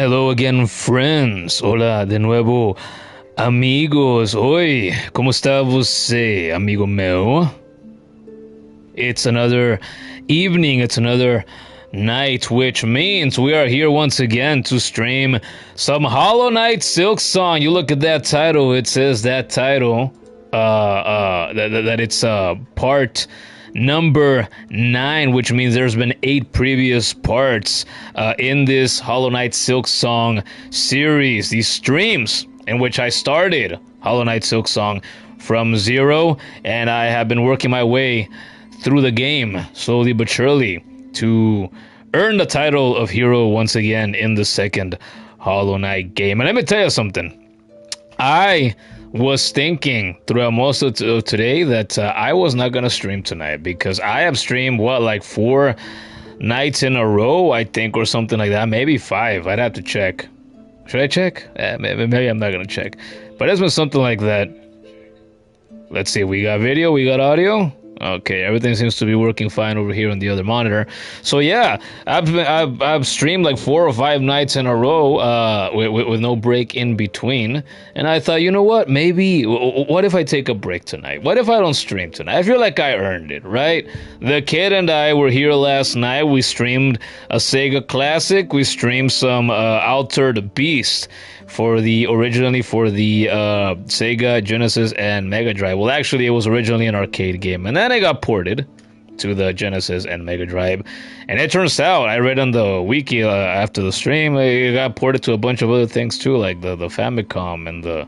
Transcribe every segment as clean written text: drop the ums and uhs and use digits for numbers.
Hello again, friends. Hola de nuevo, amigos. Oi, como está você, amigo meu? It's another evening, it's another night, which means we are here once again to stream some Hollow Knight Silksong. You look at that title, it says that title, that it's part number 9, which means there's been 8 previous parts in this Hollow Knight Silksong series, these streams in which I started Hollow Knight Silksong from 0, and I have been working my way through the game, slowly but surely, to earn the title of hero once again in the second Hollow Knight game. And let me tell you something. I was thinking throughout most of today that I was not going to stream tonight because I have streamed, like 4 nights in a row, I think, or something like that. Maybe 5. I'd have to check. Should I check? Maybe I'm not going to check. But it's been something like that. Let's see. We got video. We got audio. Okay, everything seems to be working fine over here on the other monitor. So yeah, I've streamed like 4 or 5 nights in a row, with no break in between. And I thought, you know what? Maybe what if I take a break tonight? What if I don't stream tonight? I feel like I earned it, right? The kid and I were here last night. We streamed a Sega classic. We streamed some Altered Beast originally for the Sega, Genesis, and Mega Drive. Well, actually, it was originally an arcade game, and then it got ported to the Genesis and Mega Drive. And it turns out, I read on the wiki after the stream, it got ported to a bunch of other things too, like the Famicom and the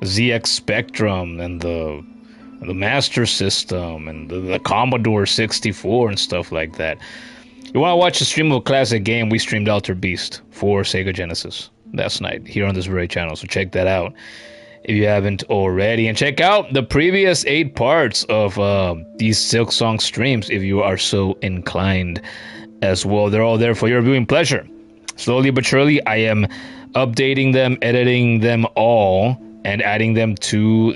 ZX Spectrum and the Master System and the Commodore 64 and stuff like that. You want to watch a stream of a classic game? We streamed Altered Beast for Sega Genesis last night here on this very channel, so check that out if you haven't already, and check out the previous 8 parts of these Silksong streams if you are so inclined as well. They're all there for your viewing pleasure. Slowly but surely, I am updating them, editing them all, and adding them to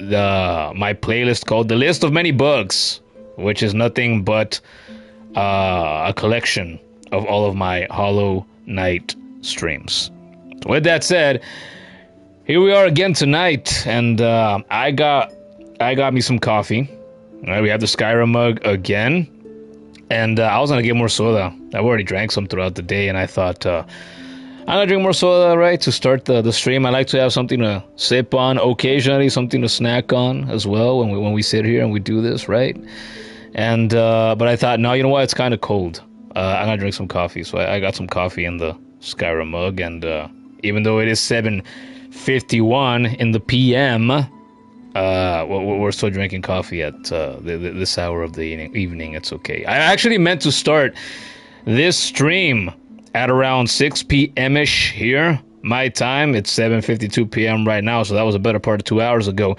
my playlist called The List of Many Bugs, which is nothing but a collection of all of my Hollow Knight streams. With that said, here we are again tonight, and I got me some coffee. All right, we have the Skyrim mug again, and I was gonna get more soda. I've already drank some throughout the day, and I thought I'm gonna drink more soda, right, to start the stream. I like to have something to sip on occasionally, something to snack on as well when we sit here and we do this, right? And but I thought, no, you know what? It's kind of cold. I'm gonna drink some coffee, so I got some coffee in the Skyrim mug, and even though it is 7:51 in the PM, we're still drinking coffee at this hour of the evening. It's okay. I actually meant to start this stream at around 6 p.m.-ish here, my time. It's 7:52 p.m. right now, so that was a better part of 2 hours ago.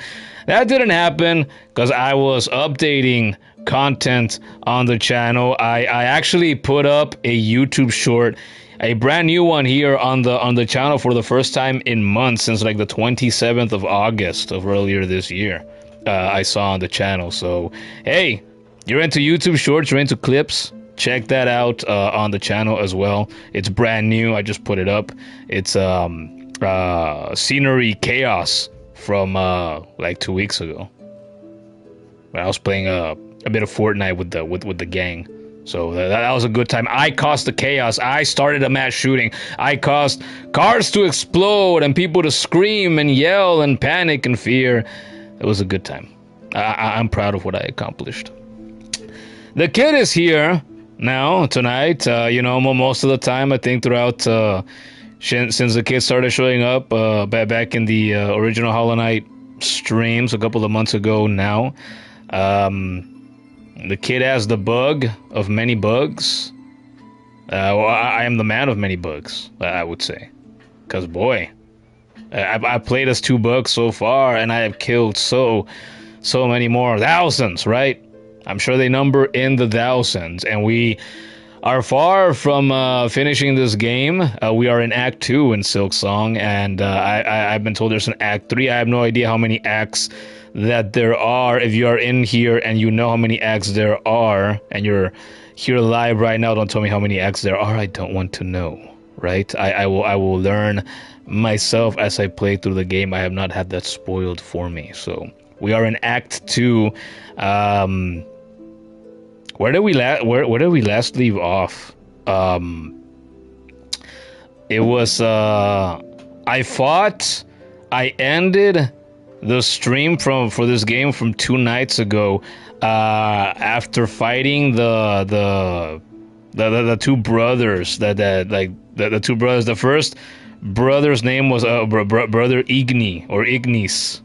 That didn't happen because I was updating content on the channel. I actually put up a YouTube short, a brand new one here on the channel for the first time in months, since like the 27th of August of earlier this year. I saw on the channel. So hey, you're into YouTube shorts, you're into clips, check that out on the channel as well. It's brand new. I just put it up. It's Scenery Chaos from like 2 weeks ago. I was playing a bit of Fortnite with the gang. So that was a good time. I caused the chaos. I started a mass shooting. I caused cars to explode and people to scream and yell and panic and fear. It was a good time. I'm proud of what I accomplished. The kid is here now tonight. Most of the time, I think throughout since the kid started showing up back in the original Hollow Knight streams a couple of months ago now. The kid has the bug of many bugs. I am the man of many bugs, I would say. Because, boy, I've played as 2 bugs so far, and I have killed so many more. Thousands, right? I'm sure they number in the thousands. And we are far from finishing this game. We are in Act 2 in Silksong, and I've been told there's an Act 3. I have no idea how many acts that there are. If you are in here and you know how many acts there are, and you're here live right now, don't tell me how many acts there are. I don't want to know right? I will learn myself as I play through the game. I have not had that spoiled for me. So we are in Act 2. Where did we last leave off? It was I ended the stream for this game from 2 nights ago after fighting the two brothers the two brothers. The first brother's name was brother Igni or Ignis,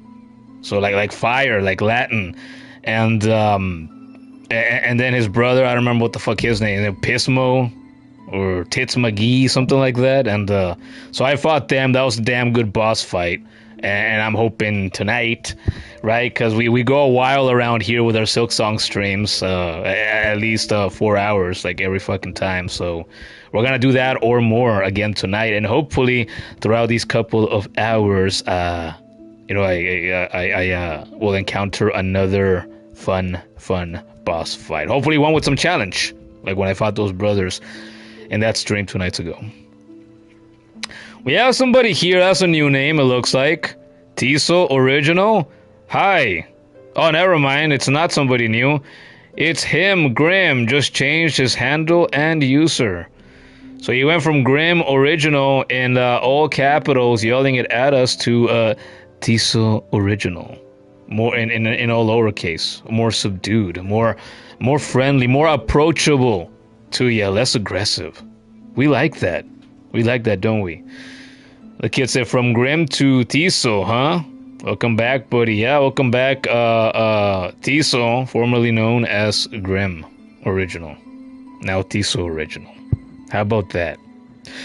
so like fire, like Latin, and then his brother, I don't remember what the fuck his name, Pismo or Tits McGee, something like that. And so I fought them. That was a damn good boss fight. And I'm hoping tonight, right? Because we go a while around here with our Silksong streams, at least 4 hours, like every fucking time. So we're gonna do that or more again tonight, and hopefully throughout these couple of hours, I will encounter another fun boss fight. Hopefully one with some challenge, like when I fought those brothers in that stream 2 nights ago. We have somebody here. That's a new name, it looks like. Tiso Original. Hi. Oh, never mind. It's not somebody new. It's him, Grim. Just changed his handle and user. So he went from Grim Original in all capitals, yelling it at us, to Tiso Original. More in all lowercase. More subdued. More friendly. More approachable to you. Less aggressive. We like that. We like that, don't we? The kid said, from Grim to Tiso, huh? Welcome back, buddy. Yeah, welcome back, Tiso, formerly known as Grim Original. Now Tiso Original. How about that?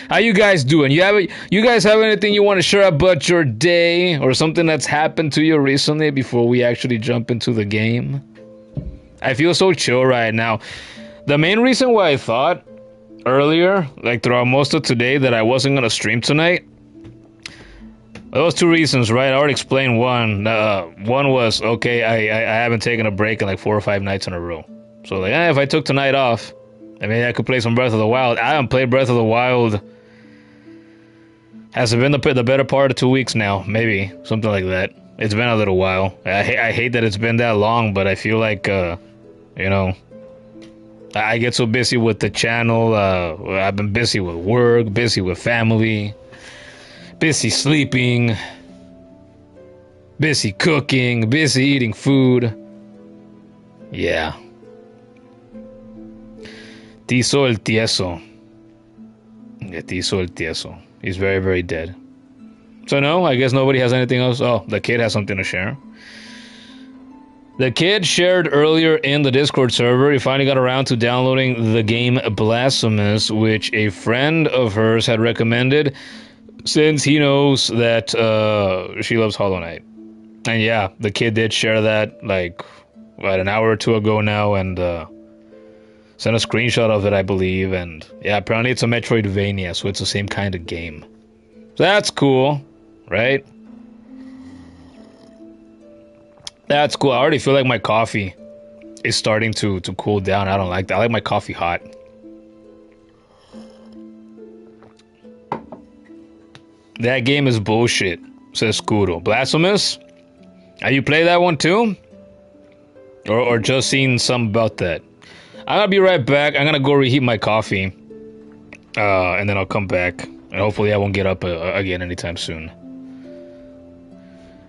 How you guys doing? You guys have anything you want to share about your day or something that's happened to you recently before we actually jump into the game? I feel so chill right now. The main reason why I thought earlier, like throughout most of today, that I wasn't gonna stream tonight, there was 2 reasons, right? I already explained one. One was, okay, I haven't taken a break in like 4 or 5 nights in a row. So like, if I took tonight off, I mean, I could play some Breath of the Wild. I haven't played Breath of the Wild. Has it been the better part of 2 weeks now? Maybe, something like that. It's been a little while. I hate that it's been that long, but I feel like, I get so busy with the channel. I've been busy with work, busy with family, busy sleeping, busy cooking, busy eating food. Yeah. Tiso el Tieso. Yeah, Tiso el Tieso. He's very, very dead. So no, I guess nobody has anything else. Oh, the kid has something to share. The kid shared earlier in the Discord server. He finally got around to downloading the game Blasphemous, which a friend of hers had recommended, since he knows that she loves Hollow Knight. And yeah, the kid did share that like an hour or 2 ago now, and sent a screenshot of it, I believe. And yeah, apparently it's a Metroidvania, so it's the same kind of game. So that's cool, right? That's cool. I already feel like my coffee is starting to cool down. I don't like that. I like my coffee hot. That game is bullshit, says Skuro. Blasphemous? Have you played that one too? Or just seen some about that? I'm gonna be right back. I'm gonna go reheat my coffee. And then I'll come back. And hopefully I won't get up again anytime soon.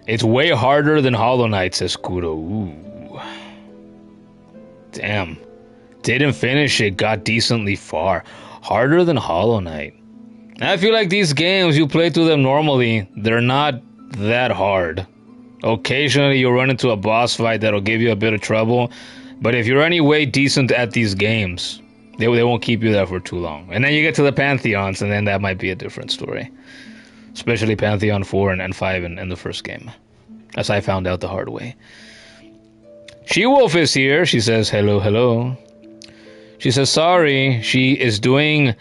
It's way harder than Hollow Knight, says Kudo. Ooh. Damn. Didn't finish it, got decently far. Harder than Hollow Knight. I feel like these games, you play through them normally, they're not that hard. Occasionally you'll run into a boss fight that'll give you a bit of trouble. But if you're anyway decent at these games, they won't keep you there for too long. And then you get to the Pantheons, and then that might be a different story. Especially Pantheon 4 and 5 in the first game. As I found out the hard way. She-Wolf is here. She says, hello, hello. She says, sorry, she is doing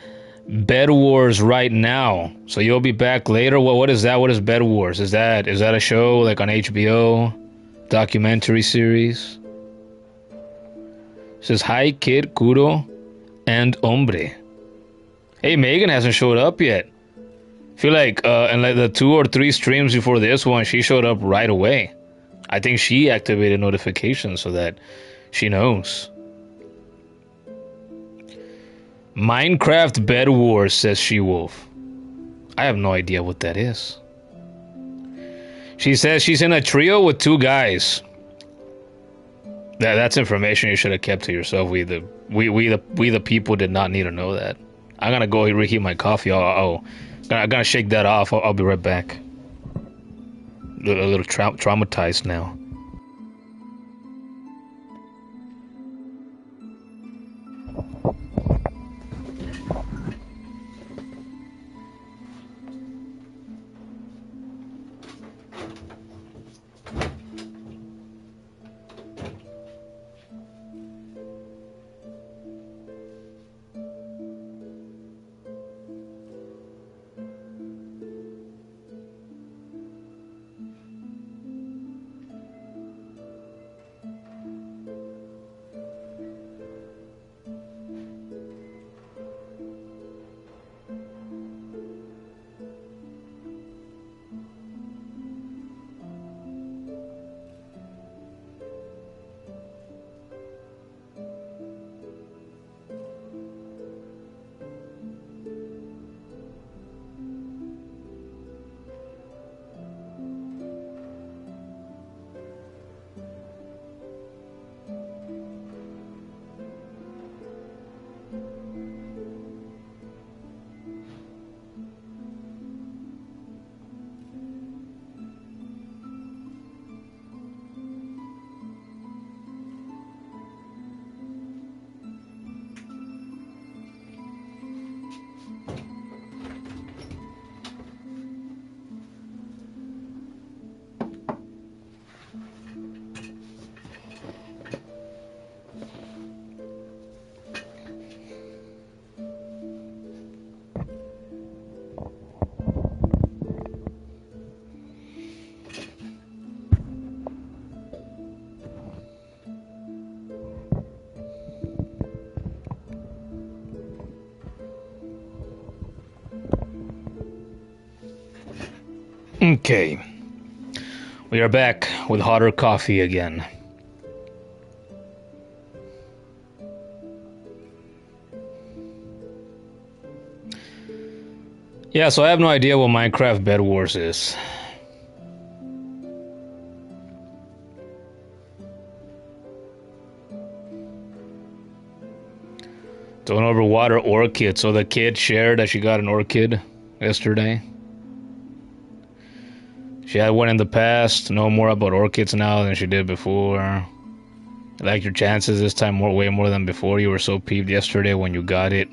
Bed Wars right now. So you'll be back later? Well, what is that? What is Bed Wars? Is that a show like on HBO? Documentary series? She says, hi, kid, Kuro, and Hombre. Hey, Megan hasn't showed up yet. I feel like in like the 2 or 3 streams before this one, she showed up right away. I think she activated notifications so that she knows. Minecraft Bed Wars, says She-Wolf. I have no idea what that is. She says she's in a trio with 2 guys. That's information you should have kept to yourself. We the people did not need to know that. I'm gonna go reheat my coffee. I'm gonna shake that off. I'll be right back. A little traumatized now. Okay, we are back with hotter coffee again. Yeah, so I have no idea what Minecraft Bed Wars is. Don't overwater orchid. So the kid shared that she got an orchid yesterday. She had one in the past, know more about orchids now than she did before. Like your chances this time way more than before. You were so peeved yesterday when you got it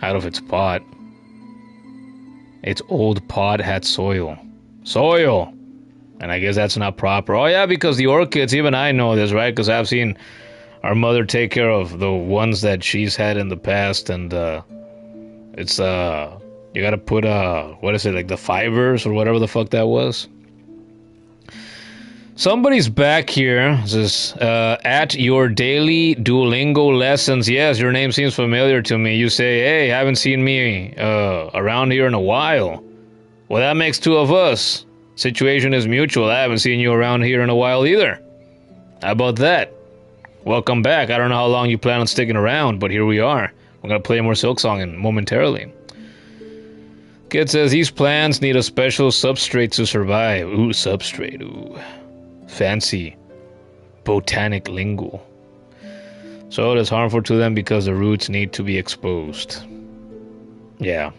out of its pot. Its old pot had soil. Soil! And I guess that's not proper. Oh yeah, because the orchids, even I know this, right? Because I've seen our mother take care of the ones that she's had in the past, and it's you gotta put what is it, like the fibers or whatever the fuck that was. Somebody's back here. This at your daily Duolingo lessons. Yes, your name seems familiar to me. You say, hey, haven't seen me around here in a while. Well, that makes 2 of us. Situation is mutual. I haven't seen you around here in a while either. How about that? Welcome back. I don't know how long you plan on sticking around, but here we are. We're gonna play more Silksong momentarily. Kid says these plants need a special substrate to survive. Ooh, substrate. Ooh. Fancy. Botanic lingo. So it is harmful to them because the roots need to be exposed. Yeah.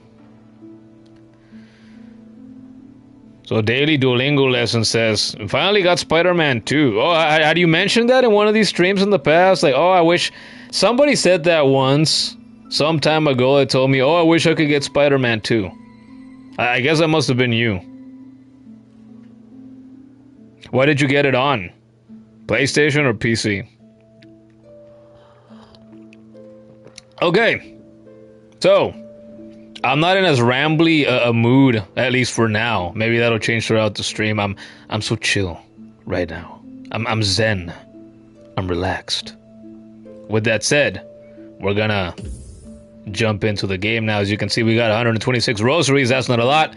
So daily Duolingo lesson says, finally got Spider-Man 2. Oh, had you mentioned that in one of these streams in the past? Like, oh, I wish... Somebody said that once, some time ago. They told me, oh, I wish I could get Spider-Man 2. I guess that must have been you. Why did you get it on? PlayStation or PC? Okay. So, I'm not in as rambly a mood, at least for now. Maybe that'll change throughout the stream. I'm so chill right now. I'm zen. I'm relaxed. With that said, we're gonna jump into the game now. As you can see, we got 126 rosaries. That's not a lot.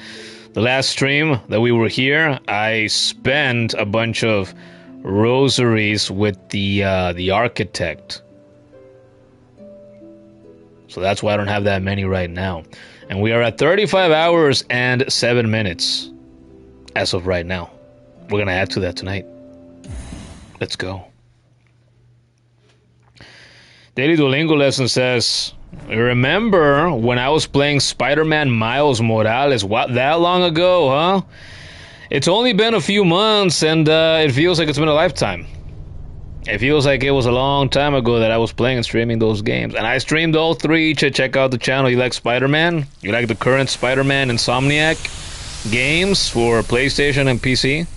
The last stream that we were here, I spent a bunch of rosaries with the architect. So that's why I don't have that many right now. And we are at 35 hours and 7 minutes as of right now. We're going to add to that tonight. Let's go. Daily Duolingo lesson says, remember when I was playing Spider-Man Miles Morales? What, that long ago, huh? It's only been a few months and it feels like it's been a lifetime. It feels like it was a long time ago that I was playing and streaming those games. And I streamed all three. Check out the channel. You like Spider-Man? You like the current Spider-Man Insomniac games for PlayStation and PC?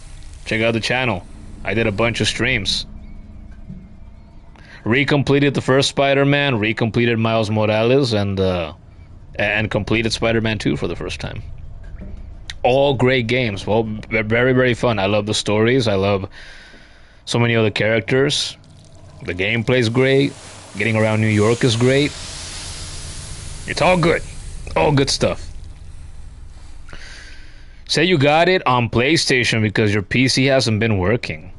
Check out the channel. I did a bunch of streams. Recompleted the first Spider-Man, recompleted Miles Morales, and completed Spider-Man 2 for the first time. All great games. Well, very, very fun. I love the stories. I love so many other characters. The gameplay's great. Getting around New York is great. It's all good. All good stuff. Say you got it on PlayStation because your PC hasn't been working.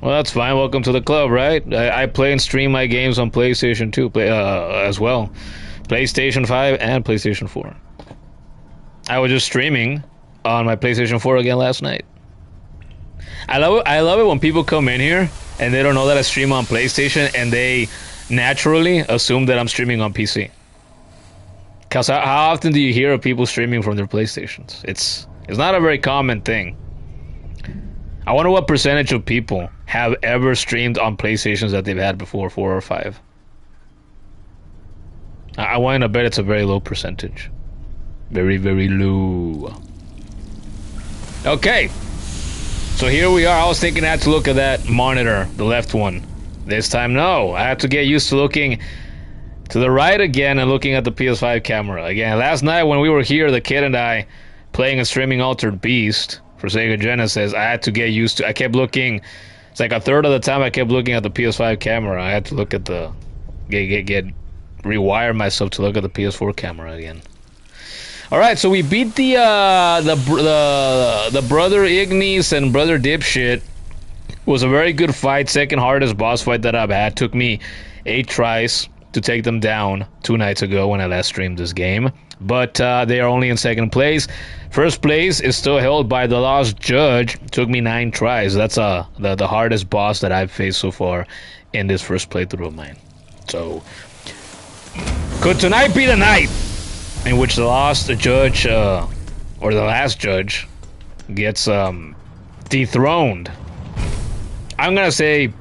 Well, that's fine. Welcome to the club, right? I play and stream my games on PlayStation 2 as well. PlayStation 5 and PlayStation 4. I was just streaming on my PlayStation 4 again last night. I love it when people come in here and they don't know that I stream on PlayStation and they naturally assume that I'm streaming on PC. Because how often do you hear of people streaming from their PlayStations? It's not a very common thing. I wonder what percentage of people have ever streamed on PlayStations that they've had before, 4 or 5. I want to bet it's a very low percentage. Very, very low. Okay. So here we are. I was thinking I had to look at that monitor, the left one. This time, no. I had to get used to looking to the right again and looking at the PS5 camera. Again, last night when we were here, the kid and I, playing and streaming Altered Beast for Sega Genesis, I had to get used to... I kept looking... It's like a third of the time I kept looking at the PS5 camera. I had to look at the... rewire myself to look at the PS4 camera again. Alright, so we beat the Brother Ignis and Brother Dipshit. It was a very good fight. Second hardest boss fight that I've had. Took me 8 tries to take them down 2 nights ago when I last streamed this game. But they are only in second place. First place is still held by the Lost Judge. Took me 9 tries. That's the hardest boss that I've faced so far in this first playthrough of mine. So, could tonight be the night in which the Lost Judge, or the Last Judge, gets dethroned? I'm gonna say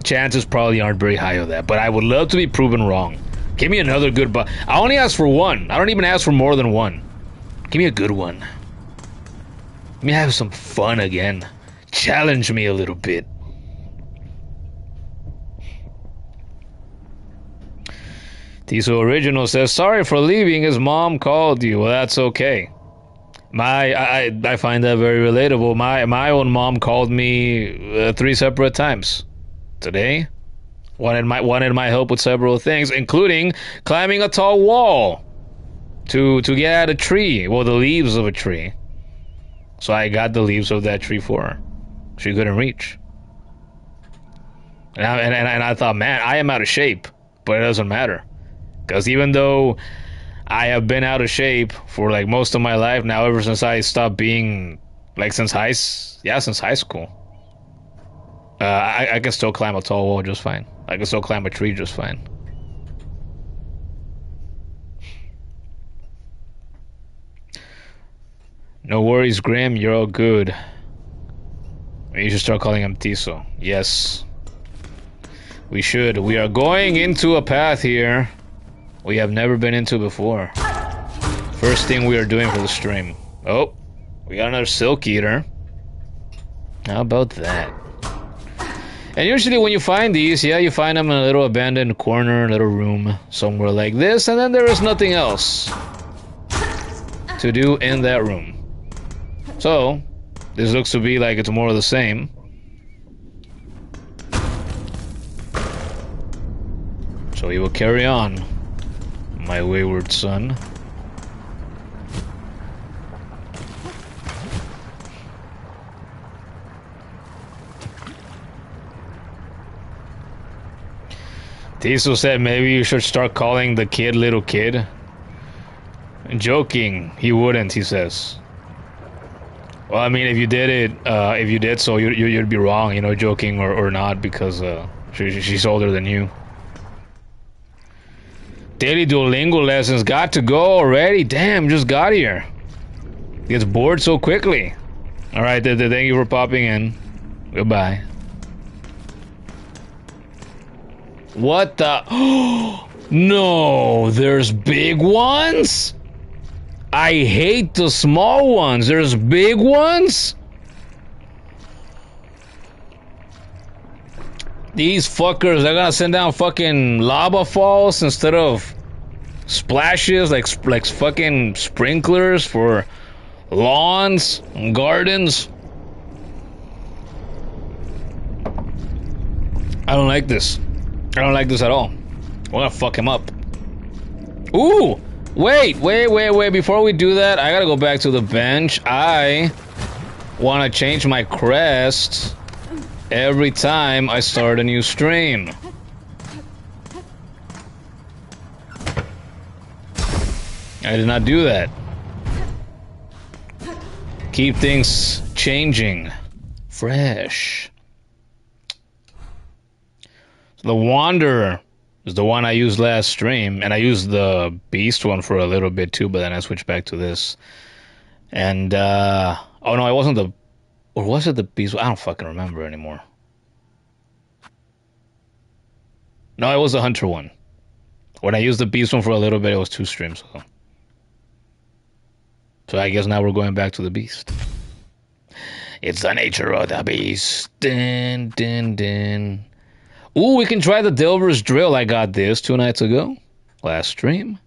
chances probably aren't very high of that, but I would love to be proven wrong. Give me another good boss. I only ask for 1. I don't even ask for more than 1. Give me a good one. Let me have some fun again. Challenge me a little bit. Tiso Original says, sorry for leaving, his mom called you. Well, that's okay. I find that very relatable. My own mom called me 3 separate times today. Wanted my help with several things, including climbing a tall wall to get at a tree. Well, the leaves of a tree. So I got the leaves of that tree for her. She couldn't reach. And I thought, man, I am out of shape, but it doesn't matter. Because even though I have been out of shape for like most of my life now, ever since I stopped being, like since high school, I can still climb a tall wall just fine. I can still climb a tree just fine. No worries, Grim. You're all good. You should start calling him Tiso. Yes. We should. We are going into a path here we have never been into before. First thing we are doing for the stream. Oh, we got another Silk Eater. How about that? And usually when you find these, yeah, you find them in a little abandoned corner, little room, somewhere like this, and then there is nothing else to do in that room. So, this looks to be like it's more of the same. So we will carry on. my wayward son. Tiso said maybe you should start calling the kid little kid. Joking, he wouldn't, he says. Well, I mean, if you did so, you'd be wrong, you know, joking or not, because she's older than you. Daily Duolingo lessons got to go already. Damn, just got here. Gets bored so quickly. All right, thank you for popping in. Goodbye. What the? No, there's big ones? I hate the small ones. There's big ones? These fuckers, they're gonna send down fucking lava falls instead of splashes, like fucking sprinklers for lawns and gardens. I don't like this. I don't like this at all. We're gonna fuck him up. Ooh! Wait. Before we do that, I gotta go back to the bench. I wanna change my crest every time I start a new stream. I did not do that. Keep things changing. Fresh. The Wanderer is the one I used last stream, and I used the Beast one for a little bit too, but then I switched back to this. And, oh no, it wasn't the... Or was it the Beast? I don't fucking remember anymore. No, it was the Hunter one. When I used the Beast one for a little bit, it was 2 streams ago. So I guess now we're going back to the Beast. It's the nature of the Beast. Din, din, din. Ooh, we can try the Delver's Drill. I got this 2 nights ago. Last stream.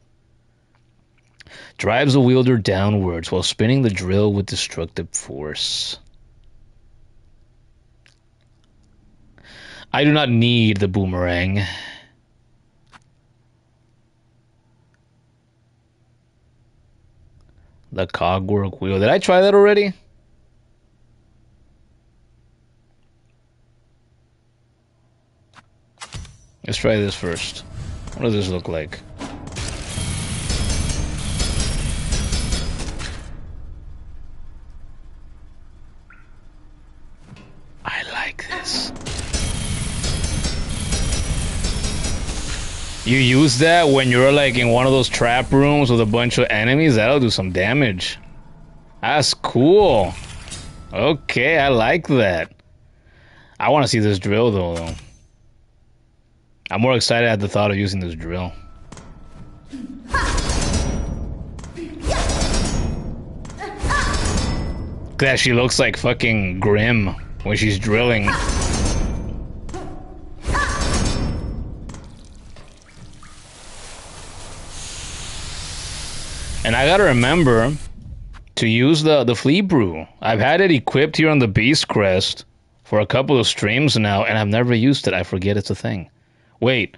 Drives the wielder downwards while spinning the drill with destructive force. I do not need the boomerang. The cogwork wheel. Did I try that already? Let's try this first. What does this look like? I like this. You use that when you're like in one of those trap rooms with a bunch of enemies? That'll do some damage. That's cool. Okay, I like that. I want to see this drill though. I'm more excited at the thought of using this drill. That she looks like fucking Grim when she's drilling. And I gotta remember to use the flea brew. I've had it equipped here on the Beast Crest for a couple of streams now, and I've never used it. I forget it's a thing. Wait,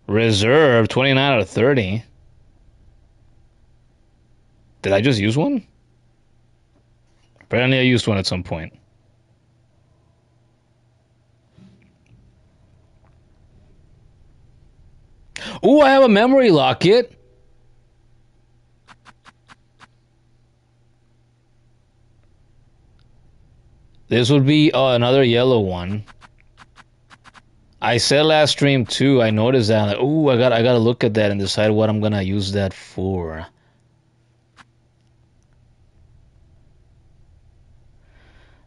reserve 29 out of 30. Did I just use one? Apparently I used one at some point. Ooh, I have a memory locket. This would be another yellow one. I said last stream too, I noticed that. Like, ooh, I gotta look at that and decide what I'm gonna use that for.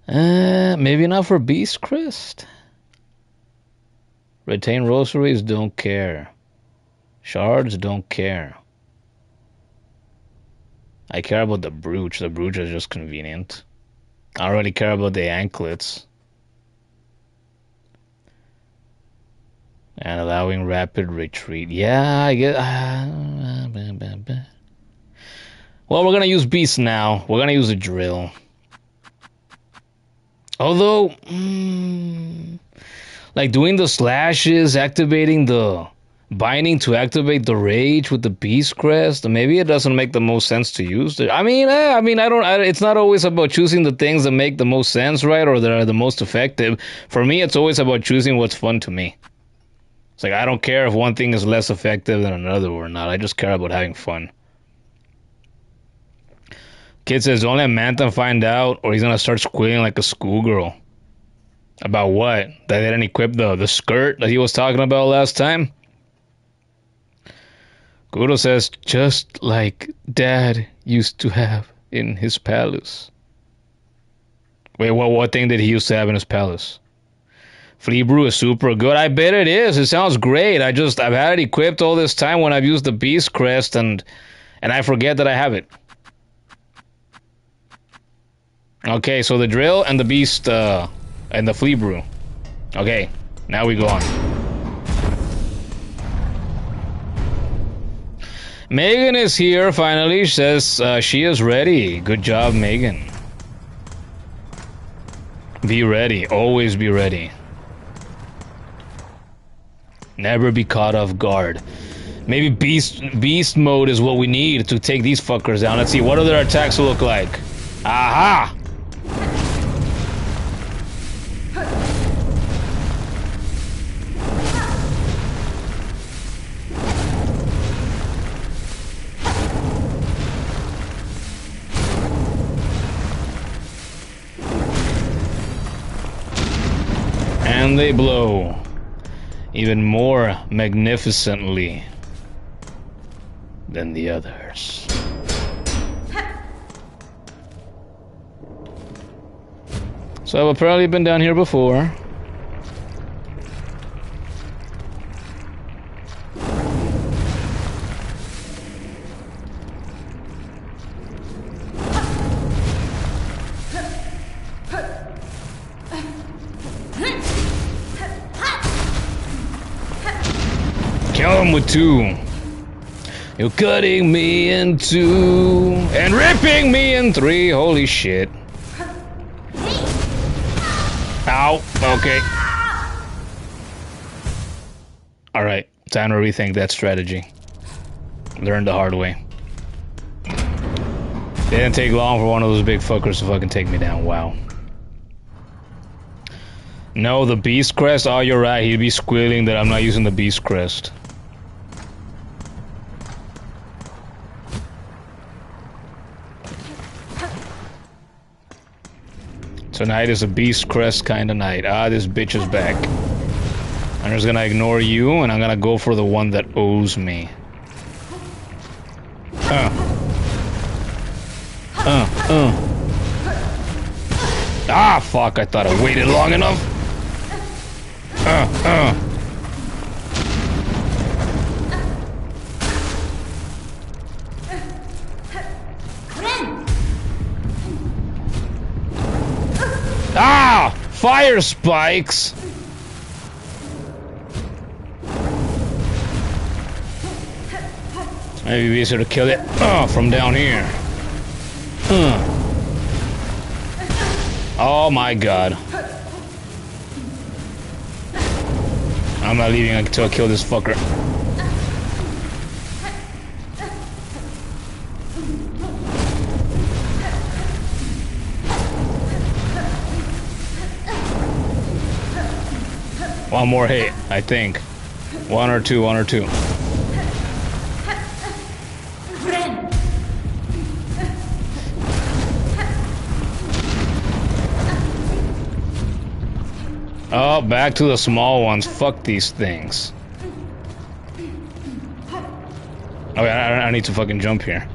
Maybe not for Beast Crest. Retain rosaries, don't care. Shards, don't care. I care about the brooch. The brooch is just convenient. I don't really care about the anklets. And allowing rapid retreat. Yeah, I get... Well, we're gonna use Beast now. We're gonna use a drill. Although... like doing the slashes, activating the Binding to activate the rage with the beast crest. Maybe it doesn't make the most sense to use it. I mean, it's not always about choosing the things that make the most sense, right, or that are the most effective. For me, it's always about choosing what's fun to me. It's like I don't care if one thing is less effective than another or not. I just care about having fun. Kid says, don't let Mantha find out, or he's gonna start squealing like a schoolgirl. About what? That they didn't equip the skirt that he was talking about last time? Guro says, just like Dad used to have in his palace. Wait, what thing did he used to have in his palace? Flea brew is super good. I bet it is. It sounds great. I've had it equipped all this time when I've used the beast crest and I forget that I have it. Okay, so the drill and the beast and the flea brew. Okay, now we go on. Megan is here finally. She says she is ready. Good job, Megan. Be ready. Always be ready. Never be caught off guard. Maybe beast mode is what we need to take these fuckers down. Let's see, what do their attacks look like? Aha! And they blow even more magnificently than the others. So I've apparently been down here before. Kill him with two. You're cutting me in two and ripping me in three. Holy shit. Ow. Okay. Alright. Time to rethink that strategy. Learn the hard way. Didn't take long for one of those big fuckers to fucking take me down. Wow. No, the beast crest? Oh, you're right. He'd be squealing that I'm not using the beast crest. Tonight is a beast crest kind of night. Ah, this bitch is back. I'm just gonna ignore you, and I'm gonna go for the one that owes me. Ah, fuck, I thought I waited long enough. Ah! Fire spikes! Maybe it'd be easier to kill it from down here. Oh my god. I'm not leaving until I kill this fucker. One more hit, I think. One or two. Oh, back to the small ones. Fuck these things. Okay, I need to fucking jump here.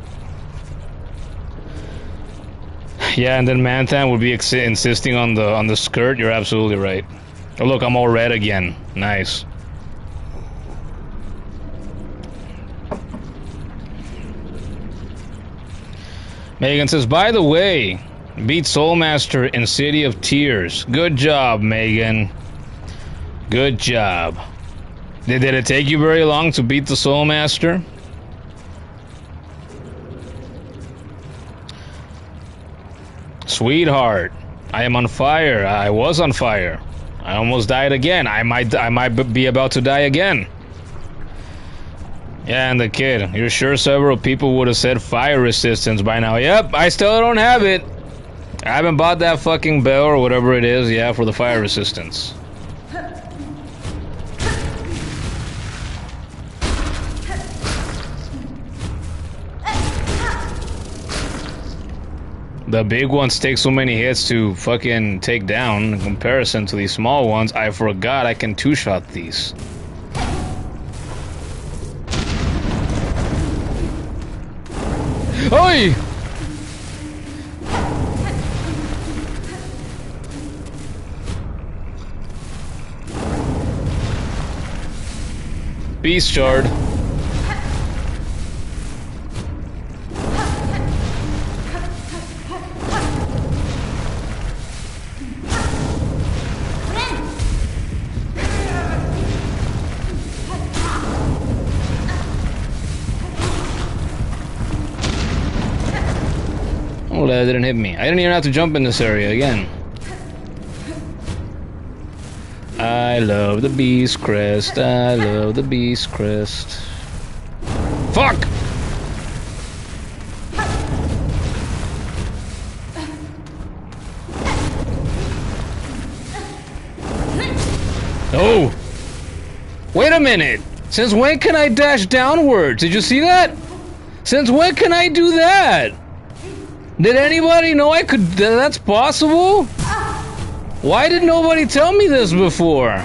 Yeah, and then Manthan would be insisting on the skirt. You're absolutely right. Oh, look, I'm all red again. Nice. Megan says, by the way, beat Soulmaster in City of Tears. Good job, Megan. Good job. Did it take you very long to beat the Soulmaster? Sweetheart, I am on fire. I was on fire. I almost died again. I might be about to die again. Yeah, and the kid. You're sure several people would have said fire resistance by now. Yep, I still don't have it. I haven't bought that fucking bell or whatever it is, yeah, for the fire resistance. The big ones take so many hits to fucking take down in comparison to these small ones. I forgot I can two-shot these. Oi! Beast shard. Oh, that didn't hit me. I didn't even have to jump in this area again. I love the beast crest. I love the beast crest. Fuck! Oh! Wait a minute! Since when can I dash downwards? Did you see that? Since when can I do that? Did anybody know I could... that's possible? Why did nobody tell me this before?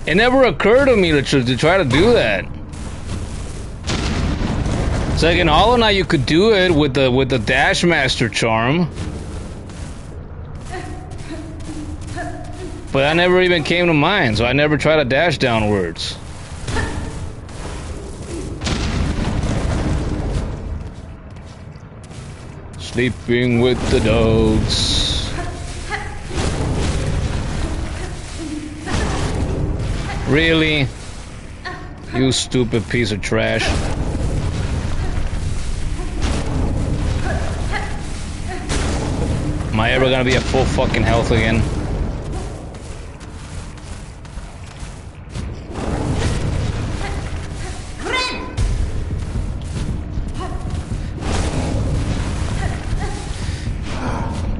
It never occurred to me to try to do that. It's like in Hollow Knight you could do it with the Dash Master charm. But that never even came to mind, so I never tried to dash downwards. Sleeping with the dogs. Really? You stupid piece of trash. Am I ever gonna be at full fucking health again?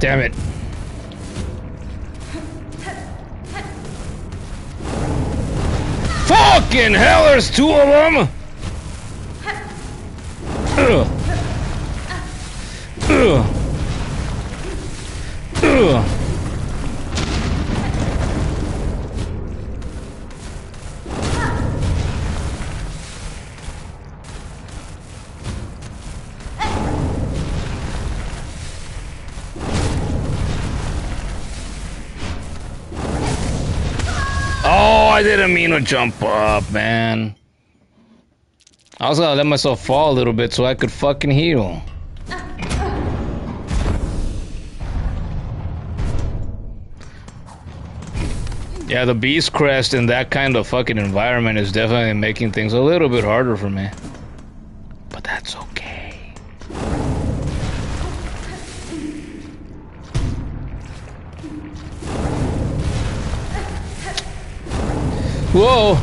Damn it. Fucking hell, there's two of them! Ugh. Ugh. Ugh. Oh, I didn't mean to jump up, man. I was gonna let myself fall a little bit so I could fucking heal. Yeah, the beast crest in that kind of fucking environment is definitely making things a little bit harder for me. But that's okay. Whoa!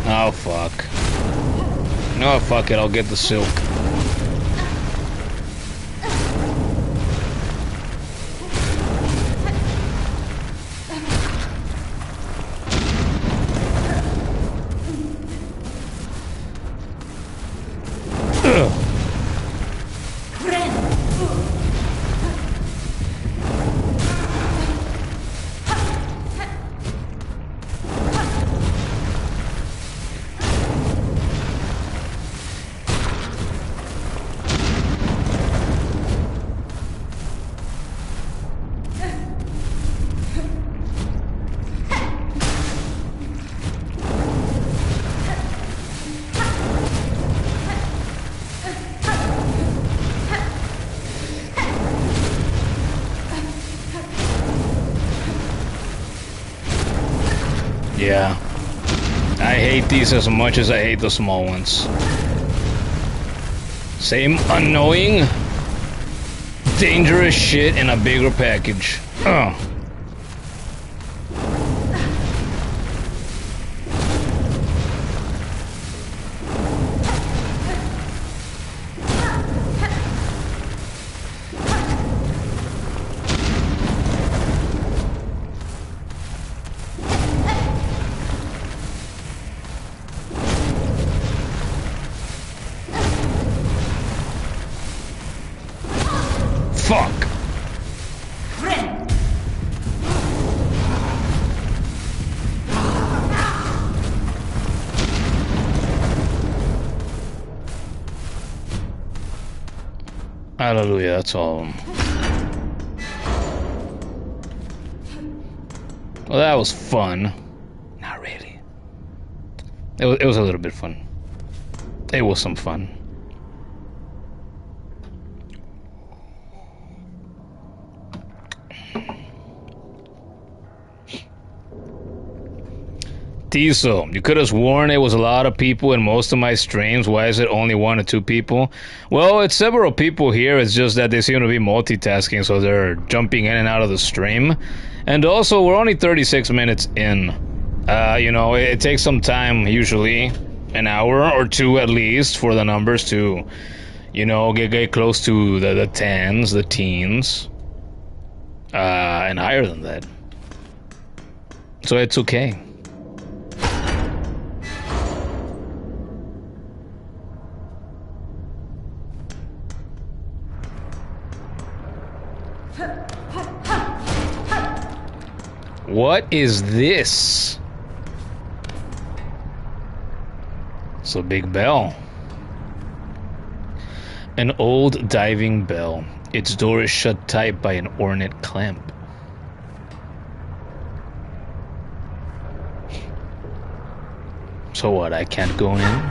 Oh, fuck. No, fuck it, I'll get the silk. Yeah. I hate these as much as I hate the small ones. Same annoying, dangerous shit in a bigger package. Ugh. Fuck! Hallelujah, that's all of them. Well, that was fun. Not really. It was a little bit fun. It was some fun. Tiso, you could have sworn it was a lot of people in most of my streams. Why is it only 1 or 2 people? Well, it's several people here. It's just that they seem to be multitasking, so they're jumping in and out of the stream. And also, we're only 36 minutes in. You know, it takes some time, usually an hour or 2 at least, for the numbers to, you know, get close to the tens, the teens, and higher than that. So it's okay. What is this? It's a big bell. An old diving bell. Its door is shut tight by an ornate clamp. So what, I can't go in?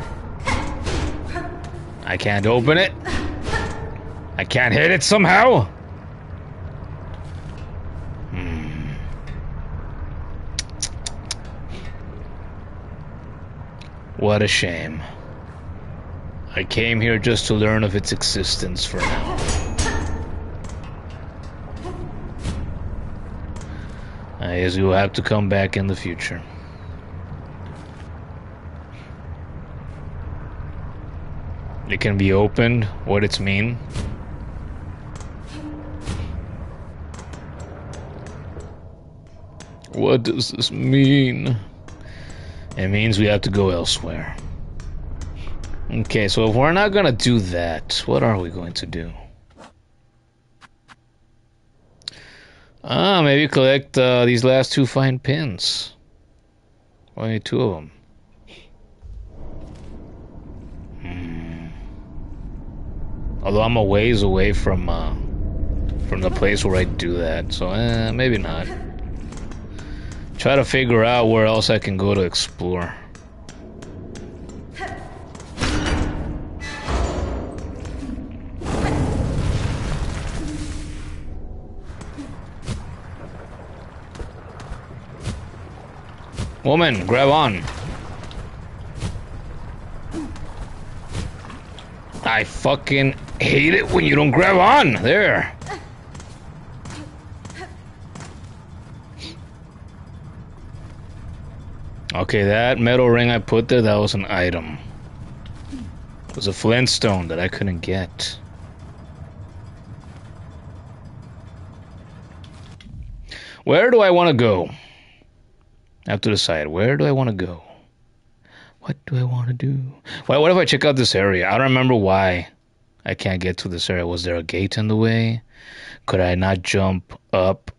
I can't open it? I can't hit it somehow? What a shame. I came here just to learn of its existence for now. I guess you'll have to come back in the future. It can be opened. What it's mean? What does this mean? It means we have to go elsewhere. Okay, so if we're not gonna do that, what are we going to do? Maybe collect these last 2 fine pins. Only 2 of them. Although I'm a ways away from the place where I do that, so maybe not. Try to figure out where else I can go to explore. Woman, grab on. I fucking hate it when you don't grab on. There. Okay, that metal ring I put there, that was an item. It was a flintstone that I couldn't get. Where do I want to go? I have to decide. Where do I want to go? What do I want to do? What if I check out this area? I don't remember why I can't get to this area. Was there a gate in the way? Could I not jump up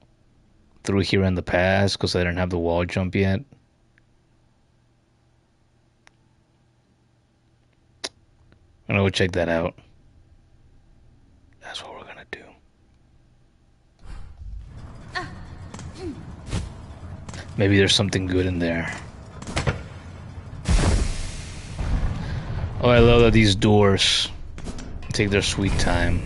through here in the past because I didn't have the wall jump yet? I'm gonna go check that out. That's what we're gonna do. Maybe there's something good in there. Oh, I love that these doors take their sweet time.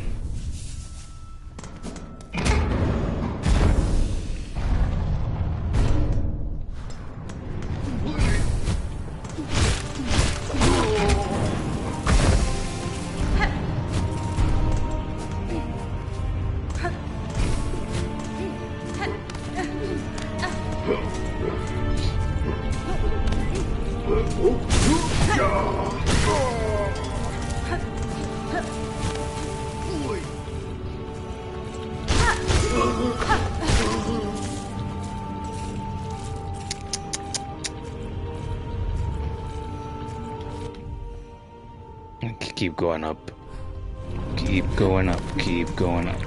keep going up. Keep going up. Keep going up.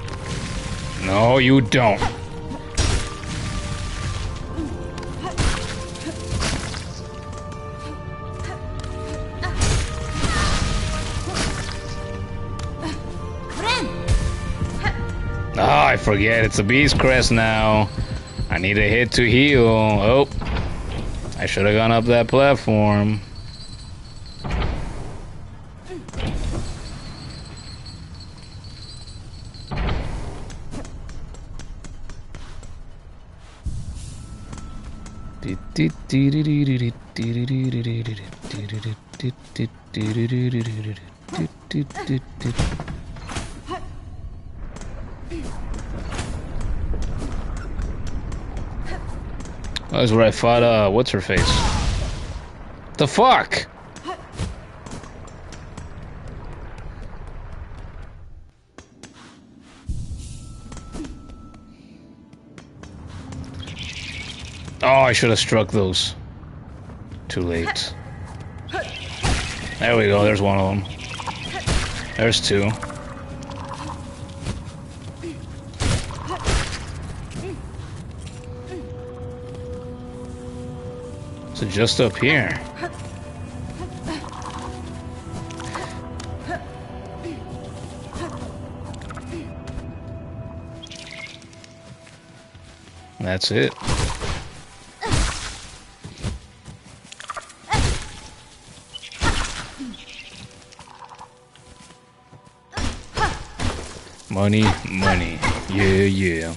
No, you don't. Oh, I forget. It's a beast crest now. I need a hit to heal. Oh. I should have gone up that platform. That's where I fought, what's her face? The fuck? Oh, I should have struck those. Too late. There we go, there's one of them. There's two. So just up here. That's it. Money, money. Yeah, yeah.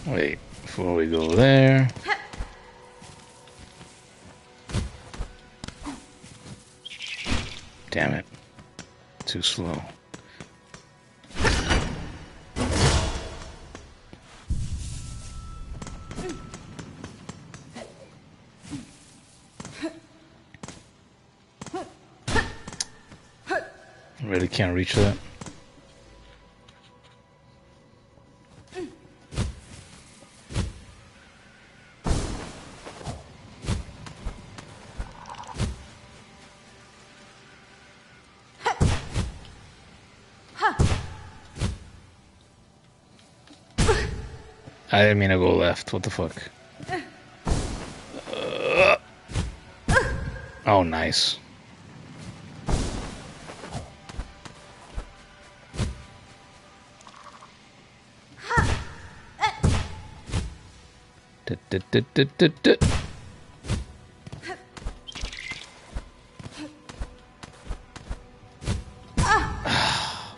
Wait, before we go there. Damn it. Too slow. Really can't reach that. I didn't mean to go left. What the fuck? Oh, nice.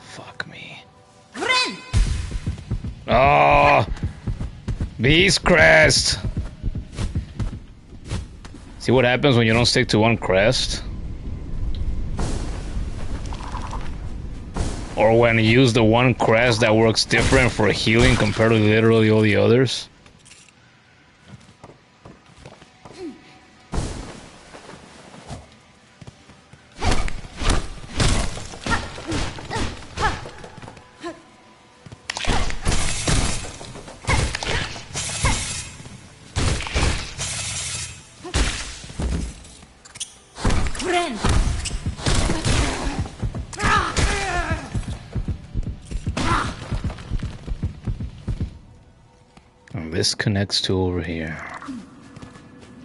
Fuck me. Oh, Beast Crest. See what happens when you don't stick to one crest? Or when you use the one crest that works different for healing compared to literally all the others? And this connects to over here.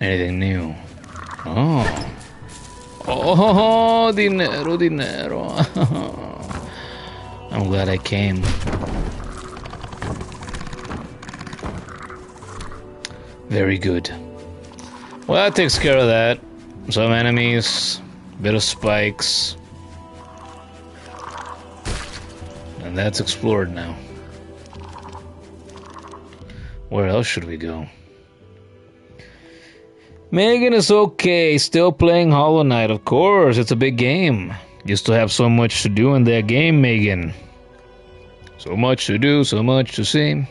Anything new? Oh. Oh, dinero, dinero. I'm glad I came. Very good. Well, that takes care of that. Some enemies, bit of spikes. And that's explored now. Where else should we go? Megan is okay, still playing Hollow Knight, of course, it's a big game. You still have so much to do in that game, Megan. So much to do, so much to see.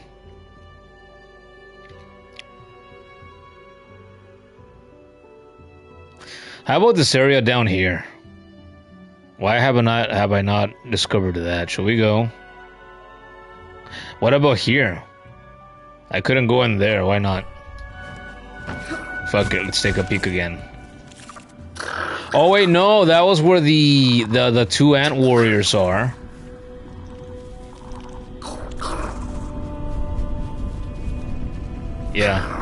How about this area down here? Why have I not discovered that? Shall we go? What about here? I couldn't go in there. Why not? Fuck it. Let's take a peek again. Oh wait, no. That was where the two ant warriors are. Yeah.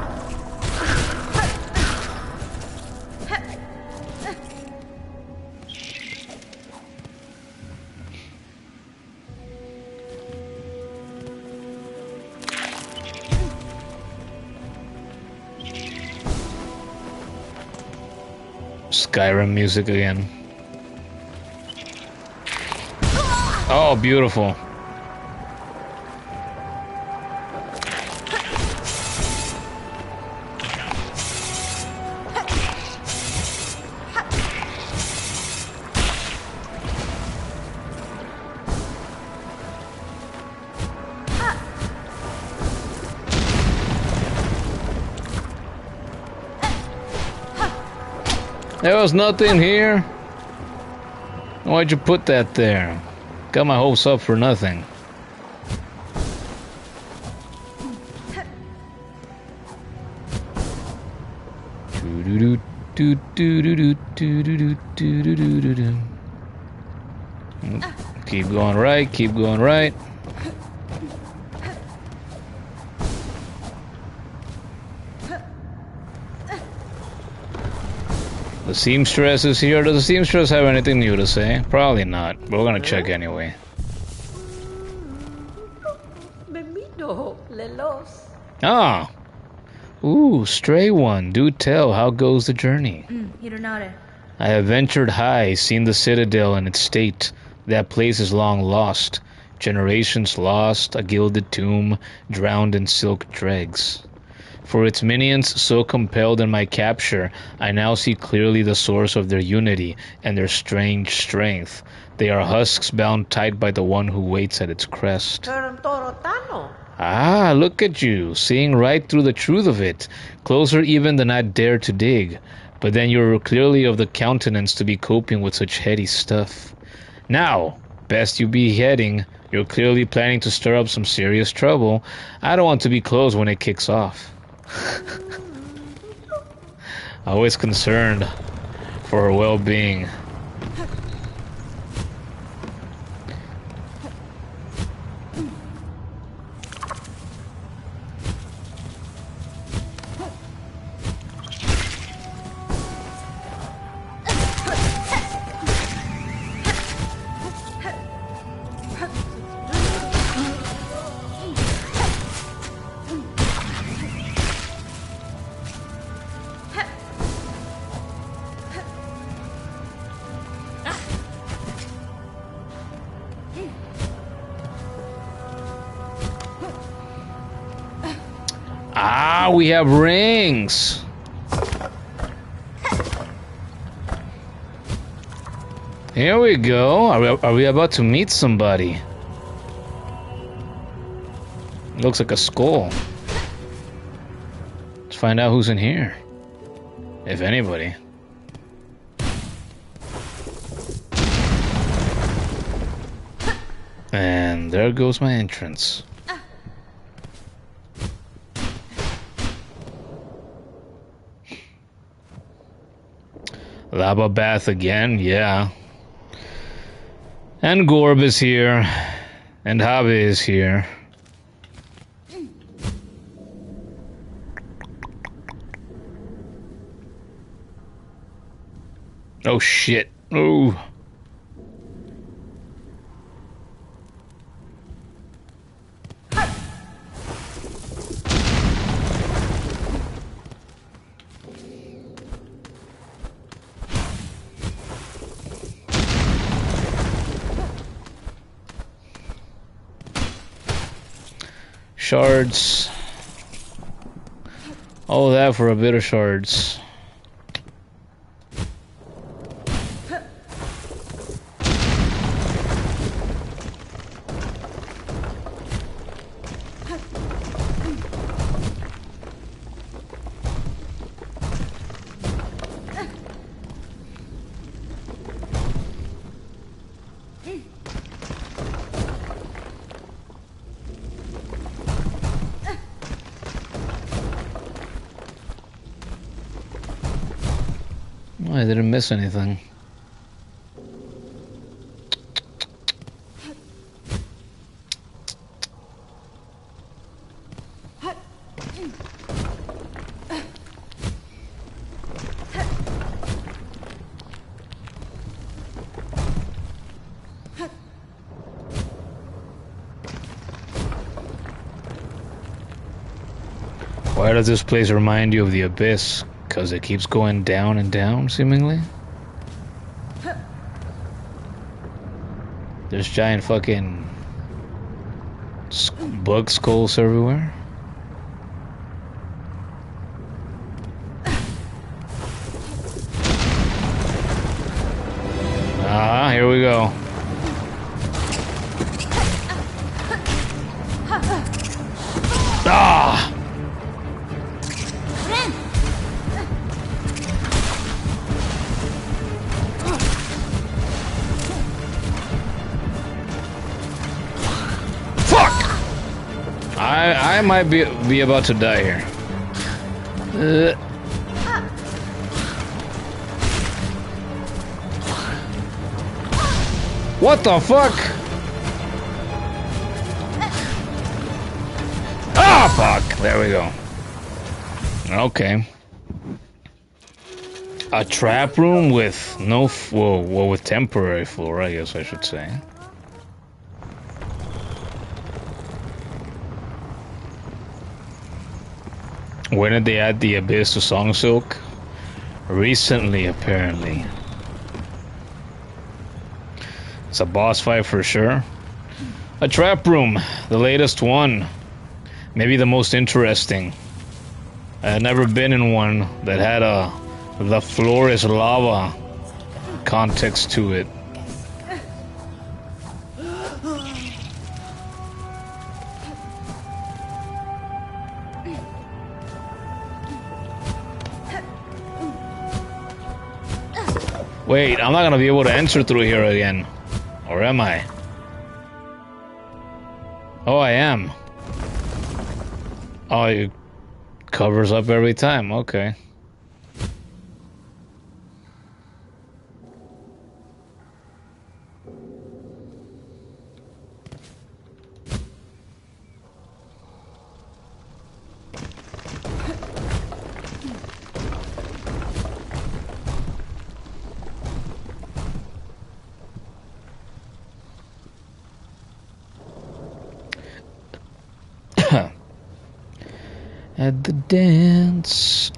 Skyrim music again. Oh, beautiful. There was nothing here. Why'd you put that there? Got my hopes up for nothing. Keep going right, keep going right. The seamstress is here. Does the seamstress have anything new to say? Probably not, but we're gonna check anyway. Ah! Ooh, stray one, do tell, how goes the journey? I have ventured high, seen the citadel in its state. That place is long lost. Generations lost, a gilded tomb, drowned in silk dregs. For its minions so compelled in my capture, I now see clearly the source of their unity and their strange strength. They are husks bound tight by the one who waits at its crest. Ah, look at you, seeing right through the truth of it, closer even than I'd dare to dig. But then you're clearly of the countenance to be coping with such heady stuff. Now, best you be heading. You're clearly planning to stir up some serious trouble. I don't want to be close when it kicks off. Always concerned for her well-being. Ah, we have rings. Here we go. Are we about to meet somebody? Looks like a skull. Let's find out who's in here. If anybody. And there goes my entrance. Lava bath again, yeah. And Gorb is here. And Habe is here. Oh shit. Ooh. Shards. All that for a bit of shards. Oh, I didn't miss anything. Why does this place remind you of the abyss? Because it keeps going down and down, seemingly? There's giant fucking bug skulls everywhere. Ah, here we go. Ah! I might be about to die here. What the fuck? Ah, fuck! There we go. Okay. A trap room with no well, with temporary floor, I guess I should say. When did they add the abyss to Song Silk? Recently, apparently. It's a boss fight for sure. A trap room, the latest one. Maybe the most interesting. I had never been in one that had the floor is lava context to it. Wait, I'm not gonna be able to enter through here again. Or am I? Oh, I am. Oh, it covers up every time, okay. At the dance.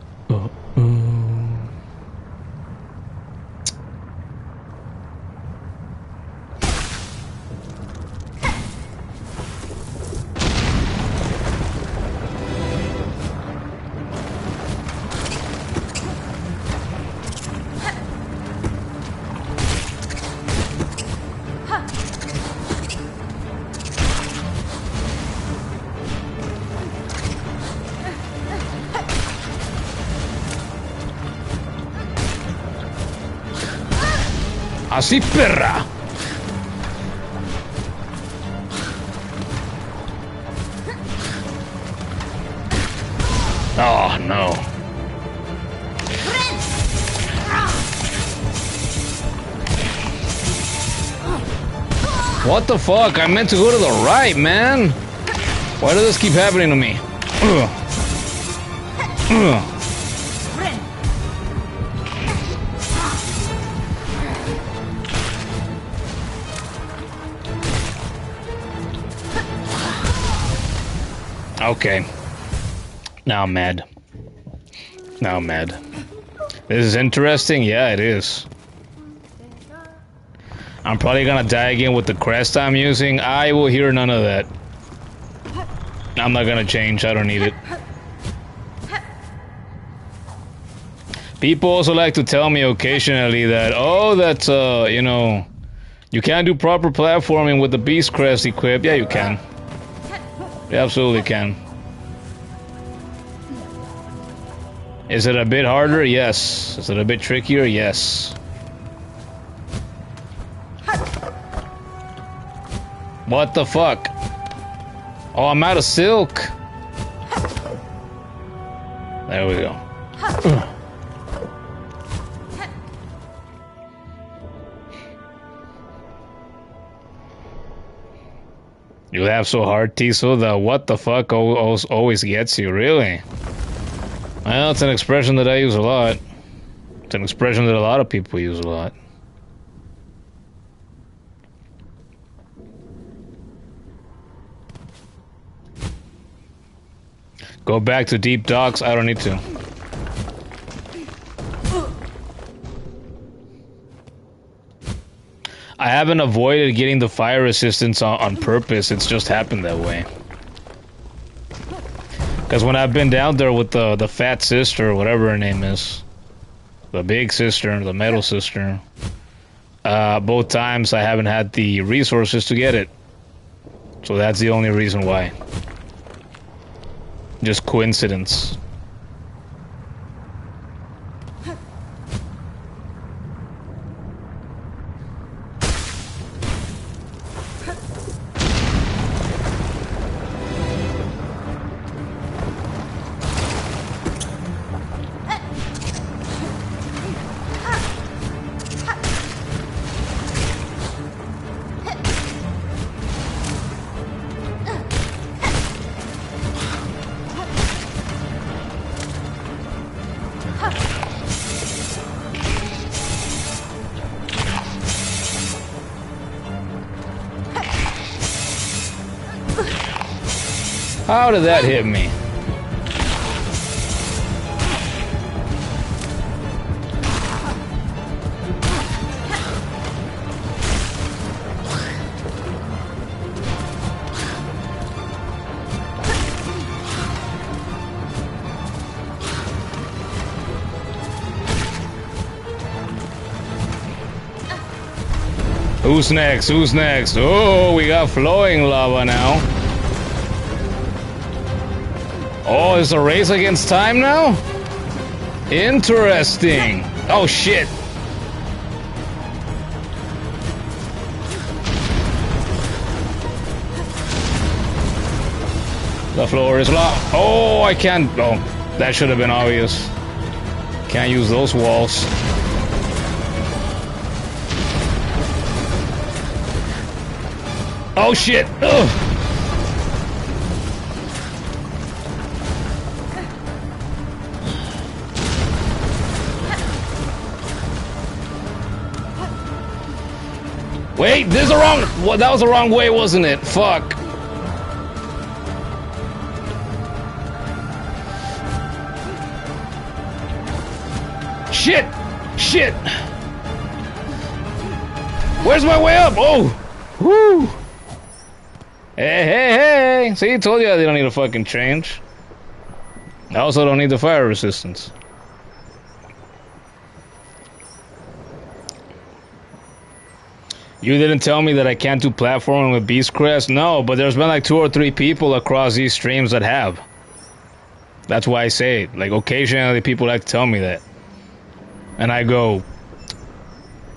Así, perra. Oh, no. What the fuck? I meant to go to the right, man. Why does this keep happening to me? Okay. Now I'm mad. Now I'm mad. This is interesting? Yeah, it is. I'm probably gonna die again with the crest I'm using. I will hear none of that. I'm not gonna change. I don't need it. People also like to tell me occasionally that, oh, that's, you know, you can't do proper platforming with the beast crest equipped. Yeah, you can. You absolutely can. Is it a bit harder? Yes. Is it a bit trickier? Yes. What the fuck? Oh, I'm out of silk. There we go. You laugh so hard, Tiso, the what the fuck always gets you, really? Well, it's an expression that I use a lot. It's an expression that a lot of people use a lot. Go back to deep docks, I don't need to. I haven't avoided getting the fire resistance on purpose, it's just happened that way. Because when I've been down there with the fat sister, or whatever her name is, the big sister, the metal sister, both times I haven't had the resources to get it. So that's the only reason why. Just coincidence. How did that hit me? Who's next? Who's next? Oh, we got flowing lava now. Oh, it's a race against time now? Interesting. Oh, shit. The floor is locked. Oh, I can't. Oh, that should have been obvious. Can't use those walls. Oh, shit. Ugh. Wait, this is the wrong... Well, that was the wrong way, wasn't it? Fuck. Shit! Shit! Where's my way up? Oh! Woo! Hey, hey, hey! See, I told you I didn't need a fucking change. I also don't need the fire resistance. You didn't tell me that I can't do platforming with Beast Crest? No, but there's been like 2 or 3 people across these streams that have. That's why I say it. Like, occasionally people like to tell me that. And I go...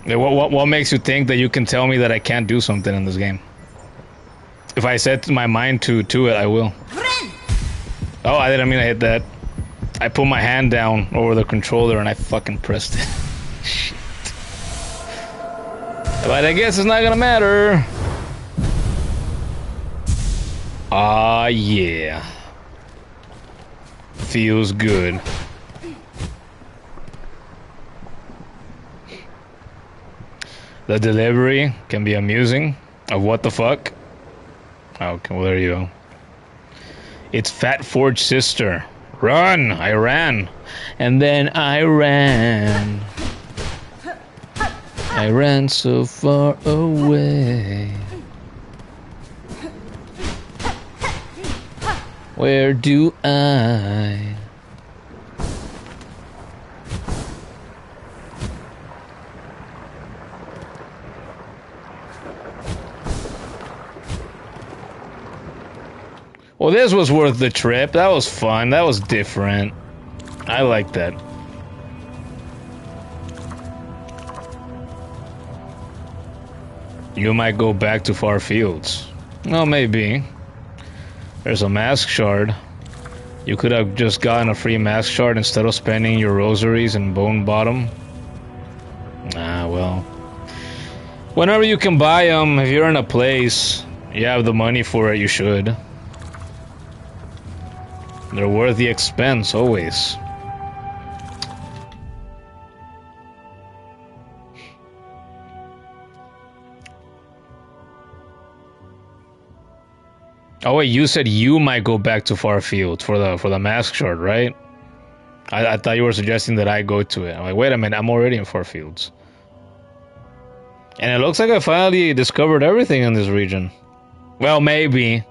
What makes you think that you can tell me that I can't do something in this game? If I set my mind to it, I will. Oh, I didn't mean to hit that. I put my hand down over the controller and I fucking pressed it. Shit. But I guess it's not gonna matter. Ah, yeah. Feels good. The delivery can be amusing. Of what the fuck? Okay, well, there you go. It's Fat Forge Sister. Run! I ran. And then I ran. I ran so far away. Where do I? Well, this was worth the trip. That was fun. That was different. I like that. You might go back to far fields. Well, maybe. There's a mask shard. You could have just gotten a free mask shard instead of spending your rosaries in Bone Bottom. Ah, well. Whenever you can buy them, if you're in a place, you have the money for it, you should. They're worth the expense, always. Oh wait, you said you might go back to Farfield for the mask shard, right? I thought you were suggesting that I go to it. I'm like, wait a minute, I'm already in Farfields. And it looks like I finally discovered everything in this region. Well, maybe.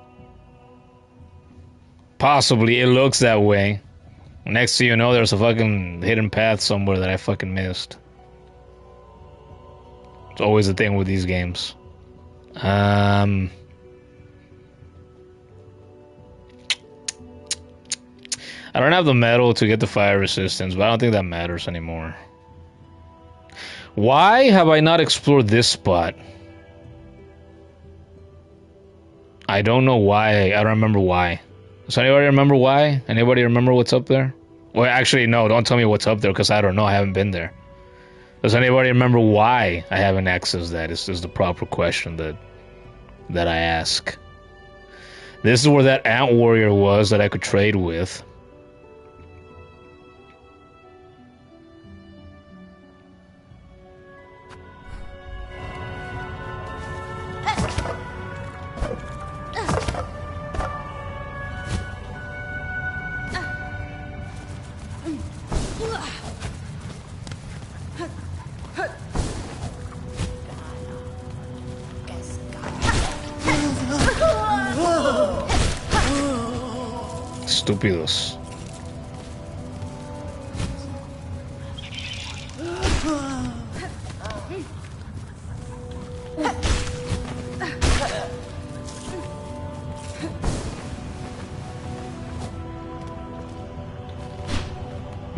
Possibly, it looks that way. Next thing you know, there's a fucking hidden path somewhere that I fucking missed. It's always the thing with these games. I don't have the metal to get the fire resistance, but I don't think that matters anymore. Why have I not explored this spot? I don't know why. I don't remember why. Does anybody remember why? Anybody remember what's up there? Well, actually, no, don't tell me what's up there, because I don't know. I haven't been there. Does anybody remember why I haven't accessed that? Is the proper question that I ask. This is where that ant warrior was that I could trade with. Estúpidos.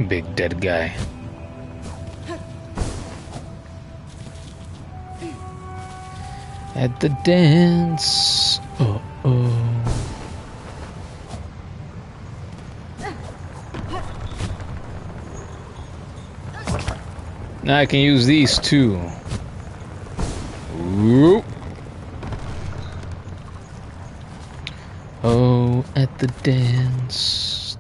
Big dead guy. At the dance. Oh, oh. Now I can use these too. Whoop. Oh, at the dance.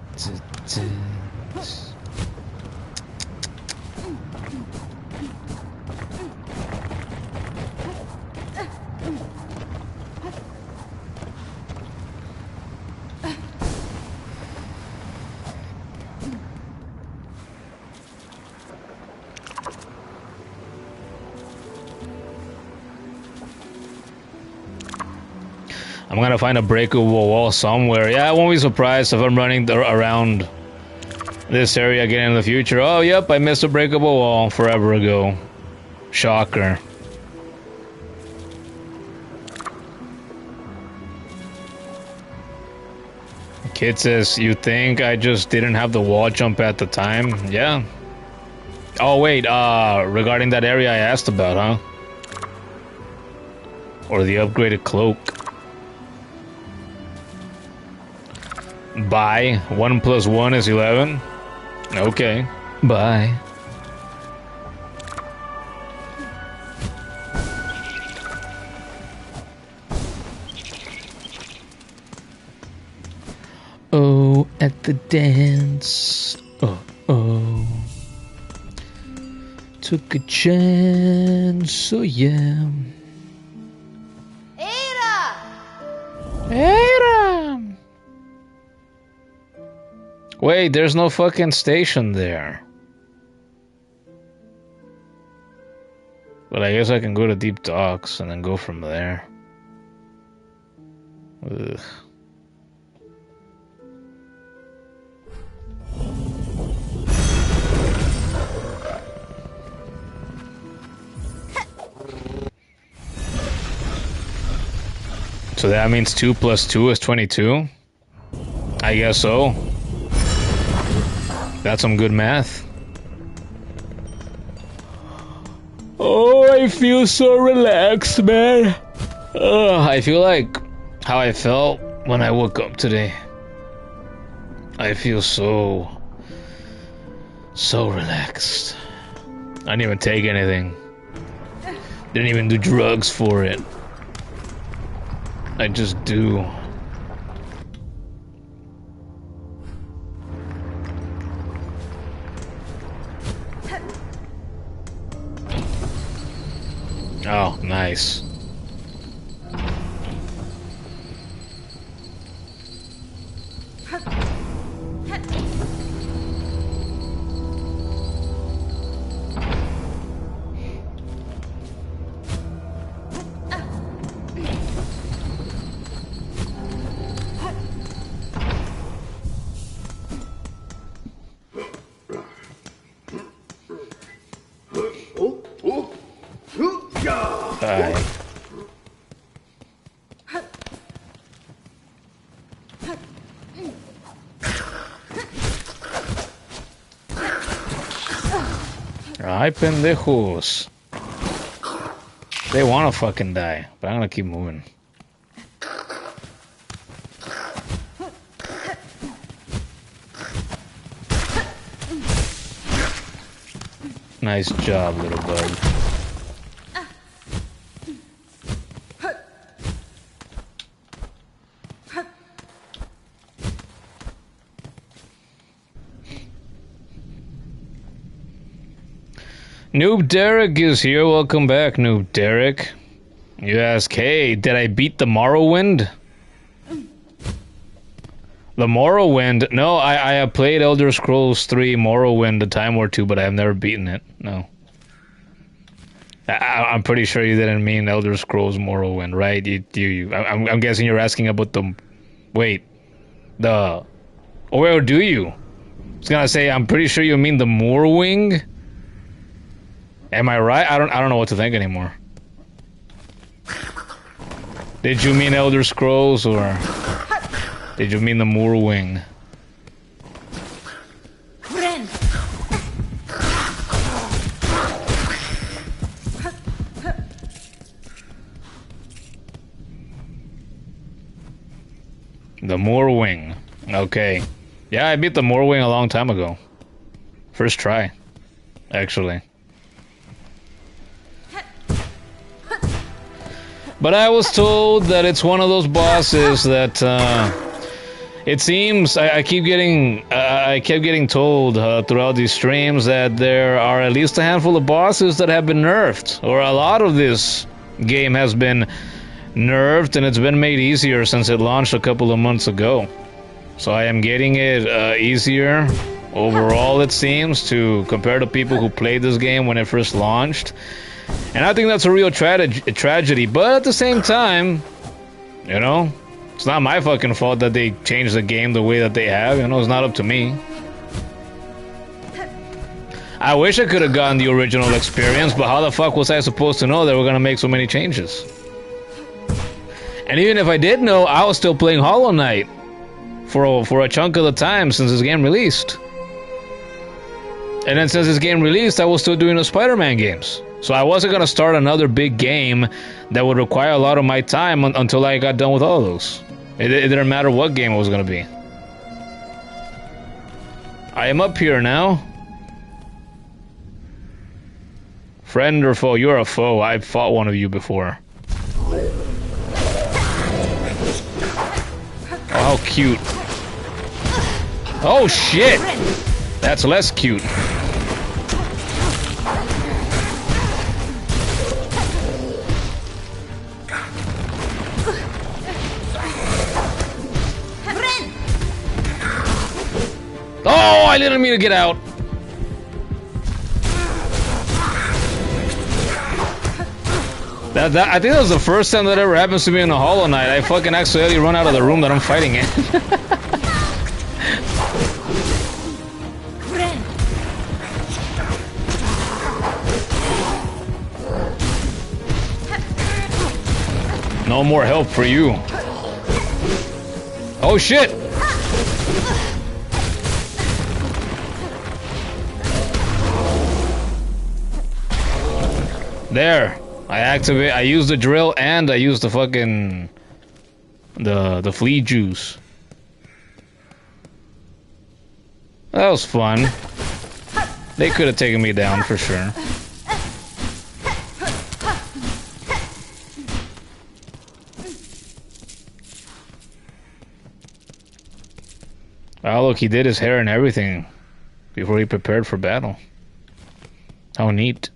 I'm gonna find a breakable wall somewhere. Yeah, I won't be surprised if I'm running around this area again in the future. Oh, yep, I missed a breakable wall forever ago. Shocker. Kid says, you think I just didn't have the wall jump at the time? Yeah. Oh, wait, regarding that area I asked about, huh? Or the upgraded cloak. Bye. 1 plus 1 is 11. Okay. Bye. Oh, at the dance. Oh, oh. Took a chance. Oh, yeah. Ada! Ada! Wait, there's no fucking station there. But I guess I can go to Deep Docks and then go from there. Ugh. So that means 2 plus 2 is 22? I guess so. That's some good math. Oh, I feel so relaxed, man. I feel like how I felt when I woke up today. I feel so relaxed. I didn't even take anything. Didn't even do drugs for it. I just do. Oh, nice. Ay, pendejos. They wanna fucking die, but I'm gonna keep moving. Nice job, little bug. Noob Derek is here. Welcome back, Noob Derek. You ask, hey, did I beat the Morrowind? The Morrowind? No, I have played Elder Scrolls 3 Morrowind a time or two, but I have never beaten it. No. I'm pretty sure you didn't mean Elder Scrolls Morrowind, right? I'm guessing you're asking about the... Wait. The... Or do you? I was gonna say, I'm pretty sure you mean the Moorwing? Am I right? I don't know what to think anymore. Did you mean Elder Scrolls or did you mean the Moorwing? The Moorwing. Okay. Yeah, I beat the Moorwing a long time ago. First try, actually. But I was told that it's one of those bosses that it seems I kept getting told throughout these streams that there are at least a handful of bosses that have been nerfed, or a lot of this game has been nerfed, and it's been made easier since it launched a couple of months ago. So I am getting it easier overall, it seems, to compare to people who played this game when it first launched. And I think that's a real tragedy, but at the same time, you know, it's not my fucking fault that they changed the game the way that they have, you know, it's not up to me. I wish I could have gotten the original experience, but how the fuck was I supposed to know they were gonna make so many changes? And even if I did know, I was still playing Hollow Knight for a chunk of the time since this game released. And then since this game released, I was still doing the Spider-Man games. So I wasn't going to start another big game that would require a lot of my time until I got done with all of those. It didn't matter what game it was going to be. I am up here now. Friend or foe? You're a foe. I've fought one of you before. Oh, how cute. Oh, shit! That's less cute. Oh, I didn't mean to get out. I think that was the first time that ever happens to me in a Hollow Knight. I fucking accidentally run out of the room that I'm fighting in. No more help for you. Oh shit! There. I used the drill and I used the fucking The flea juice. That was fun. They could have taken me down for sure. Oh, look, he did his hair and everything before he prepared for battle. How neat.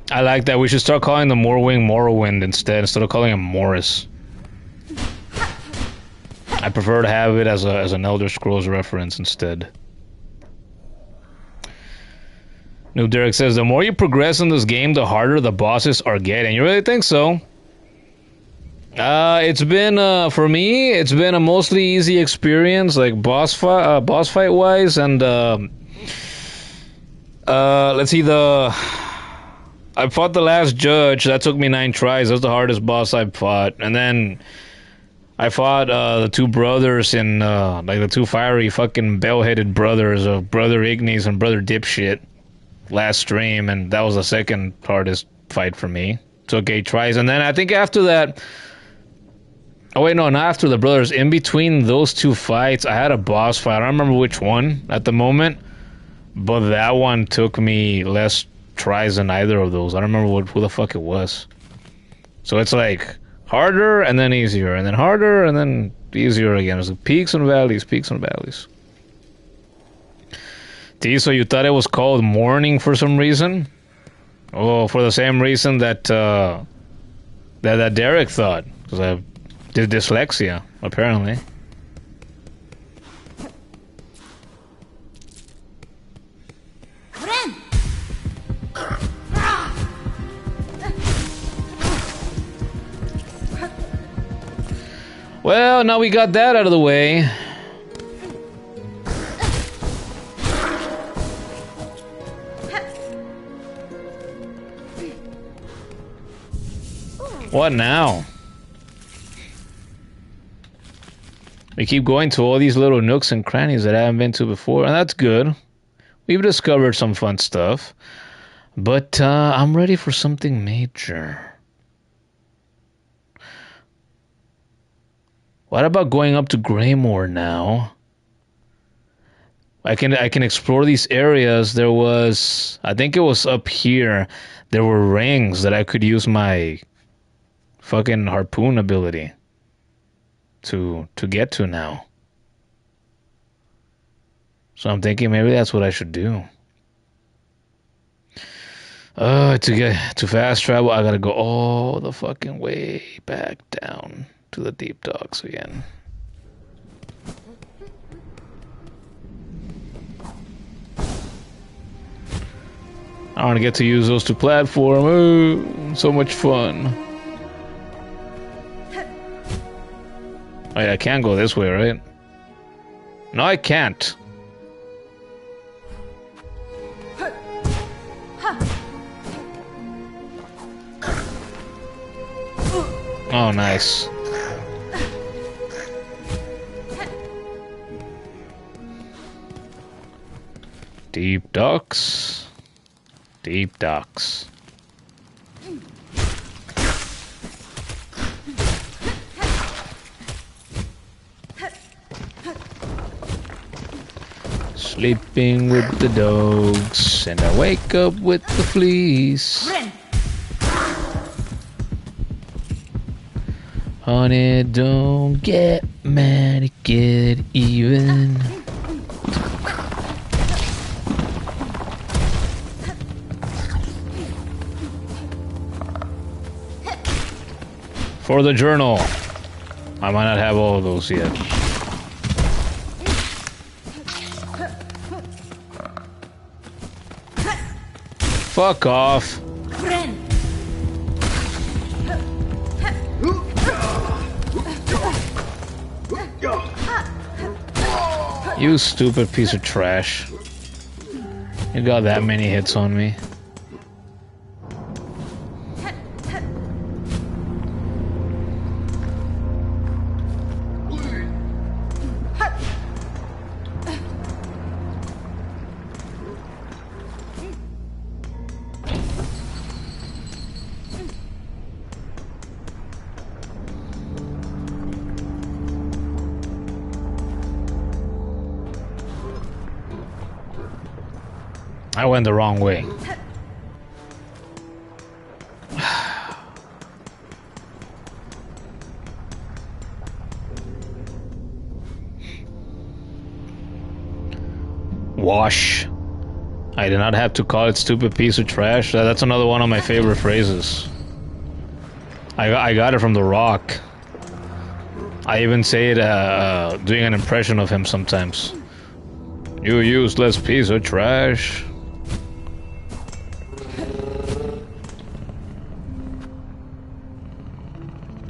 I like that. We should start calling the Morwing Morrowind instead of calling him Morris. I prefer to have it as an Elder Scrolls reference instead. Noob Derek says, the more you progress in this game, the harder the bosses are getting. You really think so? It's been, for me, it's been a mostly easy experience, like boss fight wise, and let's see, I fought the last judge. That took me 9 tries. That's the hardest boss I've fought. And then I fought the 2 brothers in like the 2 fiery fucking bell-headed brothers of Brother Ignis and Brother Dipshit last stream, and that was the second hardest fight for me. Took 8 tries. And then I think after that, oh wait, no, not after the brothers. In between those 2 fights, I had a boss fight. I don't remember which one at the moment, but that one took me less tries than either of those. I don't remember who the fuck it was. So it's like harder and then easier, and then harder and then easier again. It's like peaks and valleys, peaks and valleys. D, so you thought it was called morning for some reason? Oh, for the same reason that that Derek thought, because I did dyslexia apparently. Well, now we got that out of the way. What now? We keep going to all these little nooks and crannies that I haven't been to before, and that's good. We've discovered some fun stuff. But I'm ready for something major. What about going up to Greymoor now? I can explore these areas. There was, I think it was up here, there were rings that I could use my fucking harpoon ability to get to now. So I'm thinking maybe that's what I should do. To fast travel, I gotta go all the fucking way back down to the deep docks again. I want to get to use those to platform. Oh, so much fun. Oh yeah, I can't go this way, right? No, I can't. Oh, nice. Deep docks. Deep docks. Sleeping with the dogs, and I wake up with the fleas. Honey, don't get mad, get even. For the journal. I might not have all of those yet. Fuck off. You stupid piece of trash. You got that many hits on me. I went the wrong way. Wash. I did not have to call it stupid piece of trash. That's another one of my favorite phrases. I got it from The Rock. I even say it doing an impression of him sometimes. You useless piece of trash.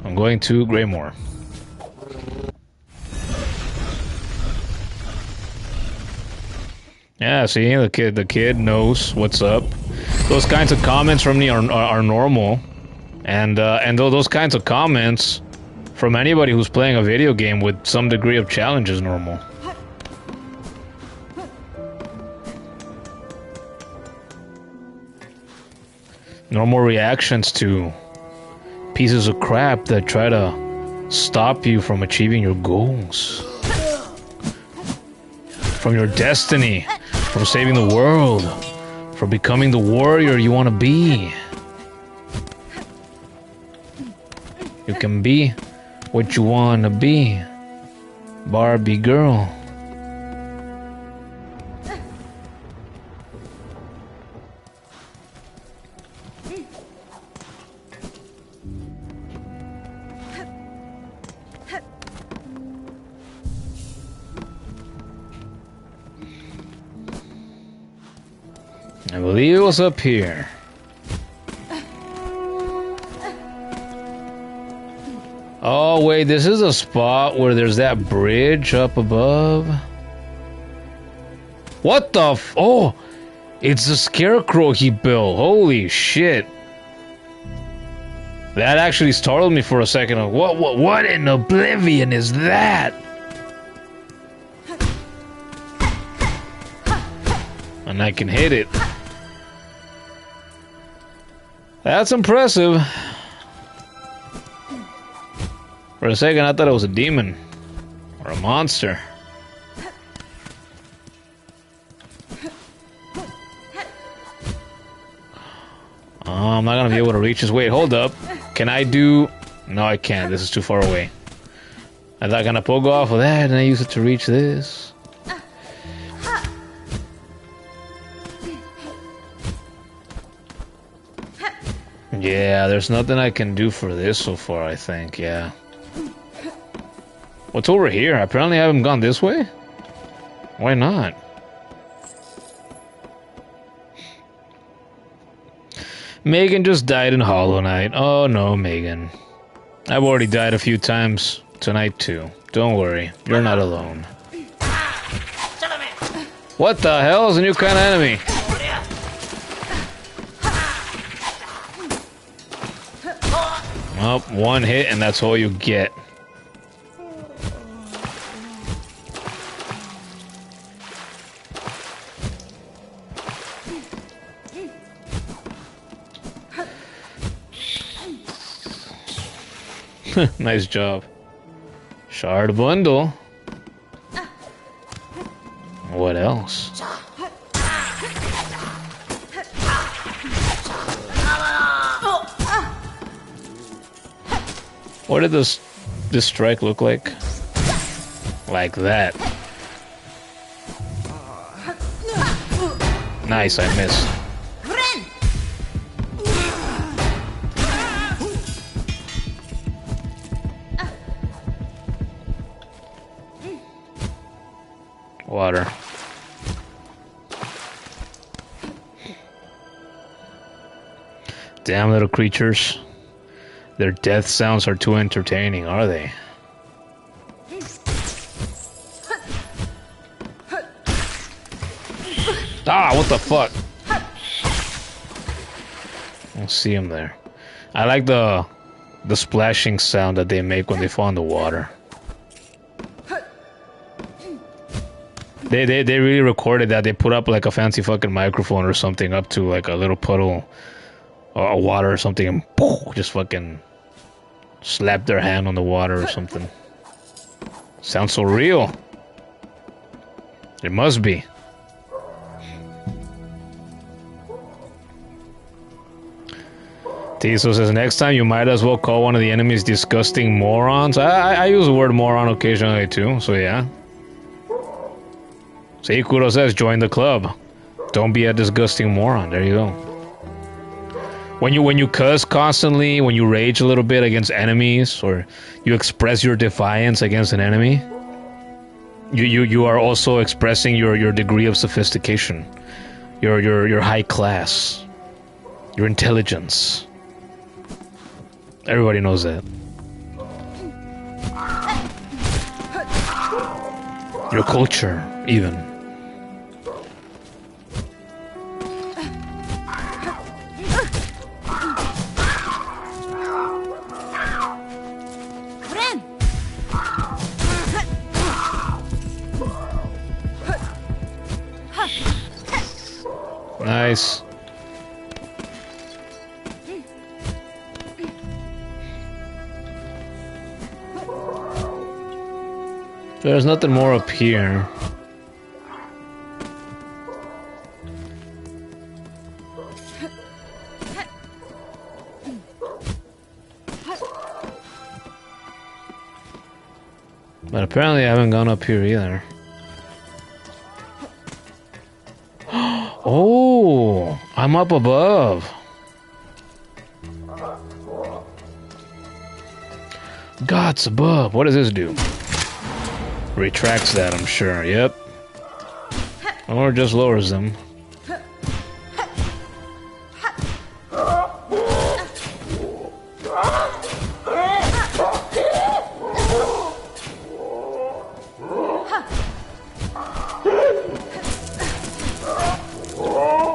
I'm going to Greymoor. Yeah, see, the kid knows what's up. Those kinds of comments from me are normal, and those kinds of comments from anybody who's playing a video game with some degree of challenge is normal. Normal reactions to pieces of crap that try to stop you from achieving your goals, from your destiny, from saving the world, from becoming the warrior you want to be. You can be what you want to be, Barbie girl. I believe it was up here. Oh wait, this is a spot where there's that bridge up above. What the f- Oh! It's the scarecrow he built. Holy shit. That actually startled me for a second. What in oblivion is that? And I can hit it. That's impressive. For a second, I thought it was a demon. Or a monster. I'm not gonna be able to reach this. Wait, hold up. Can I do... No, I can't. This is too far away. I thought, can I pogo off of that and I use it to reach this? Yeah, there's nothing I can do for this so far, I think, yeah. What's over here? Apparently I haven't gone this way? Why not? Megan just died in Hollow Knight. Oh no, Megan. I've already died a few times tonight too. Don't worry, you're not alone. What the hell is a new kind of enemy? Well, one hit and that's all you get. Nice job. Shard bundle. What else? What did this strike look like? Like that. Nice, I missed. Water. Damn little creatures. Their death sounds are too entertaining, are they? Ah, what the fuck? I see him there. I like the splashing sound that they make when they fall in the water. They really recorded that. They put up like a fancy fucking microphone or something up to like a little puddle or water or something and poof, just fucking slap their hand on the water or something. Sounds so real. It must be. Tiso says, next time you might as well call one of the enemies disgusting morons. I use the word moron occasionally too, so yeah. Seikuro says, join the club. Don't be a disgusting moron. There you go. When you cuss constantly, when you rage a little bit against enemies, or you express your defiance against an enemy, you are also expressing your degree of sophistication, your high class, your intelligence. Everybody knows that. Your culture, even. Nice. There's nothing more up here. But apparently I haven't gone up here either. Oh, I'm up above. Guts above. What does this do? Retracts that, I'm sure. Yep. Or just lowers them.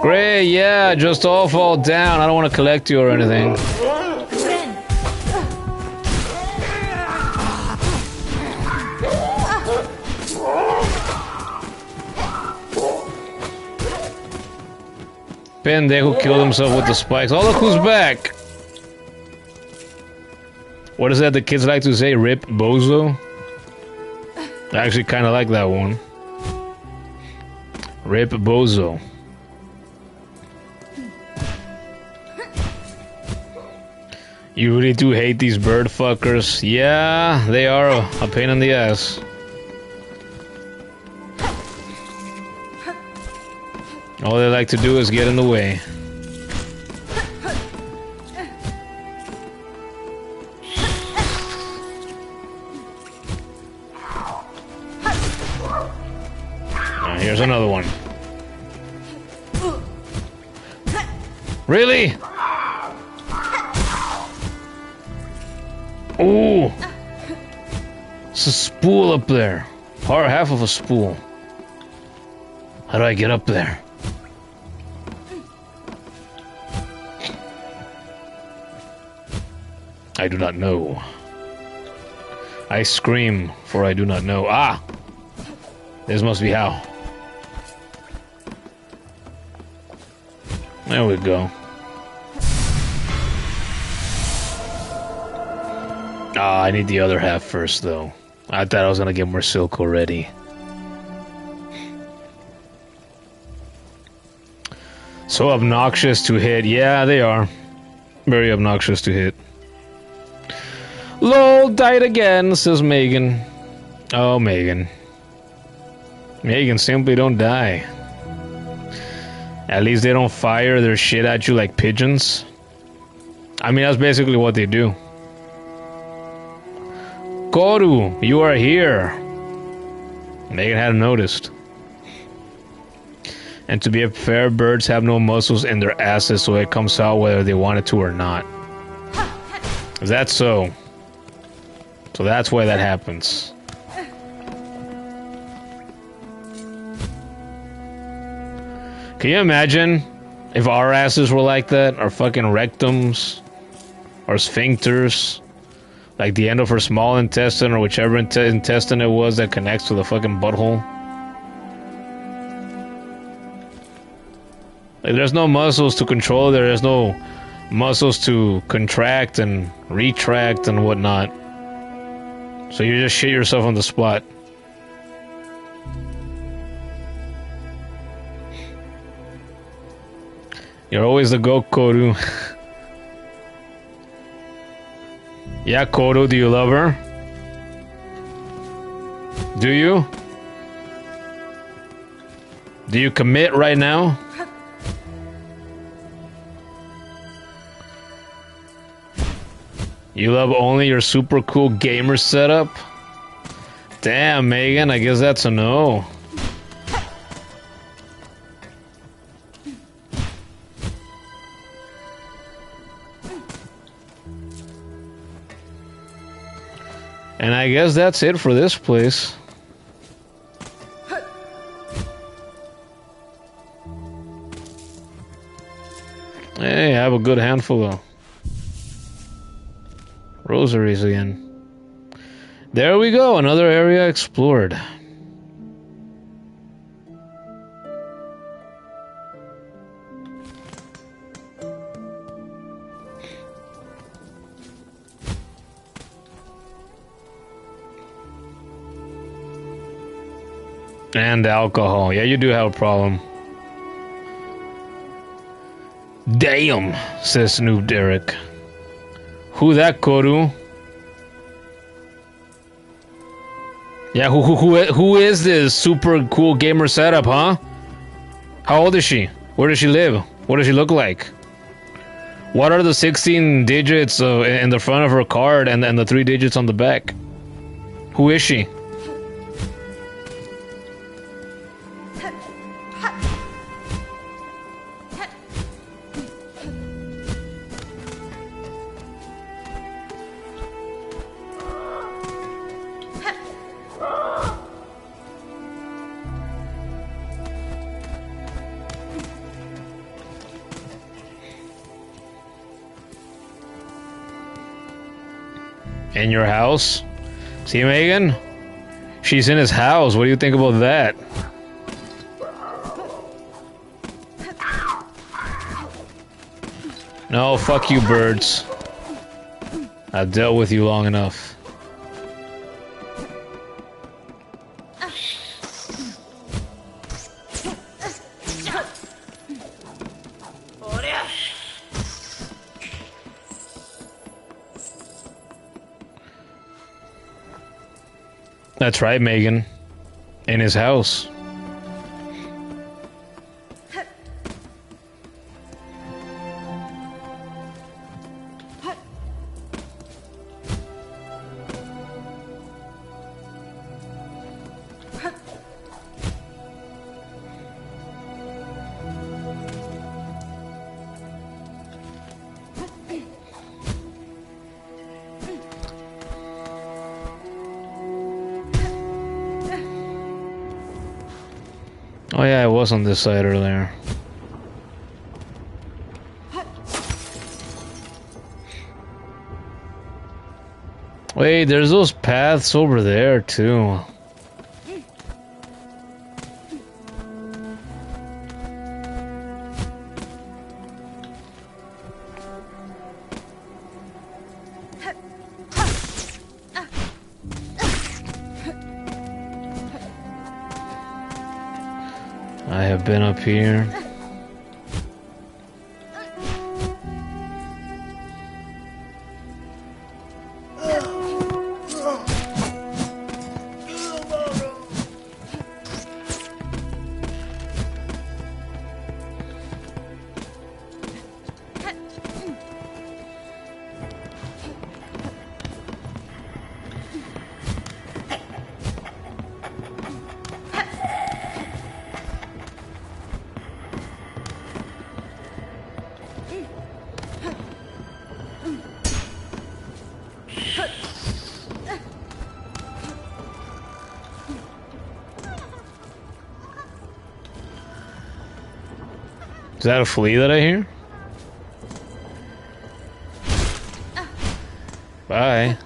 Great, yeah, just all fall down. I don't want to collect you or anything. Pendejo killed himself with the spikes. Oh, look who's back! What is that the kids like to say? Rip Bozo? I actually kind of like that one. Rip Bozo. You really do hate these bird fuckers. Yeah, they are a pain in the ass. All they like to do is get in the way. Here's another one. Really? Ooh! It's a spool up there. Half of a spool. How do I get up there? I do not know. I scream, for I do not know. Ah! This must be how. There we go. Ah, I need the other half first, though. I thought I was gonna get more silk already. So obnoxious to hit. Yeah, they are. Very obnoxious to hit. LOL, died again, says Megan. Oh, Megan. Megan, simply don't die. At least they don't fire their shit at you like pigeons. I mean, that's basically what they do. Koru, you are here. Megan hadn't noticed. And to be fair, birds have no muscles in their asses, so it comes out whether they want it to or not. Is that so? So that's why that happens. Can you imagine if our asses were like that? Our fucking rectums? Or sphincters? Like the end of her small intestine or whichever intestine it was that connects to the fucking butthole? Like, there's no muscles to control, there's no muscles to contract and retract and whatnot. So you just shit yourself on the spot. You're always the Gokoru. Yeah, Kodo, do you love her? Do you? Do you commit right now? You love only your super cool gamer setup? Damn, Megan, I guess that's a no. And I guess that's it for this place. Hey, I have a good handful of rosaries again. There we go, another area explored. And alcohol. Yeah, you do have a problem. Damn, says Snoop Derek. Who that, Koru? Yeah, who is this super cool gamer setup, huh? How old is she? Where does she live? What does she look like? What are the 16 digits in the front of her card and the 3 digits on the back? Who is she? In your house? See, Megan? She's in his house. What do you think about that? No, fuck you, birds. I've dealt with you long enough. That's right, Megan. In his house. Oh yeah, I was on this side earlier. Wait, there's those paths over there too. I have been up here. Is that a flea that I hear? Bye.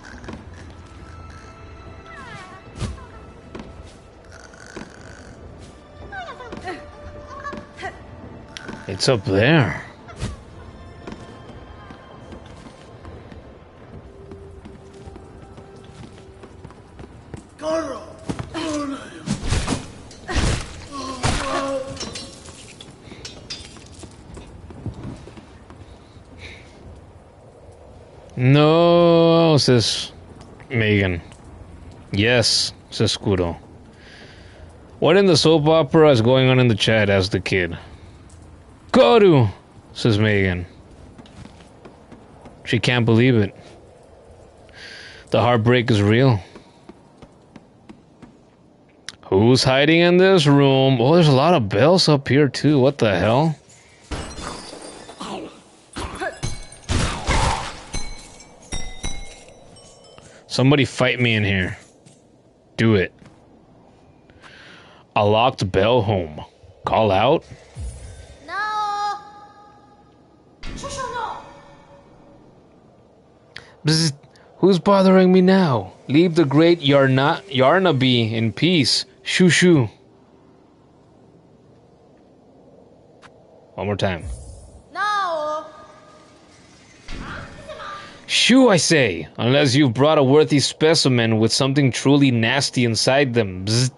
It's up there. No. no, says Megan. Yes, says Scudo. What in the soap opera is going on in the chat? Asked the kid. Koru, says Megan. She can't believe it. The heartbreak is real. Who's hiding in this room? Oh, there's a lot of bells up here too. What the hell? Somebody fight me in here. Do it. A locked bell home. Call out? No. No. Bzz. Who's bothering me now? Leave the great Yarnaby in peace. Shoo shoo. One more time. No. Shoo, I say, unless you've brought a worthy specimen with something truly nasty inside them. Bzz.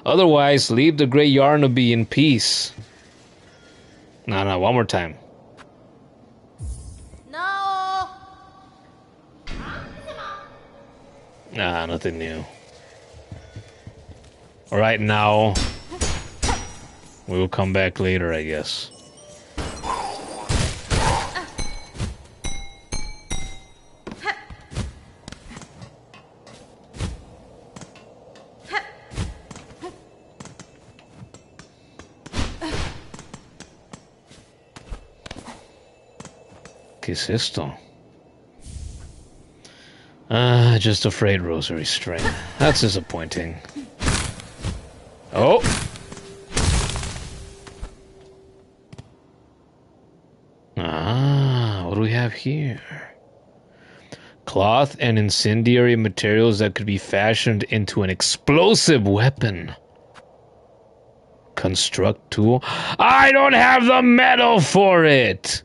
Otherwise, leave the great Yarnaby in peace. No, one more time. No. Nah, nothing new. Alright, now. We will come back later, I guess. ¿Qué es esto? Just a frayed rosary string. That's disappointing. Oh! What do we have here? Cloth and incendiary materials that could be fashioned into an explosive weapon. Construct tool. I don't have the metal for it!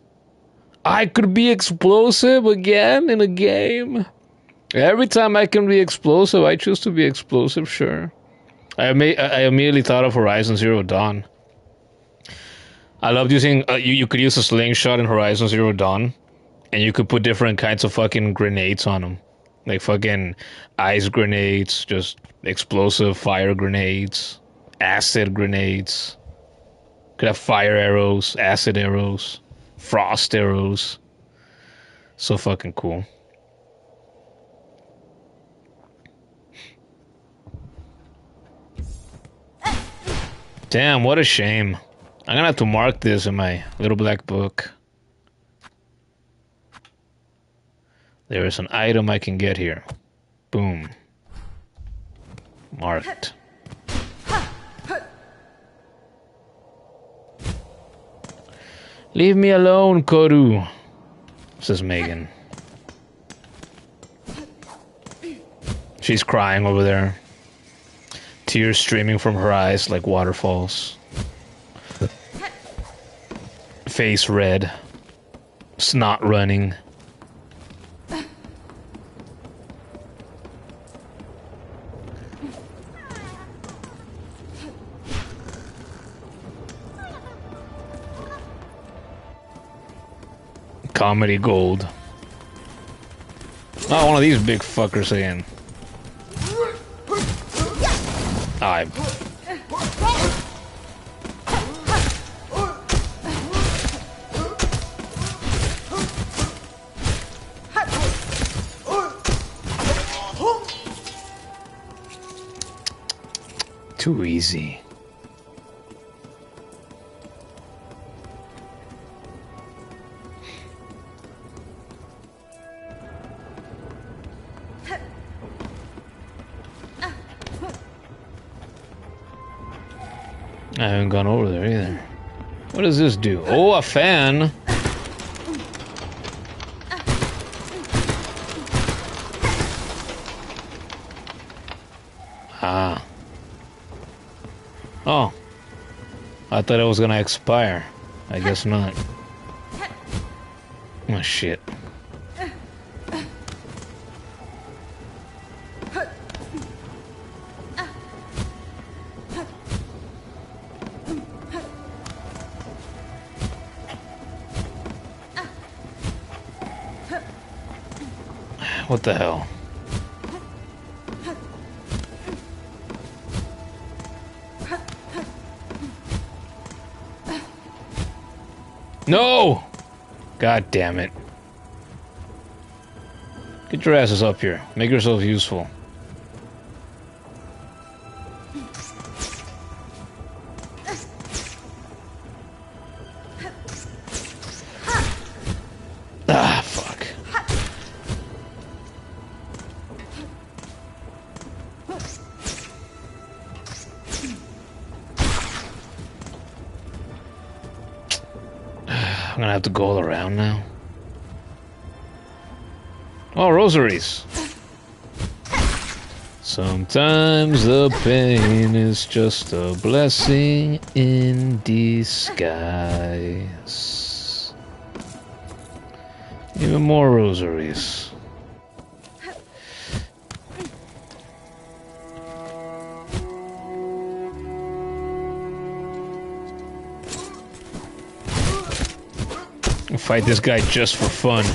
I could be explosive again in a game. Every time I can be explosive, I choose to be explosive, sure. I immediately thought of Horizon Zero Dawn. I loved using, you could use a slingshot in Horizon Zero Dawn, and you could put different kinds of fucking grenades on them. Like fucking ice grenades, just explosive fire grenades, acid grenades. Could have fire arrows, acid arrows, frost arrows. So fucking cool. Damn, what a shame. I'm gonna have to mark this in my little black book. There is an item I can get here. Boom. Marked. Leave me alone, Koru, says Megan. She's crying over there. Tears streaming from her eyes like waterfalls. Face red. Snot running. Comedy gold. Oh, one of these big fuckers again. Too easy. I haven't gone over there either. What does this do? Oh, a fan! Ah. Oh. I thought it was gonna expire. I guess not. Oh, shit. What the hell? No! God damn it. Get your asses up here. Make yourself useful. Ah, fuck. I'm gonna have to go all around now. Oh, rosaries. Sometimes the pain is just a blessing in disguise. Even more rosaries. I'll fight this guy just for fun.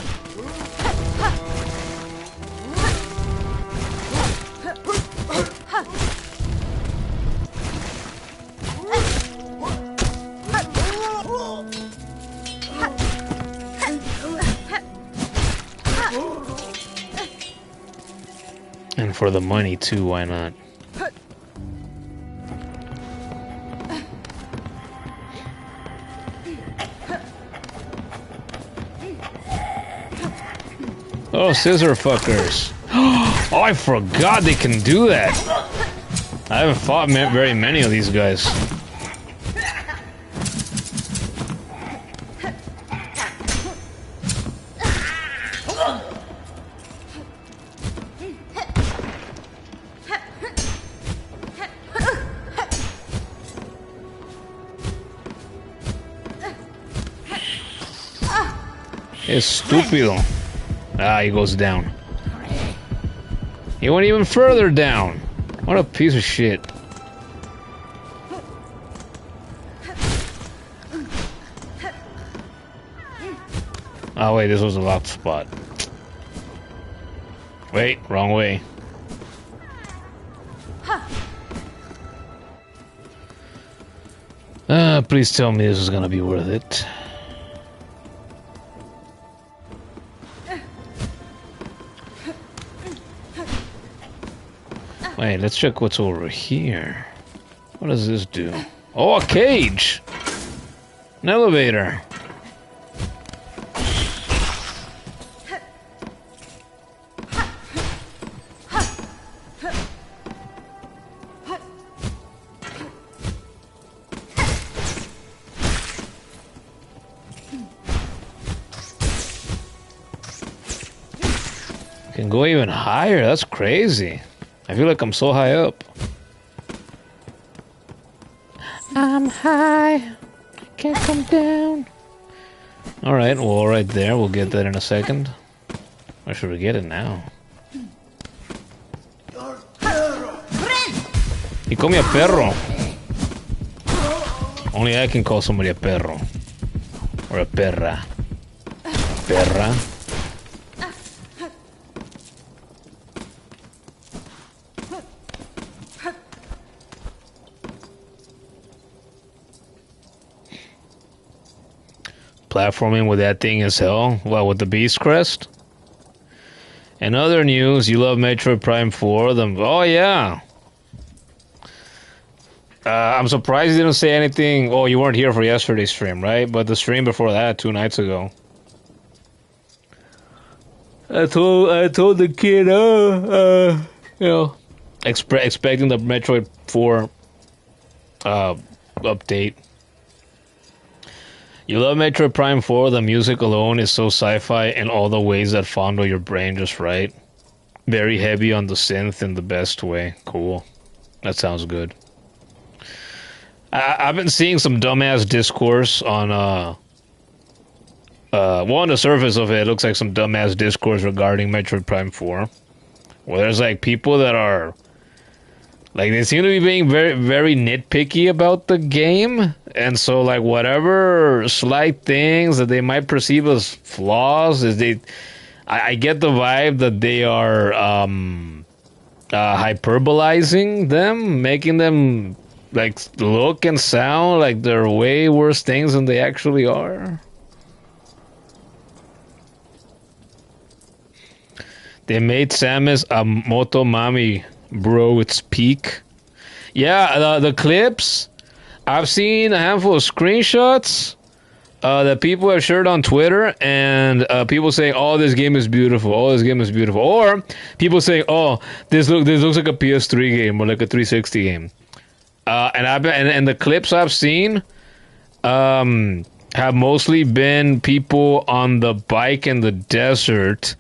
And for the money too, why not? Oh, scissor fuckers. Oh, I forgot they can do that. I haven't fought very many of these guys. Estúpido. Ah, he goes down. He went even further down. What a piece of shit. Oh wait, this was a locked spot. Wait, wrong way. Please tell me this is gonna be worth it. Wait, let's check what's over here. What does this do? Oh, a cage! An elevator. Can go even higher, that's crazy. I feel like I'm so high up. I'm high, I can't come down. Alright, well right there, we'll get that in a second. Or should we get it now? He called me a perro. Only I can call somebody a perro. Or a perra. Perra. Platforming with that thing as hell. What, with the Beast Crest? In other news, you love Metroid Prime 4. Oh, yeah. I'm surprised you didn't say anything. Oh, you weren't here for yesterday's stream, right? But the stream before that, 2 nights ago. I told the kid, you know, expecting the Metroid 4 update. You love Metroid Prime 4, the music alone is so sci-fi in all the ways that fondle your brain just right. Very heavy on the synth in the best way. Cool. That sounds good. I've been seeing some dumbass discourse on, well, on the surface of it looks like some dumbass discourse regarding Metroid Prime 4. Where there's like people that are, like, they seem to be being very, very nitpicky about the game. And so, like, whatever slight things that they might perceive as flaws, is I get the vibe that they are hyperbolizing them, making them like look and sound like they're way worse things than they actually are. They made Samus a moto mami, bro. It's peak. Yeah, the clips. I've seen a handful of screenshots that people have shared on Twitter, and people saying, "Oh, this game is beautiful. Oh, this game is beautiful," or people saying, "Oh, this looks like a PS3 game or like a 360 game." And the clips I've seen have mostly been people on the bike in the desert,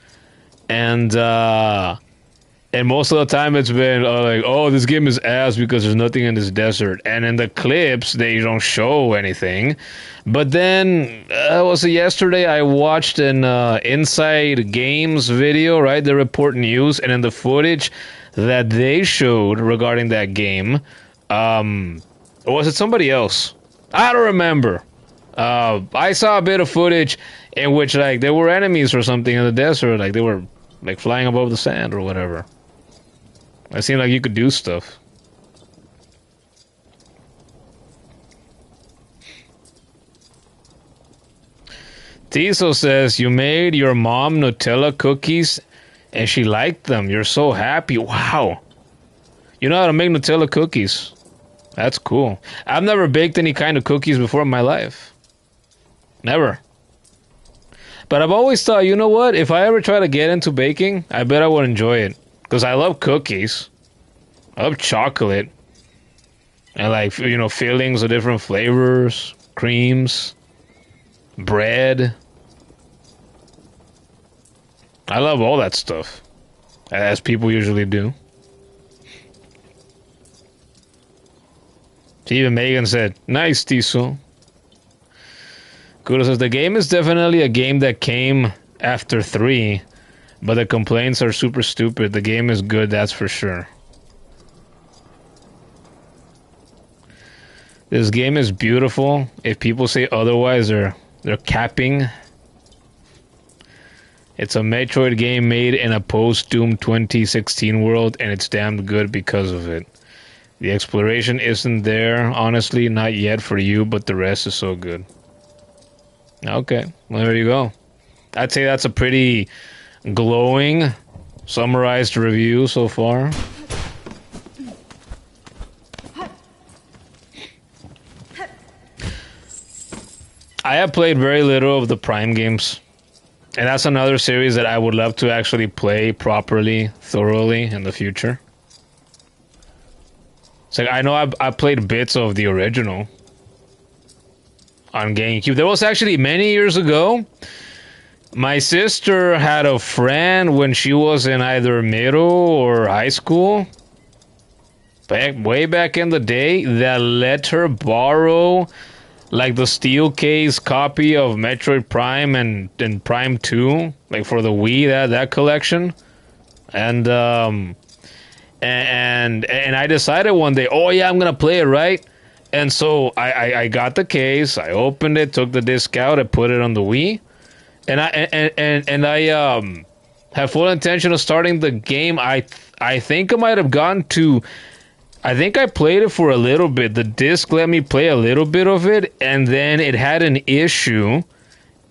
and most of the time it's been like, oh, this game is ass because there's nothing in this desert. And in the clips, they don't show anything. But then, was it yesterday? I watched an Inside Games video, right? They report news, and in the footage that they showed regarding that game, or was it somebody else? I don't remember. I saw a bit of footage in which like there were enemies or something in the desert, like they were like flying above the sand or whatever. It seemed like you could do stuff. Tiso says, you made your mom Nutella cookies and she liked them. You're so happy. Wow. You know how to make Nutella cookies. That's cool. I've never baked any kind of cookies before in my life. Never. But I've always thought, you know what? If I ever try to get into baking, I bet I would enjoy it. Because I love cookies. I love chocolate. And like, you know, fillings of different flavors. Creams. Bread. I love all that stuff. As people usually do. Even Megan said, nice, Tiso. Kudo says, the game is definitely a game that came after 3. But the complaints are super stupid. The game is good, that's for sure. This game is beautiful. If people say otherwise, they're capping. It's a Metroid game made in a post-Doom 2016 world, and it's damn good because of it. The exploration isn't there, honestly, not yet for you, but the rest is so good. Okay, well, there you go. I'd say that's a pretty glowing, summarized review so far. I have played very little of the Prime games, and that's another series that I would love to actually play properly, thoroughly in the future. It's like, I know I played bits of the original on GameCube. There was actually many years ago. My sister had a friend when she was in either middle or high school, way back in the day, that let her borrow like the steel case copy of Metroid Prime and Prime 2, like for the Wii, that collection. And I decided one day, oh yeah, I'm gonna play it, right? And so I got the case, I opened it, took the disc out, I put it on the Wii. And I have full intention of starting the game. I think I might have gone to. I think I played it for a little bit. The disc let me play a little bit of it, and then it had an issue,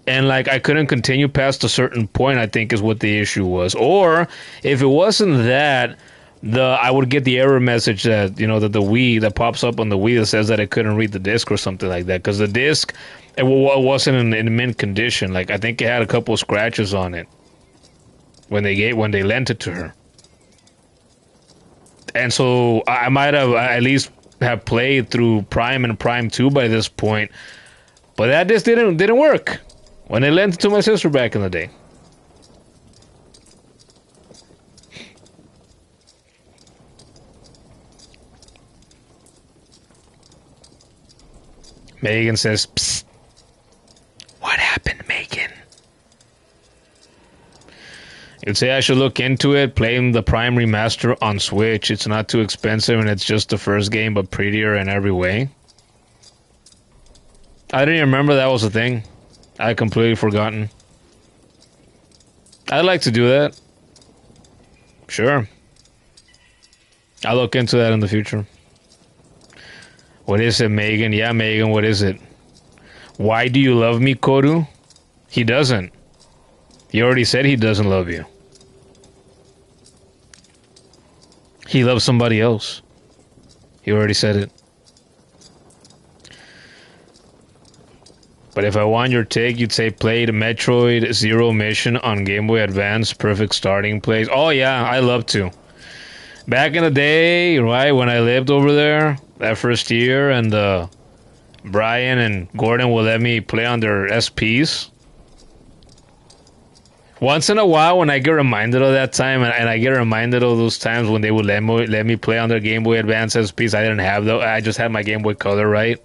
and like I couldn't continue past a certain point. I think is what the issue was. Or if it wasn't that, I would get the error message that, you know, that the Wii that pops up on the Wii that says that I couldn't read the disc or something like that, because the disc. It wasn't in mint condition. Like I think it had a couple of scratches on it when they lent it to her. And so I might have at least have played through Prime and Prime 2 by this point, but that just didn't work when they lent it to my sister back in the day. Megan says, psst. What happened, Megan? You'd say I should look into it, playing the Prime Remaster on Switch. It's not too expensive, and it's just the first game, but prettier in every way. I didn't even remember that was a thing. I had completely forgotten. I'd like to do that. Sure. I'll look into that in the future. What is it, Megan? Yeah, Megan, what is it? Why do you love me, Koru? He doesn't. He already said he doesn't love you. He loves somebody else. He already said it. But if I want your take, you'd say played Metroid Zero Mission on Game Boy Advance. Perfect starting place. Oh yeah, I love to. Back in the day, right, when I lived over there, that first year, and Brian and Gordon would let me play on their SPs. Once in a while, when I get reminded of that time, and I get reminded of those times when they would let me play on their Game Boy Advance SPs, I didn't have those. I just had my Game Boy Color, right?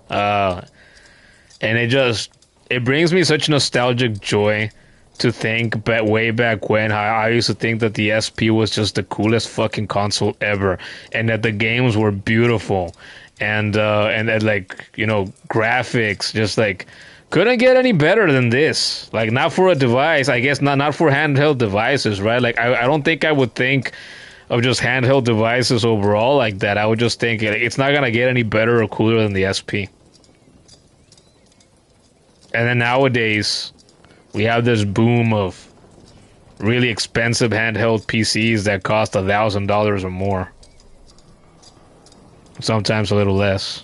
And it brings me such nostalgic joy to think way back when I used to think that the SP was just the coolest fucking console ever, and that the games were beautiful, and that, like, you know, graphics just like couldn't get any better than this. Like, not for a device, I guess, not for handheld devices, right? Like, I don't think I would think of just handheld devices overall like that. I would just think it's not gonna get any better or cooler than the SP. And then nowadays, we have this boom of really expensive handheld PCs that cost $1,000 or more. Sometimes a little less.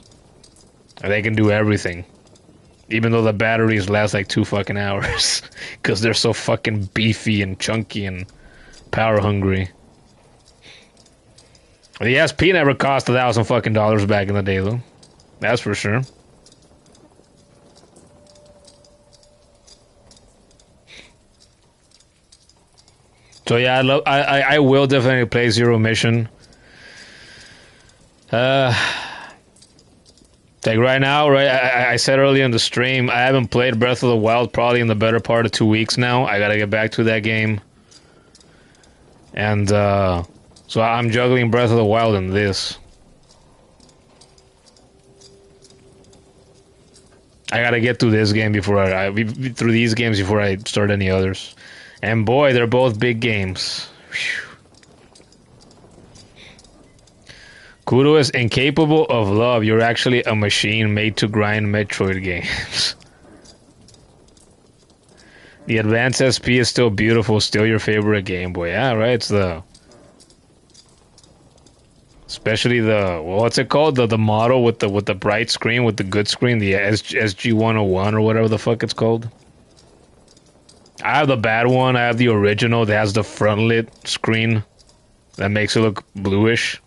And they can do everything. Even though the batteries last like 2 fucking hours. Because they're so fucking beefy and chunky and power hungry. The SP never cost $1,000 fucking dollars back in the day, though. That's for sure. So yeah, I will definitely play Zero Mission. Like right now, right? I said earlier in the stream, I haven't played Breath of the Wild probably in the better part of 2 weeks now. I gotta get back to that game. And so I'm juggling Breath of the Wild and this. I gotta get through this game before through these games before I start any others. And boy, they're both big games. Whew. Kudo is incapable of love. You're actually a machine made to grind Metroid games. The Advance SP is still beautiful, still your favorite Game Boy. Yeah, right. It's especially the, what's it called? The model with the bright screen, with the good screen, the SG-101 or whatever the fuck it's called. I have the bad one. I have the original that has the front lit screen that makes it look bluish.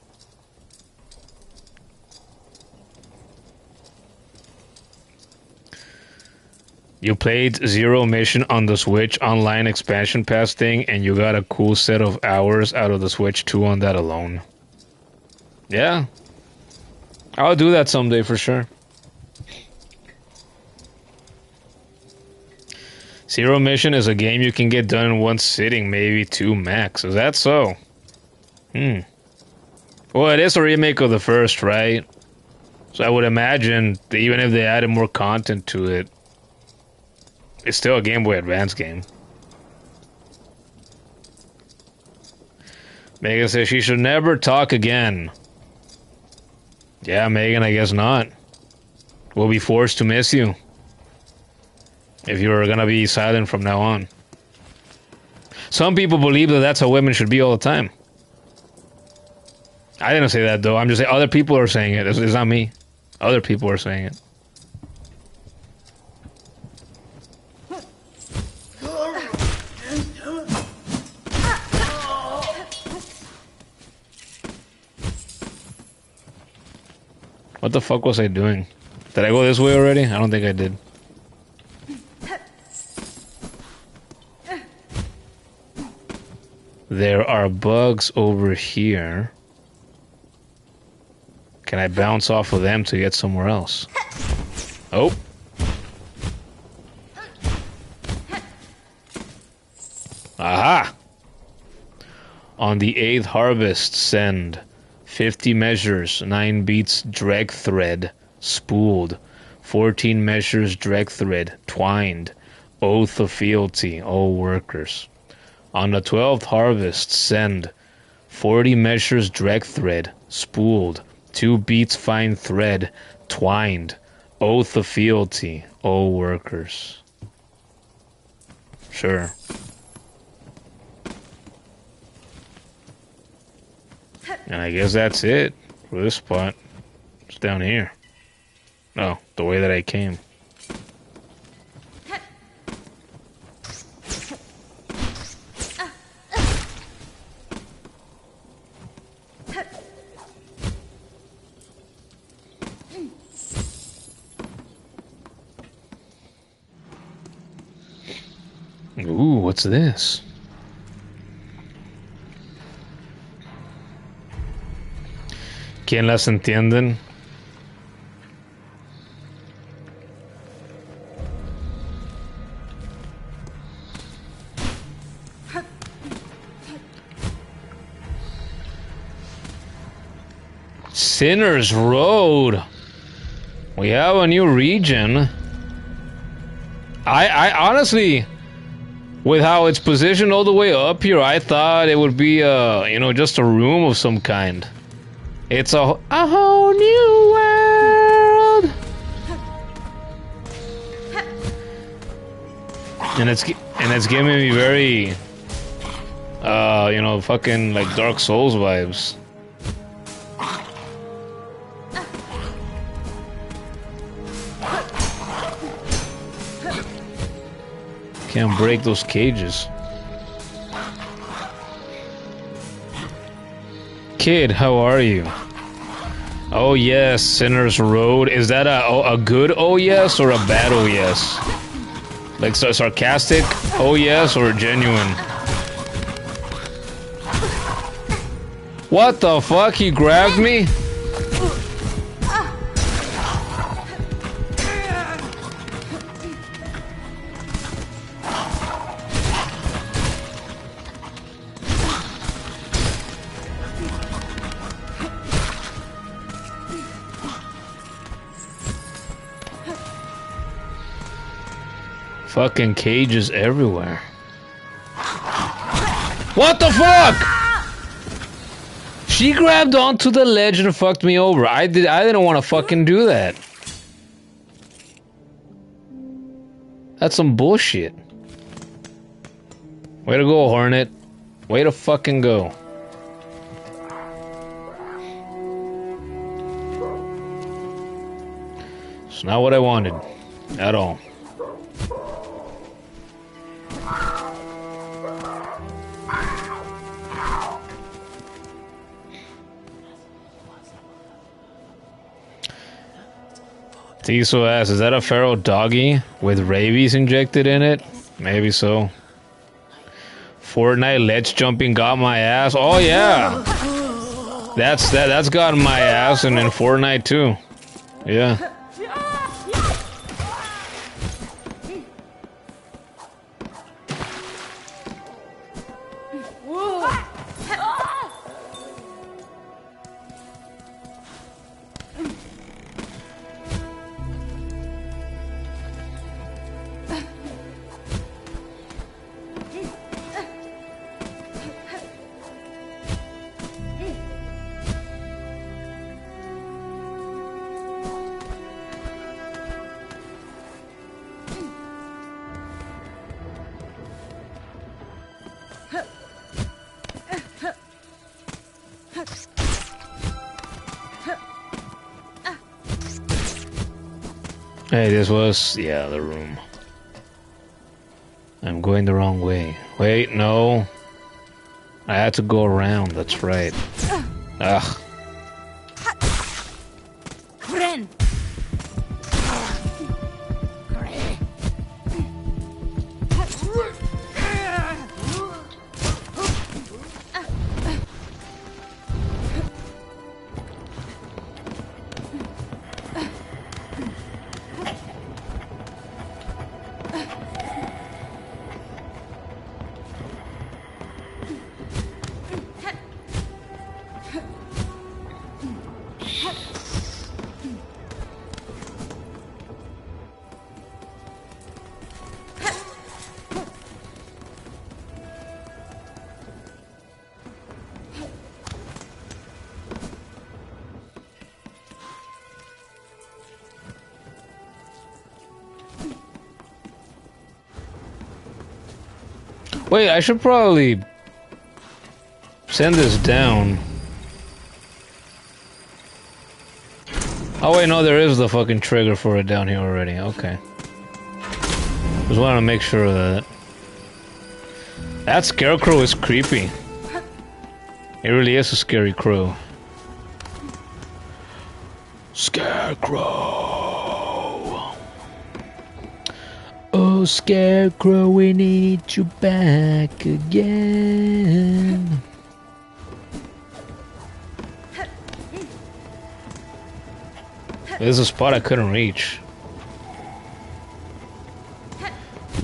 You played Zero Mission on the Switch online expansion pass thing, and you got a cool set of hours out of the Switch 2 on that alone. Yeah. I'll do that someday for sure. Zero Mission is a game you can get done in one sitting, maybe 2 max. Is that so? Well, it is a remake of the first, right? So I would imagine that even if they added more content to it, it's still a Game Boy Advance game. Megan says she should never talk again. Yeah, Megan, I guess not. We'll be forced to miss you if you're gonna be silent from now on. Some people believe that that's how women should be all the time. I didn't say that, though. I'm just saying other people are saying it. It's not me. Other people are saying it. What the fuck was I doing? Did I go this way already? I don't think I did. There are bugs over here. Can I bounce off of them to get somewhere else? Oh. Aha! On the 8th harvest, send 50 measures, 9 beats drag thread, spooled, 14 measures drag thread, twined, oath of fealty, all workers. On the 12th harvest, send 40 measures direct thread, spooled, 2 beats fine thread, twined, oath of fealty, O workers. Sure. And I guess that's it for this spot. It's down here. No, the way that I came. Ooh, what's this? ¿Quién las entienden? Sinner's Road. We have a new region. I honestly, with how it's positioned all the way up here, I thought it would be you know, just a room of some kind. It's a whole new world. And it's giving me very you know, fucking like Dark Souls vibes. Can't break those cages. Kid, how are you? Oh yes, Sinner's Road. Is that a good oh yes or a bad oh yes? Like sarcastic oh yes or genuine? What the fuck? He grabbed me? Fucking cages everywhere. What the fuck? She grabbed onto the ledge and fucked me over. I didn't want to fucking do that. That's some bullshit. Way to go, Hornet. Way to fucking go. It's not what I wanted. At all. Tiso asks, is that a feral doggy with rabies injected in it? Maybe so. Fortnite ledge jumping got my ass. Oh yeah, that's gotten my ass, and in Fortnite too. Yeah. Hey, this was, yeah, the room. I'm going the wrong way. Wait, no. I had to go around, that's right. Ugh. Wait, I should probably send this down. Oh wait, no, there is the fucking trigger for it down here already. Okay. Just wanted to make sure of that. That scarecrow is creepy. It really is a scary crow. Scarecrow. Oh, Scarecrow, we need you back again. There's a spot I couldn't reach.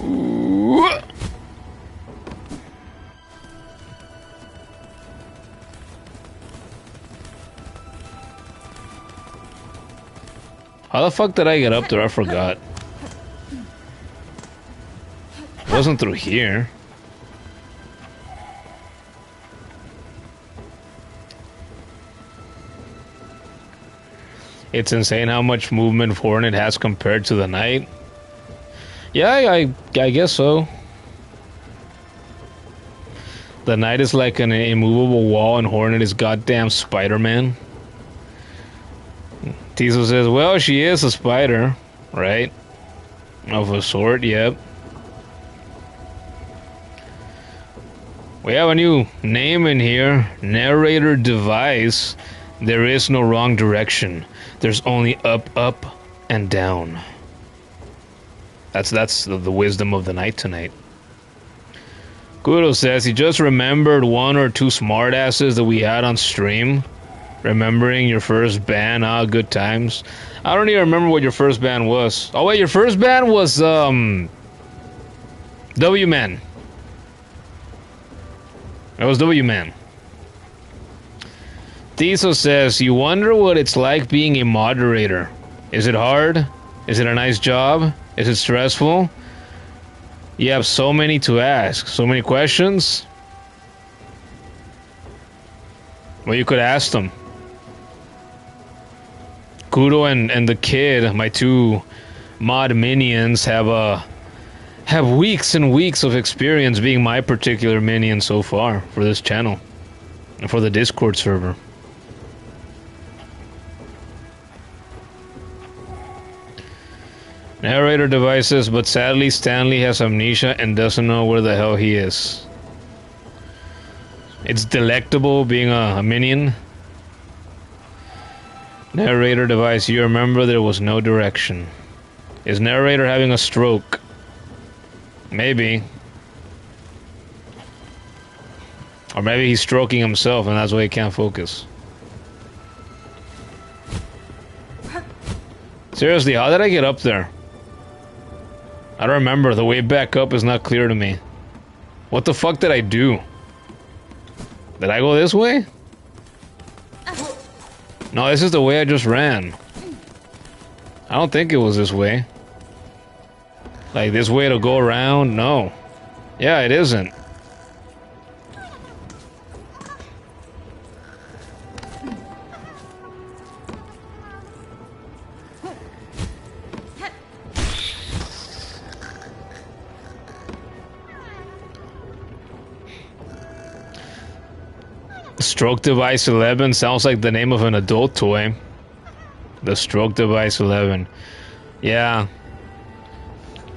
Ooh. How the fuck did I get up there? I forgot. It wasn't through here. It's insane how much movement Hornet has compared to the Knight. Yeah, I guess so. The Knight is like an immovable wall and Hornet is goddamn Spider-Man. Tizo says, well, she is a spider, right? Of a sort, yep. We have a new name in here. Narrator device. There is no wrong direction. There's only up, up, and down. That's the wisdom of the Knight tonight. Kudo says he just remembered one or two smartasses that we had on stream. Remembering your first band, good times. I don't even remember what your first band was. Oh wait, your first band was W-Man. That was W-Man. Tiso says, you wonder what it's like being a moderator. Is it hard? Is it a nice job? Is it stressful? You have so many to ask. So many questions? Well, you could ask them. Kudo and the kid, my two mod minions, have weeks and weeks of experience being my particular minion so far for this channel. And for the Discord server. Narrator devices, but sadly Stanley has amnesia and doesn't know where the hell he is. It's delectable being a minion. Narrator device, you remember there was no direction. Is narrator having a stroke? Maybe. Or maybe he's stroking himself and that's why he can't focus. Seriously, how did I get up there? I don't remember. The way back up is not clear to me. What the fuck did I do? Did I go this way? No, this is the way I just ran. I don't think it was this way. Like this way to go around? No. Yeah, it isn't. Stroke Device 11 sounds like the name of an adult toy. The Stroke Device 11. Yeah.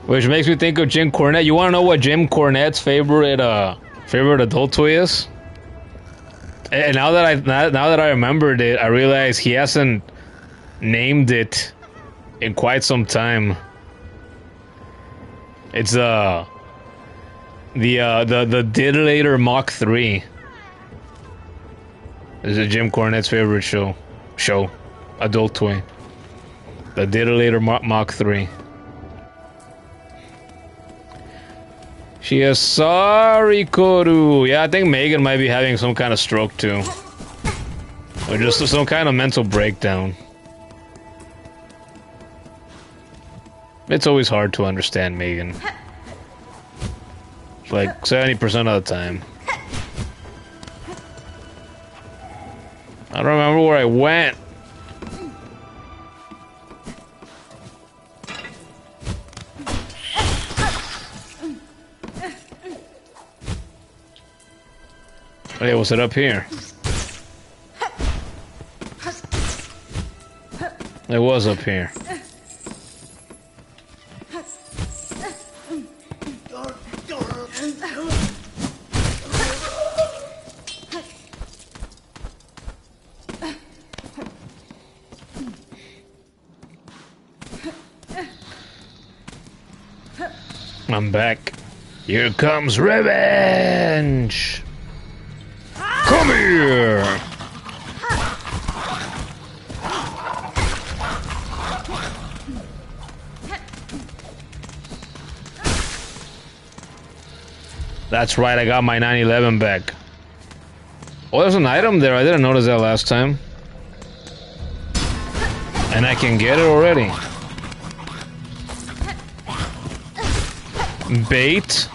Which makes me think of Jim Cornette. You want to know what Jim Cornette's favorite adult toy is? And now that I remembered it, I realize he hasn't named it in quite some time. It's the Diddlator Mach 3. This is Jim Cornette's favorite show, adult toy. The Diddlator Mach 3. She is sorry, Koru. Yeah, I think Megan might be having some kind of stroke too. Or just some kind of mental breakdown. It's always hard to understand Megan. Like 70% of the time. I don't remember where I went. Hey, was it up here? It was up here. I'm back. Here comes revenge! Come here! That's right, I got my 911 back. Oh, there's an item there. I didn't notice that last time. And I can get it already. Bait?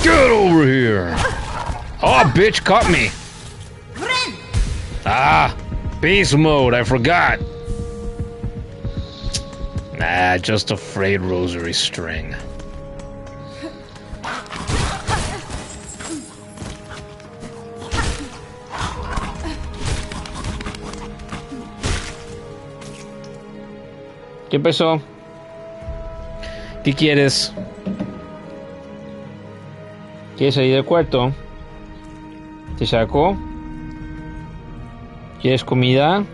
Get over here! Oh, bitch caught me! Ah! Beast mode, I forgot! Nah, just a frayed rosary string. ¿Qué pasó? ¿Qué quieres? ¿Quieres salir del cuarto? ¿Te saco? ¿Quieres comida?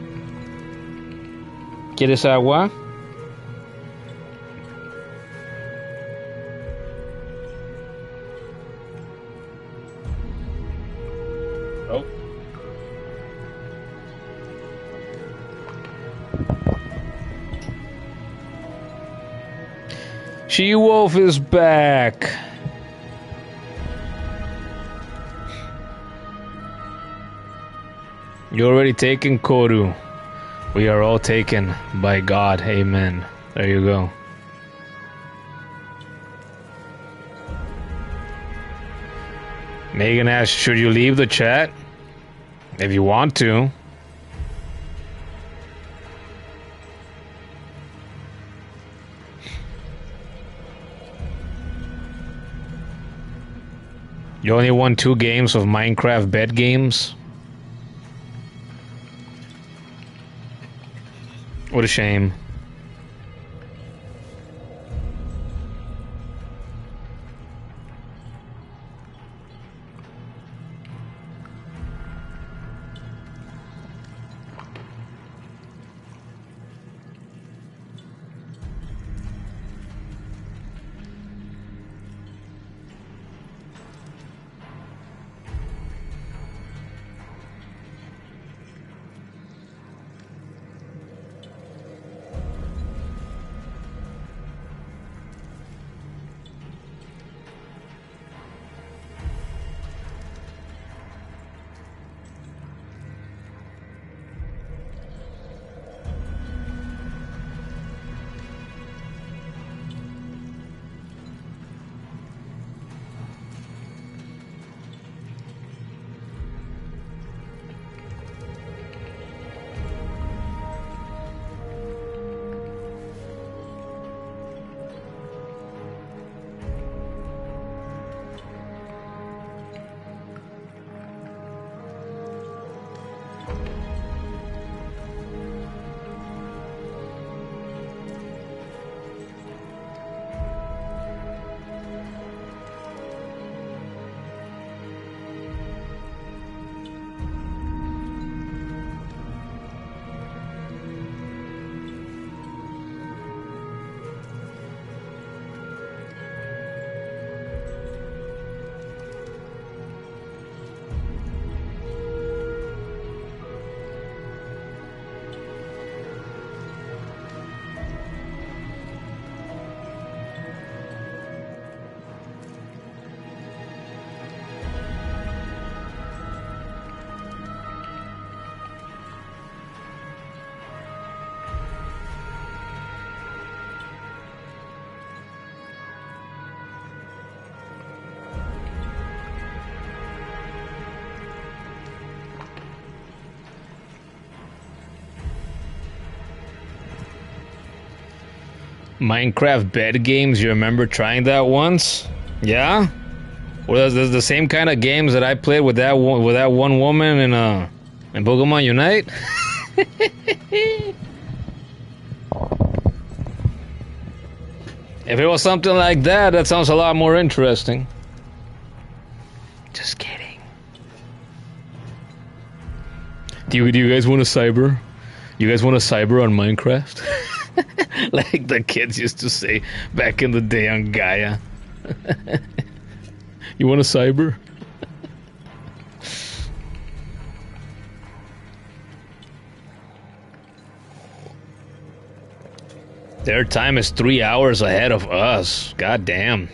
¿Quieres agua? Oh. She-Wolf is back. You're already taken, Koru. We are all taken by God. Amen. There you go. Megan asked, should you leave the chat? If you want to. You only won 2 games of Minecraft bed games? What a shame. Minecraft bed games, you remember trying that once? Yeah? Well, there's the same kind of games that I played with that one woman in Pokemon Unite. If it was something like that, that sounds a lot more interesting. Just kidding. Do you guys want to cyber? You guys want to cyber on Minecraft? Like the kids used to say back in the day on Gaia. You want to cyber? Their time is 3 hours ahead of us. God damn.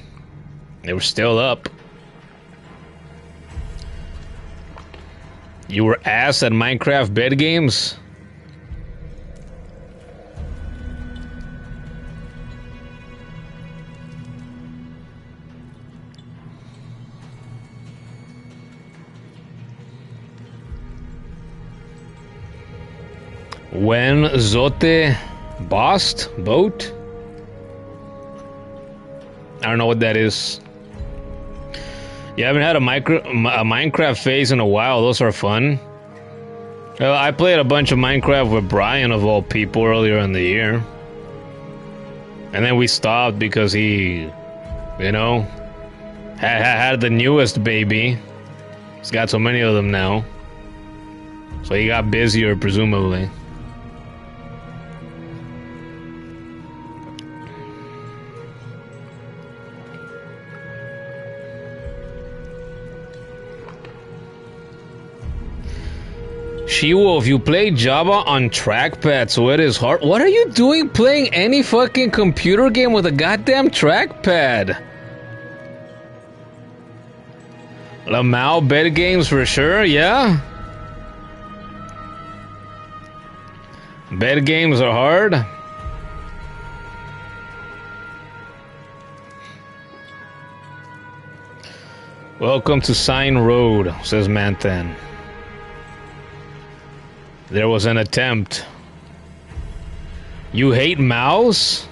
They were still up. You were ass at Minecraft bed games? When Zote boat? I don't know what that is. You haven't had a Minecraft phase in a while. Those are fun. Well, I played a bunch of Minecraft with Brian of all people earlier in the year. And then we stopped because he, you know, had the newest baby. He's got so many of them now. So he got busier, presumably. She-Wolf, you play Java on trackpad, so it is hard. What are you doing playing any fucking computer game with a goddamn trackpad? Lamau bed games for sure, yeah? Bed games are hard. Welcome to Sign Road, says Manthan. There was an attempt. You hate mouse?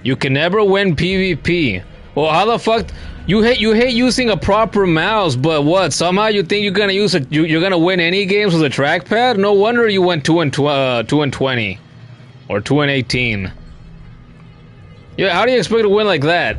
You can never win PvP. Well, how the fuck? You hate using a proper mouse, but what? Somehow you think you're gonna use you're gonna win any games with a trackpad? No wonder you went 2-20 or 2-18. Yeah, how do you expect to win like that?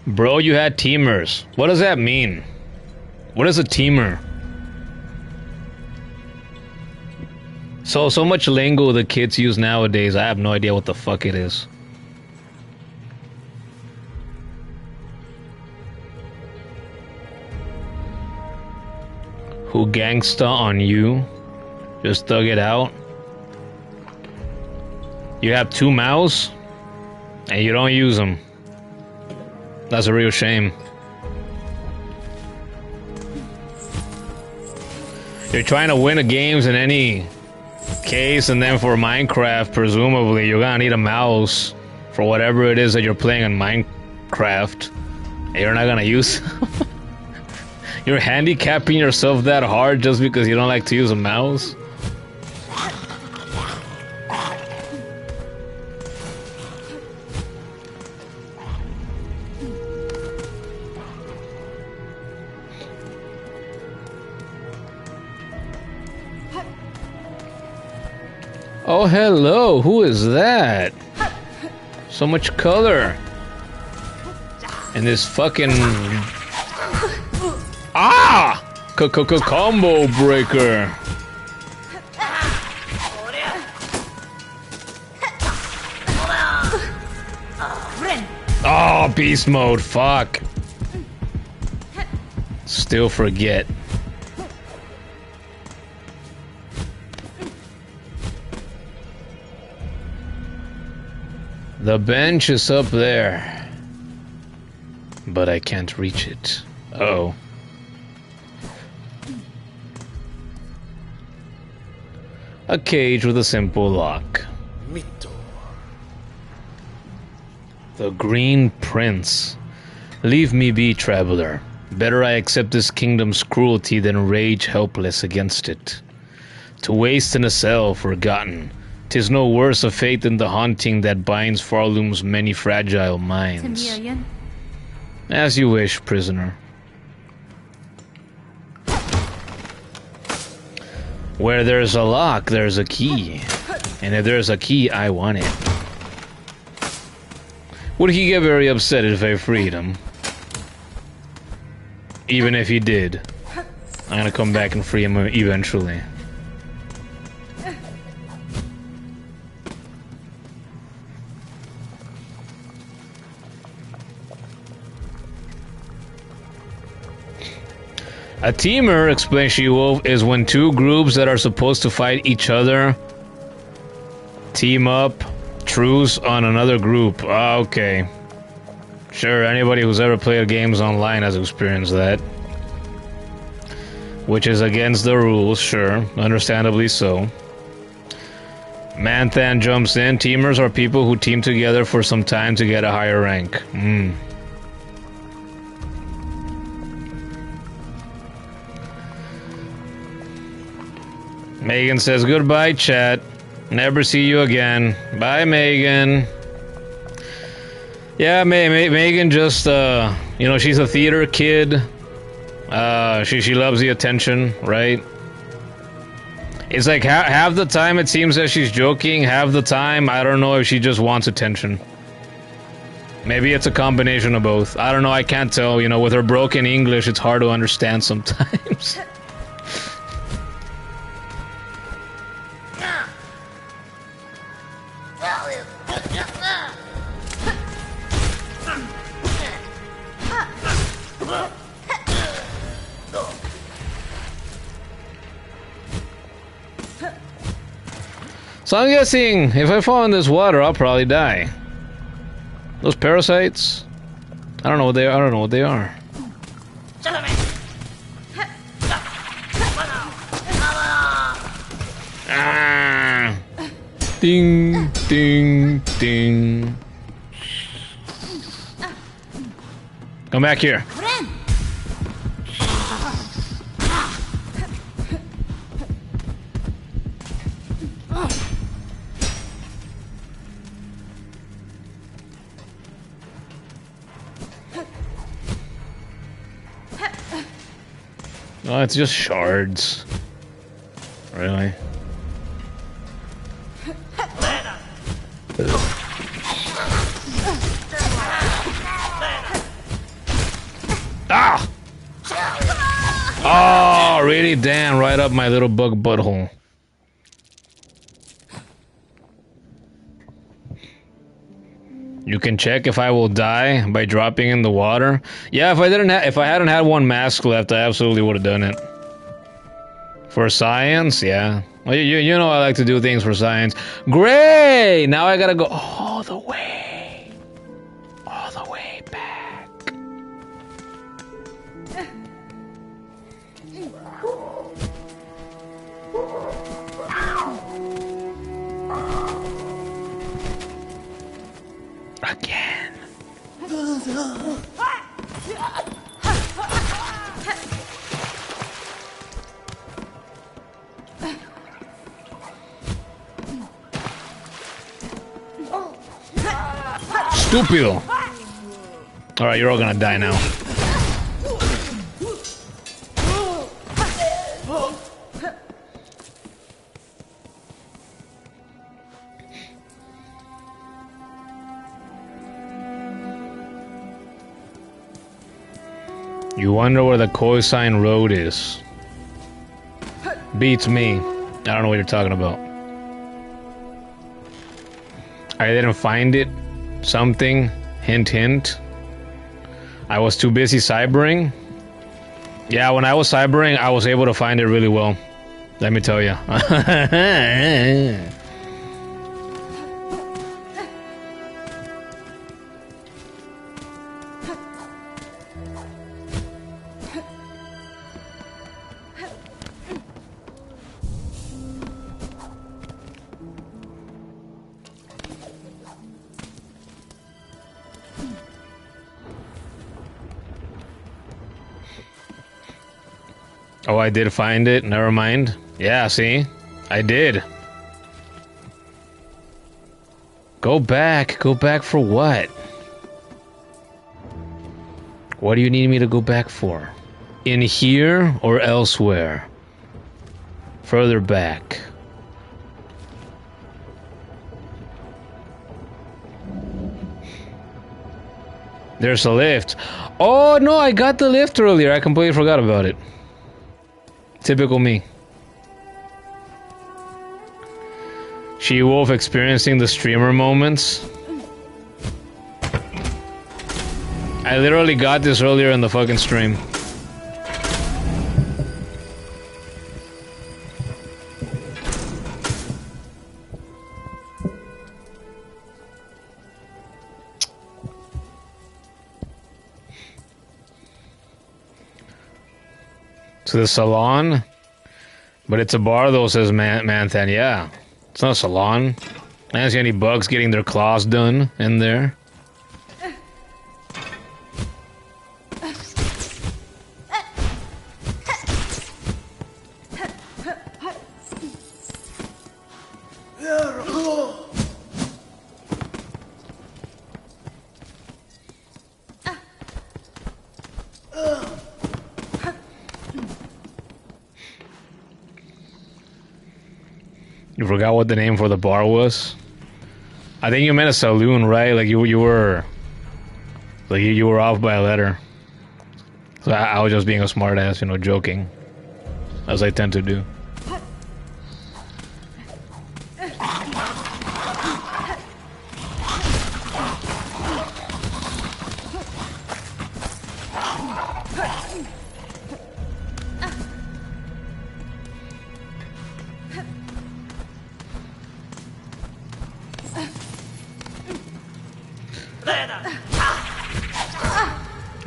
Bro, you had teamers. What does that mean? What is a teamer? So much lingo the kids use nowadays, I have no idea what the fuck it is. Who gangsta on you? Just thug it out. You have 2 mouths and you don't use them. That's a real shame. You're trying to win the games in any case, and then for Minecraft, presumably, you're gonna need a mouse for whatever it is that you're playing in Minecraft. And you're not gonna use. You're handicapping yourself that hard just because you don't like to use a mouse? Oh, hello. Who is that? So much color. And this fucking... Ah! Combo breaker. Oh, beast mode. Fuck. Still forget. The bench is up there. But I can't reach it. Uh-oh. A cage with a simple lock. The Green Prince. Leave me be, traveler. Better I accept this kingdom's cruelty than rage helpless against it. To waste in a cell forgotten, 'tis no worse a fate than the haunting that binds Farloom's many fragile minds. As you wish, prisoner. Where there's a lock, there's a key. And if there's a key, I want it. Would he get very upset if I freed him? Even if he did, I'm gonna come back and free him eventually. A teamer, explains She-Wolf, is when two groups that are supposed to fight each other team up, truce on another group. Ah, okay. Sure, anybody who's ever played games online has experienced that. Which is against the rules, sure. Understandably so. Manthan jumps in. Teamers are people who team together for some time to get a higher rank. Megan says, goodbye, chat. Never see you again. Bye, Megan. Yeah, Megan just, you know, she's a theater kid. She loves the attention, right? It's like half the time it seems that she's joking, half the time I don't know if she just wants attention. Maybe it's a combination of both. I don't know, I can't tell. You know, with her broken English, it's hard to understand sometimes. So I'm guessing if I fall in this water, I'll probably die. Those parasites, I don't know what they are. I don't know what they are. Ah! Ding, ding, ding. Come back here. Oh, it's just shards. Really? Ah! Oh, really? Damn, right up my little bug butthole. You can check if I will die by dropping in the water. Yeah, if I hadn't had one mask left, I absolutely would have done it. For science, yeah. Well, you know I like to do things for science. Great! Now I gotta go all the way back. Again. Stupido. Alright, you're all gonna die now. You wonder where the cosine road is. Beats me. I don't know what you're talking about. I didn't find it. Something. Hint, hint. I was too busy cybering. Yeah, when I was cybering, I was able to find it really well. Let me tell you. Oh, I did find it. Never mind. Yeah, see? I did. Go back. Go back for what? What do you need me to go back for? In here or elsewhere? Further back. There's a lift. Oh, no, I got the lift earlier. I completely forgot about it. Typical me. She-Wolf experiencing the streamer moments. I literally got this earlier in the fucking stream. To the salon? But it's a bar though, says Manthan. Yeah. It's not a salon. I don't see any bugs getting their claws done in there. You forgot what the name for the bar was? I think you meant a saloon, right? Like you were off by a letter. So I was just being a smartass, you know, joking, as I tend to do.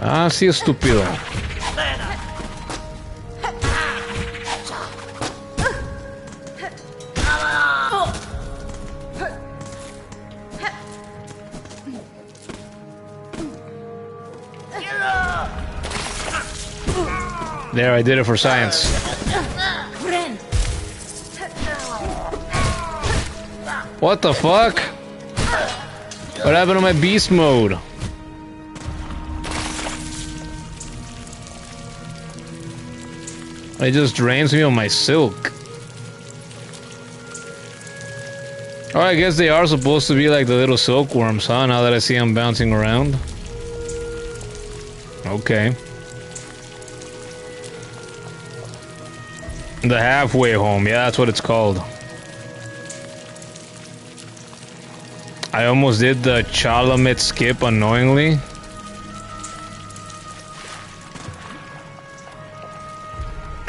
Ah, sí, estúpido. There, I did it for science. What the fuck? What happened to my beast mode? It just drains me on my silk. Oh, I guess they are supposed to be like the little silkworms, huh? Now that I see them bouncing around. Okay. The halfway home, yeah, that's what it's called. I almost did the Chalamet skip unknowingly.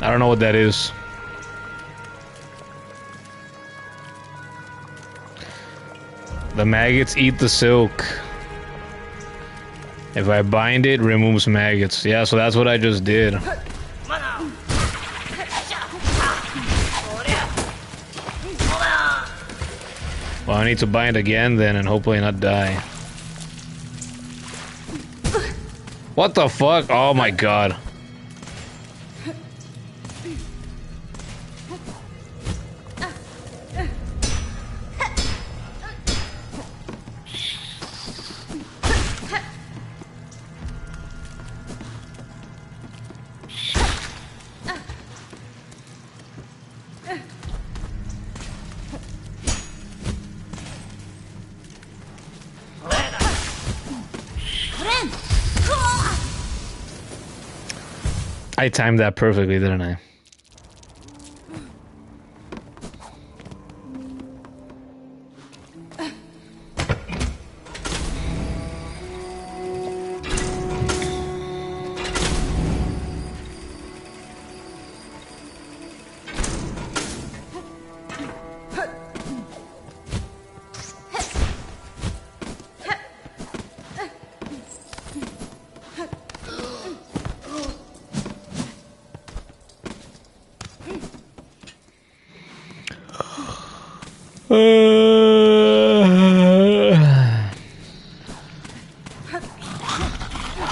I don't know what that is. The maggots eat the silk. If I bind it, removes maggots. Yeah, so that's what I just did. Well, I need to bind again then and hopefully not die. What the fuck? Oh my god. I timed that perfectly, didn't I?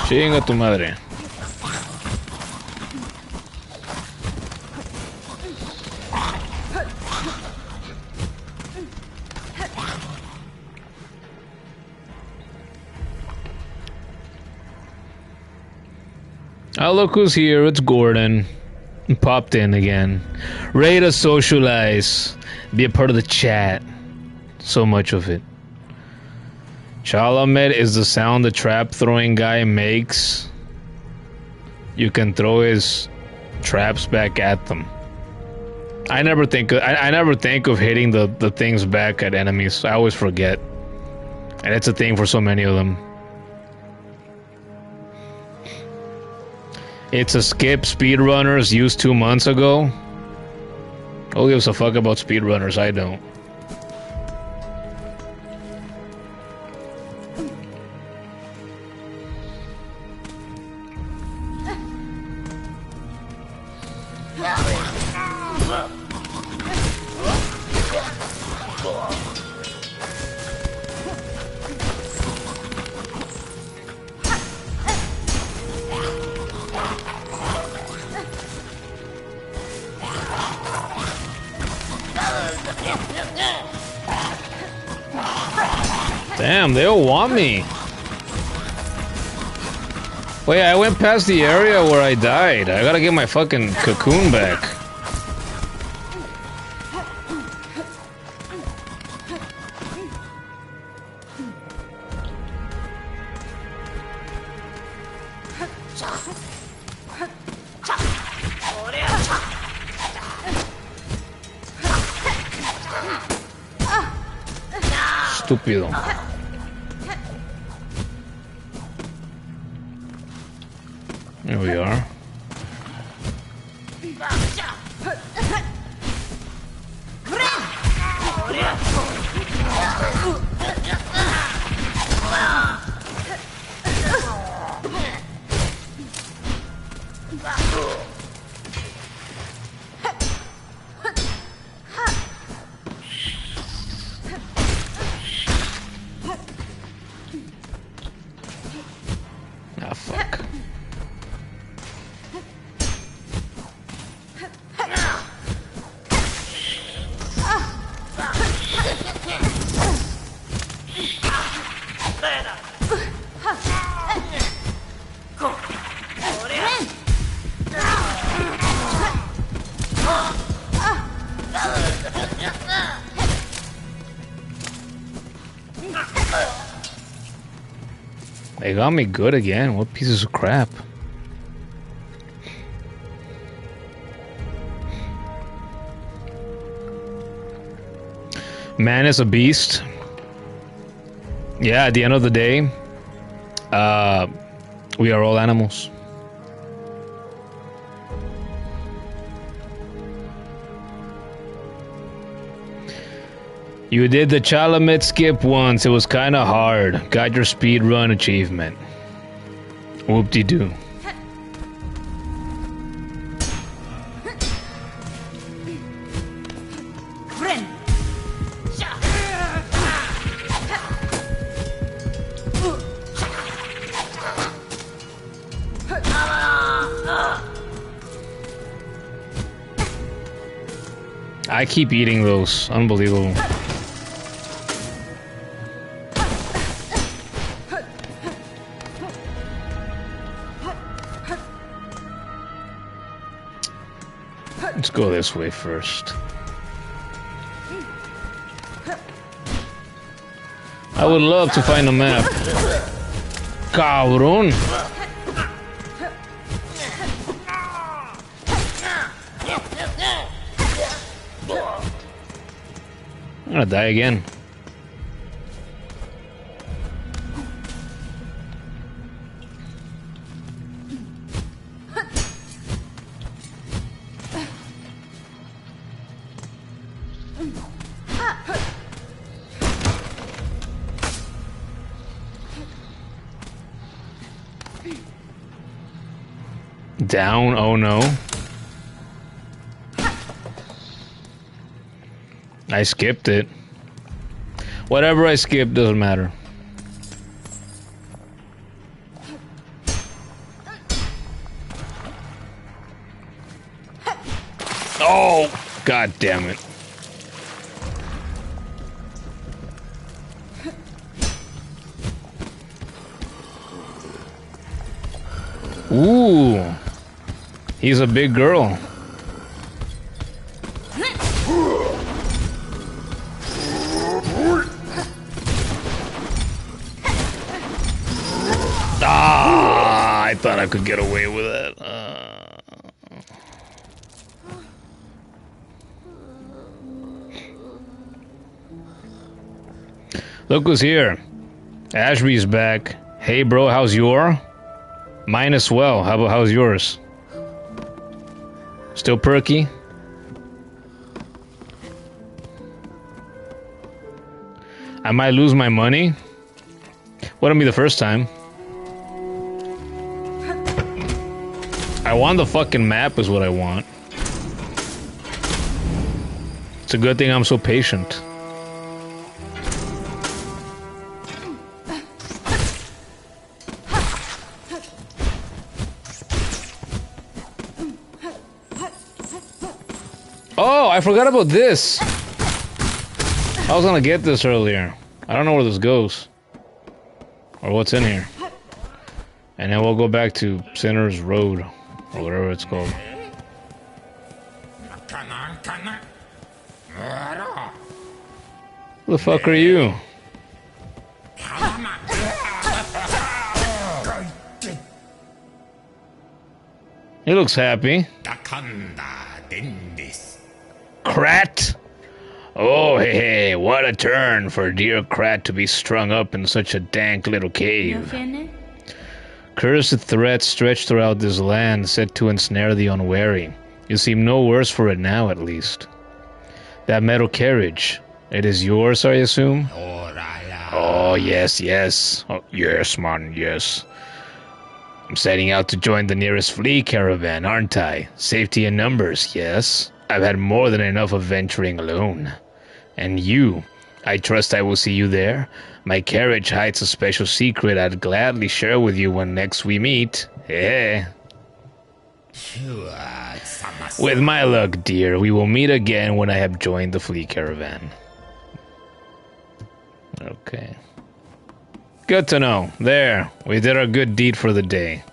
Chinga tu madre. Oh, look who's here. It's Gordon. Popped in again. Ready to socialize. Be a part of the chat. So much of it. Chalamet is the sound the trap throwing guy makes. You can throw his traps back at them. I never think of hitting the things back at enemies. I always forget. And it's a thing for so many of them. It's a skip speedrunners used 2 months ago. Who gives a fuck about speedrunners? I don't. Damn, they all want me. Wait, I went past the area where I died. I gotta get my fucking cocoon back. Estúpido. There we are. Ah, fuck. They got me good again. What pieces of crap. Man is a beast. Yeah, at the end of the day, we are all animals. You did the Chalamet skip once. It was kind of hard. Got your speedrun achievement. Whoop-de-doo. I keep eating those. Unbelievable. Let's go this way first. I would love to find a map. Cabrón. I'm gonna die again. Down, oh no. I skipped it. Whatever I skip doesn't matter. Oh, god damn it. Ooh. He's a big girl. Ah, I thought I could get away with it. Look who's here. Ashby's back. Hey bro, how's your? Mine as well. How's yours? Still perky? I might lose my money. Wouldn't be the first time. I want the fucking map is what I want. It's a good thing I'm so patient. Oh, I forgot about this. I was gonna get this earlier. I don't know where this goes. Or what's in here. And then we'll go back to Sinner's Road. Or whatever it's called. Who the fuck are you? He looks happy. Kratt? Oh, hey, what a turn for dear Kratt to be strung up in such a dank little cave. Cursed threats stretched throughout this land, set to ensnare the unwary. You seem no worse for it now, at least. That metal carriage, it is yours, I assume? Oh, yes, yes. Oh, yes, man, yes. I'm setting out to join the nearest flea caravan, aren't I? Safety in numbers, yes. I've had more than enough of venturing alone. And you, I trust I will see you there. My carriage hides a special secret I'd gladly share with you when next we meet. Yeah. With my luck, dear, we will meet again when I have joined the flea caravan. Okay. Good to know. There, we did our good deed for the day.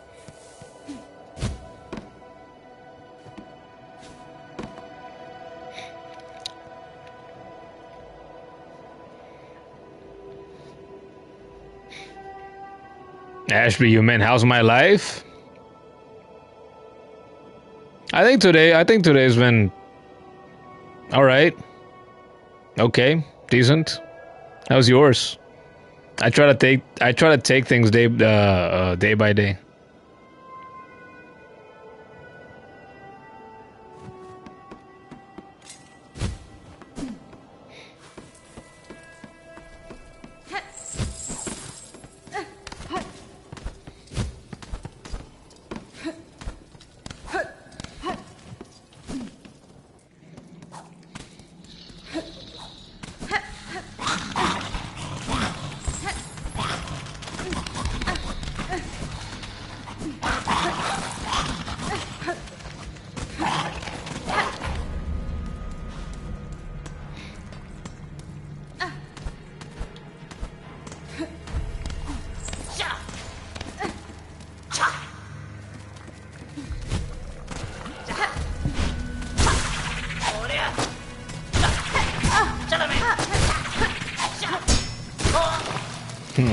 Ashby, you meant how's my life? I think today's been all right. Okay, decent. How's yours? I try to take things day by day.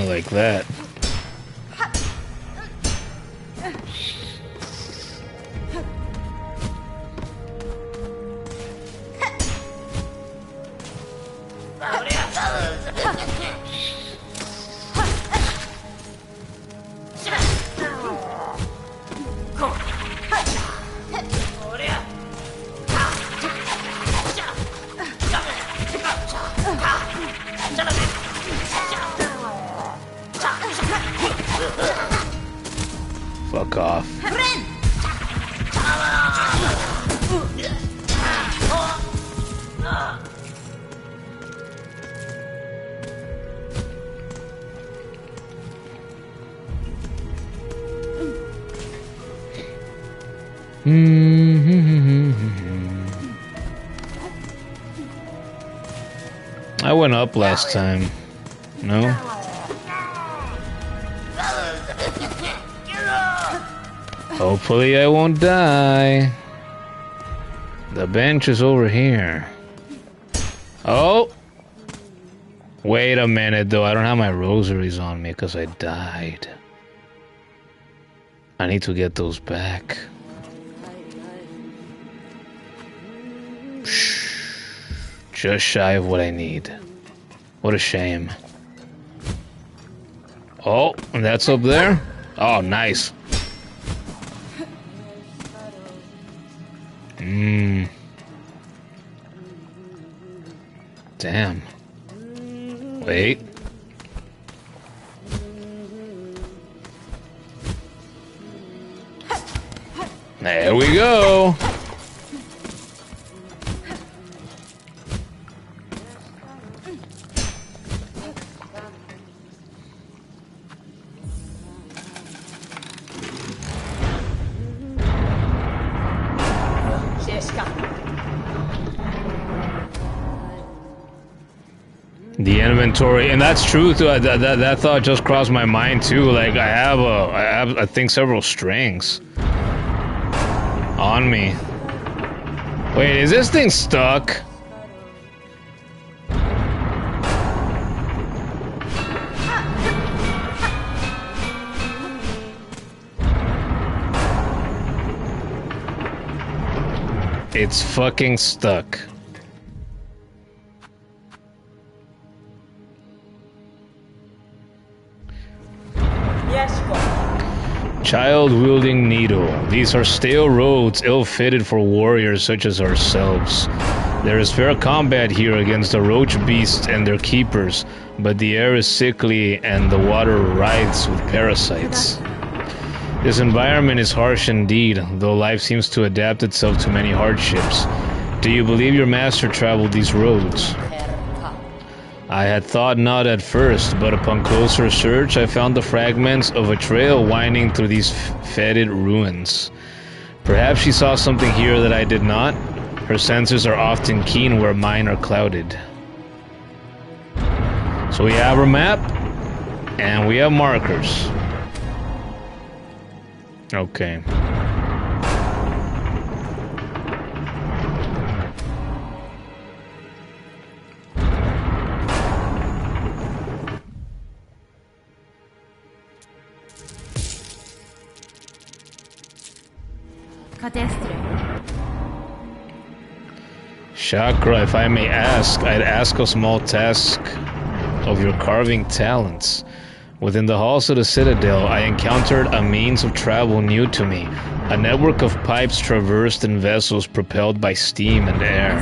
Like that. Fuck off. I went up last time. No? Hopefully I won't die. The bench is over here. Oh! Wait a minute though, I don't have my rosaries on me because I died. I need to get those back. Just shy of what I need. What a shame. Oh, and that's up there? Oh, nice. Damn. Wait. There we go. The inventory, and that's true too. That thought just crossed my mind too. Like I have I think several strings on me. Wait, is this thing stuck? It's fucking stuck. Child-wielding needle. These are stale roads ill-fitted for warriors such as ourselves. There is fair combat here against the roach beasts and their keepers, but the air is sickly and the water writhes with parasites. This environment is harsh indeed, though life seems to adapt itself to many hardships. Do you believe your master traveled these roads? I had thought not at first, but upon closer search I found the fragments of a trail winding through these fetid ruins. Perhaps she saw something here that I did not. Her senses are often keen where mine are clouded. So we have our map, and we have markers. Okay. Chakra, if I may ask, I'd ask a small task of your carving talents. Within the halls of the Citadel, I encountered a means of travel new to me. A network of pipes traversed in vessels propelled by steam and air.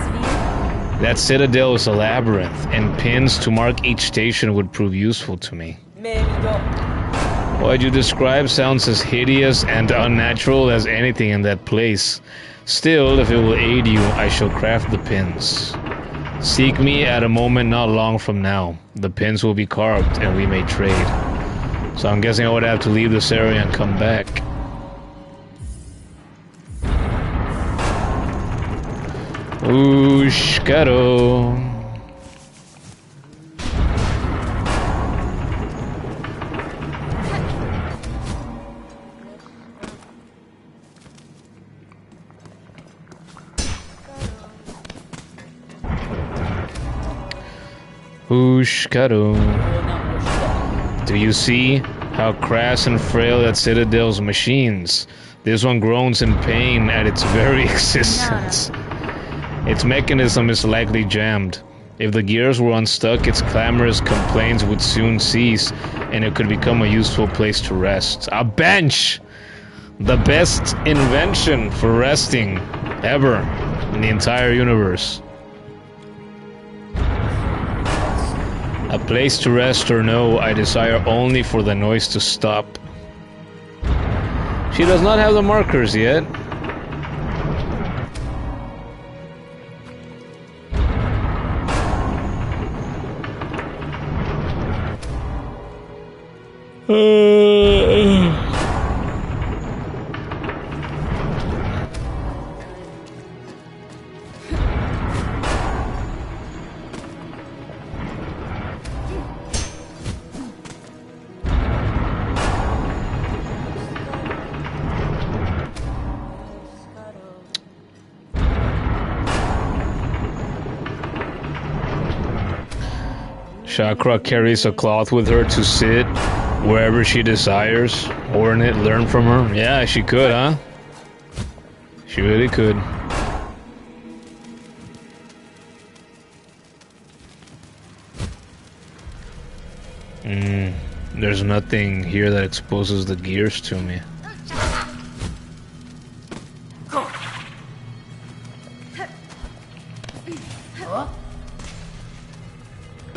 That Citadel is a labyrinth, and pins to mark each station would prove useful to me. What you describe sounds as hideous and unnatural as anything in that place. Still, if it will aid you, I shall craft the pins. Seek me at a moment not long from now. The pins will be carved, and we may trade. So I'm guessing I would have to leave this area and come back. Ushkaro. Ushkaro. Do you see how crass and frail that Citadel's machines? This one groans in pain at its very existence. Its mechanism is likely jammed. If the gears were unstuck, its clamorous complaints would soon cease, and it could become a useful place to rest. A bench! The best invention for resting ever in the entire universe. A place to rest or no, I desire only for the noise to stop. She does not have the markers yet. Chakra carries a cloth with her to sit wherever she desires. Orn it, learn from her. Yeah, she could, huh? She really could. There's nothing here that exposes the gears to me.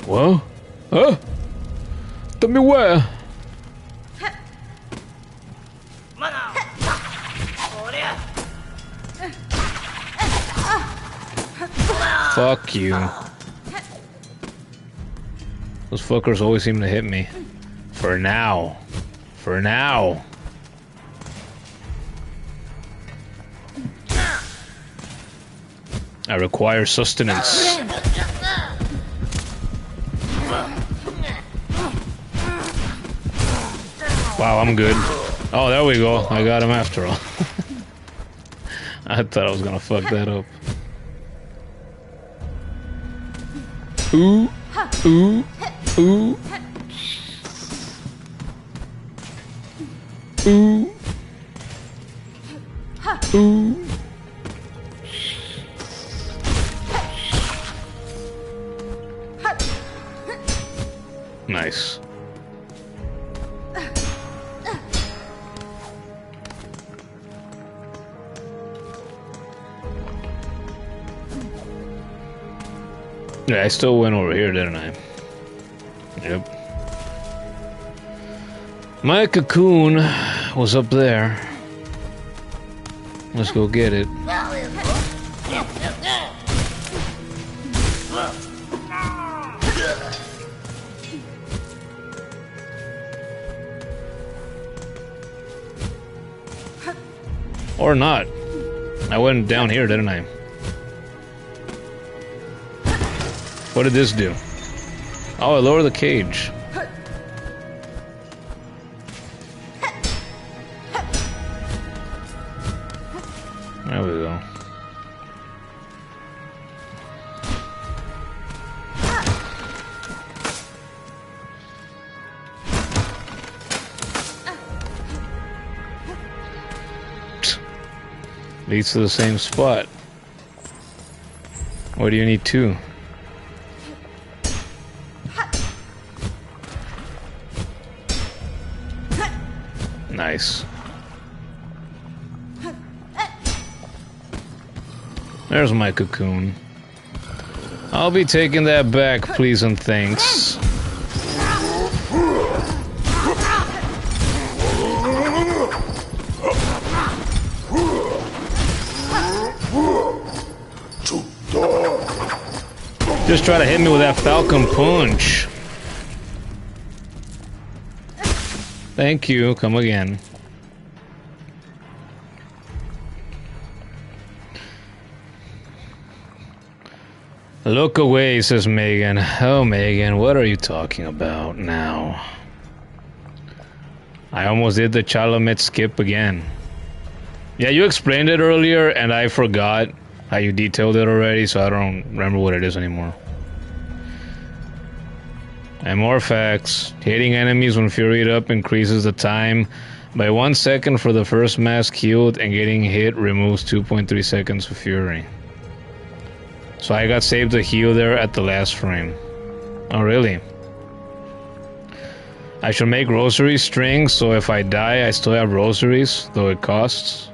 Whoa? Huh? Tell me where? Fuck you. Those fuckers always seem to hit me. For now. For now. I require sustenance. Wow, I'm good. Oh, there we go. I got him after all. I thought I was gonna fuck that up. Ooh. Ooh. Ooh. Ooh. Ooh. Nice. Yeah, I still went over here, didn't I? Yep. My cocoon was up there. Let's go get it. Or not. I went down here, didn't I? What did this do? Oh, I lowered the cage. There we go. Leads to the same spot. What do you need two? Nice. There's my cocoon. I'll be taking that back, please and thanks. Just try to hit me with that falcon punch. Thank you. Come again. Look away, says Megan. Oh, Megan, what are you talking about now? I almost did the Chalamet skip again. Yeah, you explained it earlier, and I forgot how you detailed it already, so I don't remember what it is anymore. And more facts. Hitting enemies when furied up increases the time by 1 second for the first mask healed, and getting hit removes 2.3 seconds of fury. So I got saved a heal there at the last frame. Oh, really? I should make rosary strings, so if I die, I still have rosaries, though it costs.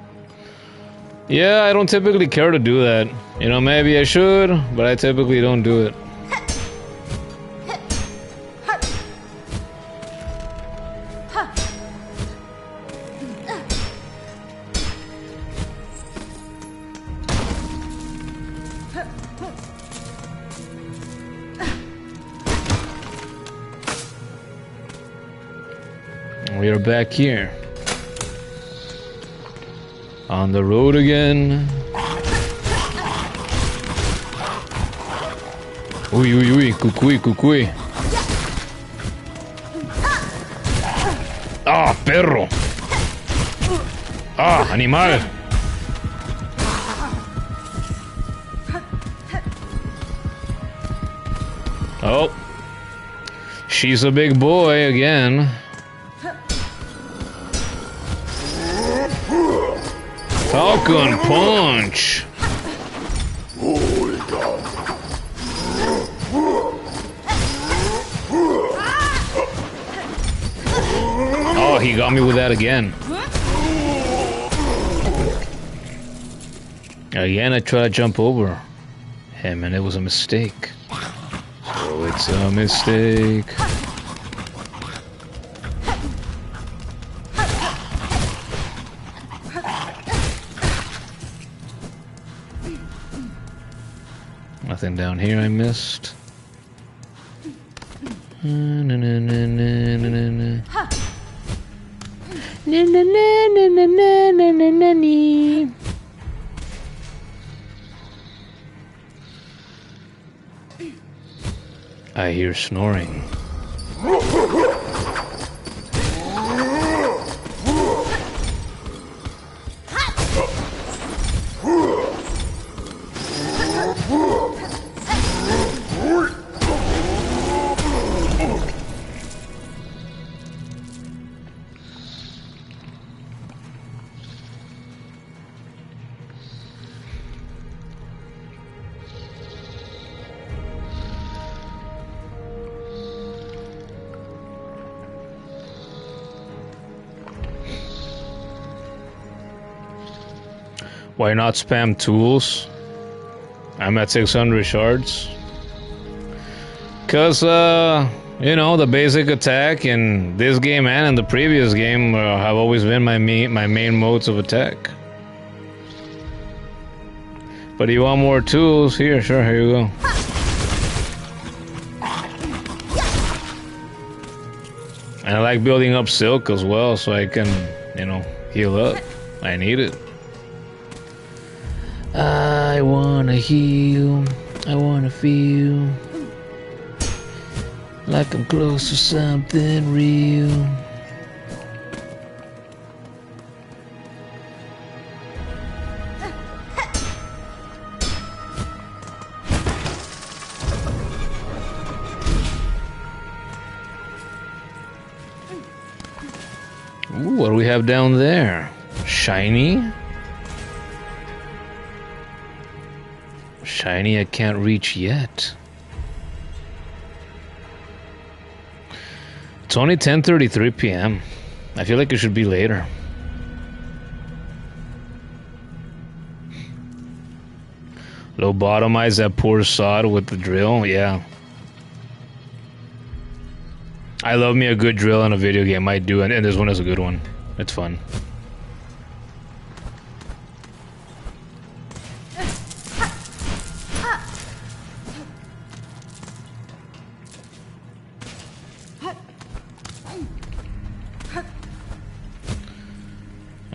Yeah, I don't typically care to do that. You know, maybe I should, but I typically don't do it. We are back here. On the road again. Uy, uy, uy, cucuy, cucuy. Ah, perro. Ah, animal. Oh. she's a big boy again. Falcon punch. Oh, he got me with that again. Again, I tried to jump over him, and it was a mistake. So it's a mistake. Nothing down here I missed. Na na na na na na na. Na na na na na na na na na. I hear snoring. Why not spam tools? I'm at 600 shards. Cause, you know, the basic attack in this game and in the previous game have always been my main modes of attack. But you want more tools? Here, sure, here you go. And I like building up silk as well, so I can, you know, heal up. I need it. I wanna heal, I wanna feel like I'm close to something real. Ooh, what do we have down there? Shiny? Shiny I can't reach yet. It's only 10:33 p.m. I feel like it should be later. Lobotomize that poor sod with the drill, yeah. I love me a good drill in a video game, I do, and this one is a good one. It's fun.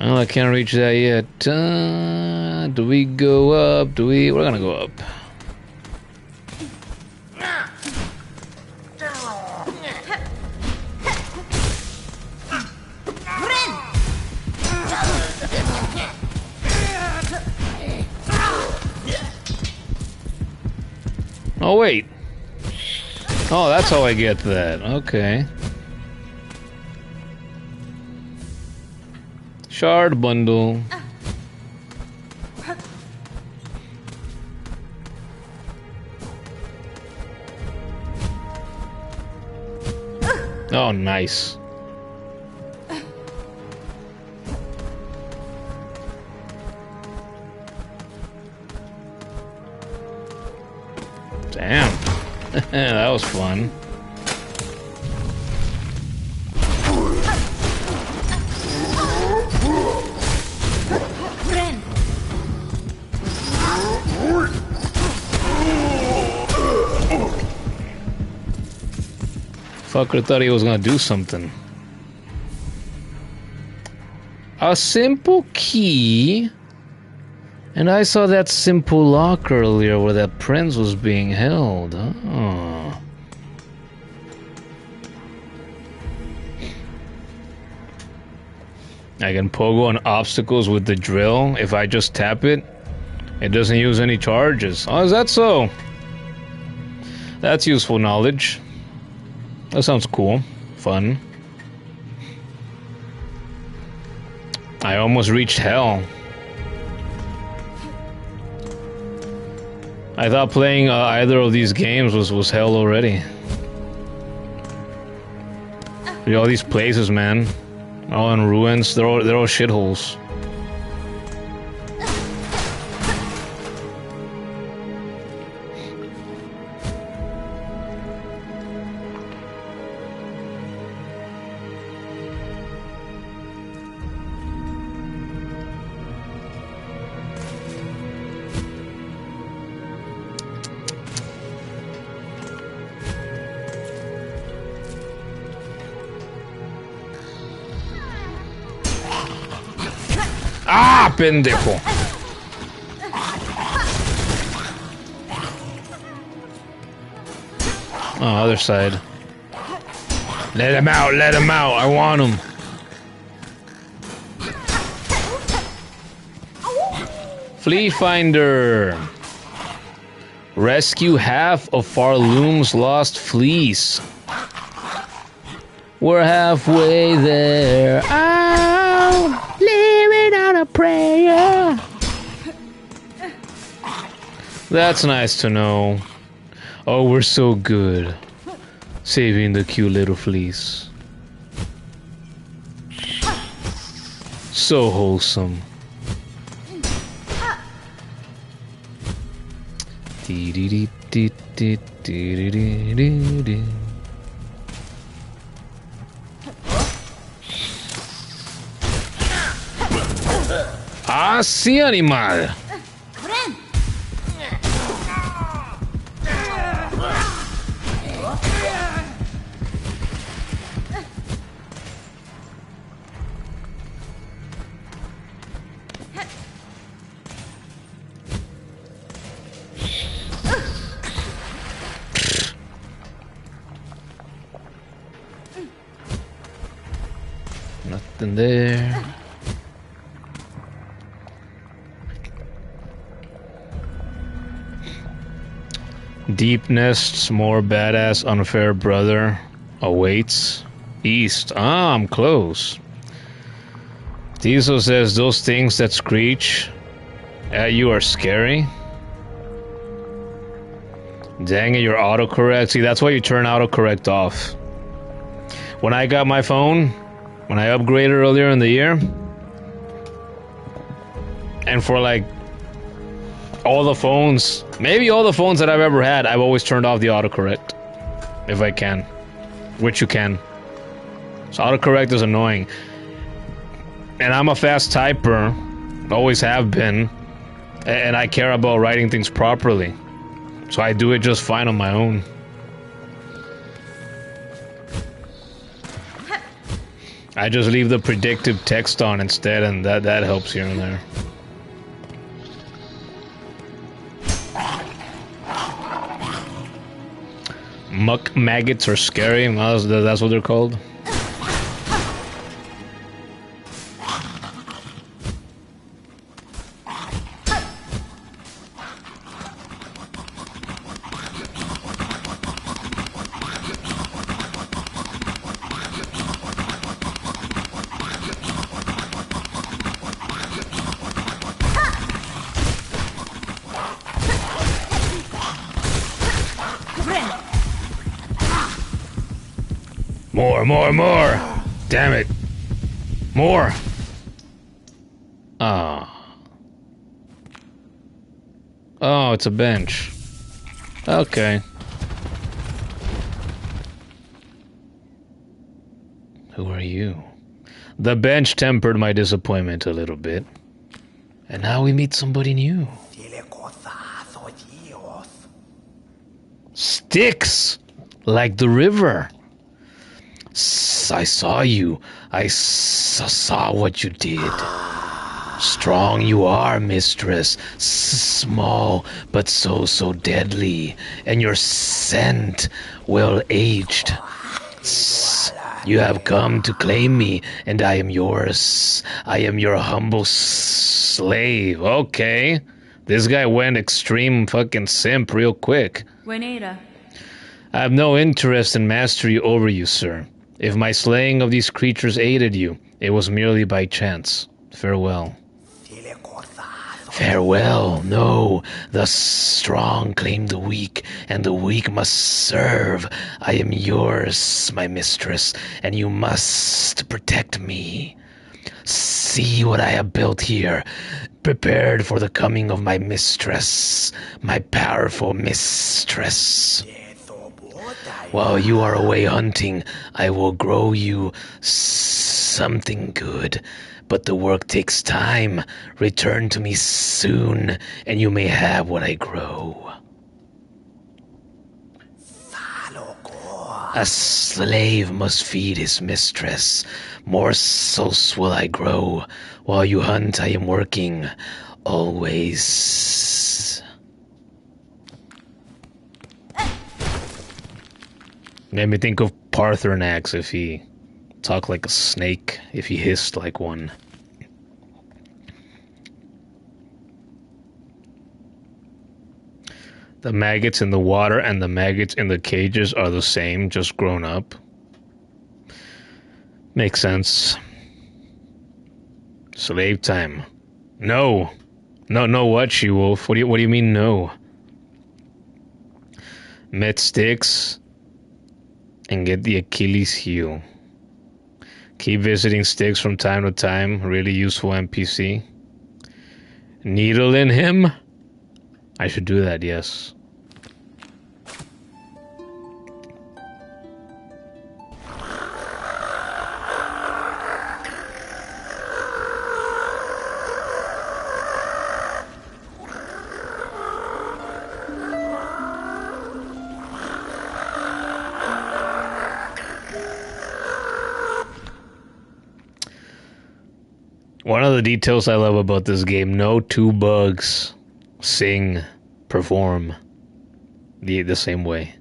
Well, I can't reach that yet. Do we go up? We're gonna go up. Oh, wait. Oh, that's how I get that. Okay. Shard bundle. Oh, nice. Damn. That was fun. Fucker thought he was gonna do something. A simple key? And I saw that simple lock earlier where that prince was being held. Oh. I can pogo on obstacles with the drill. If I just tap it, it doesn't use any charges. Oh, is that so? That's useful knowledge. That sounds cool. Fun. I almost reached hell. I thought playing either of these games was hell already. Look at all these places, man. All in ruins. They're all shitholes. ¡Ah, pendejo! Oh, other side. Let him out, I want him. Flea finder. Rescue half of Farloom's lost fleas. We're halfway there. Oh, living on a prayer. That's nice to know. Oh, we're so good. Saving the cute little fleas. So wholesome. Ah, sí, animal. Nothing there. Deep nests, more badass, unfair brother awaits. East. Ah, I'm close. Diesel says those things that screech at you are scary. Dang it, your autocorrect. See, that's why you turn autocorrect off. When I got my phone, when I upgraded earlier in the year, and for like all the phones, maybe all the phones that I've ever had, I've always turned off the autocorrect. If I can. Which you can. So autocorrect is annoying. And I'm a fast typer. Always have been. And I care about writing things properly. So I do it just fine on my own. I just leave the predictive text on instead, and that helps here and there. Muck maggots are scary. That's what they're called. More! Damn it! More! Ah. Oh, it's a bench. Okay. Who are you? The bench tempered my disappointment a little bit. And now we meet somebody new. STYX! Like the river. I saw you. I saw what you did. Strong you are, mistress. Small, but so deadly. And your scent well aged. You have come to claim me, and I am yours. I am your humble slave. Okay. This guy went extreme fucking simp real quick. Buenera. I have no interest in mastery over you, sir. If my slaying of these creatures aided you, it was merely by chance. Farewell. Farewell, no. The strong claim the weak, and the weak must serve. I am yours, my mistress, and you must protect me. See what I have built here, prepared for the coming of my mistress, my powerful mistress. While you are away hunting, I will grow you something good. But the work takes time. Return to me soon, and you may have what I grow. A slave must feed his mistress. Morsels will I grow. While you hunt, I am working. Always. Made me think of Parthenax if he talked like a snake, if he hissed like one. The maggots in the water and the maggots in the cages are the same, just grown up. Makes sense. Slave time. No. No, what, She-Wolf? What do you mean, no? Met STYX and get the Achilles heel. Keep visiting STYX from time to time. Really useful NPC. Needle in him? I should do that, yes. One of the details I love about this game, no two bugs sing, perform the same way.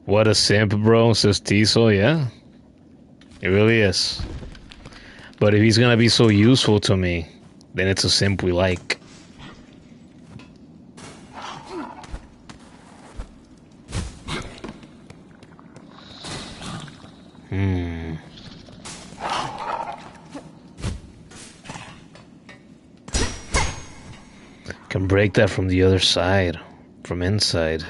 What a simp, bro, says Tiso. Yeah, it really is. But if he's gonna be so useful to me, then it's a simp we like. Can break that from the other side, from inside.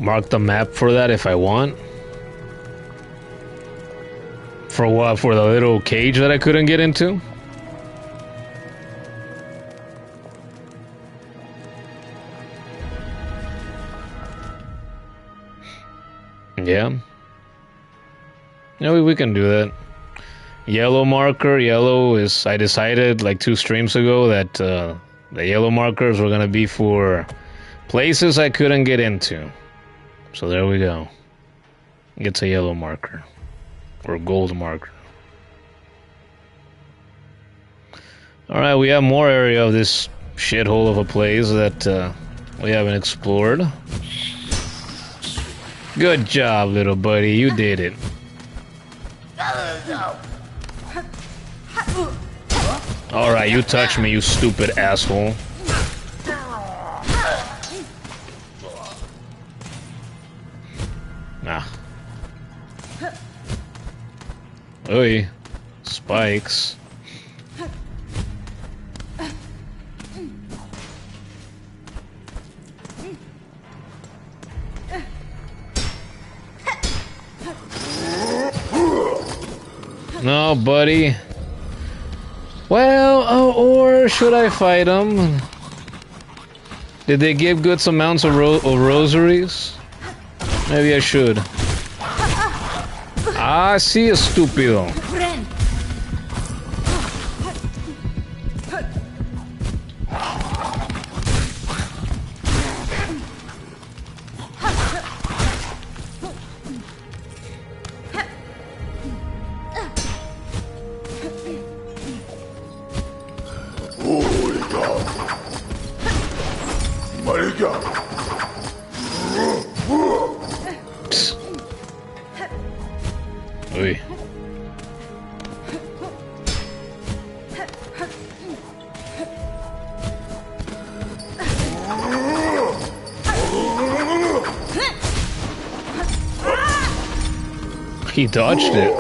Mark the map for that if I want. For what? For the little cage that I couldn't get into? Yeah. Yeah, we can do that. Yellow marker. Yellow is... I decided like 2 streams ago that the yellow markers were gonna be for places I couldn't get into. So there we go. Gets a yellow marker. Or a gold marker. Alright, we have more area of this shithole of a place that we haven't explored. Good job, little buddy. You did it. Alright, you touch me, you stupid asshole. Ah. Oi. Spikes. No, buddy. Well, or should I fight them? Did they give good amounts of rosaries? Maybe I should. Ah, sí, estúpido. Oi. He dodged it.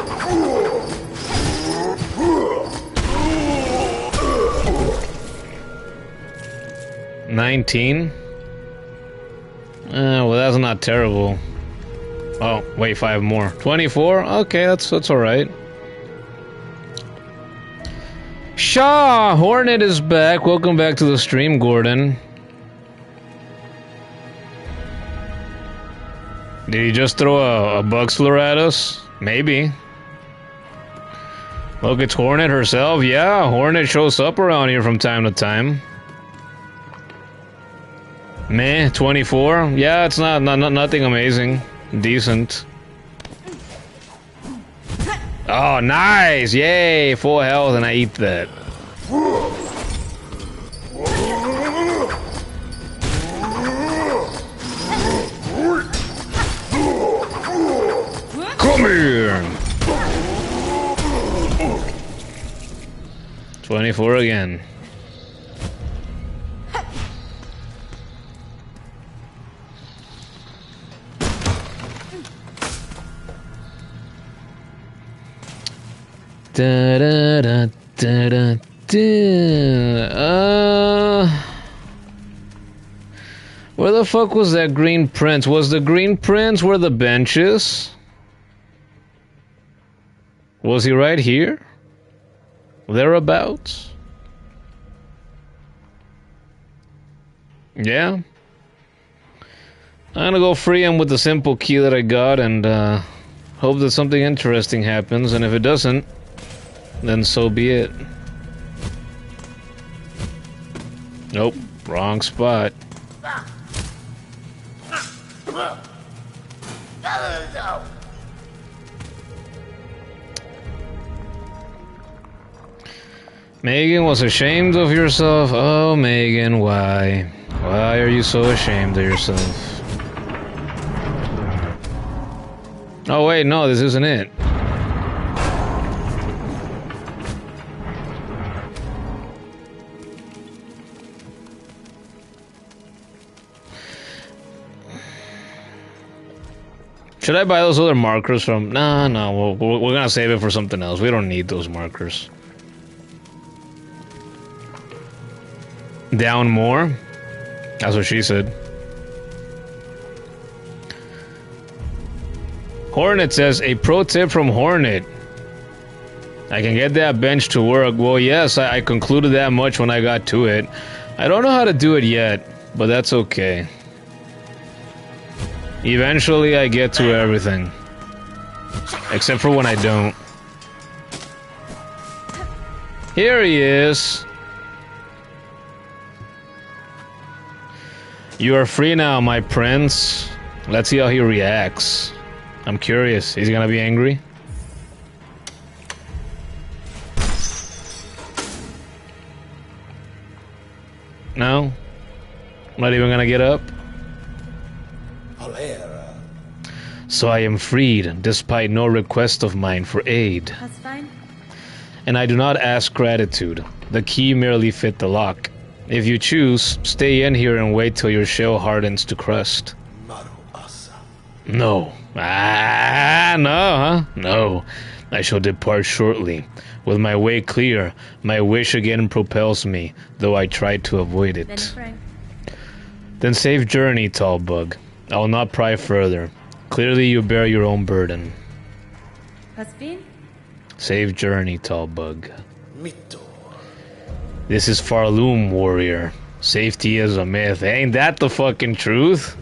$19. Well, that's not terrible. Oh, wait, 5 more. 24? Okay, that's alright. Shaw! Hornet is back. Welcome back to the stream, Gordon. Did he just throw a bug slur at us? Maybe. Look, it's Hornet herself. Yeah, Hornet shows up around here from time to time. Meh, 24. Yeah, it's nothing amazing. Decent. Oh, nice! Yay! Full health, and I eat that. Come here! 24 again. Da, da, da, da, da, da. Where the fuck was that green prince? Was the green prince where the bench is? Was he right here? Thereabouts? Yeah. I'm gonna go free him with the simple key that I got and hope that something interesting happens, and if it doesn't, then so be it. Nope, wrong spot. Megan was ashamed of yourself? Oh, Megan, why? Why are you so ashamed of yourself? Oh, wait, no, this isn't it. Should I buy those other markers from... No, we're gonna save it for something else. We don't need those markers. Down more? That's what she said. Hornet says, a pro tip from Hornet. I can get that bench to work. Well, yes, I concluded that much when I got to it. I don't know how to do it yet, but that's okay. Eventually, I get to everything. Except for when I don't. Here he is. You are free now, my prince. Let's see how he reacts. I'm curious. Is he gonna be angry? No? Not even gonna get up? So I am freed, despite no request of mine for aid. That's fine. And I do not ask gratitude. The key merely fit the lock. If you choose, stay in here and wait till your shell hardens to crust. No. No, huh? No. I shall depart shortly. With my way clear, my wish again propels me, though I tried to avoid it. Then safe journey, tall bug. I will not pry further. Clearly you bear your own burden. Safe journey, tall bug. This is Farloom, warrior. Safety is a myth. Ain't that the fucking truth?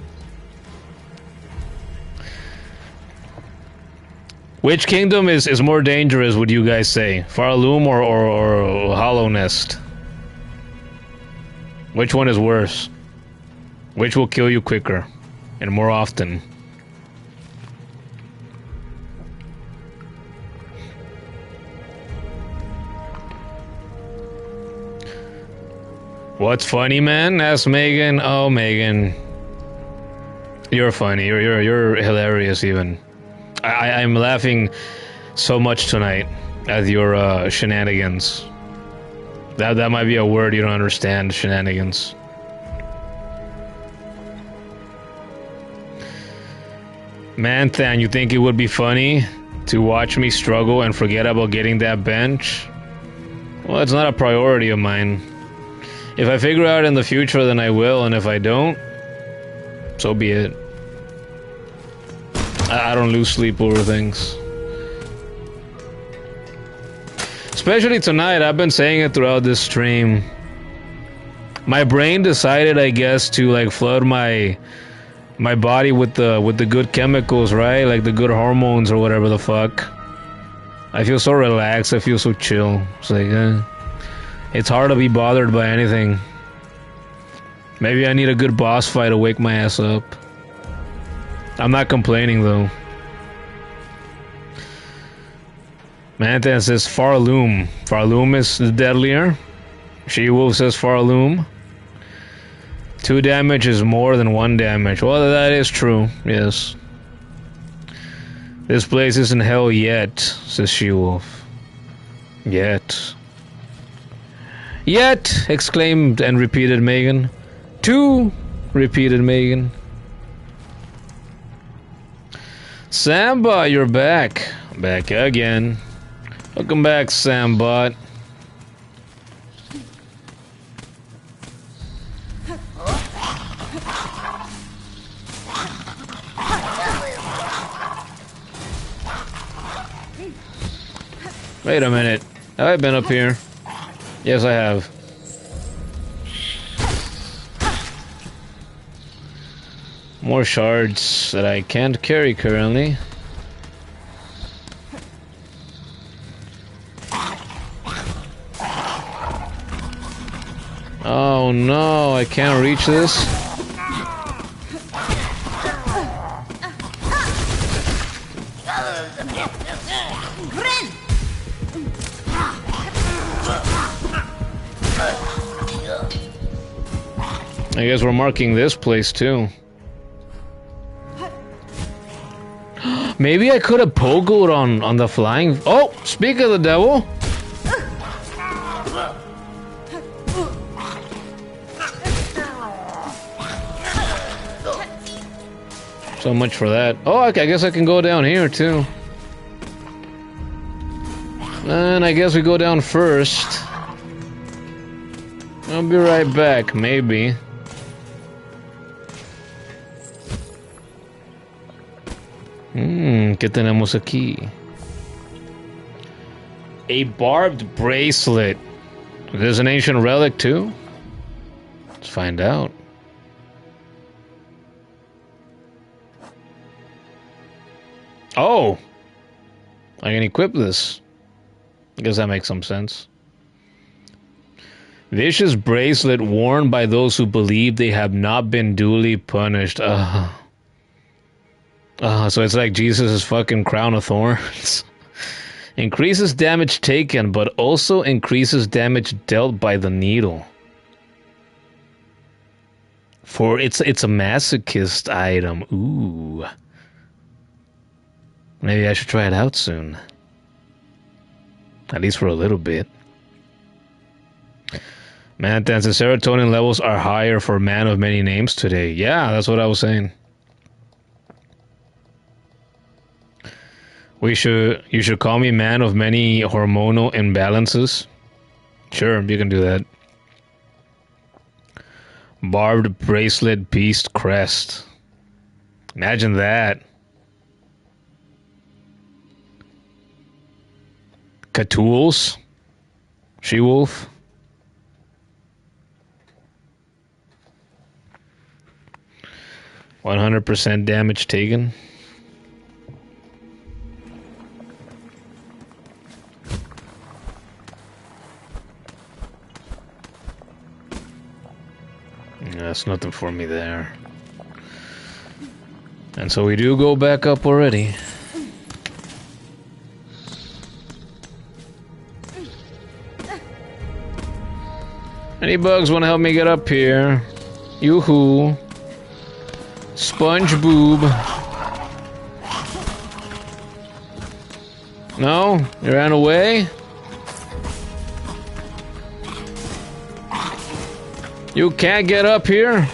Which kingdom is more dangerous, would you guys say? Farloom or Hollow Nest? Which one is worse? Which will kill you quicker and more often? What's funny, man? Asked Megan. Oh, Megan. You're funny. You're hilarious even. I'm laughing so much tonight at your shenanigans. That might be a word you don't understand, shenanigans. Manthan, you think it would be funny to watch me struggle and forget about getting that bench? Well, it's not a priority of mine. If I figure out in the future, then I will, and if I don't, so be it. I don't lose sleep over things. Especially tonight, I've been saying it throughout this stream. My brain decided, I guess, to like flood my body with the good chemicals, right? Like the good hormones or whatever the fuck. I feel so relaxed, I feel so chill. It's like, it's hard to be bothered by anything. Maybe I need a good boss fight to wake my ass up. I'm not complaining though. Manthan says Farloom. Farloom is deadlier. She-Wolf says Farloom. 2 damage is more than 1 damage. Well, that is true, yes. This place isn't hell yet, says She-Wolf. Yet. Yet! Exclaimed and repeated Megan. 2! Repeated Megan. Samba, you're back. Back again. Welcome back, Sambot. Wait a minute. Have I been up here? Yes, I have. More shards that I can't carry currently. Oh no, I can't reach this. I guess we're marking this place too. Maybe I could have pogoed on the flying. Oh, speak of the devil. So much for that. Oh, I guess I can go down here too. And I guess we go down first. I'll be right back, maybe. ¿Qué tenemos aquí? A barbed bracelet. There's an ancient relic too? Let's find out. Oh! I can equip this. I guess that makes some sense. Vicious bracelet worn by those who believe they have not been duly punished. So it's like Jesus' fucking crown of thorns. Increases damage taken, but also increases damage dealt by the needle. For it's a masochist item. Ooh. Maybe I should try it out soon. At least for a little bit. Manthan, the serotonin levels are higher for Man of Many Names today. Yeah, that's what I was saying. You should call me Man of Many Hormonal Imbalances. Sure, you can do that. Barbed bracelet beast crest. Imagine that. Catools. She-Wolf. %100 damage taken. That's nothing for me there. And so we do go back up already. Any bugs want to help me get up here? Yoo-hoo. Sponge boob. No? You ran away? You can't get up here?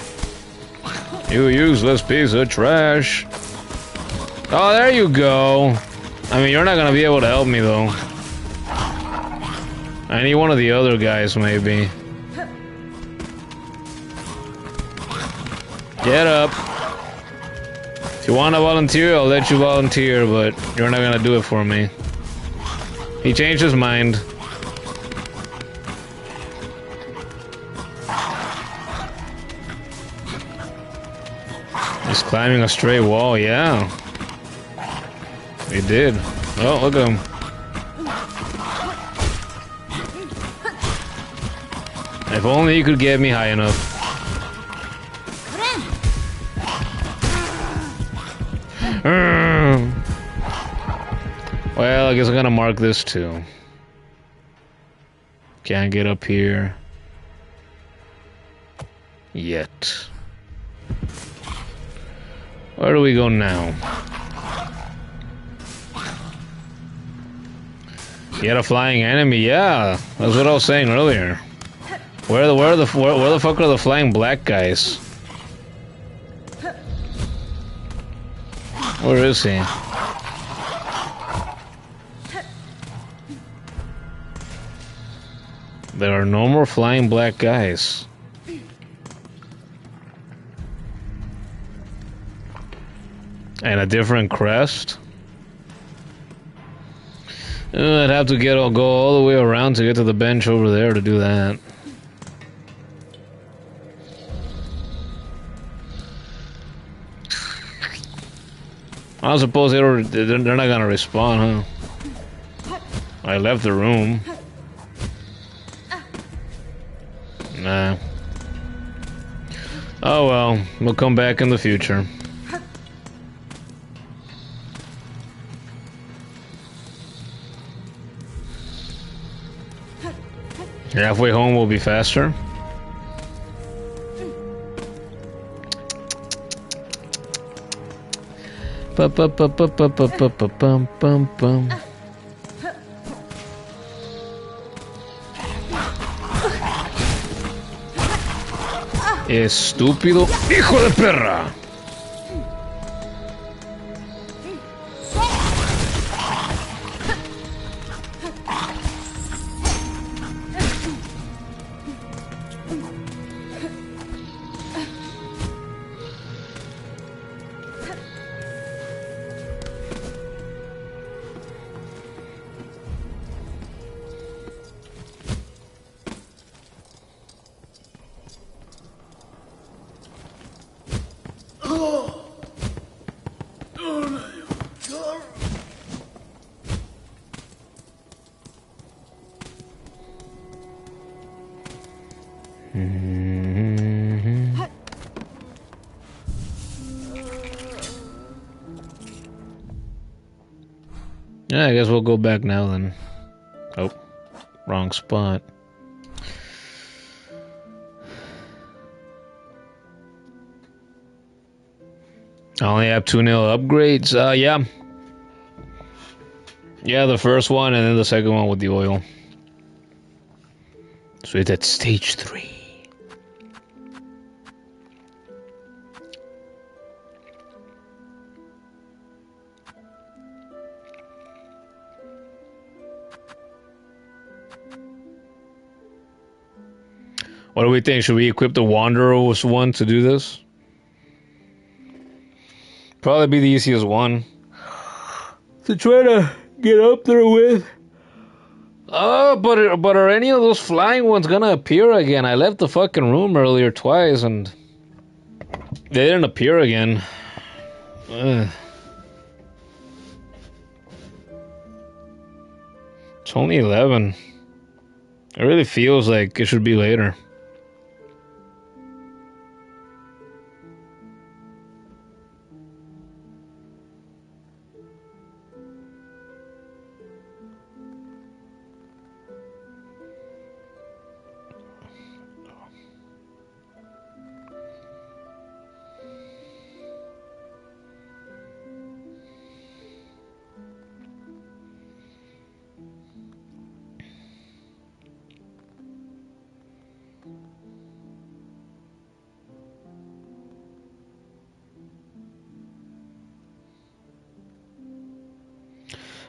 You useless piece of trash. Oh, there you go. I mean, you're not gonna be able to help me, though. I need one of the other guys, maybe. Get up. If you want to volunteer, I'll let you volunteer, but you're not gonna do it for me. He changed his mind. He's climbing a straight wall, yeah. He did. Oh, look at him. If only he could get me high enough. Well, I guess I'm gonna mark this too. Can't get up here yet. Where do we go now? Get a flying enemy, yeah. That's what I was saying earlier. Where the fuck are the flying black guys? Where is he? There are no more flying black guys. And a different crest? I'd have to go all the way around to get to the bench over there to do that. I suppose they're not gonna respawn, huh? I left the room. Nah. Oh well, we'll come back in the future. Halfway home will be faster. Estúpido hijo de perra. Yeah, I guess we'll go back now then. Oh, wrong spot. I only have 2 nil upgrades. Yeah. Yeah, the first one and then the second one with the oil. So it's at stage 3. What do we think? Should we equip the Wanderer's one to do this? Probably be the easiest one to try to get up there with. Oh, but are any of those flying ones gonna appear again? I left the fucking room earlier twice and they didn't appear again. Ugh. It's only 11. It really feels like it should be later.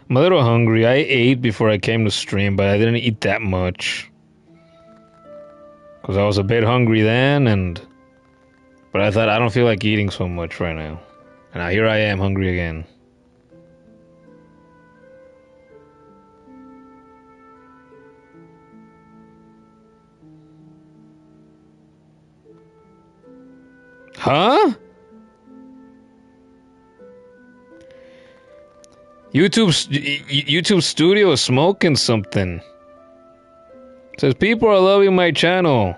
I'm a little hungry. I ate before I came to stream, but I didn't eat that much. Because I was a bit hungry then, but I thought I don't feel like eating so much right now. And now here I am, hungry again. Huh? YouTube Studio is smoking something. It says people are loving my channel.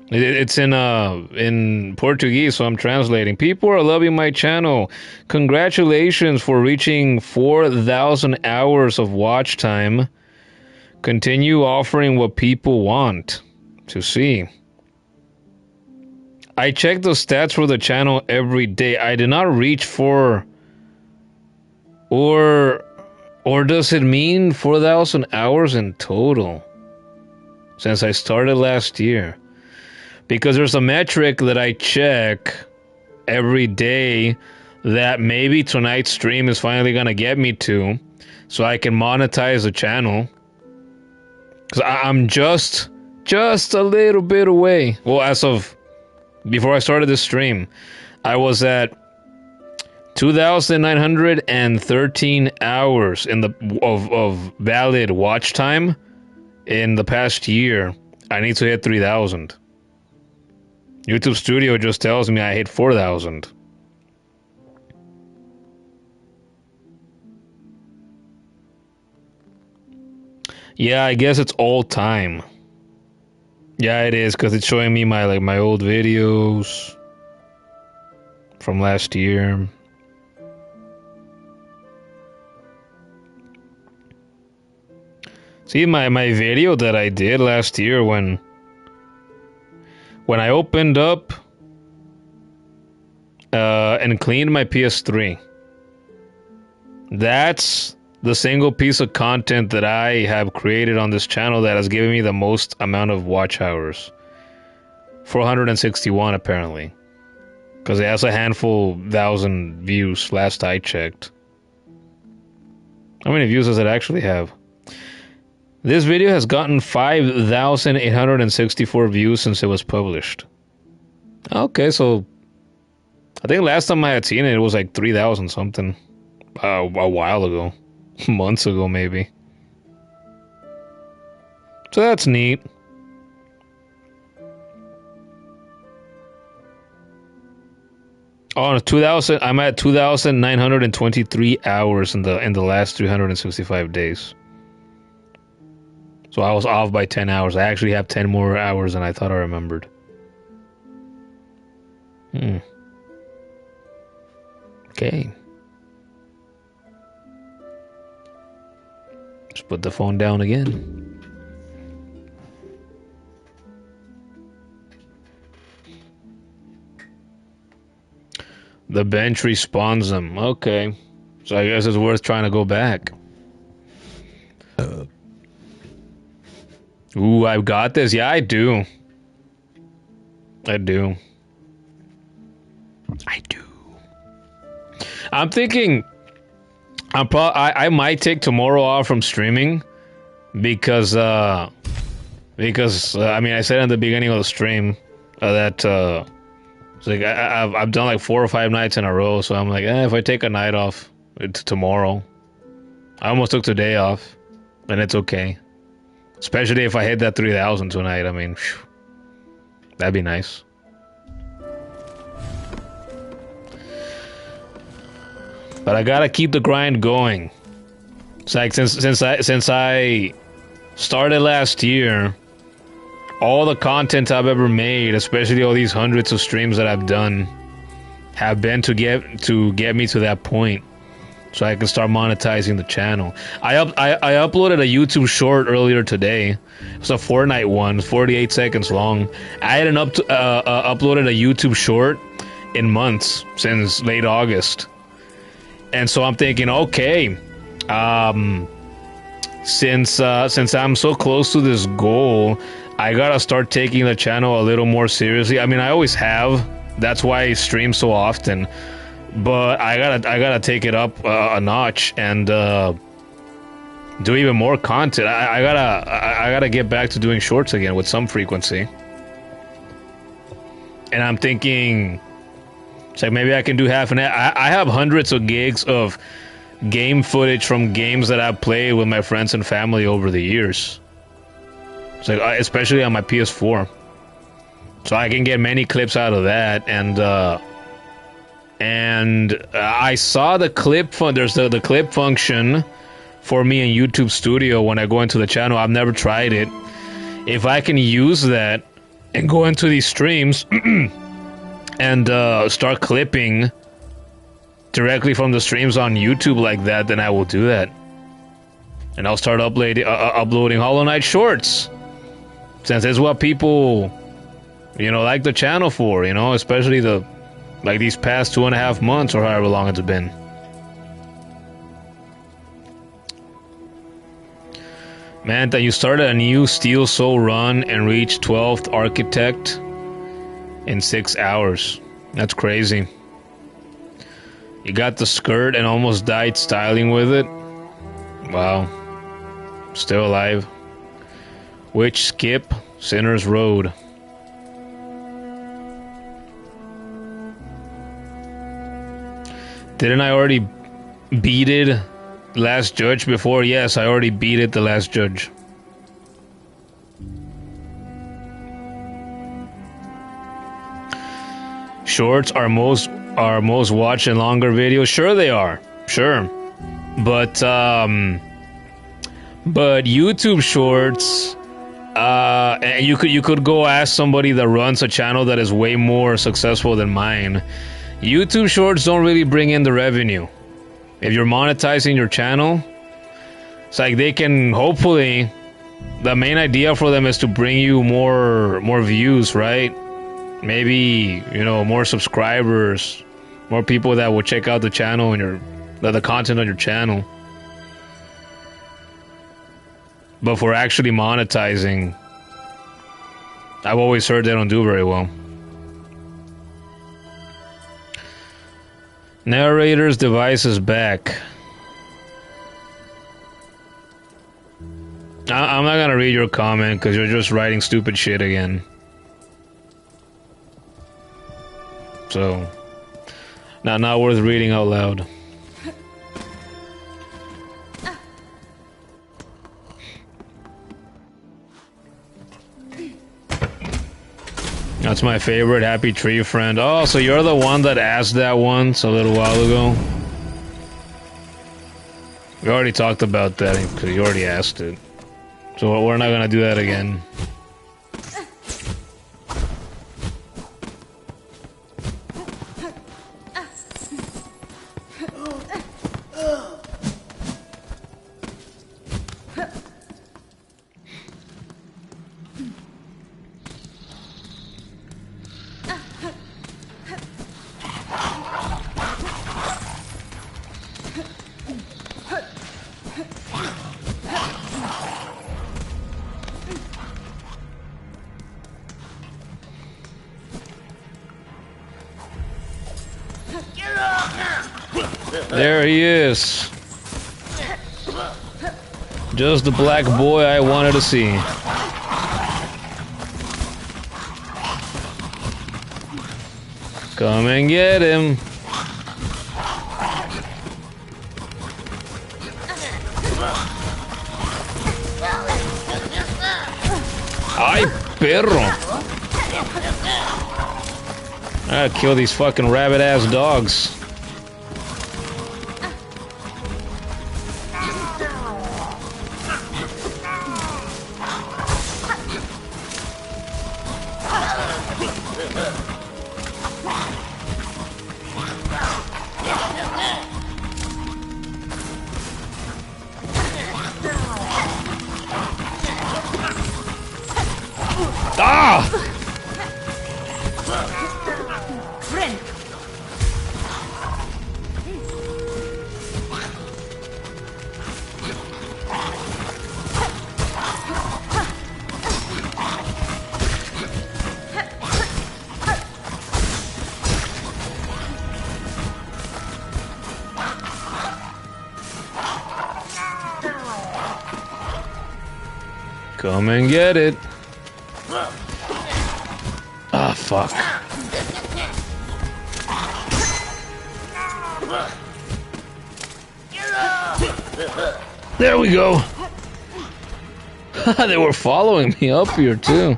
It's in Portuguese, so I'm translating. People are loving my channel. Congratulations for reaching 4,000 hours of watch time. Continue offering what people want to see. I check the stats for the channel every day. I did not reach 4. Or does it mean 4,000 hours in total? Since I started last year. Because there's a metric that I check every day that maybe tonight's stream is finally gonna get me to, so I can monetize the channel. Because I'm just a little bit away. Well, as of before I started this stream, I was at 2,913 hours of valid watch time in the past year. I need to hit 3,000. YouTube Studio just tells me I hit 4,000. Yeah, I guess it's all time. Yeah, it is, because it's showing me my old videos from last year. See, my video that I did last year when I opened up and cleaned my PS3. That's the single piece of content that I have created on this channel that has given me the most amount of watch hours. 461 apparently. Because it has a handful thousand views last I checked. How many views does it actually have? This video has gotten 5,864 views since it was published. Okay, so I think last time I had seen it, it was like 3,000 something. A while ago. Months ago, maybe. So that's neat. Oh, 2,000. I'm at 2,923 hours in the last 365 days. So I was off by 10 hours. I actually have 10 more hours than I thought I remembered. Okay. Just put the phone down again. The bench respawns them. Okay. So I guess it's worth trying to go back. Ooh, I've got this. Yeah, I do. I do. I'm thinking I might take tomorrow off from streaming because I mean, I said in the beginning of the stream that it's like I've done like 4 or 5 nights in a row, so I'm like, if I take a night off, it's tomorrow. I almost took today off, and it's okay. Especially if I hit that 3,000 tonight. I mean, phew, that'd be nice. But I gotta keep the grind going. It's like since I started last year, all the content I've ever made, especially all these hundreds of streams that I've done, have been to get me to that point, so I can start monetizing the channel. I uploaded a YouTube short earlier today. It's a Fortnite one, 48 seconds long. I hadn't uploaded a YouTube short in months, since late August. And so I'm thinking, okay, since I'm so close to this goal, I gotta start taking the channel a little more seriously. I mean, I always have. That's why I stream so often. But I gotta take it up a notch, and do even more content. I gotta get back to doing shorts again with some frequency. And I'm thinking, it's like maybe I can do half an hour. I have hundreds of gigs of game footage from games that I've played with my friends and family over the years. It's like, especially on my PS4. So I can get many clips out of that, and I saw the clip there's the clip function for me in YouTube Studio when I go into the channel. I've never tried it. If I can use that and go into these streams and start clipping directly from the streams on YouTube like that, then I will do that. And I'll start uploading Hollow Knight shorts, since it's what people, you know, like the channel for, you know, especially like these past 2.5 months or however long it's been. Man, that you started a new Steel Soul run and reached 12th Architect in 6 hours. That's crazy. You got the skirt and almost died styling with it. Wow. Still alive. Which skip? Sinner's Road. Didn't I already beat it? Last Judge before? Yes, I already beat it the Last Judge. Shorts are most watched and longer videos. Sure they are. Sure. But YouTube Shorts, and you could go ask somebody that runs a channel that is way more successful than mine. YouTube Shorts don't really bring in the revenue. If you're monetizing your channel, it's like they can, hopefully, the main idea for them is to bring you more views, right? Maybe, you know, more subscribers, more people that will check out the channel and the content on your channel. But for actually monetizing, I've always heard they don't do very well. Narrator's device is back. I'm not gonna read your comment because you're just writing stupid shit again. So, not worth reading out loud. That's my favorite. Happy Tree Friend. Oh, so you're the one that asked that once a little while ago? We already talked about that because you already asked it. So we're not gonna do that again. There he is. Just the black boy I wanted to see. Come and get him. Ay, perro. I gotta kill these fucking rabbit-ass dogs. Ah! Friend. Come and get it. Ah, fuck. There we go. They were following me up here too.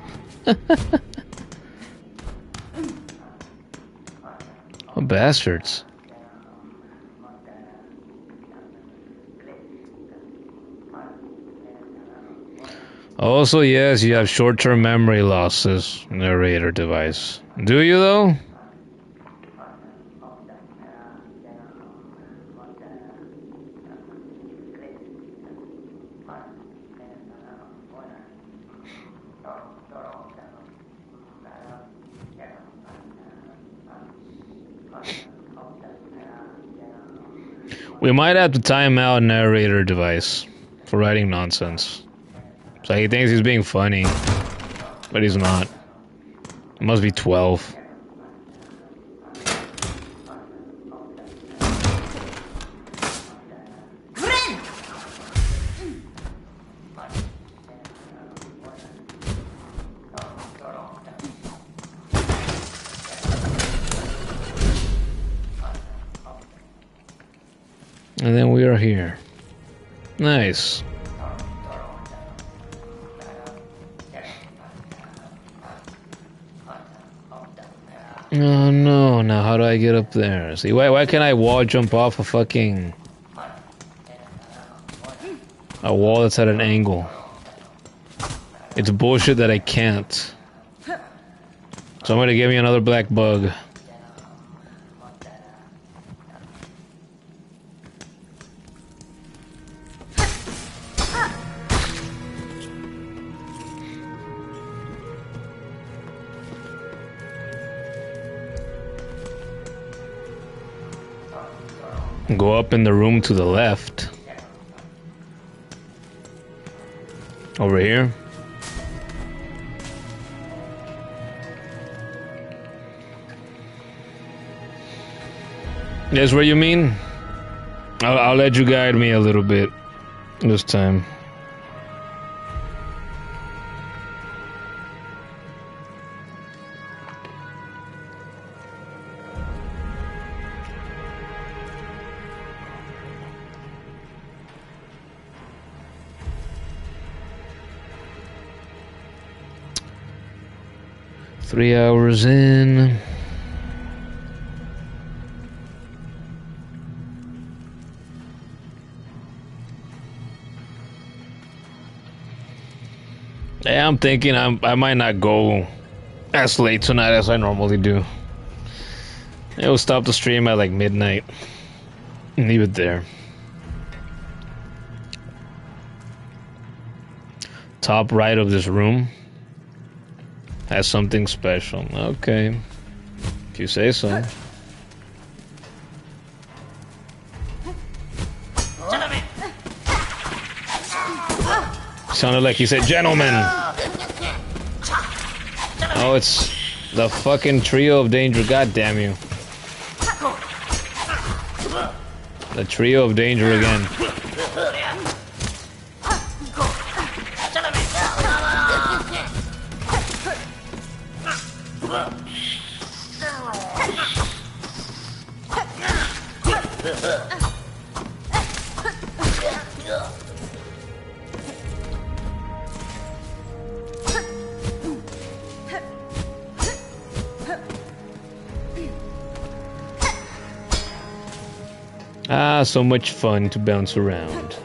What bastards. Also, yes, you have short-term memory losses. Narrator device. Do you though? We might have to time out narrator device for writing nonsense. So he thinks he's being funny, but he's not. It must be 12. And then we are here. Nice. Oh no, now how do I get up there? See, why can't I wall jump off a fucking... a wall that's at an angle? It's bullshit that I can't. Somebody give me another black bug. Go up in the room to the left. Over here. That's what you mean? I'll let you guide me a little bit this time. Three hours in. Yeah, I'm thinking I might not go as late tonight as I normally do. I'll stop the stream at like midnight and leave it there. Top right of this room has something special. Okay, if you say so. Sounded like he said, "Gentlemen." Oh, it's the fucking trio of danger. God damn you! The trio of danger again. Ah, so much fun to bounce around.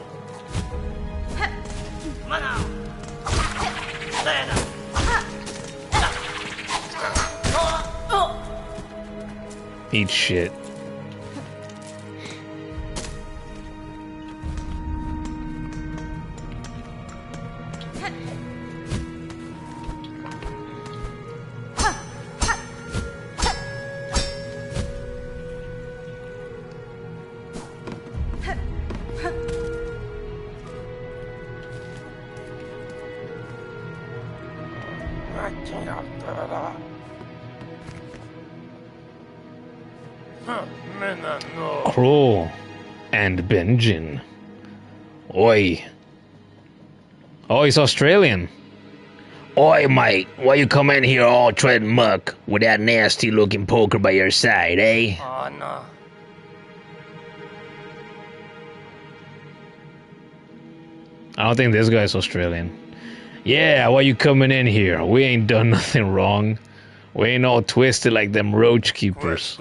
Eat shit. CRULL and Benjin. Oi. Oh, he's Australian. Oi, mate, why you come in here all treading muck with that nasty-looking poker by your side, eh? Oh, no. I don't think this guy's Australian. Yeah, why you coming in here? We ain't done nothing wrong. We ain't all twisted like them roach keepers.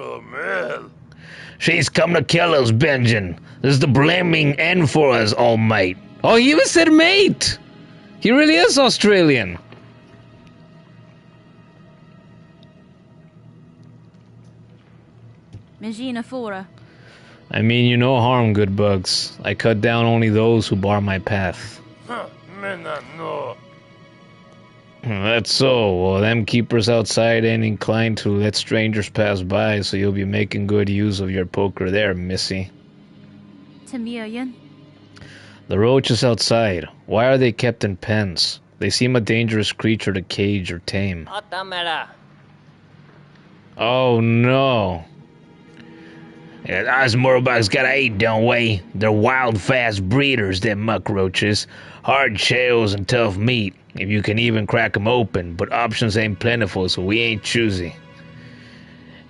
She's come to kill us, Benjin. This is the blaming end for us, all mate. Oh, he even said mate! He really is Australian. Mangina fora. I mean, you no harm, good bugs. I cut down only those who bar my path. That's so. Well, them keepers outside ain't inclined to let strangers pass by, so you'll be making good use of your poker there, missy. Tamirian. The roaches outside. Why are they kept in pens? They seem a dangerous creature to cage or tame. Oh no. Yeah, us Morbugs gotta eat, don't we? They're wild, fast breeders, them muck roaches. Hard shells and tough meat, if you can even crack 'em open, but options ain't plentiful, so we ain't choosy.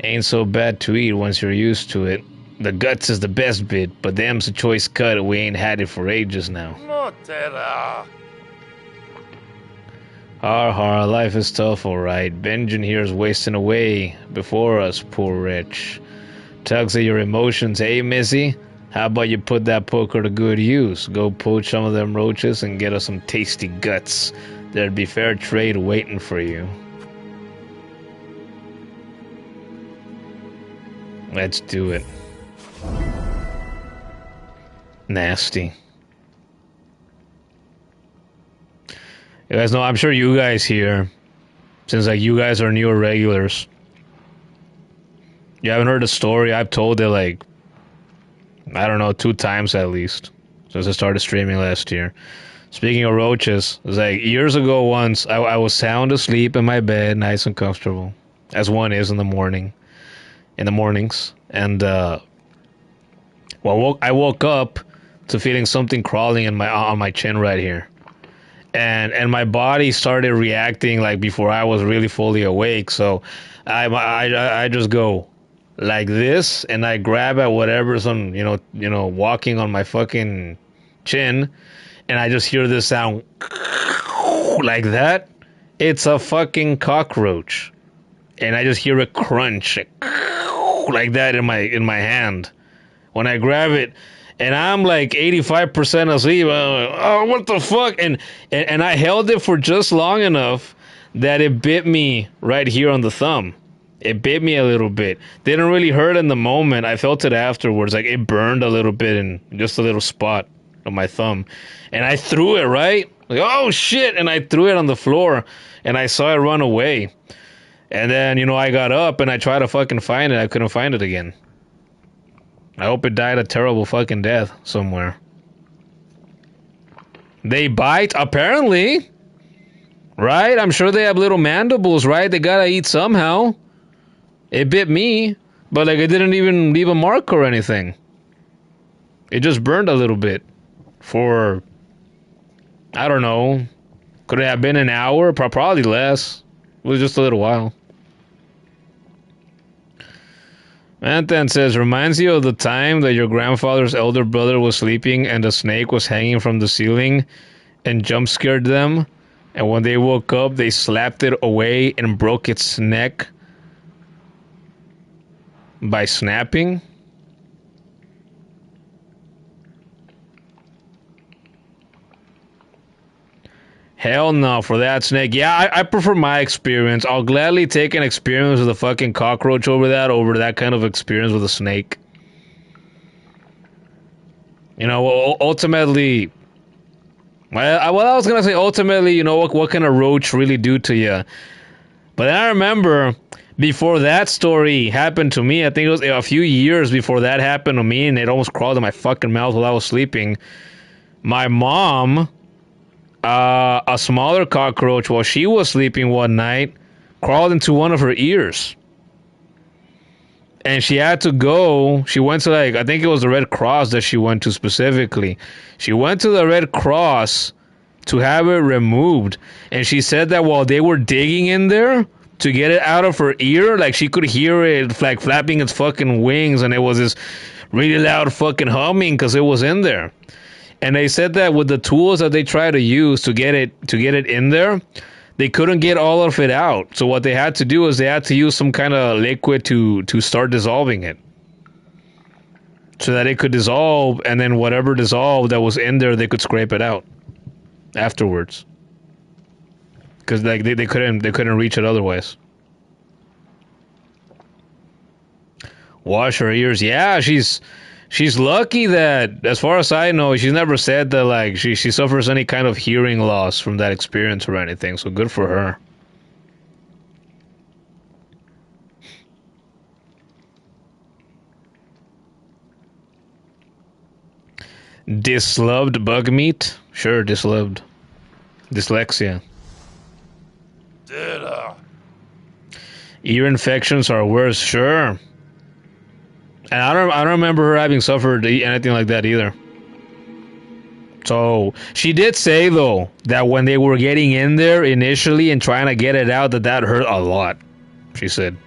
Ain't so bad to eat once you're used to it. The guts is the best bit, but them's a choice cut, we ain't had it for ages now. Har, life is tough, alright. Benjin here's wasting away before us, poor wretch. Tugs at your emotions, eh, missy? How about you put that poker to good use? Go poach some of them roaches and get us some tasty guts. There'd be fair trade waiting for you. Let's do it. Nasty. You guys know, I'm sure you guys here, since like you guys are newer regulars, you haven't heard the story. I've told it like, I don't know, 2 times at least, since I started streaming last year. Speaking of roaches, it was like years ago once, I was sound asleep in my bed, nice and comfortable, as one is in the mornings. And I woke up to feeling something crawling on my chin right here. And my body started reacting like before I was really fully awake. So I just go like this, and I grab at whatever's on, walking on my fucking chin, and I just hear this sound like that. It's a fucking cockroach, and I just hear it crunch like that in my hand when I grab it. And I'm like 85% asleep. Oh, what the fuck? And I held it for just long enough that it bit me right here on the thumb. It bit me a little bit. Didn't really hurt in the moment. I felt it afterwards. Like it burned a little bit in just a little spot on my thumb. And I threw it, right? Like, oh shit. And I threw it on the floor. And I saw it run away. And then, I got up and I tried to fucking find it. I couldn't find it again. I hope it died a terrible fucking death somewhere. They bite, apparently. Right? I'm sure they have little mandibles, right? They gotta eat somehow. It bit me, but like it didn't even leave a mark or anything. It just burned a little bit for, I don't know. Could it have been an hour? Probably less. It was just a little while. Mantan says, reminds you of the time that your grandfather's elder brother was sleeping and a snake was hanging from the ceiling and jump scared them, and when they woke up they slapped it away and broke its neck by snapping? Hell no for that snake. Yeah, I prefer my experience. I'll gladly take an experience with a fucking cockroach over that kind of experience with a snake. Ultimately, I was gonna say ultimately, what can a roach really do to you? But then I remember before that story happened to me, I think it was a few years before that happened to me, and it almost crawled in my fucking mouth while I was sleeping. My mom, a smaller cockroach, while she was sleeping one night, crawled into one of her ears. And she had to go, she went to I think it was the Red Cross that she went to specifically. She went to the Red Cross to have it removed. And she said that while they were digging in there to get it out of her ear, like she could hear it like flapping its fucking wings, and it was this really loud fucking humming because it was in there. And they said that with the tools that they tried to use to get it in there, they couldn't get all of it out. So what they had to do is they had to use some kind of liquid to start dissolving it, so that it could dissolve, and then whatever dissolved that was in there, they could scrape it out afterwards. Because like they couldn't reach it otherwise. Wash her ears. Yeah, she's lucky that, as far as I know, she's never said that like she suffers any kind of hearing loss from that experience or anything. So good for her. Disloved bug meat? Sure, disloved. Dyslexia. Ear infections are worse, sure. And I don't remember her having suffered anything like that either. So she did say though that when they were getting in there initially and trying to get it out, that hurt a lot. She said.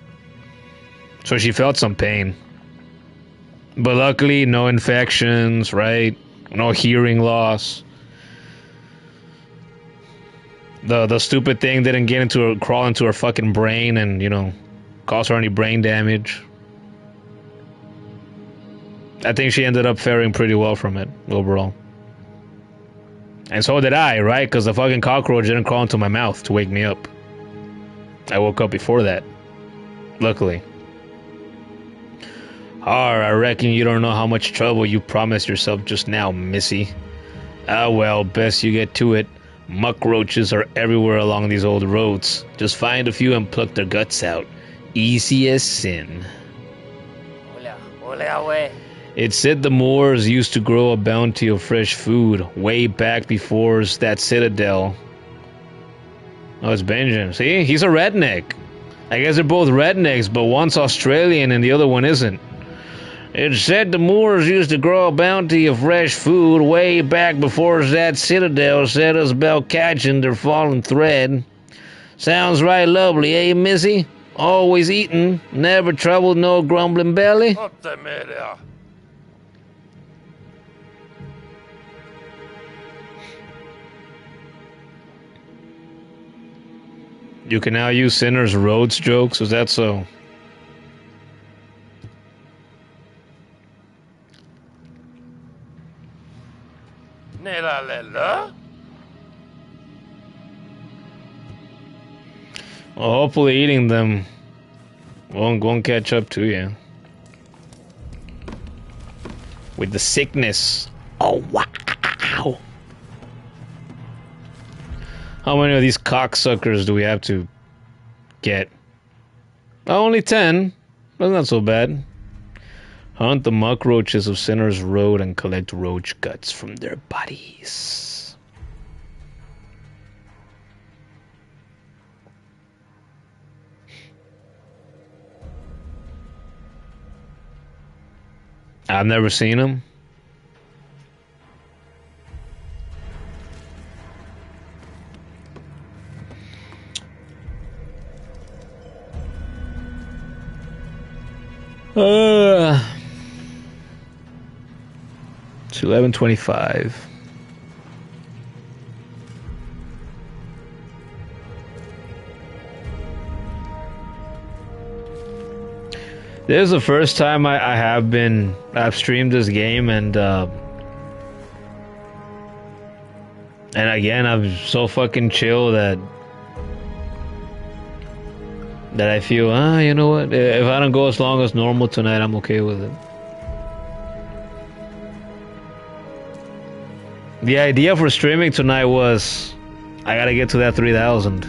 So she felt some pain. But luckily, no infections, right? No hearing loss. The stupid thing didn't crawl into her fucking brain and, you know, cause her any brain damage. I think she ended up faring pretty well from it, overall. And so did I, right? Because the fucking cockroach didn't crawl into my mouth to wake me up. I woke up before that. Luckily. I reckon you don't know how much trouble you promised yourself just now, missy. Ah well, best you get to it. Muck roaches are everywhere along these old roads. Just find a few and pluck their guts out. Easy as sin. It said the Moors used to grow a bounty of fresh food way back before that citadel. Oh, it's Benjin. See? He's a redneck. I guess they're both rednecks, but one's Australian and the other one isn't. It said the Moors used to grow a bounty of fresh food way back before that citadel set us about catching their fallen thread. Sounds right lovely, eh, missy? Always eating, never trouble, no grumbling belly. You can now use Sinner's Roads jokes, is that so? Well, hopefully eating them won't catch up to you. With the sickness. Oh, wow. How many of these cocksuckers do we have to get? Oh, only 10. That's not so bad. Hunt the muck roaches of Sinner's Road and collect roach guts from their bodies. I've never seen them. It's 11:25. This is the first time I've streamed this game, and again I'm so fucking chill that I feel, you know what, if I don't go as long as normal tonight, I'm okay with it. The idea for streaming tonight was I gotta get to that 3,000.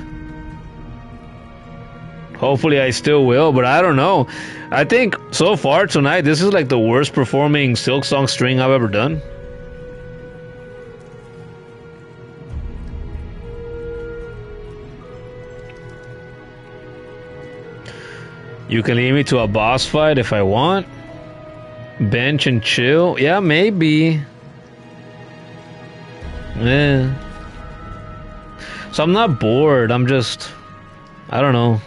Hopefully I still will, but I don't know. I think so far tonight, this is like the worst performing Silksong string I've ever done. You can lead me to a boss fight if I want. Bench and chill. Yeah, maybe. Yeah. So I'm not bored. I'm just, I don't know,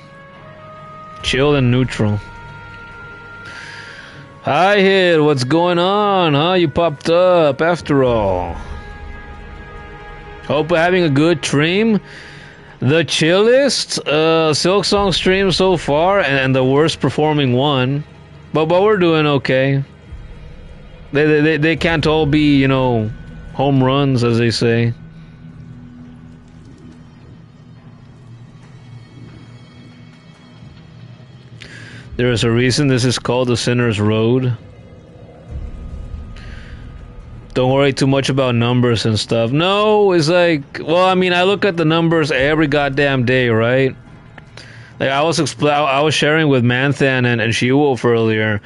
chill and neutral. Hi, Hid. What's going on? Huh? You popped up after all. Hope we're having a good stream. The chillest Silksong stream so far, and the worst performing one. But we're doing okay. They can't all be, you know, home runs, as they say. There is a reason this is called the Sinner's Road. Don't worry too much about numbers and stuff. No, it's like, well, I mean, I look at the numbers every goddamn day, right? Like I was sharing with Manthan and She-Wolf earlier,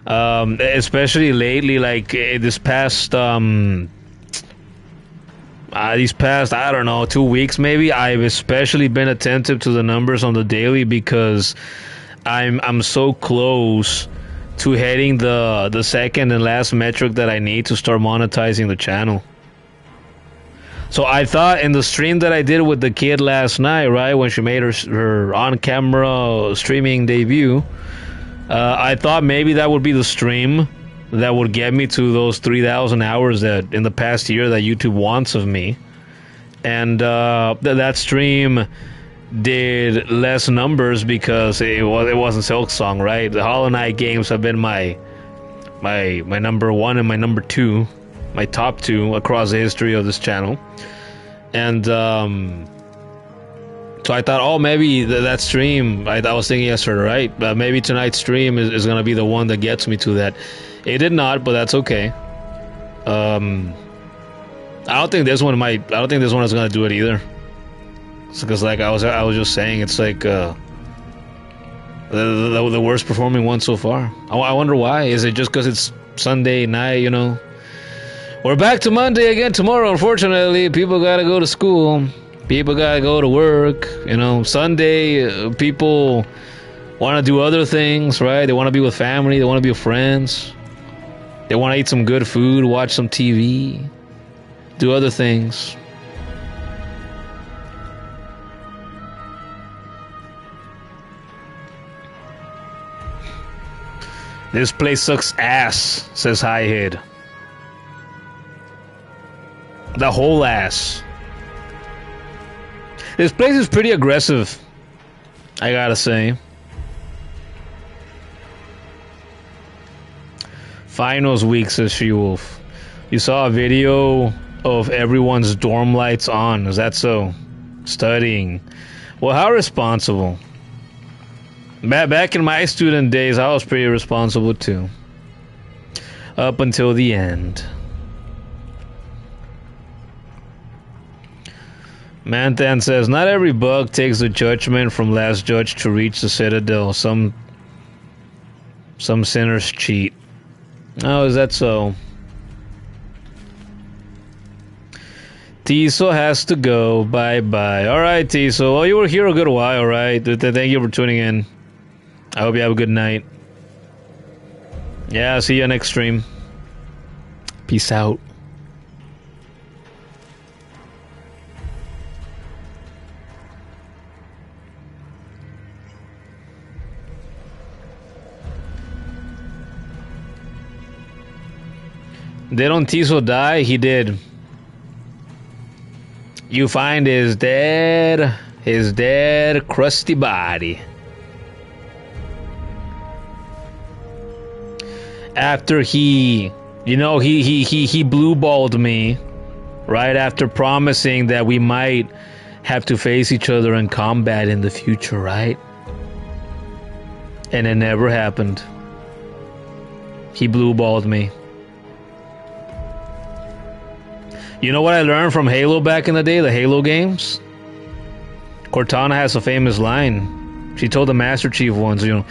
especially lately, like these past, I don't know, 2 weeks maybe. I've especially been attentive to the numbers on the daily because I'm so close to hitting the second and last metric that I need to start monetizing the channel. So I thought in the stream that I did with the kid last night, right, when she made her on-camera streaming debut, I thought maybe that would be the stream that would get me to those 3,000 hours that in the past year that YouTube wants of me. And that stream did less numbers because it wasn't Silksong, right? The Hollow Knight games have been my number one and my number two, my top two across the history of this channel. And so I thought, oh, maybe that stream, I was thinking yesterday, right? Maybe tonight's stream is gonna be the one that gets me to that. It did not, but that's okay. I don't think this one is gonna do it either. Because like I was just saying, it's like the worst performing one so far. I wonder why. Is it just because it's Sunday night, you know? We're back to Monday again tomorrow, unfortunately. People gotta go to school. People gotta go to work. You know, Sunday, people want to do other things, right? They want to be with family. They want to be with friends. They want to eat some good food, watch some TV, do other things. This place sucks ass, says High Hid. The whole ass. This place is pretty aggressive, I gotta say. Finals week, says She-Wolf. You saw a video of everyone's dorm lights on. Is that so? Studying. Well, how responsible. Back in my student days, I was pretty responsible too. Up until the end. Manthan says, not every bug takes the judgment from Last Judge to reach the Citadel. Some sinners cheat. Oh, is that so? Tiso has to go. Bye-bye. Alright, Tiso. Well, you were here a good while, right? Thank you for tuning in. I hope you have a good night. Yeah, see you next stream. Peace out. Didn't Tiso die? He did. You find his dead, crusty body. After he blue-balled me, right after promising that we might have to face each other in combat in the future, right? And it never happened. He blue-balled me. You know what I learned from Halo back in the day, the Halo games? Cortana has a famous line. She told the Master Chief once, you know,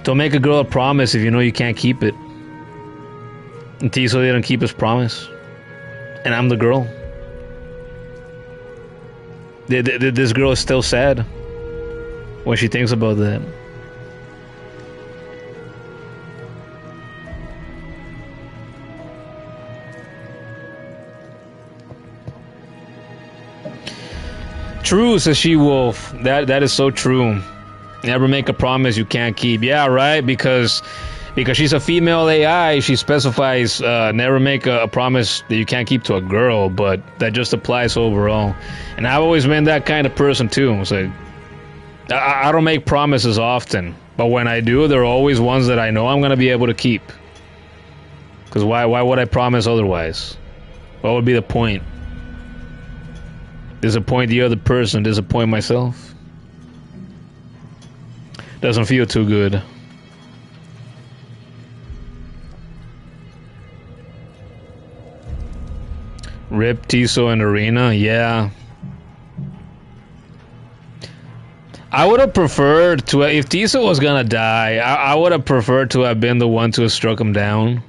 don't make a girl a promise if you know you can't keep it. And Tiso didn't keep his promise. And I'm the girl. This girl is still sad when she thinks about that. True, says She Wolf. That is so true. Never make a promise you can't keep. Yeah, right. Because she's a female AI, she specifies never make a promise that you can't keep to a girl. But that just applies overall. And I've always been that kind of person too. It's like I don't make promises often, but when I do, there are always ones that I know I'm gonna be able to keep. Because why would I promise otherwise? What would be the point? Disappoint the other person, disappoint myself. Doesn't feel too good. Rip Tiso and Arena, yeah. I would have preferred to, if Tiso was gonna die, I would have preferred to have been the one to have struck him down.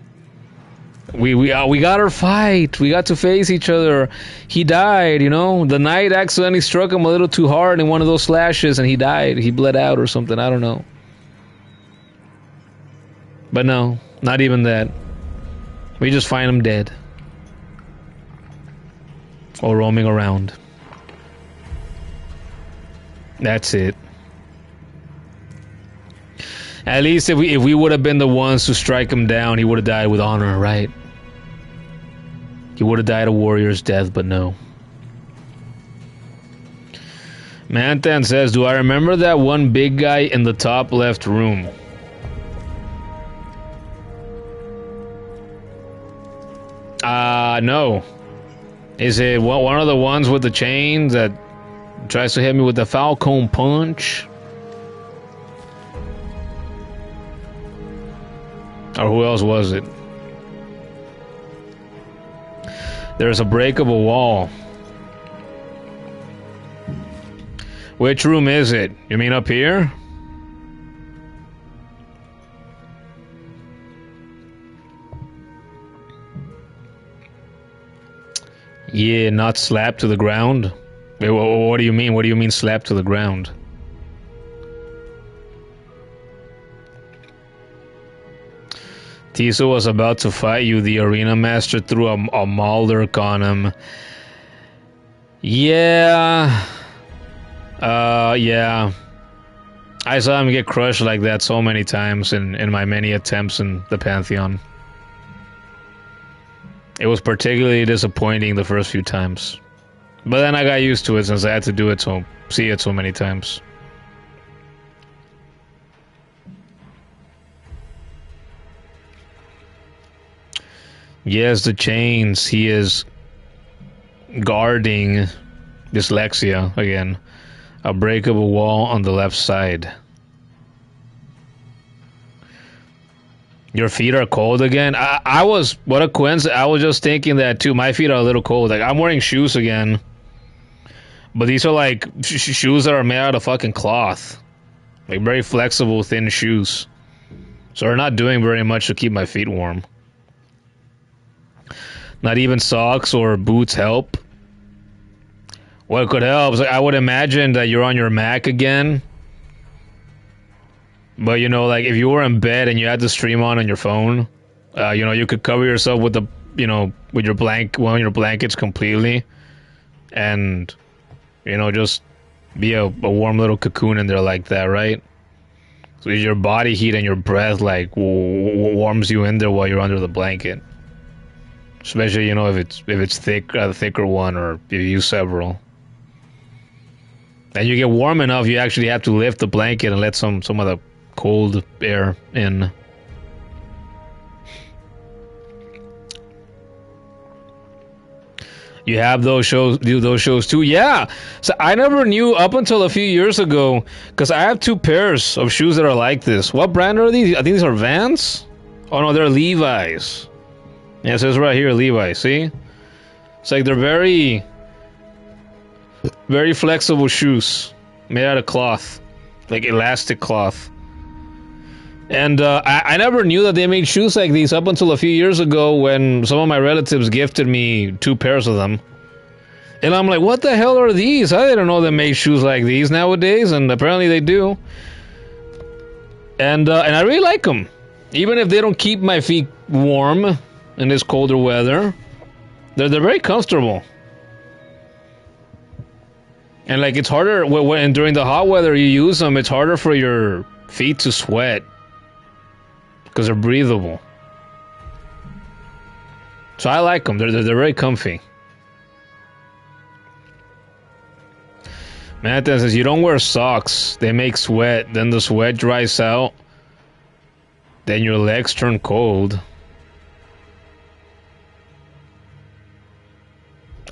We got our fight. We got to face each other. He died, you know. The knight accidentally struck him a little too hard in one of those slashes, and he died. He bled out or something. I don't know. But no, not even that. We just find him dead, or roaming around. That's it. At least if we would have been the ones to strike him down, he would have died with honor, right? He would have died a warrior's death, but no. Mantan says, do I remember that one big guy in the top left room? No. Is it one of the ones with the chain that tries to hit me with the Falcon punch? Or who else was it? There's a breakable wall. Which room is it? You mean up here? Yeah, not slapped to the ground. Wait, what do you mean? What do you mean slapped to the ground? Tiso was about to fight you. The arena master threw a Maldork on him. Yeah. Yeah. I saw him get crushed like that so many times in my many attempts in the Pantheon. It was particularly disappointing the first few times. But then I got used to it since I had to do it see it so many times. Yes, the chains. He is guarding dyslexia again. A breakable wall on the left side. Your feet are cold again? I was, what a coincidence. I was just thinking that too. My feet are a little cold. Like, I'm wearing shoes again. But these are like shoes that are made out of fucking cloth. Like very flexible, thin shoes. So they're not doing very much to keep my feet warm. Not even socks or boots help. What could help is, like, I would imagine that you're on your Mac again. But, you know, like, if you were in bed and you had to stream on your phone, you know, you could cover yourself with the, you know, with your one of your blankets completely. And, you know, just be a warm little cocoon in there like that, right? So your body heat and your breath, like, warms you in there while you're under the blanket. Especially, you know, if it's thick, a thicker one, or if you use several. And you get warm enough, you actually have to lift the blanket and let some of the cold air in. You have those shows, do those shows too? Yeah. So I never knew up until a few years ago, because I have 2 pairs of shoes that are like this. What brand are these? I think these are Vans. Oh no, they're Levi's. Yeah, it says right here, Levi's. See? It's like they're very flexible shoes made out of cloth, like elastic cloth. And I never knew that they made shoes like these up until a few years ago when some of my relatives gifted me 2 pairs of them. And I'm like, what the hell are these? I didn't know they made shoes like these nowadays, and apparently they do. And I really like them. Even if they don't keep my feet warm in this colder weather, they're very comfortable. And like it's harder when during the hot weather you use them. It's harder for your feet to sweat because they're breathable. So I like them. They're very comfy. Manhattan says you don't wear socks. They make sweat. Then the sweat dries out. Then your legs turn cold.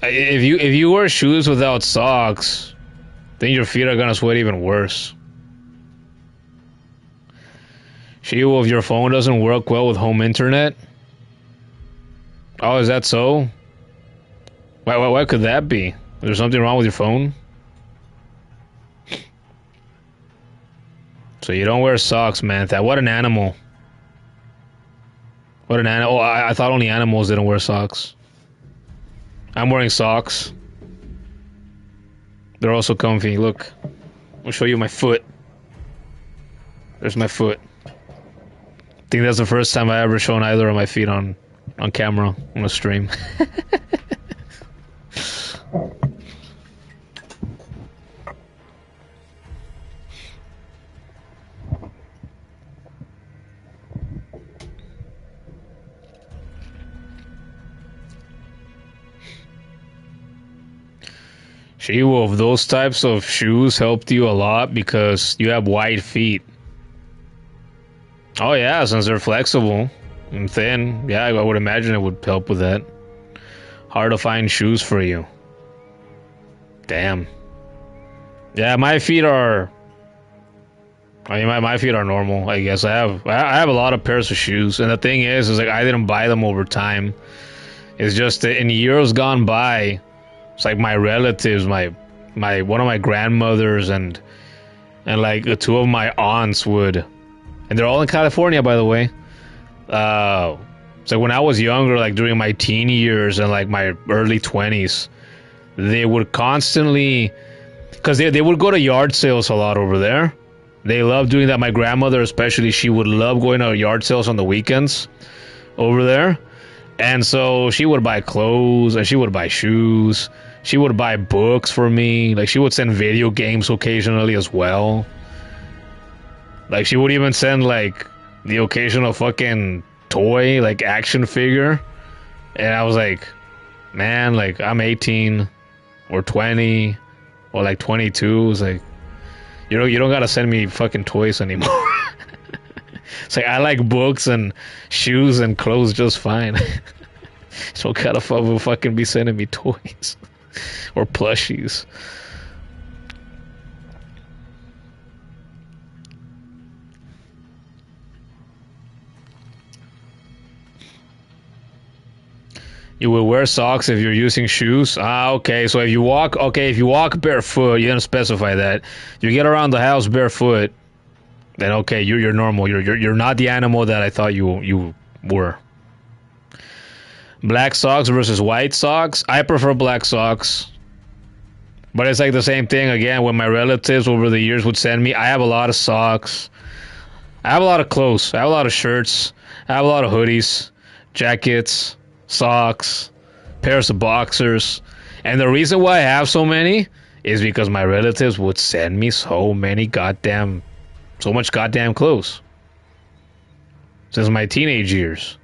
If you wear shoes without socks, then your feet are gonna sweat even worse. She-Wolf, your phone doesn't work well with home internet? Oh, is that so? Why could that be? Is there something wrong with your phone? So you don't wear socks, man. What an animal. What an animal. Oh, I thought only animals didn't wear socks. I'm wearing socks. They're also comfy. Look. I'll show you my foot. There's my foot. I think that's the first time I ever shown either of my feet on camera on a stream. She-Wolf, those types of shoes helped you a lot because you have wide feet. Oh yeah, since they're flexible and thin, yeah, I would imagine it would help with that. Hard to find shoes for you. Damn. Yeah, my feet are... I mean, my feet are normal, I guess. I have a lot of pairs of shoes, and the thing is like I didn't buy them over time. It's just that in years gone by, it's like my relatives, one of my grandmothers and like two of my aunts would, and they're all in California, by the way. So when I was younger, like during my teen years and like my early 20s, they would constantly, because they would go to yard sales a lot over there. They love doing that. My grandmother especially, she would love going to yard sales on the weekends over there. And so she would buy clothes and she would buy shoes. She would buy books for me. Like she would send video games occasionally as well. Like she would even send like the occasional fucking toy, like action figure. And I was like, man, like I'm 18 or 20 or like 22. It's like, you don't gotta send me fucking toys anymore. It's like I like books and shoes and clothes just fine. So kind of fun will fucking be sending me toys or plushies. You will wear socks if you're using shoes. Ah, okay. So if you walk barefoot, you didn't specify that. You get around the house barefoot, then okay, you're normal. You're not the animal that I thought you were. Black socks versus white socks. I prefer black socks. But it's like the same thing again when my relatives over the years would send me. I have a lot of socks. I have a lot of clothes. I have a lot of shirts. I have a lot of hoodies, jackets, socks, pairs of boxers. And the reason why I have so many is because my relatives would send me so much goddamn clothes since my teenage years.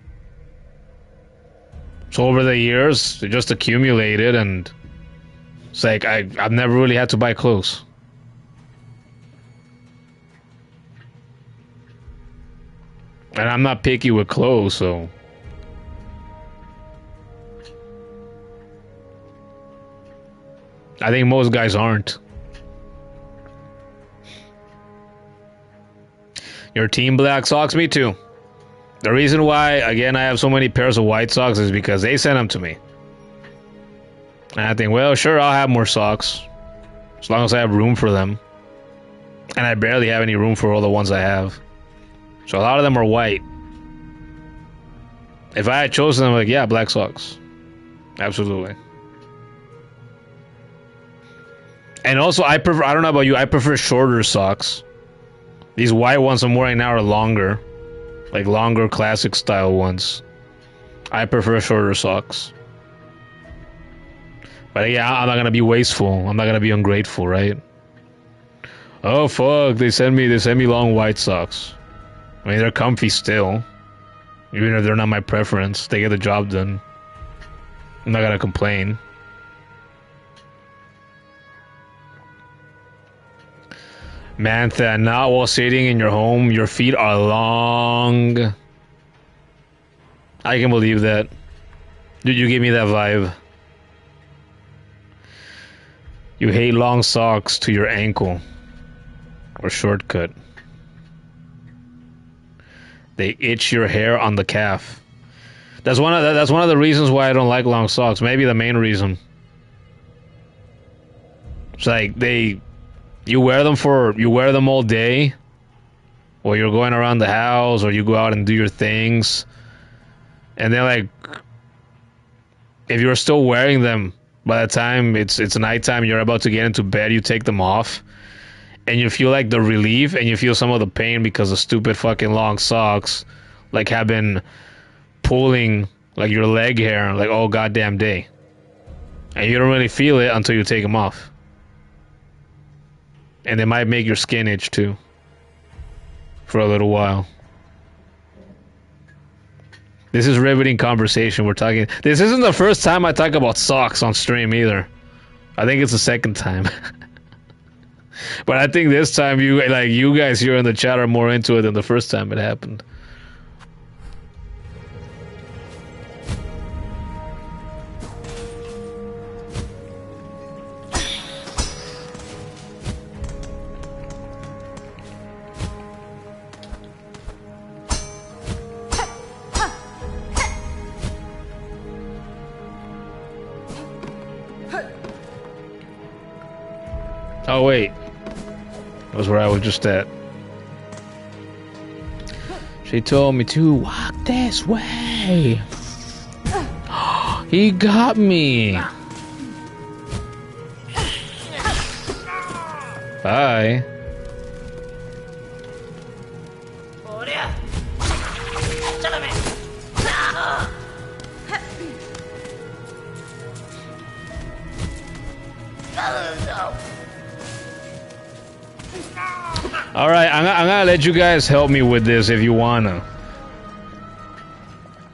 So over the years, it just accumulated, and it's like I've never really had to buy clothes. And I'm not picky with clothes, so... I think most guys aren't. Your team black socks? Me too. The reason why, again, I have so many pairs of white socks is because they sent them to me. And I think, well, sure, I'll have more socks. As long as I have room for them. And I barely have any room for all the ones I have. So a lot of them are white. If I had chosen them, like, yeah, black socks. Absolutely. And also, I don't know about you, I prefer shorter socks. These white ones I'm wearing now are longer. Like longer classic style ones. I prefer shorter socks. But yeah, I'm not gonna be wasteful. I'm not gonna be ungrateful, right? Oh fuck! They sent me long white socks. I mean, they're comfy still, even if they're not my preference. They get the job done. I'm not gonna complain. Mantha, not while sitting in your home. Your feet are long. I can believe that. Dude, you give me that vibe. You hate long socks to your ankle. Or shortcut. They itch your hair on the calf. That's one of the reasons why I don't like long socks. Maybe the main reason. It's like you wear them all day, or you're going around the house, or you go out and do your things, and then like, if you're still wearing them by the time it's nighttime, you're about to get into bed, you take them off, and you feel like the relief, and you feel some of the pain because the stupid fucking long socks, like, have been pulling like your leg hair like all goddamn day, and you don't really feel it until you take them off. And they might make your skin itch too. For a little while. This is riveting conversation. We're talking. This isn't the first time I talk about socks on stream either. I think it's the second time. But I think this time you guys here in the chat are more into it than the first time it happened. Oh wait, that was where I was just at. She told me to walk this way. He got me. Bye. Alright, I'm gonna let you guys help me with this if you wanna.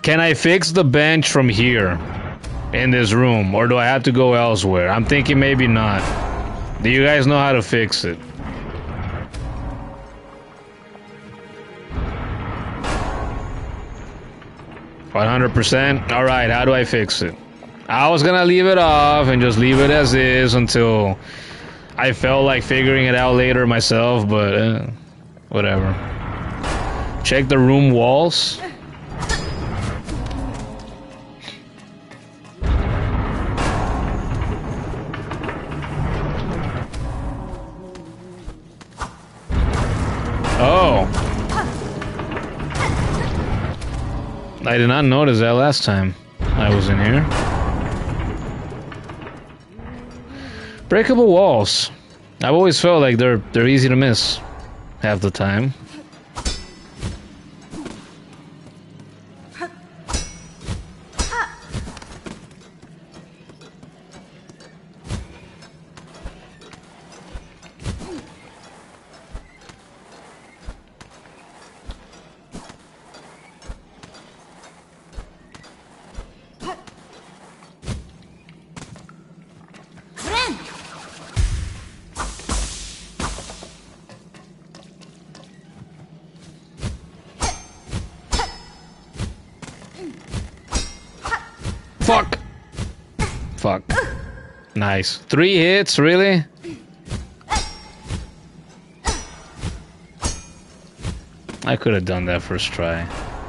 Can I fix the bench from here in this room, or do I have to go elsewhere? I'm thinking maybe not. Do you guys know how to fix it? $100%? Alright, how do I fix it? I was gonna leave it off and just leave it as is until I felt like figuring it out later myself, but whatever. Check the room walls. Oh. I did not notice that last time I was in here. Breakable walls. I've always felt like they're easy to miss half the time. Fuck! Fuck. Nice. 3 hits, really? I could have done that first try.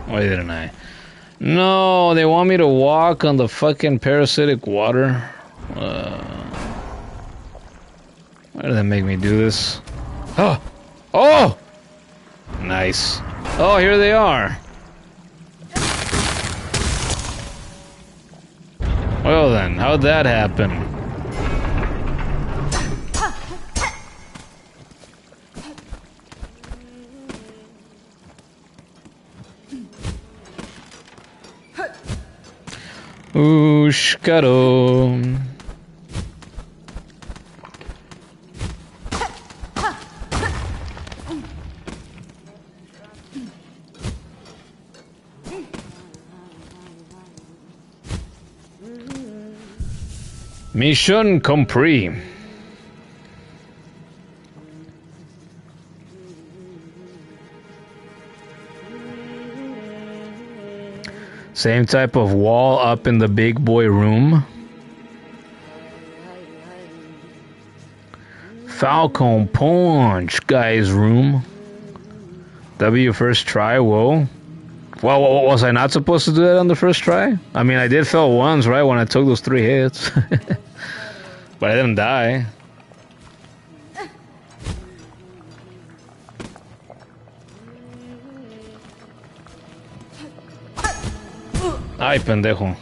Why didn't I? No, they want me to walk on the fucking parasitic water. Why did they make me do this? Oh! Oh! Nice. Oh, here they are. Well then, how'd that happen? Ooshkado. Mission complete. Same type of wall up in the big boy room. Falcon Punch guy's room. W first try, whoa. Well, was I not supposed to do that on the first try? I mean, I did fail once, right, when I took those 3 hits. But I didn't die. Ay, pendejo.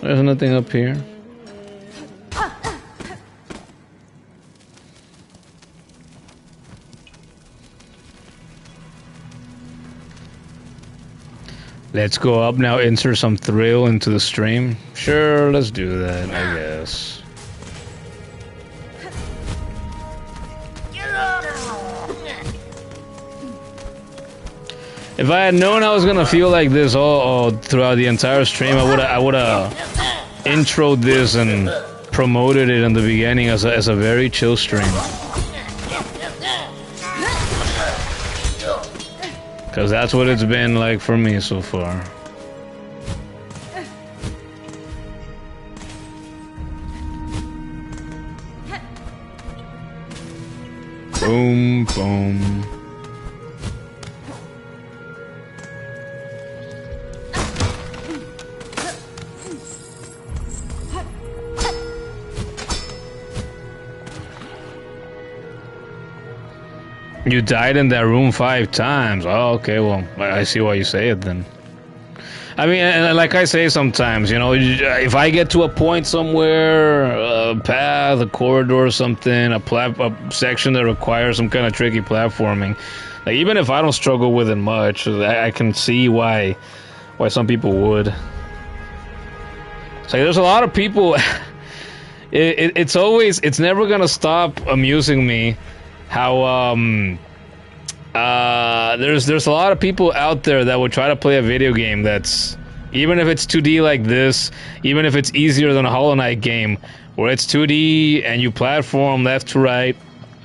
There's nothing up here. Let's go up now, insert some thrill into the stream. Sure, let's do that, I guess. If I had known I was gonna feel like this all throughout the entire stream, I woulda introed this and promoted it in the beginning as a very chill stream. Cause that's what it's been like for me so far. Boom, boom. You died in that room 5 times. Oh, okay, well, I see why you say it then. I mean, and like I say sometimes, you know, if I get to a point somewhere, a path, a corridor or something, a section that requires some kind of tricky platforming, like even if I don't struggle with it much, I can see why some people would. It's like there's a lot of people. It's never gonna stop amusing me how there's a lot of people out there that would try to play a video game that's, even if it's 2D like this, even if it's easier than a Hollow Knight game where it's 2D and you platform left to right,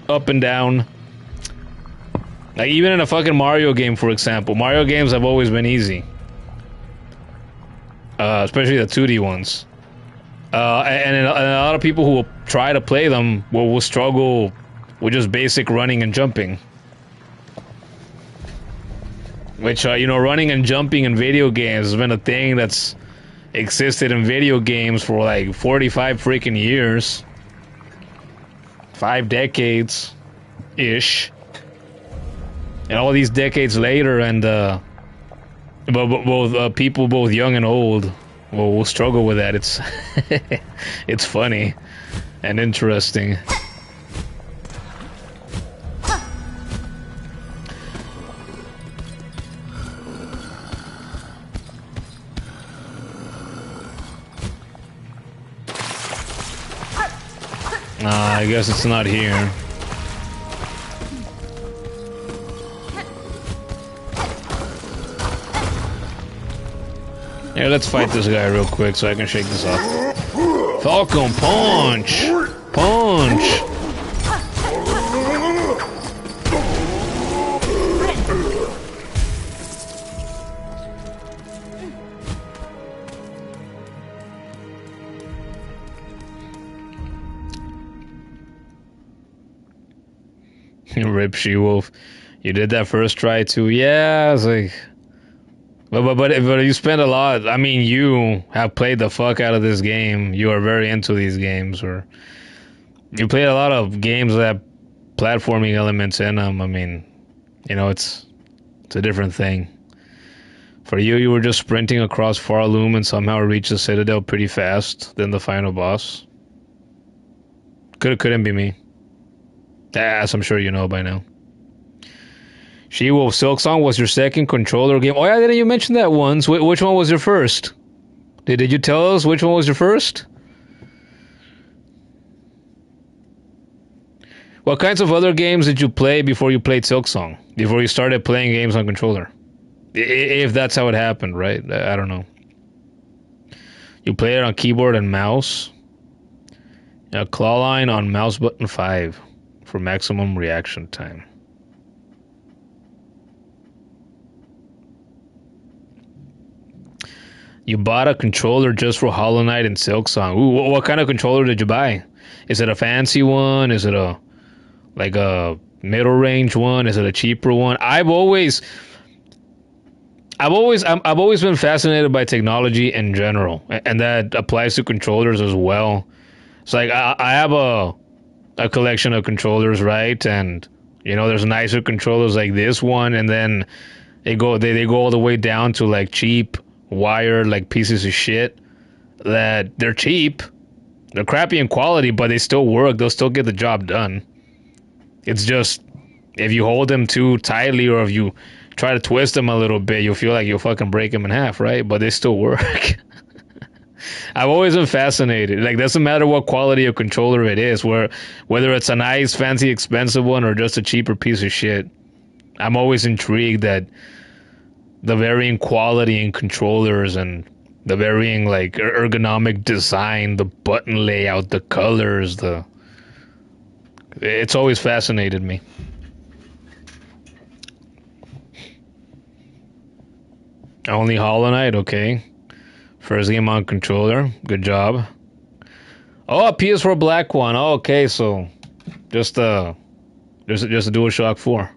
up and down. Like even in a fucking Mario game, for example, Mario games have always been easy, especially the 2D ones, and a lot of people who will try to play them will struggle with just basic running and jumping. Which, you know, running and jumping in video games has been a thing that's existed in video games for like 45 freaking years. 5 decades-ish. And all these decades later, and both people, both young and old, will struggle with that. It's it's funny and interesting. I guess it's not here. Yeah, let's fight this guy real quick so I can shake this off. Falcon Punch! Punch! Rip She-Wolf. You did that first try too? Yeah, I was like... But you spend a lot... I mean, you have played the fuck out of this game. You are very into these games. Or you played a lot of games that have platforming elements in them. I mean, you know, it's a different thing. For you, you were just sprinting across Farloom and somehow reached the Citadel pretty fast, then the final boss. Couldn't be me. As I'm sure you know by now. She-Wolf, Silksong was your second controller game. Oh yeah, didn't you mention that once? Which one was your first? Did you tell us which one was your first? What kinds of other games did you play before you played Silksong? Before you started playing games on controller? If that's how it happened, right? I don't know. You played it on keyboard and mouse. Claw line on mouse button 5 for maximum reaction time. You bought a controller just for Hollow Knight and Silksong. Ooh, what kind of controller did you buy? Is it a fancy one? Is it a middle range one? Is it a cheaper one? I've always been fascinated by technology in general, and that applies to controllers as well. It's like I have a collection of controllers, right? And you know, there's nicer controllers like this one, and then they go all the way down to like cheap wired like pieces of shit that they're cheap, they're crappy in quality, but they still work. They'll still get the job done. It's just if you hold them too tightly or if you try to twist them a little bit, you'll feel like you'll fucking break them in half, right? But they still work. I've always been fascinated. Like, doesn't matter what quality of controller it is, whether it's a nice, fancy, expensive one or just a cheaper piece of shit. I'm always intrigued that the varying quality in controllers and the varying like ergonomic design, the button layout, the colors, it's always fascinated me. Only Hollow Knight, okay. First game on controller, good job. Oh, a PS4 black one. Oh, okay, so just a DualShock 4.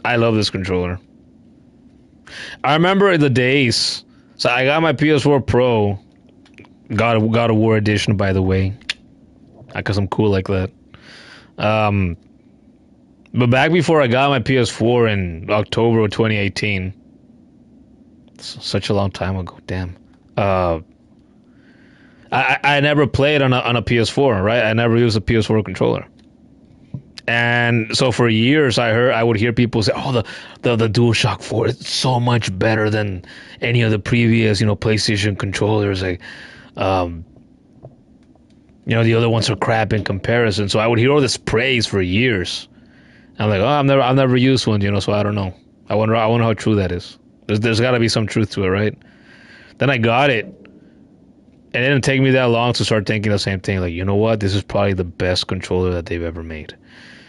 I love this controller. I remember the days. So I got my PS4 Pro. God of War edition, by the way, because I'm cool like that. But back before I got my PS4 in October of 2018, such a long time ago, damn. I never played on a PS4, right? I never used a PS4 controller. And so for years I would hear people say, "Oh, the DualShock 4 is so much better than any of the previous, PlayStation controllers. Like, the other ones are crap in comparison." So I would hear all this praise for years. I'm like, "Oh, I've never used one, so I don't know. I wonder how true that is. There's got to be some truth to it, right?" Then I got it, and it didn't take me that long to start thinking the same thing. Like, you know what? This is probably the best controller that they've ever made.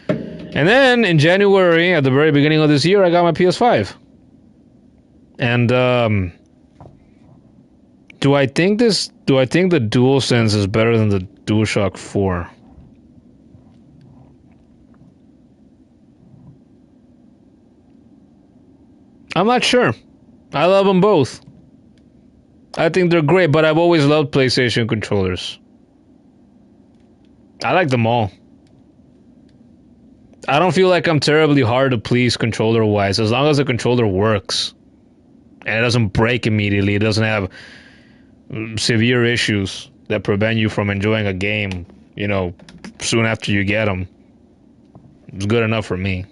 And then in January, at the very beginning of this year, I got my PS5. And do I think the DualSense is better than the DualShock 4? I'm not sure. I love them both. I think they're great, but I've always loved PlayStation controllers. I like them all. I don't feel like I'm terribly hard to please controller-wise, as long as the controller works. And it doesn't break immediately, it doesn't have severe issues that prevent you from enjoying a game, soon after you get them. It's good enough for me.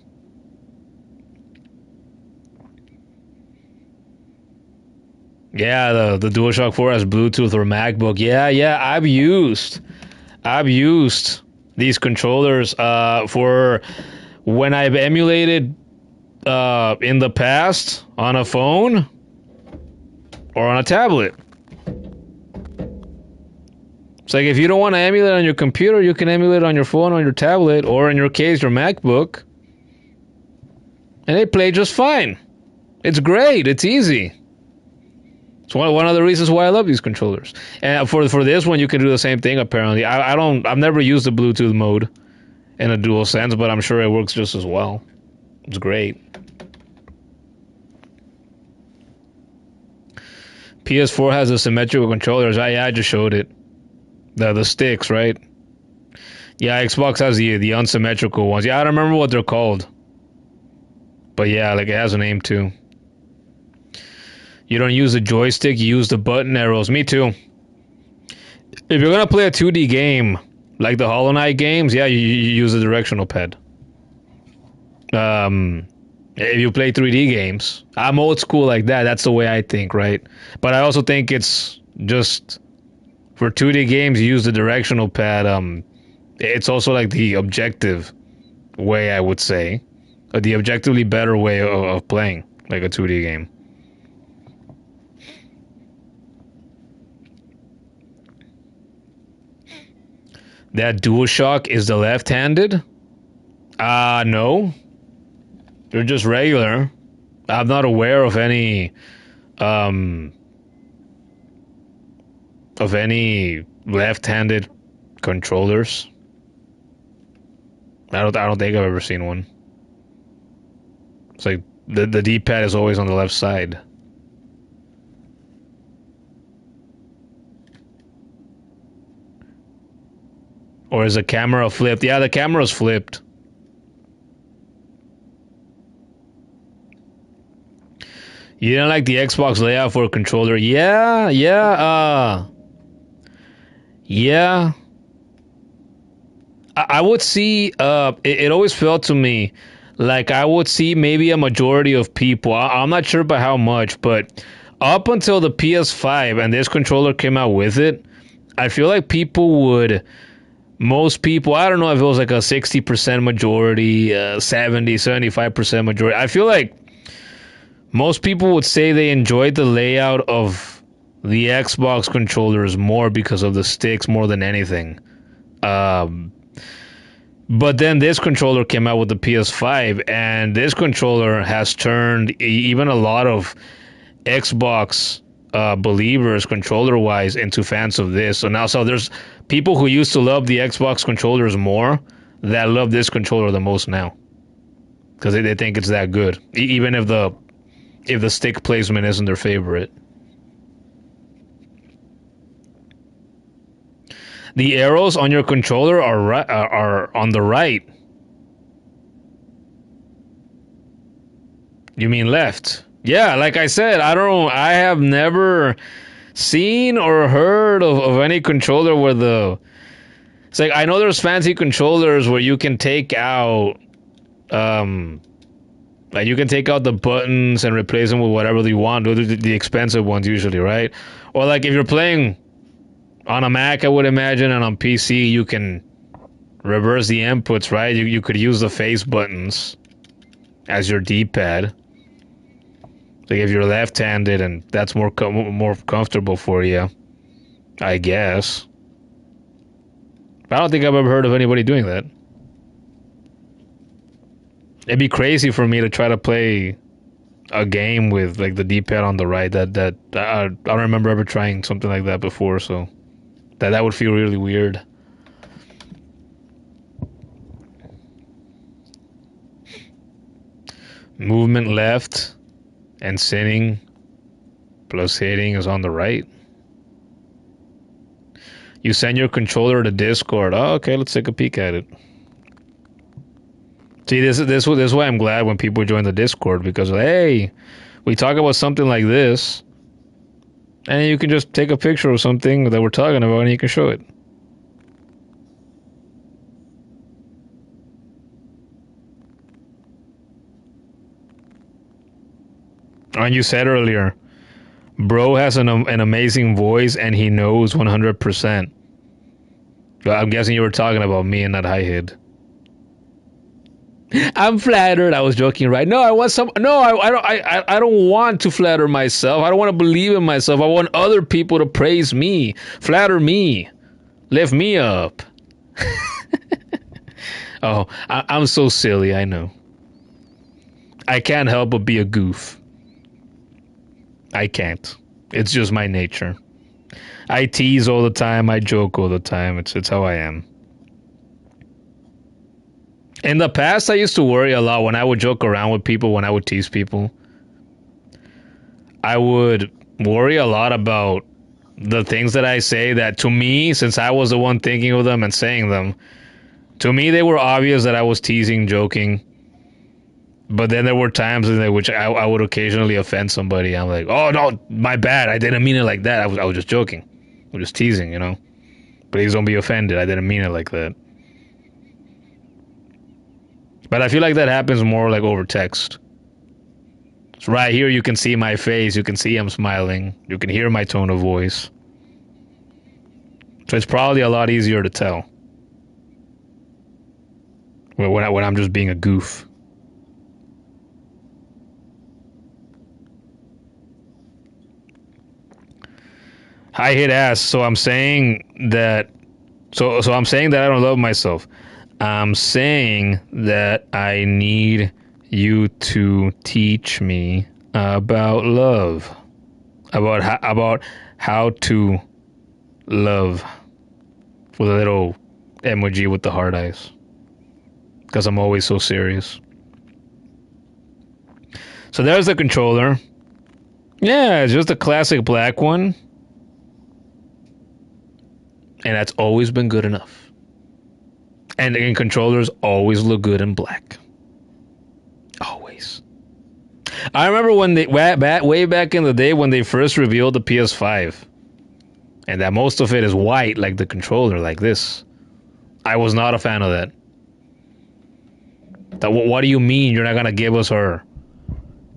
Yeah, the DualShock 4 has Bluetooth or MacBook. Yeah, I've used these controllers for when I've emulated in the past on a phone or on a tablet. It's like if you don't want to emulate on your computer, you can emulate on your phone, on your tablet, or in your case, your MacBook. And they play just fine. It's great. It's easy. It's one of the reasons why I love these controllers. And for this one, you can do the same thing, apparently. I've never used the Bluetooth mode in a DualSense, but I'm sure it works just as well. It's great. PS4 has the symmetrical controllers. I just showed it. The STYX, right? Yeah, Xbox has the unsymmetrical ones. Yeah, I don't remember what they're called. But yeah, like it has a name too. You don't use the joystick, you use the button arrows. Me too. If you're gonna play a 2D game, Like the Hollow Knight games, yeah, you use a directional pad. If you play 3D games, I'm old school like that. That's the way I think, right? But I also think it's just for 2D games, you use the directional pad. It's also like the objective way, I would say, or the objectively better way of playing like a 2D game. That DualShock is the left-handed? No. They're just regular. I'm not aware of any left-handed controllers. I don't think I've ever seen one. It's like the D-pad is always on the left side. Or is the camera flipped? Yeah, the camera's flipped. You didn't like the Xbox layout for a controller? Yeah. I would see, it always felt to me like I would see maybe a majority of people, I'm not sure by how much, but up until the PS5 and this controller came out with it, I feel like most people, I don't know if it was like a 60% majority, 75% majority. I feel like most people would say they enjoyed the layout of the Xbox controllers more because of the sticks more than anything. But then this controller came out with the PS5, and this controller has turned even a lot of Xbox believers controller-wise into fans of this. So there's people who used to love the Xbox controllers more that love this controller the most now. Because they think it's that good. Even if the stick placement isn't their favorite. The arrows on your controller are on the right. You mean left? Yeah, like I said, I have never seen or heard of any controller where it's like, I know there's fancy controllers where you can take out like you can take out the buttons and replace them with whatever you want. Those are the expensive ones usually, right? Or like if you're playing on a Mac, I would imagine, and on PC, you can reverse the inputs, right? You could use the face buttons as your D-pad. Like if you're left-handed, and that's more comfortable for you, I guess. I don't think I've ever heard of anybody doing that. It'd be crazy for me to try to play a game with like the D-pad on the right. I don't remember ever trying something like that before, so that would feel really weird. Movement left and sitting plus hitting is on the right. You send your controller to Discord. Oh, okay, let's take a peek at it. See, this is why I'm glad when people join the Discord, because hey, we talk about something like this, and you can just take a picture of something that we're talking about and you can show it. And you said earlier, bro has an amazing voice and he knows 100%. I'm guessing you were talking about me and not Highhead. I'm flattered. I was joking, right? No, I want some. No, I don't want to flatter myself. I don't want to believe in myself. I want other people to praise me, flatter me, lift me up. Oh, I'm so silly. I know. I can't help but be a goof. I can't. It's just my nature. I tease all the time. I joke all the time. It's how I am. In the past, I used to worry a lot when I would joke around with people, when I would tease people. I would worry a lot about the things that I say that, to me, since I was the one thinking of them and saying them, to me, they were obvious that I was teasing, joking. But then there were times in which I would occasionally offend somebody. I'm like, oh, no, my bad. I didn't mean it like that. I was just joking. I was just teasing, you know. Please don't be offended. I didn't mean it like that. But I feel like that happens more like over text. So right here you can see my face, you can see I'm smiling, you can hear my tone of voice. So it's probably a lot easier to tell when I'm just being a goof. Hi hit ass. So I'm saying that I'm saying that I don't love myself. I'm saying that I need you to teach me about love. About how to love, with a little emoji with the hard eyes. Because I'm always so serious. So there's the controller. Yeah, it's just a classic black one. And that's always been good enough. And controllers always look good in black. Always. I remember when they way back in the day when they first revealed the PS5. And that most of it is white, like the controller, like this. I was not a fan of that. What do you mean you're not gonna give us our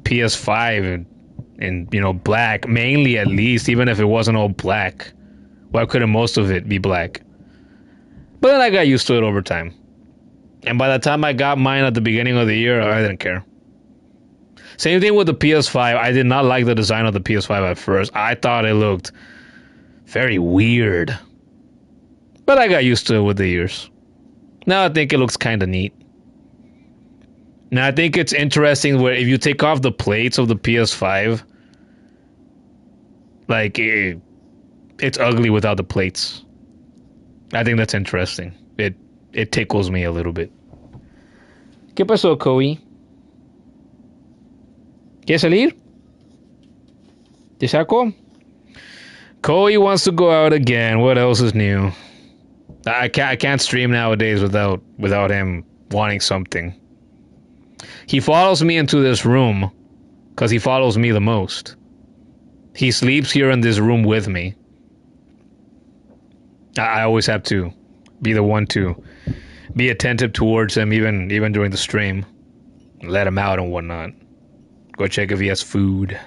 PS5 in you know black, mainly at least, even if it wasn't all black? Why couldn't most of it be black? But then I got used to it over time. And by the time I got mine at the beginning of the year, I didn't care. Same thing with the PS5. I did not like the design of the PS5 at first. I thought it looked very weird. But I got used to it with the years. Now I think it looks kind of neat. Now I think it's interesting where if you take off the plates of the PS5, like it's ugly without the plates. I think that's interesting. It tickles me a little bit. ¿Qué pasó, Koei? ¿Quieres salir? ¿Te saco? Koei wants to go out again. What else is new? I can't stream nowadays without him wanting something. He follows me into this room because he follows me the most. He sleeps here in this room with me. I always have to be the one to be attentive towards him, even during the stream. Let him out and whatnot. Go check if he has food.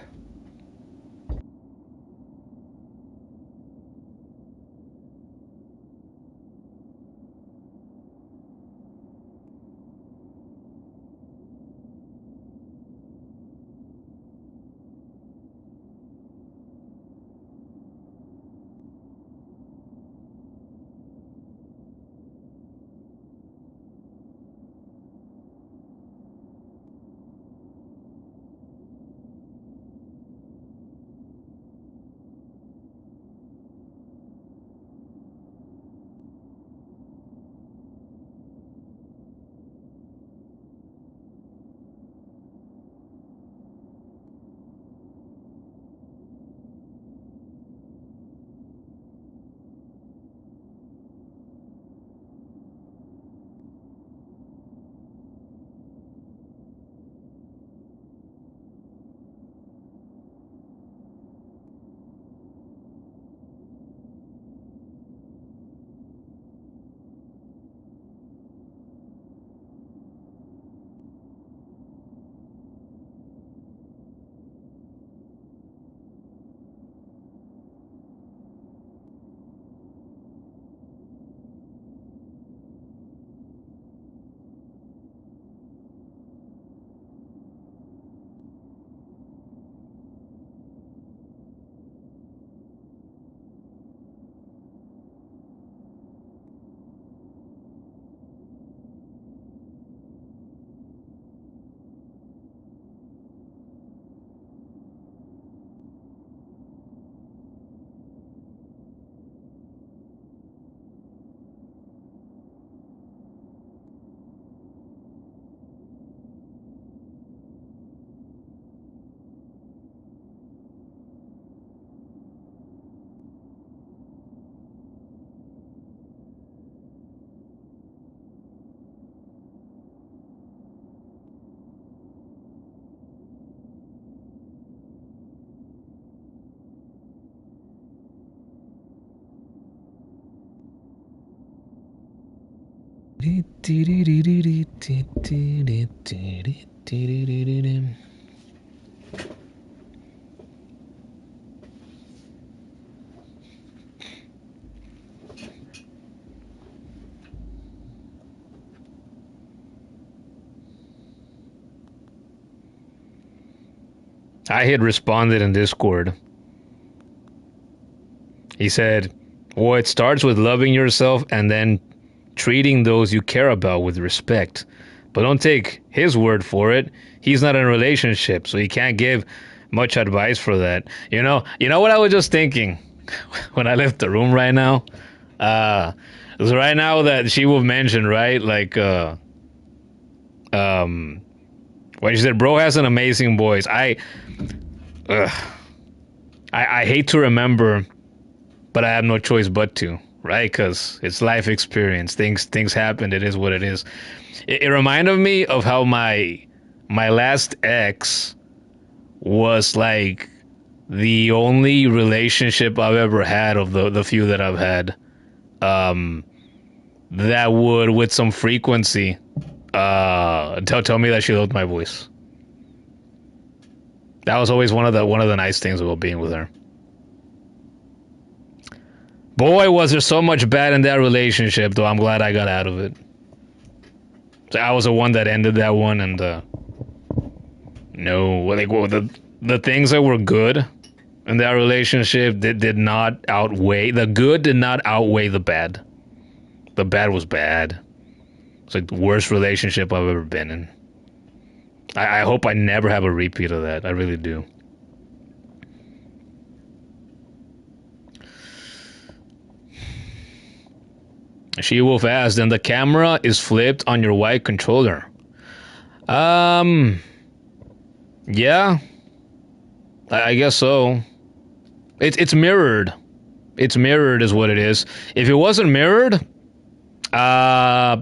I had responded in Discord. He said, well, it starts with loving yourself and then treating those you care about with respect. But don't take his word for it. He's not in a relationship, so he can't give much advice for that. You know what I was just thinking when I left the room right now? Because right now that she will mention, right? Like, when she said, bro has an amazing voice. I hate to remember, but I have no choice but to, right? Because it's life experience. Things happen. It is what it is. It reminded me of how my last ex was like the only relationship I've ever had of the few that I've had. That would, with some frequency, tell me that she loved my voice. That was always one of the nice things about being with her. Boy, was there so much bad in that relationship, though I'm glad I got out of it. So I was the one that ended that one, and the things that were good in that relationship did not outweigh the good. Did not outweigh the bad. The bad was bad. It's like the worst relationship I've ever been in. I hope I never have a repeat of that. I really do. She-Wolf asked, and the camera is flipped on your white controller. Yeah. I guess so. It's mirrored. It's mirrored is what it is. If it wasn't mirrored, I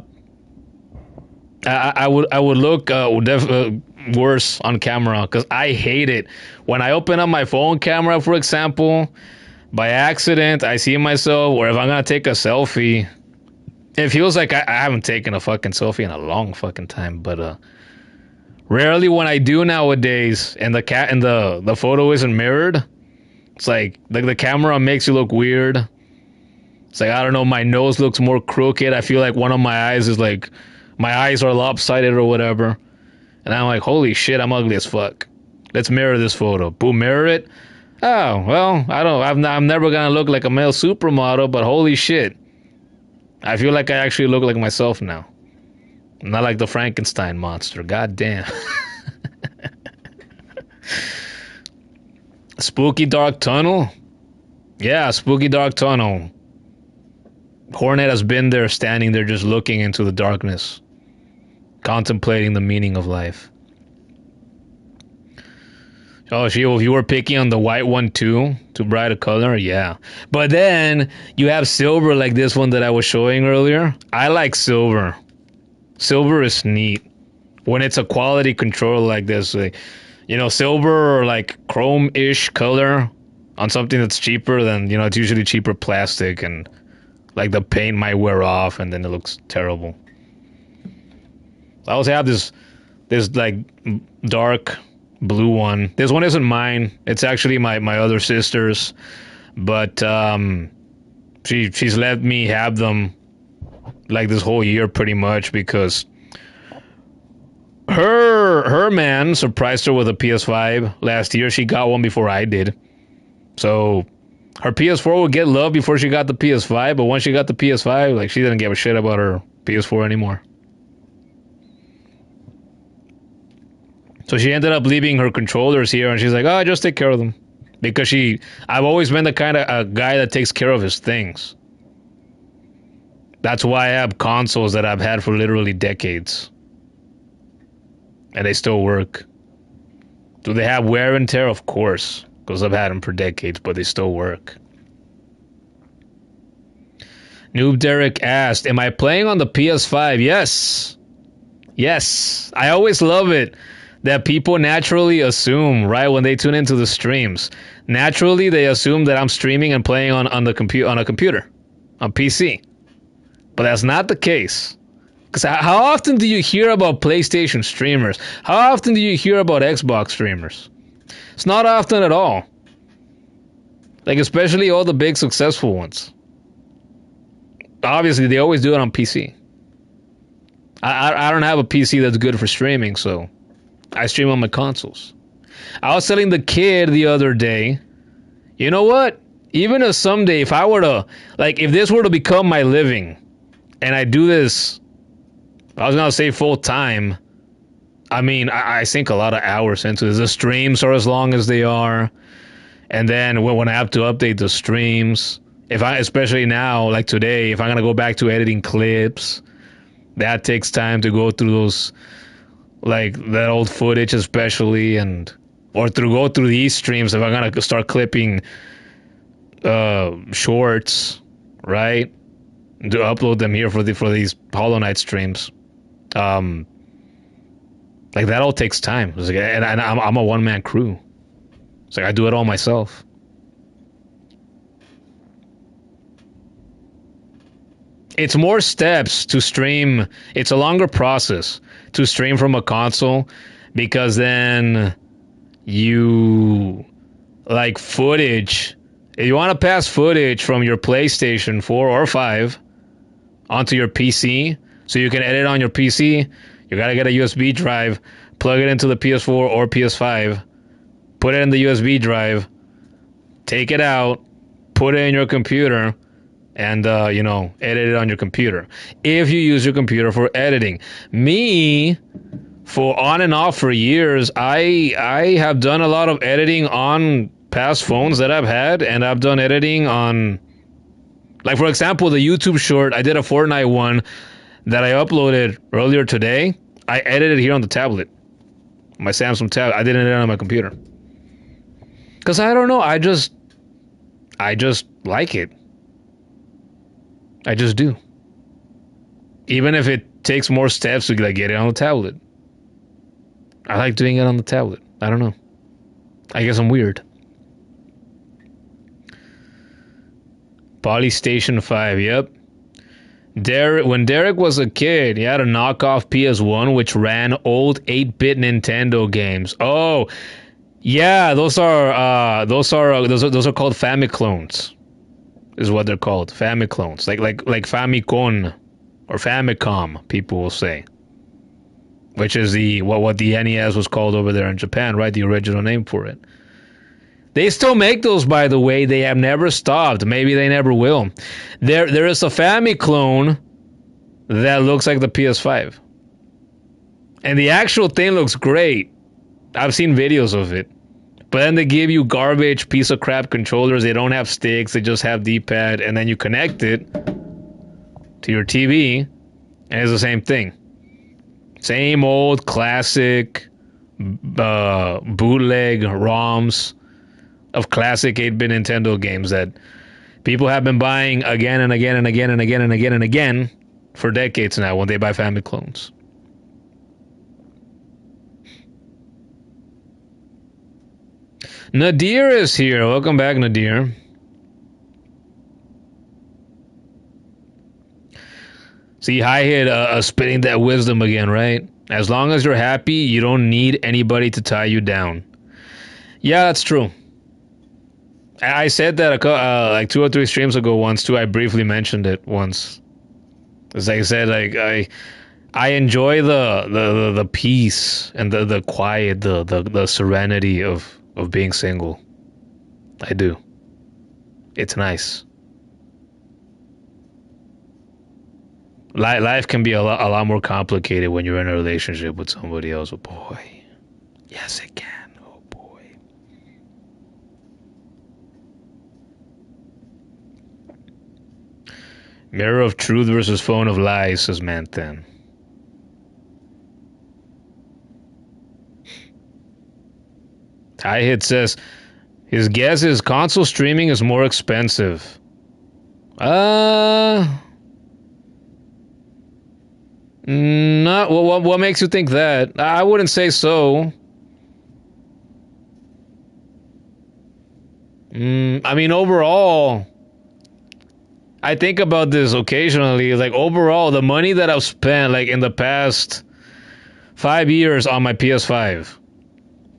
would look worse on camera, because I hate it when I open up my phone camera, for example, by accident. I see myself, or if I'm gonna take a selfie, it feels like I haven't taken a fucking selfie in a long fucking time. But rarely when I do nowadays, and the photo isn't mirrored, it's like the camera makes you look weird. It's like, I don't know, my nose looks more crooked. I feel like one of my eyes is like, my eyes are lopsided or whatever. And I'm like, holy shit, I'm ugly as fuck. Let's mirror this photo. Boom, mirror it. Oh, well, I'm never gonna look like a male supermodel, but holy shit. I feel like I actually look like myself now. Not like the Frankenstein monster. God damn. Spooky dark tunnel? Yeah, spooky dark tunnel. Hornet has been there, standing there just looking into the darkness, contemplating the meaning of life. Oh, She-Wolf, you were picking on the white one too? Too bright a color? Yeah. But then you have silver like this one that I was showing earlier. I like silver. Silver is neat. When it's a quality control like this, like, silver or like chrome-ish color on something that's cheaper, then, it's usually cheaper plastic, and like the paint might wear off and then it looks terrible. I also have this like dark blue one. This one isn't mine. It's actually my other sister's, but she's let me have them like this whole year pretty much, because her man surprised her with a PS5 last year. She got one before I did. So her PS4 would get love before she got the PS5, but once she got the PS5, like, she didn't give a shit about her PS4 anymore. So she ended up leaving her controllers here, and she's like, oh, just take care of them. Because I've always been the kind of a guy that takes care of his things. That's why I have consoles that I've had for literally decades. And they still work. Do they have wear and tear? Of course. Because I've had them for decades, but they still work. Noob Derek asked, am I playing on the PS5? Yes. Yes. I always love it that people naturally assume, right, when they tune into the streams, naturally they assume that I'm streaming and playing on a computer, on PC. But that's not the case. Because how often do you hear about PlayStation streamers? How often do you hear about Xbox streamers? It's not often at all. Like, especially all the big successful ones. Obviously, they always do it on PC. I don't have a PC that's good for streaming, so I stream on my consoles. I was telling the kid the other day, you know what? Even if someday, if I were to, like, if this were to become my living, and I do this, I was gonna say full time. I mean, I sink a lot of hours into this. The streams are as long as they are, and then when I have to update the streams, especially now, like today, if I'm gonna go back to editing clips, that takes time to go through those, like that old footage, especially, or to go through these streams if I'm gonna start clipping shorts, right? To upload them here for these Hollow Knight streams. Like that all takes time. It's like, and I'm a one-man crew. It's like I do it all myself. It's more steps to stream. It's a longer process to stream from a console because then you like footage. If you want to pass footage from your PlayStation 4 or 5 onto your PC so you can edit on your PC, you gotta get a USB drive, plug it into the PS4 or PS5, put it in the USB drive, take it out, put it in your computer, and edit it on your computer. If you use your computer for editing. Me, for on and off for years, I have done a lot of editing on past phones that I've had, and I've done editing on, like, for example, the YouTube short. I did a Fortnite one that I uploaded earlier today. I edited here on the tablet, my Samsung tablet. I didn't edit on my computer because I don't know. I just like it. I just do. Even if it takes more steps to like get it on the tablet. I like doing it on the tablet. I don't know. I guess I'm weird. Polystation 5, yep. When Derek was a kid, he had a knockoff PS1 which ran old 8-bit Nintendo games. Oh, yeah, those are called Famiclones. Is what they're called, Famiclones. Like Famicom or Famicom, people will say. Which is what the NES was called over there in Japan, right? The original name for it. They still make those, by the way. They have never stopped. Maybe they never will. There is a Famiclone that looks like the PS5. And the actual thing looks great. I've seen videos of it. But then they give you garbage piece of crap controllers. They don't have sticks. They just have D-pad. And then you connect it to your TV. And it's the same thing. Same old classic bootleg ROMs of classic 8-bit Nintendo games that people have been buying again and again and again and again and again and again for decades now when they buy Famiclones. Nadir is here. Welcome back, Nadir. See, I hit spitting that wisdom again, right? As long as you're happy, you don't need anybody to tie you down. Yeah, that's true. I said that like 2 or 3 streams ago once too. I briefly mentioned it once. As I said, like I enjoy the peace and the quiet, the serenity of being single. I do. It's nice. Life can be a lot more complicated when you're in a relationship with somebody else. Oh boy. Yes, it can. Oh boy. Mirror of truth versus phone of lies, says Manthan. Hit says his guess is console streaming is more expensive. Not what makes you think that? I wouldn't say so. I mean, overall, I think about this occasionally. Like overall, the money that I've spent like in the past 5 years on my PS5,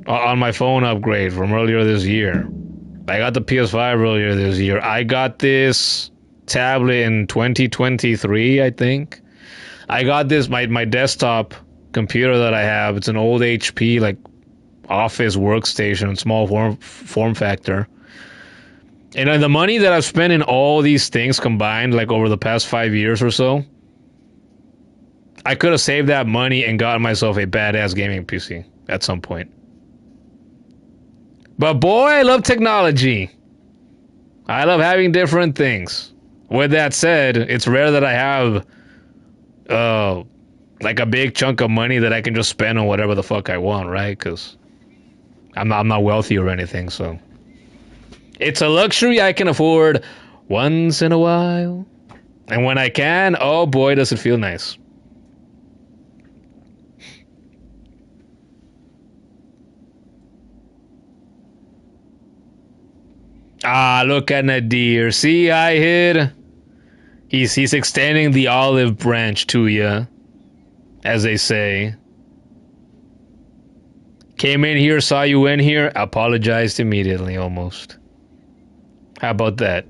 on my phone upgrade from earlier this year. I got the PS5 earlier this year. I got this tablet in 2023, I think. I got this my desktop computer that I have. It's an old HP like office workstation, small form factor. And the money that I've spent in all these things combined, like over the past 5 years or so, I could have saved that money and gotten myself a badass gaming PC at some point. But boy, I love technology. I love having different things. With that said, it's rare that I have like a big chunk of money that I can just spend on whatever the fuck I want, right? Because I'm not wealthy or anything, so it's a luxury I can afford once in a while. And when I can, oh boy, does it feel nice. Ah, look at Nadir. See, I hid. He's extending the olive branch to you, as they say. Came in here, saw you in here, apologized immediately, almost. How about that?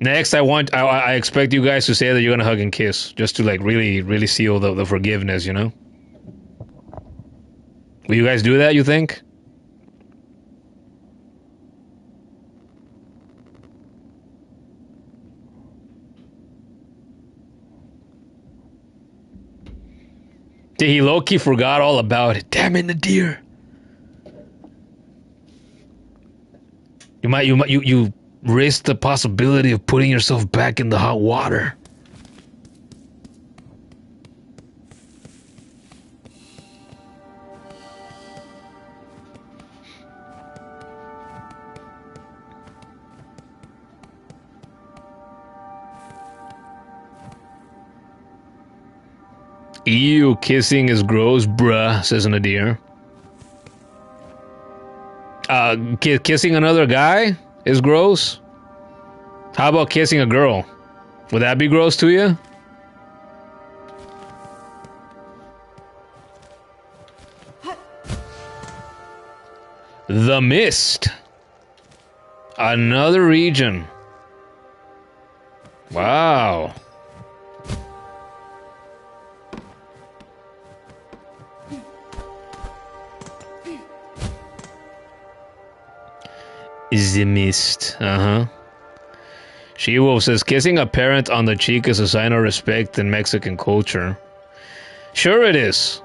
Next, I expect you guys to say that you're gonna hug and kiss, just to like really seal the forgiveness, you know? Will you guys do that, you think? He low-key forgot all about it. Damn it, Nadir. You risk the possibility of putting yourself back in the hot water. Ew, kissing is gross, bruh, says Nadir. Kissing another guy is gross? How about kissing a girl? Would that be gross to you? The Mist. Another region. Wow. The Mist. Uh-huh. She-Wolf says, kissing a parent on the cheek is a sign of respect in Mexican culture. Sure it is.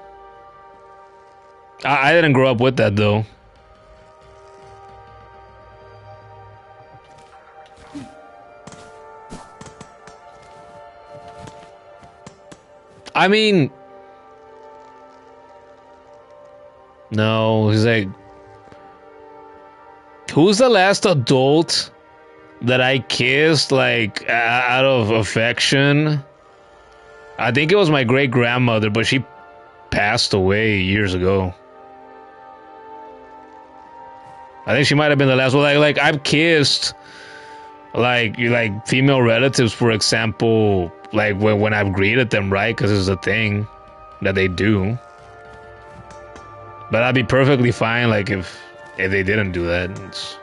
I didn't grow up with that, though. I mean... No, he's like... Who's the last adult that I kissed, like, out of affection? I think it was my great-grandmother, but she passed away years ago. I think she might have been the last one. Like I've kissed, like female relatives, for example, like when I've greeted them, right? Because it's a thing that they do. But I'd be perfectly fine, like, if they didn't do that. It's...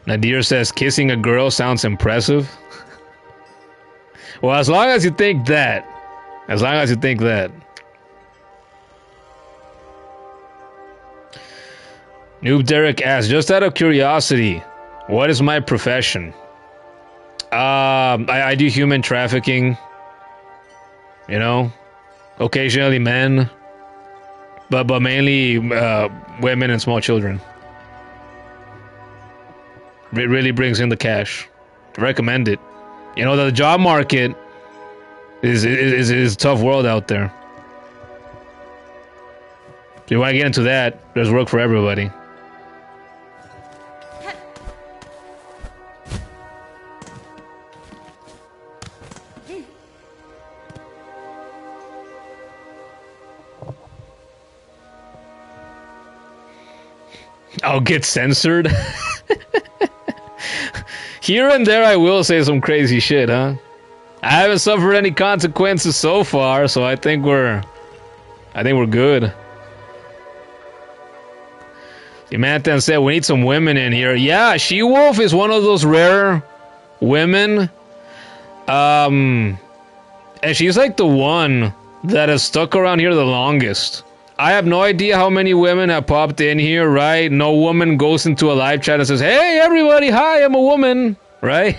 Nadir says, kissing a girl sounds impressive. Well, as long as you think that. As long as you think that. Noob Derek asks, just out of curiosity, what is my profession? I do human trafficking. You know? Occasionally men. But mainly women and small children. It really brings in the cash. Recommend it. You know, the job market is a tough world out there. If you want to get into that, there's work for everybody. I'll get censored. Here and there, I will say some crazy shit, huh? I haven't suffered any consequences so far, so I think we're good. Mantan said we need some women in here. Yeah, She-Wolf is one of those rare women. And she's like the one that has stuck around here the longest. I have no idea how many women have popped in here, right? No woman goes into a live chat and says, "Hey, everybody, hi, I'm a woman," right?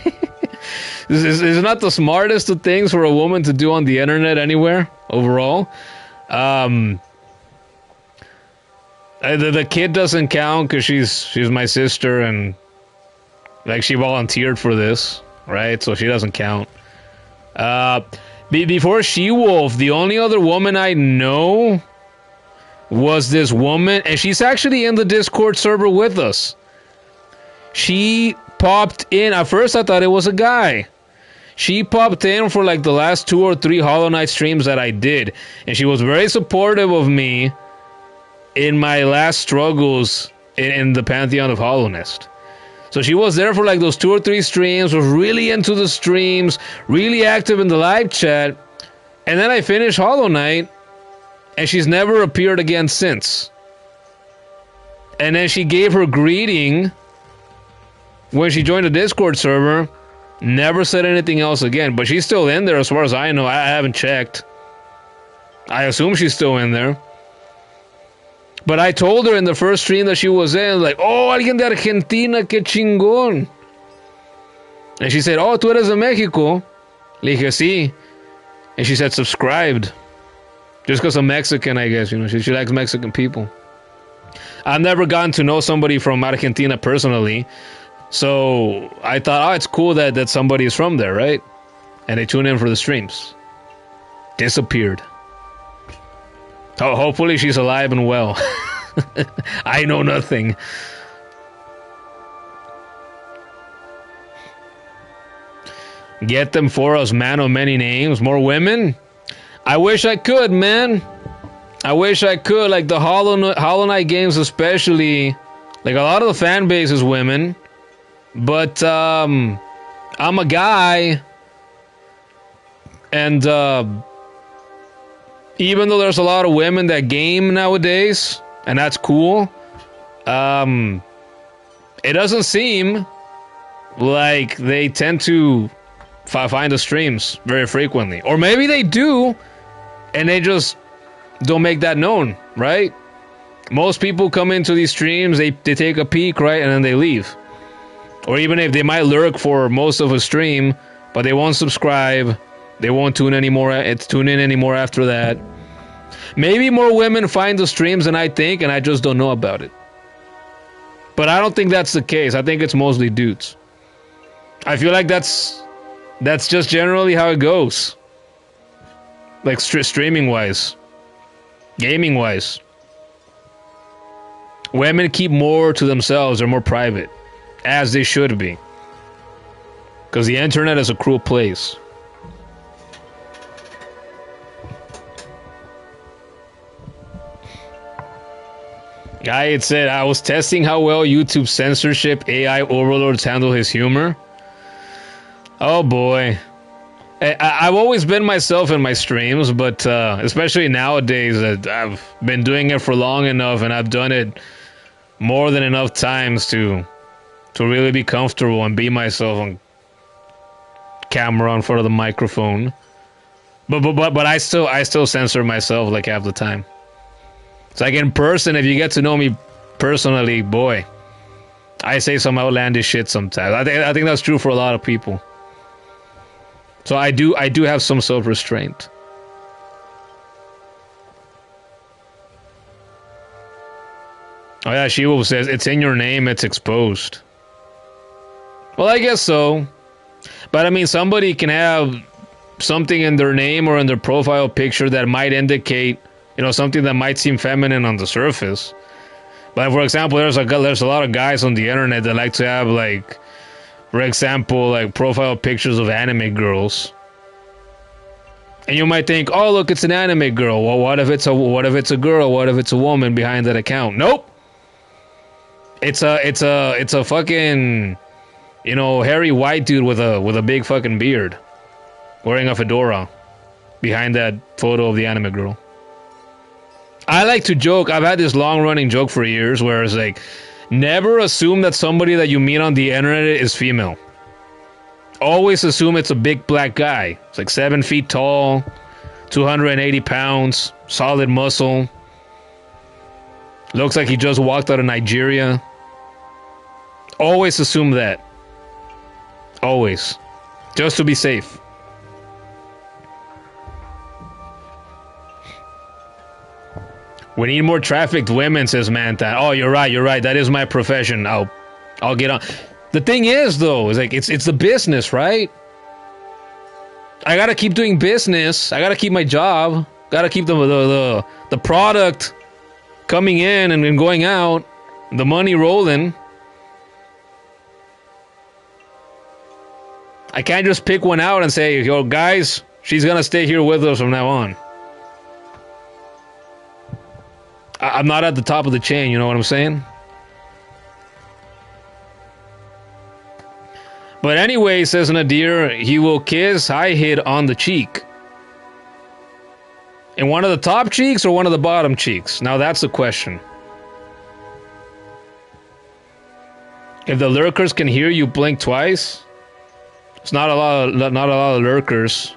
This is not the smartest of things for a woman to do on the internet anywhere, overall. The kid doesn't count because she's my sister and, like, she volunteered for this, right? So she doesn't count. Before She-Wolf, the only other woman I know was this woman, and she's actually in the Discord server with us. She popped in. At first I thought it was a guy. She popped in for like the last 2 or 3 Hollow Knight streams that I did, and she was very supportive of me in my last struggles in the Pantheon of Hollownest. So she was there for like those 2 or 3 streams, was really into the streams, really active in the live chat, and then I finished Hollow Knight, and she's never appeared again since. And then she gave her greeting when she joined the Discord server, never said anything else again, but she's still in there as far as I know. I haven't checked. I assume she's still in there. But I told her in the first stream that she was in, like, "Oh, alguien de Argentina, que chingón." And she said, "Oh, tú eres de México?" Le dije, "Sí." And she said, "Subscribed." Just because I'm Mexican, I guess, you know, she likes Mexican people. I've never gotten to know somebody from Argentina personally, so I thought, oh, it's cool that somebody is from there, right? And they tune in for the streams. Disappeared. Oh, hopefully she's alive and well. I know nothing. Get them for us, man of many names. More women? I wish I could, man. I wish I could. Like the Hollow Knight games especially. Like a lot of the fan base is women. But I'm a guy. And even though there's a lot of women that game nowadays, and that's cool, it doesn't seem like they tend to find the streams very frequently. Or maybe they do, and they just don't make that known, right? Most people come into these streams, they take a peek, right, and then they leave. Or even if they might lurk for most of a stream, but they won't subscribe, they won't tune in anymore after that. Maybe more women find the streams than I think, and I just don't know about it. But I don't think that's the case. I think it's mostly dudes. I feel like that's just generally how it goes. Like streaming-wise. Gaming-wise. Women keep more to themselves. They're more private. As they should be. Because the internet is a cruel place. Guy had said, I was testing how well YouTube censorship AI overlords handle his humor. Oh boy. I've always been myself in my streams, but especially nowadays, I've been doing it for long enough, and I've done it more than enough times to really be comfortable and be myself on camera in front of the microphone. But I still censor myself like half the time. It's like in person, if you get to know me personally, boy, I say some outlandish shit sometimes. I think that's true for a lot of people. So I do have some self-restraint. Oh yeah, She-Wolf says, it's in your name, it's exposed. Well, I guess so. But I mean, somebody can have something in their name or in their profile picture that might indicate, you know, something that might seem feminine on the surface. But for example, there's a lot of guys on the internet that like to have, like, for example, like profile pictures of anime girls. And you might think, oh look, it's an anime girl. Well, what if it's a girl? What if it's a woman behind that account? Nope. It's a fucking, you know, hairy white dude with a big fucking beard, wearing a fedora, behind that photo of the anime girl. I like to joke. I've had this long running joke for years, where it's like, never assume that somebody that you meet on the internet is female. Always assume it's a big black guy. It's like 7 feet tall, 280 pounds, solid muscle. Looks like he just walked out of Nigeria. Always assume that. Always. Just to be safe. We need more trafficked women, says Manta. Oh, you're right. That is my profession. I'll get on. The thing is, though, is like it's the business, right? I gotta keep doing business. I gotta keep my job. Gotta keep the product coming in and going out. The money rolling. I can't just pick one out and say, yo, guys, she's gonna stay here with us from now on. I'm not at the top of the chain, you know what I'm saying? But anyway, says Nadir, he will kiss High-Hid on the cheek. In one of the top cheeks or one of the bottom cheeks? Now that's the question. If the lurkers can hear you blink twice, it's not a lot of lurkers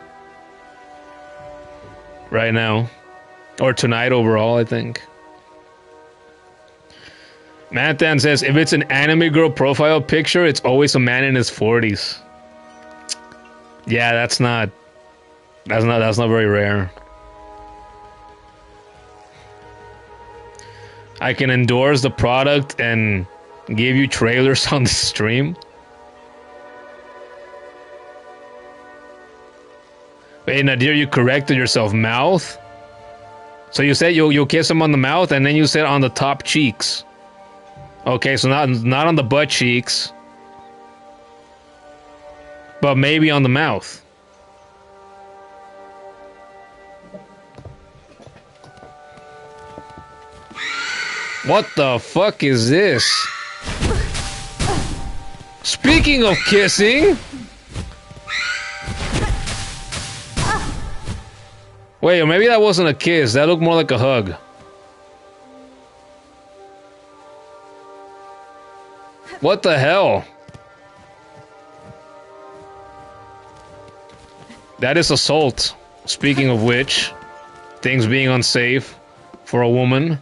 right now, or tonight overall, I think. Mantan says, if it's an anime girl profile picture, it's always a man in his 40s. Yeah, that's not very rare. I can endorse the product and give you trailers on the stream. Wait, Nadir, you corrected yourself. Mouth? So you said you'll kiss him on the mouth, and then you said on the top cheeks. Okay, so not on the butt cheeks, but maybe on the mouth. What the fuck is this? Speaking of kissing... Wait, maybe that wasn't a kiss. That looked more like a hug. What the hell? That is assault. Speaking of which, things being unsafe for a woman.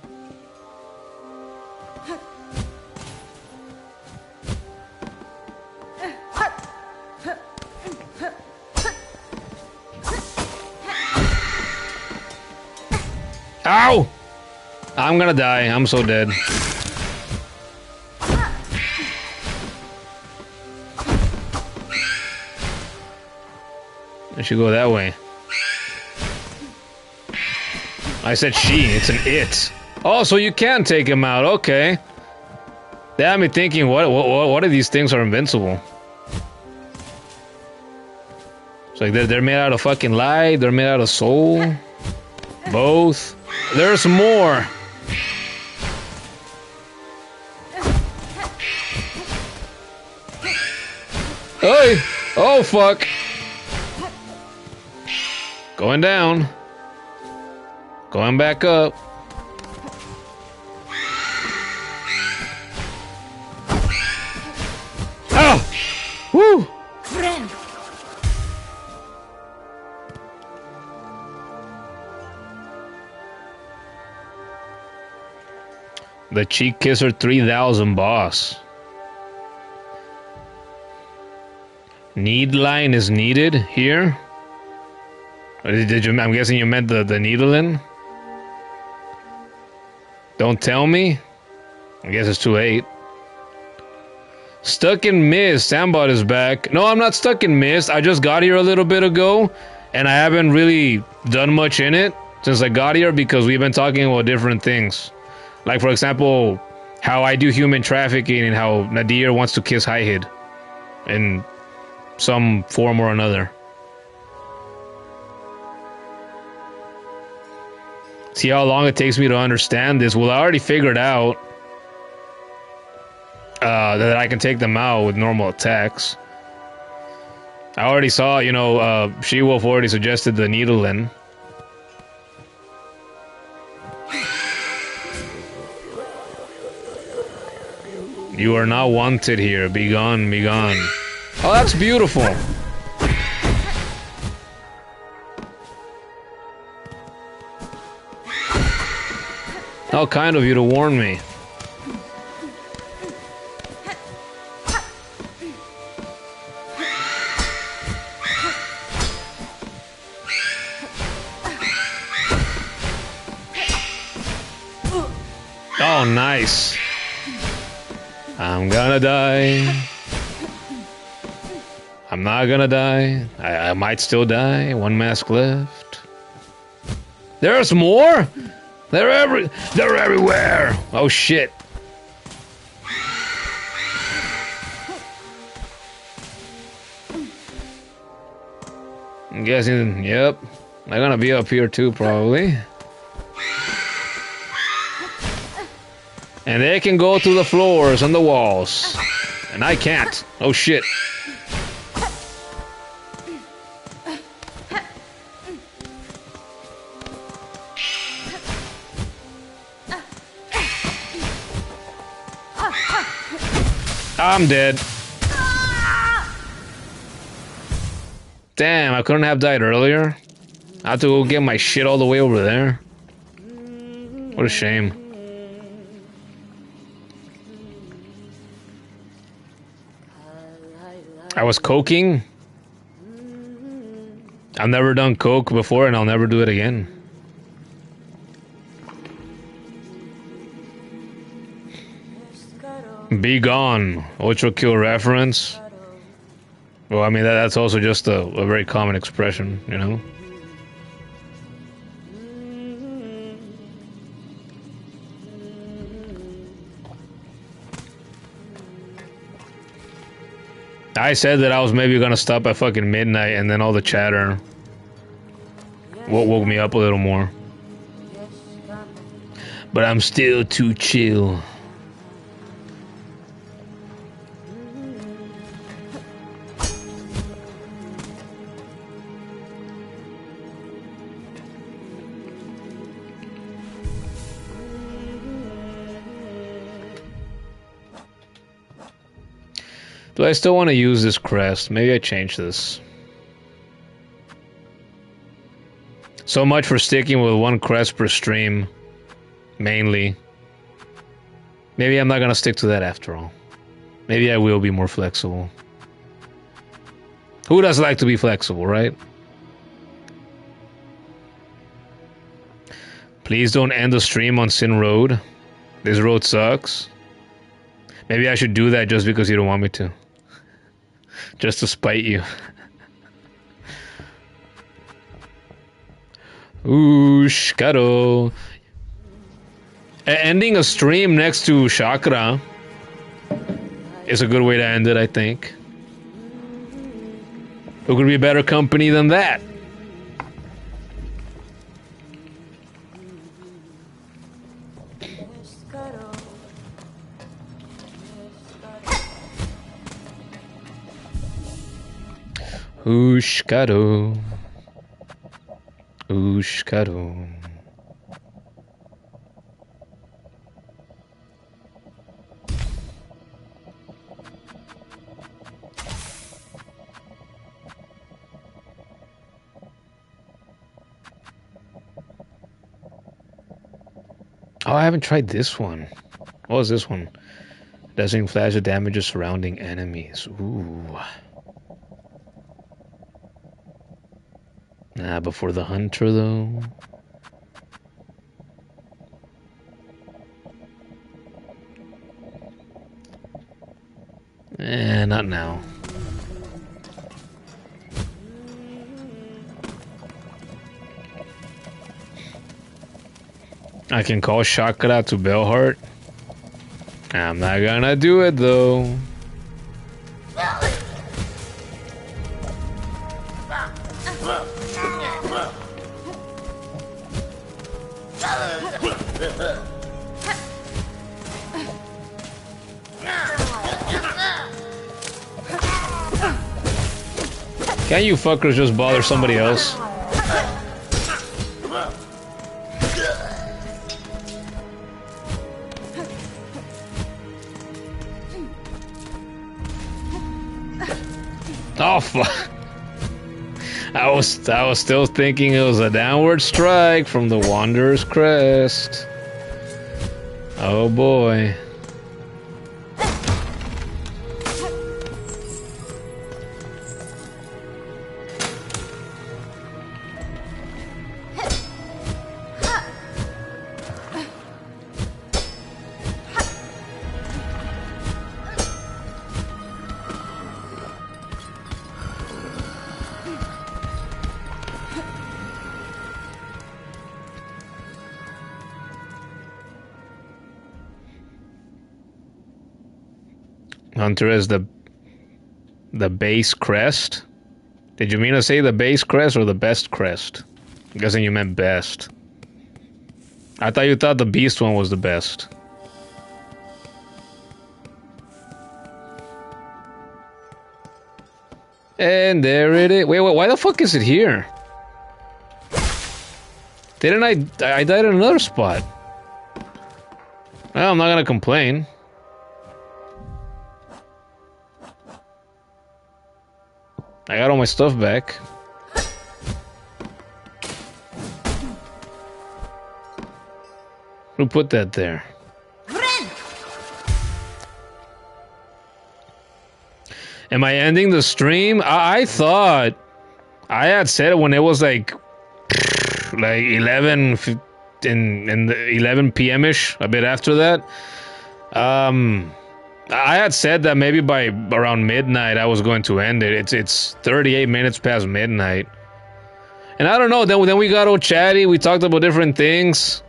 Ow! I'm gonna die. I'm so dead. I should go that way. I said she, it's an it. Oh, so you can take him out, okay. That had me thinking, what of these things are invincible? It's like they're made out of fucking light, they're made out of soul. Both. There's more. Hey! Oh, fuck. Going down. Going back up. Oh! Woo! The cheek kisser 3000 boss. Need line is needed here. Did you? I'm guessing you meant the needling. Don't tell me. I guess it's too late. Stuck in Mist. Sambot is back. No, I'm not stuck in Mist. I just got here a little bit ago, and I haven't really done much in it since I got here because we've been talking about different things. Like, for example, how I do human trafficking and how Nadir wants to kiss High-Hid in some form or another. See how long it takes me to understand this? Well, I already figured out that I can take them out with normal attacks. I already saw, you know, She-Wolf already suggested the needling. You are not wanted here. Be gone, be gone. Oh, that's beautiful. How kind of you to warn me. Oh, nice. I'm gonna die. I'm not gonna die. I might still die. One mask left. There's more? They're everywhere. Oh shit. I'm guessing, yep. They're gonna be up here too, probably. And they can go through the floors and the walls. And I can't. Oh shit. I'm dead. Damn, I couldn't have died earlier. I have to go get my shit all the way over there. What a shame. I was coking. I've never done coke before and I'll never do it again. Be gone. Ultra kill reference. Well, I mean, that's also just a very common expression, you know? I said that I was maybe gonna stop at fucking midnight, and then all the chatter woke me up a little more. But I'm still too chill. Do I still want to use this crest? Maybe I change this. So much for sticking with one crest per stream. Mainly. Maybe I'm not gonna stick to that after all. Maybe I will be more flexible. Who does like to be flexible, right? Please don't end the stream on Sin Road. This road sucks. Maybe I should do that just because you don't want me to. Just to spite you. Ooh, Shkaro. Ending a stream next to Chakra is a good way to end it, I think. Who could be better company than that? Ushkaro. Ushkaro. Oh, I haven't tried this one. What was this one? Dazzling flash of damages surrounding enemies. Ooh. Nah, before the hunter, though. Not now. I can call Chakra to Bellheart. I'm not gonna do it, though. Can't you fuckers just bother somebody else? Oh fuck! I was still thinking it was a downward strike from the Wanderer's Crest. Oh boy. Hunter is the base crest? Did you mean to say the base crest or the best crest? I'm guessing you meant best. I thought you thought the beast one was the best. And there it is. Wait, why the fuck is it here? Didn't I died in another spot. Well, I'm not gonna complain. I got all my stuff back. Who put that there? Am I ending the stream? I thought I had said it when it was like 11 in the 11 p.m.ish, a bit after that. I had said that maybe by around midnight I was going to end it. It's 38 minutes past midnight. And I don't know, then we got all chatty, we talked about different things.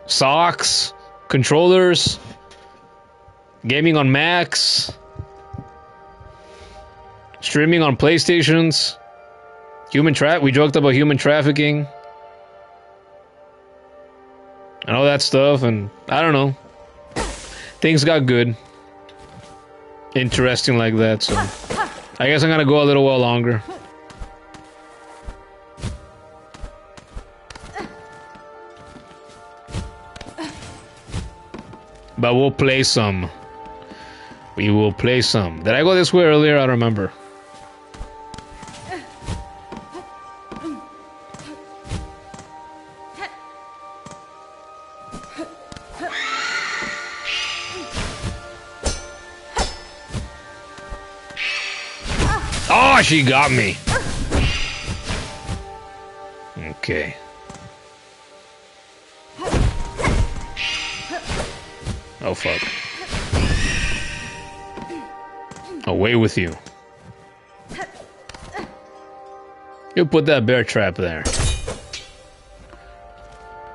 Socks, controllers, gaming on Macs, streaming on PlayStations, we joked about human trafficking. And all that stuff, and I don't know. Things got good. Interesting like that, so I guess I'm gonna go a little while longer. But we'll play some. We will play some. Did I go this way earlier? I don't remember. Oh, she got me. Okay. Oh, fuck. Away with you. You put that bear trap there.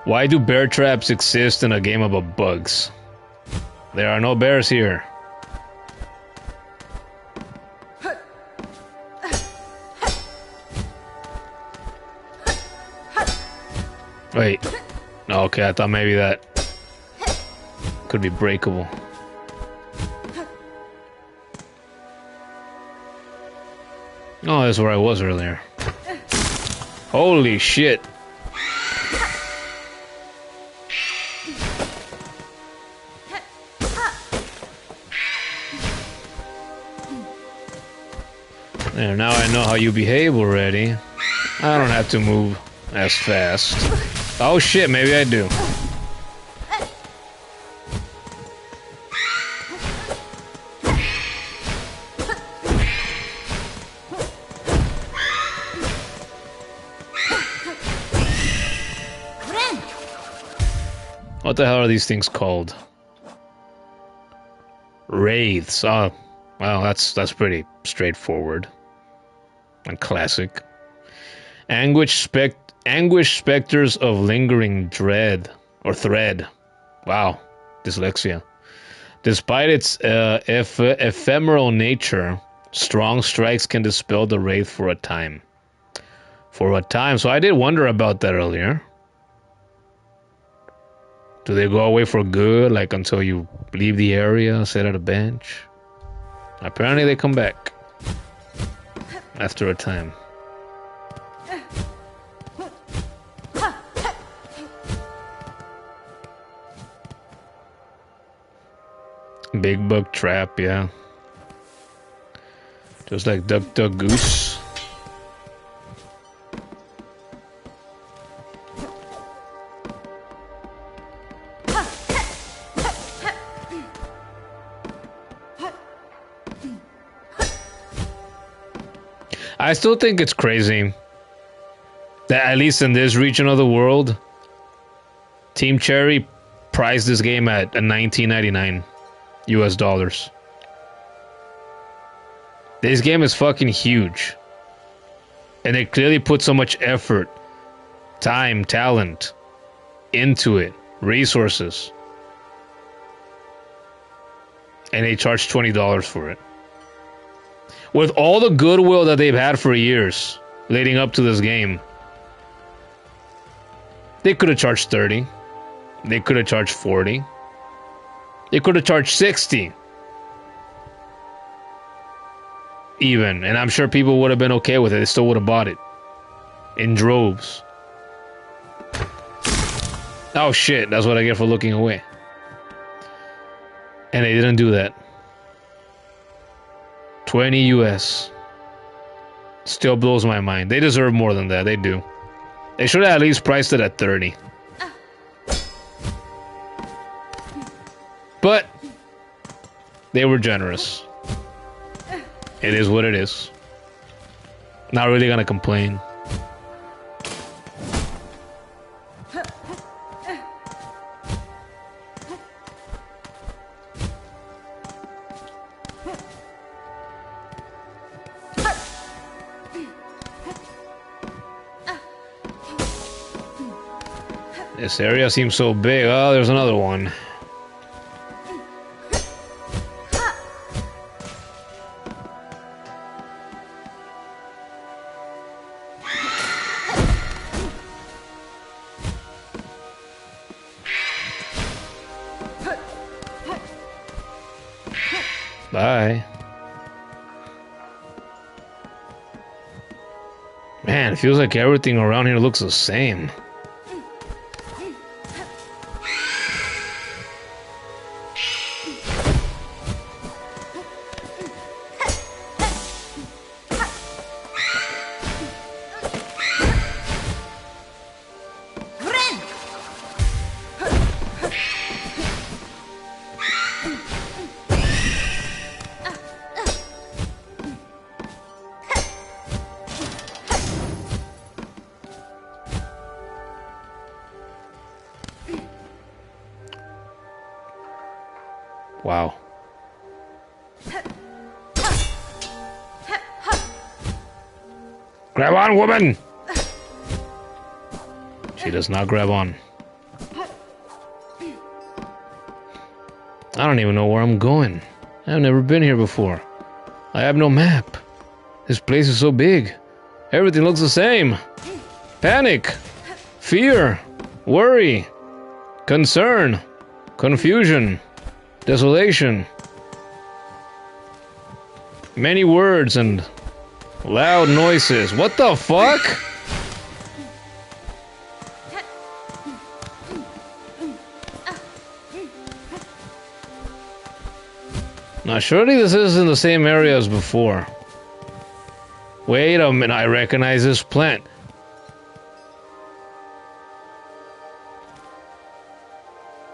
Why do bear traps exist in a game about bugs? There are no bears here. Wait. Okay, I thought maybe that could be breakable. Oh, that's where I was earlier. Holy shit. There, now I know how you behave already. I don't have to move as fast. Oh shit, maybe I do. What the hell are these things called? Wraiths. Oh, well, that's pretty straightforward and classic. Anguished specters of lingering dread or thread. Wow, dyslexia. Despite its ephemeral nature, strong strikes can dispel the wraith for a time. For a time. So I did wonder about that earlier. Do they go away for good, like until you leave the area, sit at a bench? Apparently they come back after a time. Big bug trap, yeah. Just like Duck Duck Goose. I still think it's crazy that at least in this region of the world, Team Cherry priced this game at $19.99 US dollars. This game is fucking huge. And they clearly put so much effort, time, talent into it, resources. And they charge $20 for it. With all the goodwill that they've had for years leading up to this game, they could have charged 30. They could have charged 40. They could have charged 60. Even. And I'm sure people would have been okay with it. They still would have bought it. In droves. Oh shit, that's what I get for looking away. And they didn't do that. 20 US. Still blows my mind. They deserve more than that. They do. They should have at least priced it at 30. But they were generous. It is what it is. Not really gonna complain. This area seems so big. Oh, there's another one. Bye. Man, it feels like everything around here looks the same. Wow. Grab on, woman! She does not grab on. I don't even know where I'm going. I've never been here before. I have no map. This place is so big. Everything looks the same. Panic, fear, worry, concern, confusion, desolation. Many words and loud noises. What the fuck? Now surely this isn't the same area as before. Wait a minute, I recognize this plant.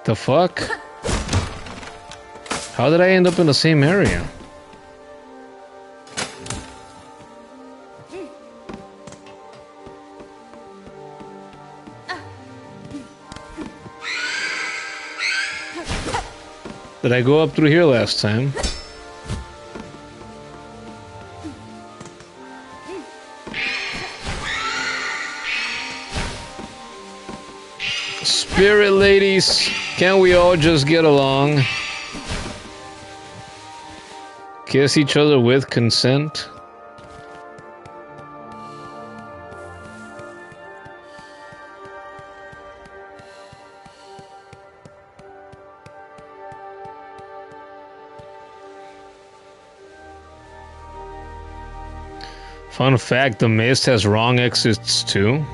The fuck? How did I end up in the same area? Did I go up through here last time? Spirit ladies, can't we all just get along? Kiss each other with consent? Fun fact, the mist has wrong exits too.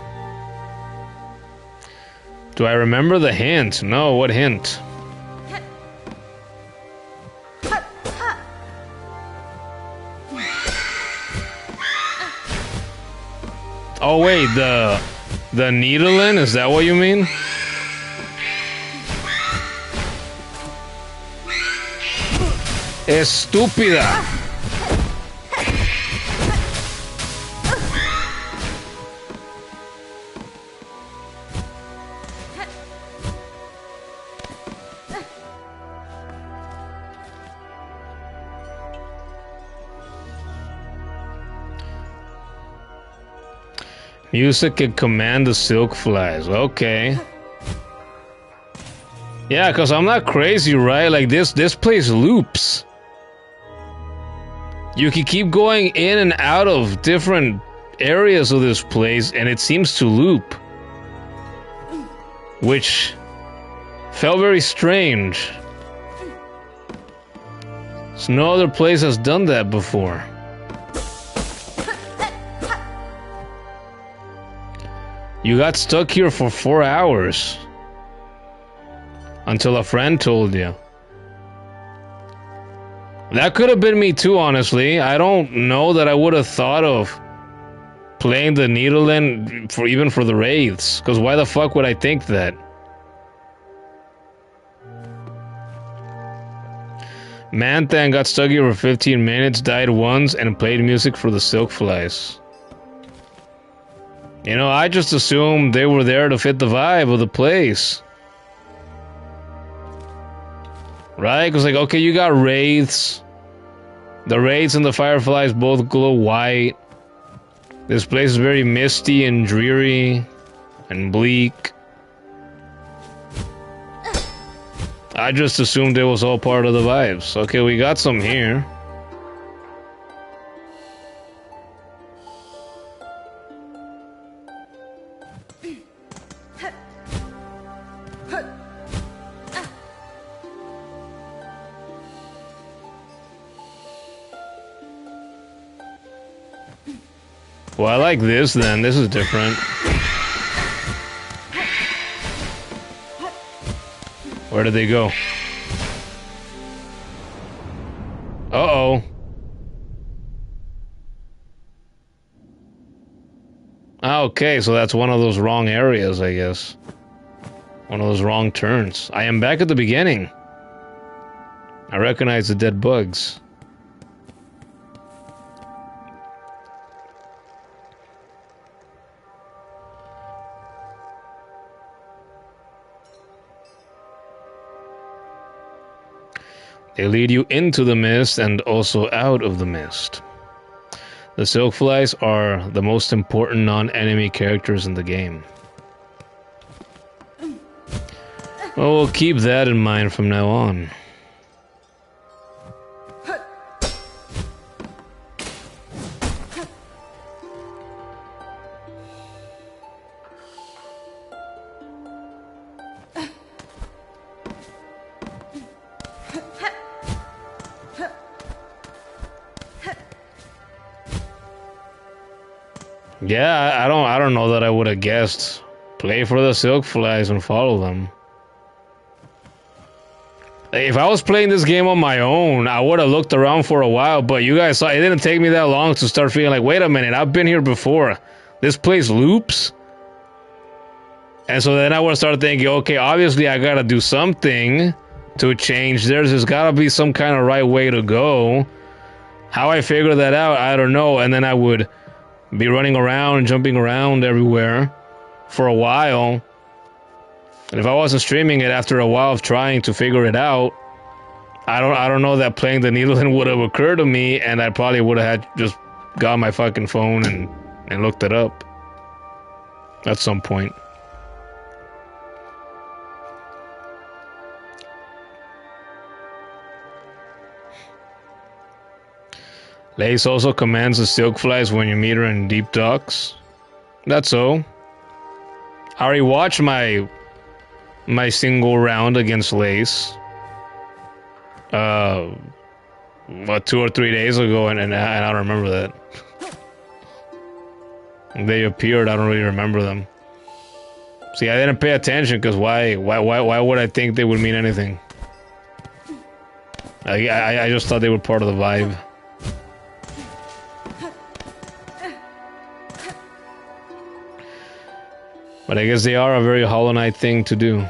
Do I remember the hint? No, what hint? Oh wait, the needling? Is that what you mean? Estúpida. Music can command the silk flies. Okay. Yeah, because I'm not crazy, right? Like, this place loops. You can keep going in and out of different areas of this place, and it seems to loop. Which felt very strange. So no other place has done that before. You got stuck here for 4 hours. Until a friend told you. That could have been me too, honestly. I don't know that I would have thought of playing the needle in for even for the wraiths. Because why the fuck would I think that? Manthan got stuck here for 15 minutes, died once, and played music for the silk flies. You know, I just assumed they were there to fit the vibe of the place. Right? Because, like, okay, you got wraiths. The wraiths and the fireflies both glow white. This place is very misty and dreary and bleak. I just assumed it was all part of the vibes. Okay, we got some here. Well, I like this then. This is different. Where did they go? Uh-oh. Okay, so that's one of those wrong areas, I guess. One of those wrong turns. I am back at the beginning. I recognize the dead bugs. They lead you into the mist and also out of the mist. The silk flies are the most important non-enemy characters in the game. Well, we'll keep that in mind from now on. Yeah, I don't know that I would have guessed. Play for the silk flies and follow them. If I was playing this game on my own, I would have looked around for a while, but you guys saw it didn't take me that long to start feeling like, wait a minute, I've been here before. This place loops? And so then I would start thinking, okay, obviously I gotta do something to change. There's gotta be some kind of right way to go. How I figure that out, I don't know. And then I would be running around and jumping around everywhere for a while. And if I wasn't streaming it after a while of trying to figure it out, I don't know that playing the needle would have occurred to me, and I probably would have had just got my fucking phone and looked it up at some point. Lace also commands the silk flies when you meet her in deep docks. That's so. I already watched my single round against Lace. 2 or 3 days ago, and I don't remember that. They appeared, I don't really remember them. See, I didn't pay attention, because why would I think they would mean anything? I just thought they were part of the vibe. But I guess they are a very Hollow Knight thing to do.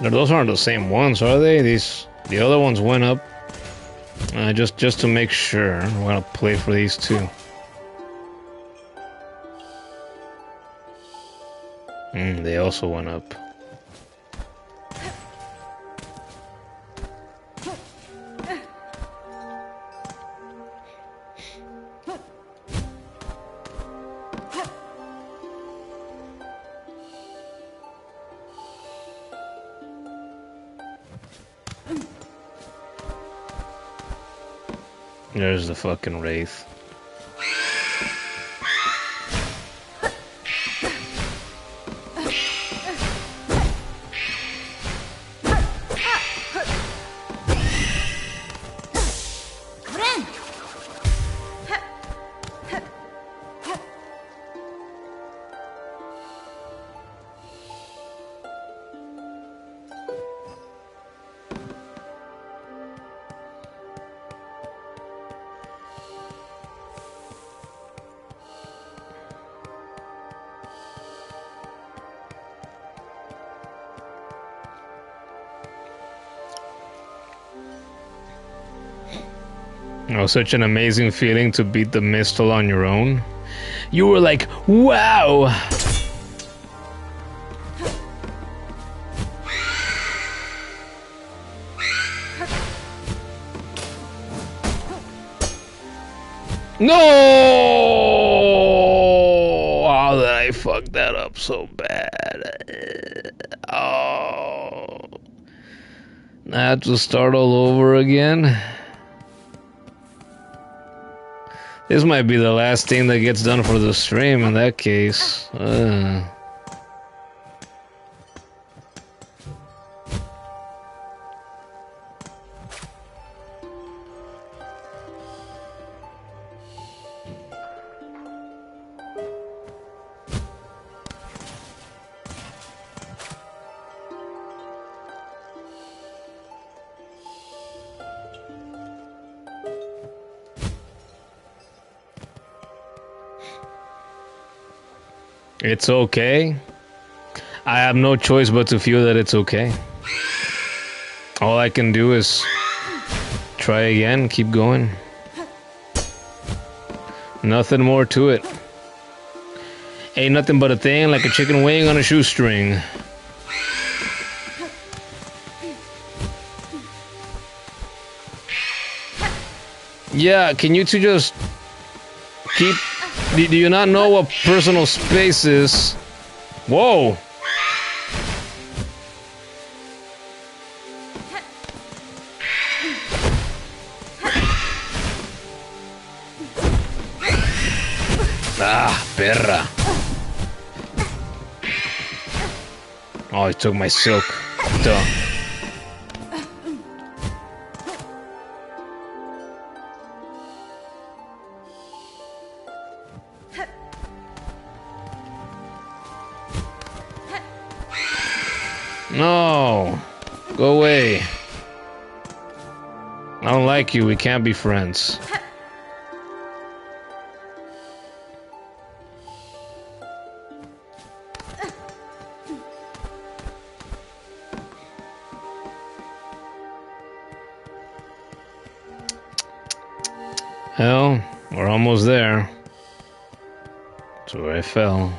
Those aren't the same ones, are they? The other ones went up. Just to make sure, I'm gonna play for these two. They also went up. There's the fucking Wraith. Oh, such an amazing feeling to beat the Mistle on your own. You were like, wow! No! How did I fuck that up so bad? Oh. I have to start all over again. This might be the last thing that gets done for the stream in that case. It's okay. I have no choice but to feel that it's okay. All I can do is try again, keep going. Nothing more to it. Ain't nothing but a thing like a chicken wing on a shoestring. Yeah, can you two just keep... Do you not know what personal space is? Whoa! Ah, perra. Oh, he took my silk. Duh. No, go away. I don't like you, we can't be friends. Hell, we're almost there. That's where I fell.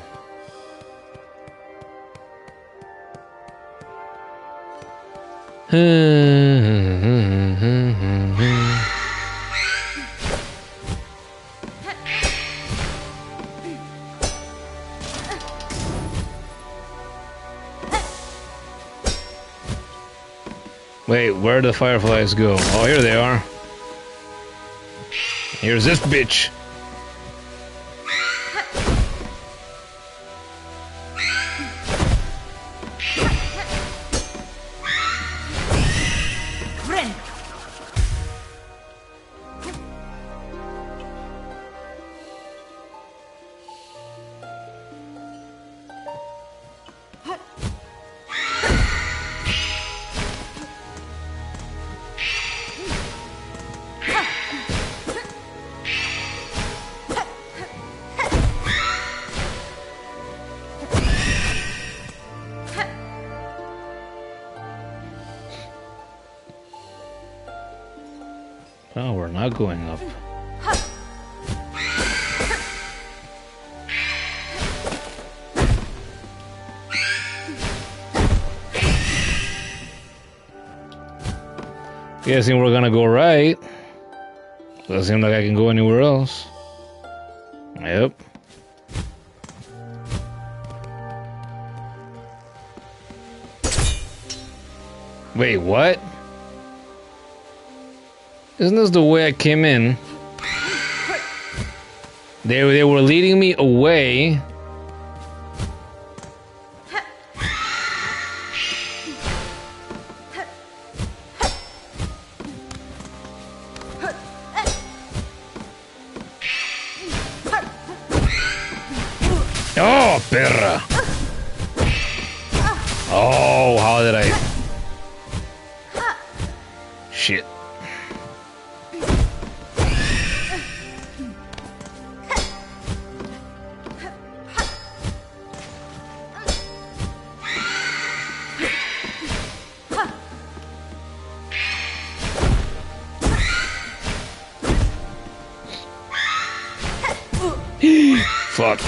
Wait, where'd the fireflies go? Oh, here they are. Here's this bitch. Oh, we're not going up. Guessing we're gonna go right. Doesn't seem like I can go anywhere else. Yep. Wait, what? Isn't this the way I came in? They were leading me away. Oh, perra! Oh, how did I... Shit. Fuck.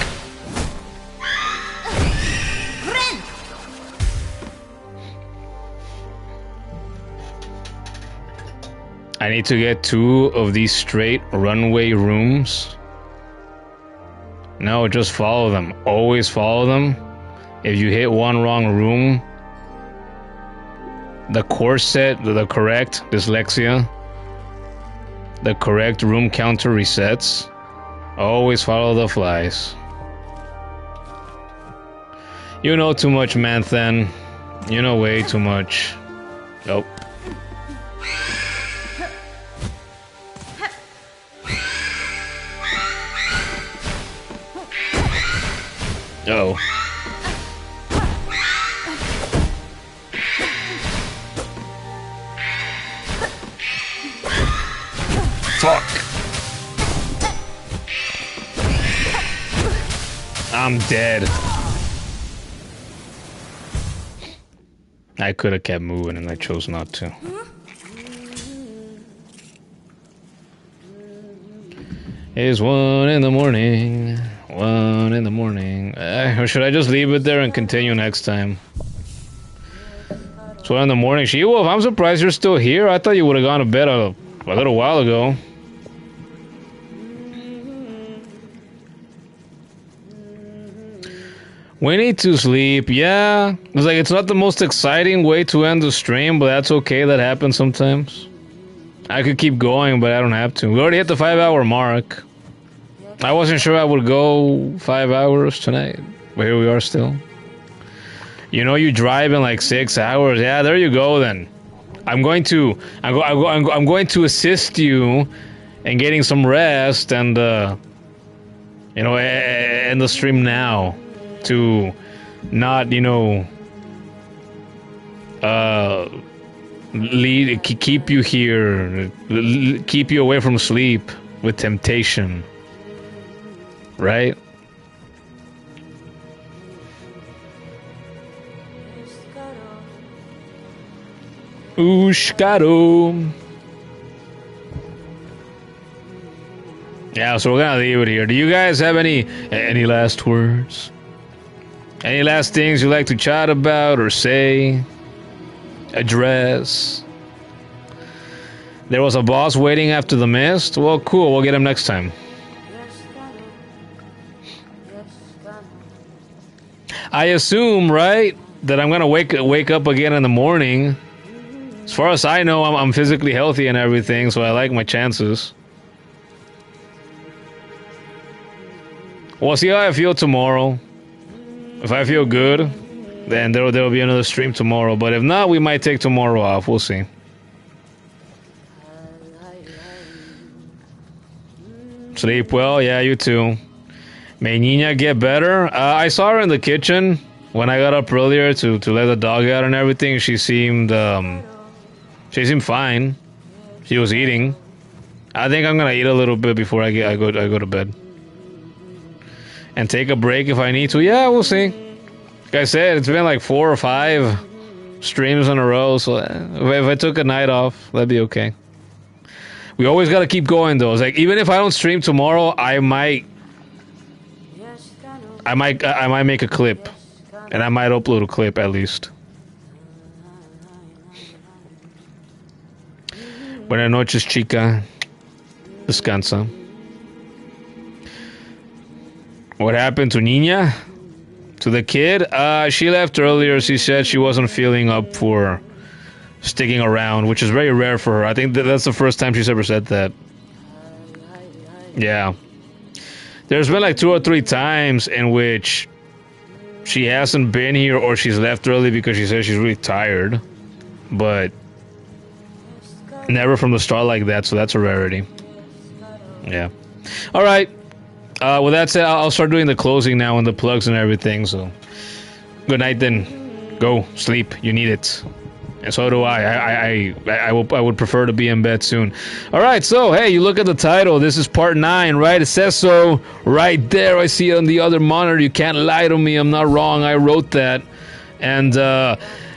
I need to get 2 of these straight runway rooms. No, just follow them. Always follow them. If you hit one wrong room, the corset, the correct dyslexia, the correct room counter resets. Always follow the flies. You know too much, Manthan. You know way too much. Nope. Uh-oh. Fuck. I'm dead. I could have kept moving and I chose not to. It's 1 in the morning. 1 in the morning. Or should I just leave it there and continue next time? It's 1 in the morning. She-Wolf, I'm surprised you're still here. I thought you would have gone to bed a little while ago. We need to sleep, yeah. It's like, it's not the most exciting way to end the stream, but that's okay, that happens sometimes. I could keep going, but I don't have to. We already hit the 5-hour mark. I wasn't sure I would go 5 hours tonight, but here we are still. You know, you drive in like 6 hours. Yeah, there you go then. I'm going to assist you in getting some rest and, you know, end the stream now. To not, you know, keep you here, keep you away from sleep with temptation, right? Ushkaro. Yeah, so we're gonna leave it here. Do you guys have any last words? Any last things you'd like to chat about or say? Address? There was a boss waiting after the mist? Well, cool, we'll get him next time. I assume, right, that I'm gonna wake up again in the morning As far as I know, I'm physically healthy and everything, so I like my chances. We'll see how I feel tomorrow. If I feel good, then there'll be another stream tomorrow. But if not, we might take tomorrow off. We'll see. Sleep well, yeah, you too. May Nina get better? I saw her in the kitchen when I got up earlier to let the dog out and everything. She seemed fine. She was eating. I think I'm gonna eat a little bit before I go to bed. And take a break if I need to. Yeah, we'll see. Like I said, it's been like 4 or 5 streams in a row, so if I took a night off, that'd be okay. We always gotta keep going though. It's like, even if I don't stream tomorrow, I might make a clip. And I might upload a clip at least. Buenas noches, chica. Descansa. What happened to Nina? To the kid? She left earlier. She said she wasn't feeling up for sticking around, which is very rare for her. I think that's the first time she's ever said that. Yeah. There's been like 2 or 3 times in which she hasn't been here or she's left early because she says she's really tired. But never from the start like that, so that's a rarity. Yeah. Alright. With that said, I'll start doing the closing now and the plugs and everything, so... Good night then. Go. Sleep. You need it. And so do I. I would prefer to be in bed soon. Alright, so, hey, you look at the title. This is part 9, right? It says so right there. I see it on the other monitor. You can't lie to me. I'm not wrong. I wrote that. And,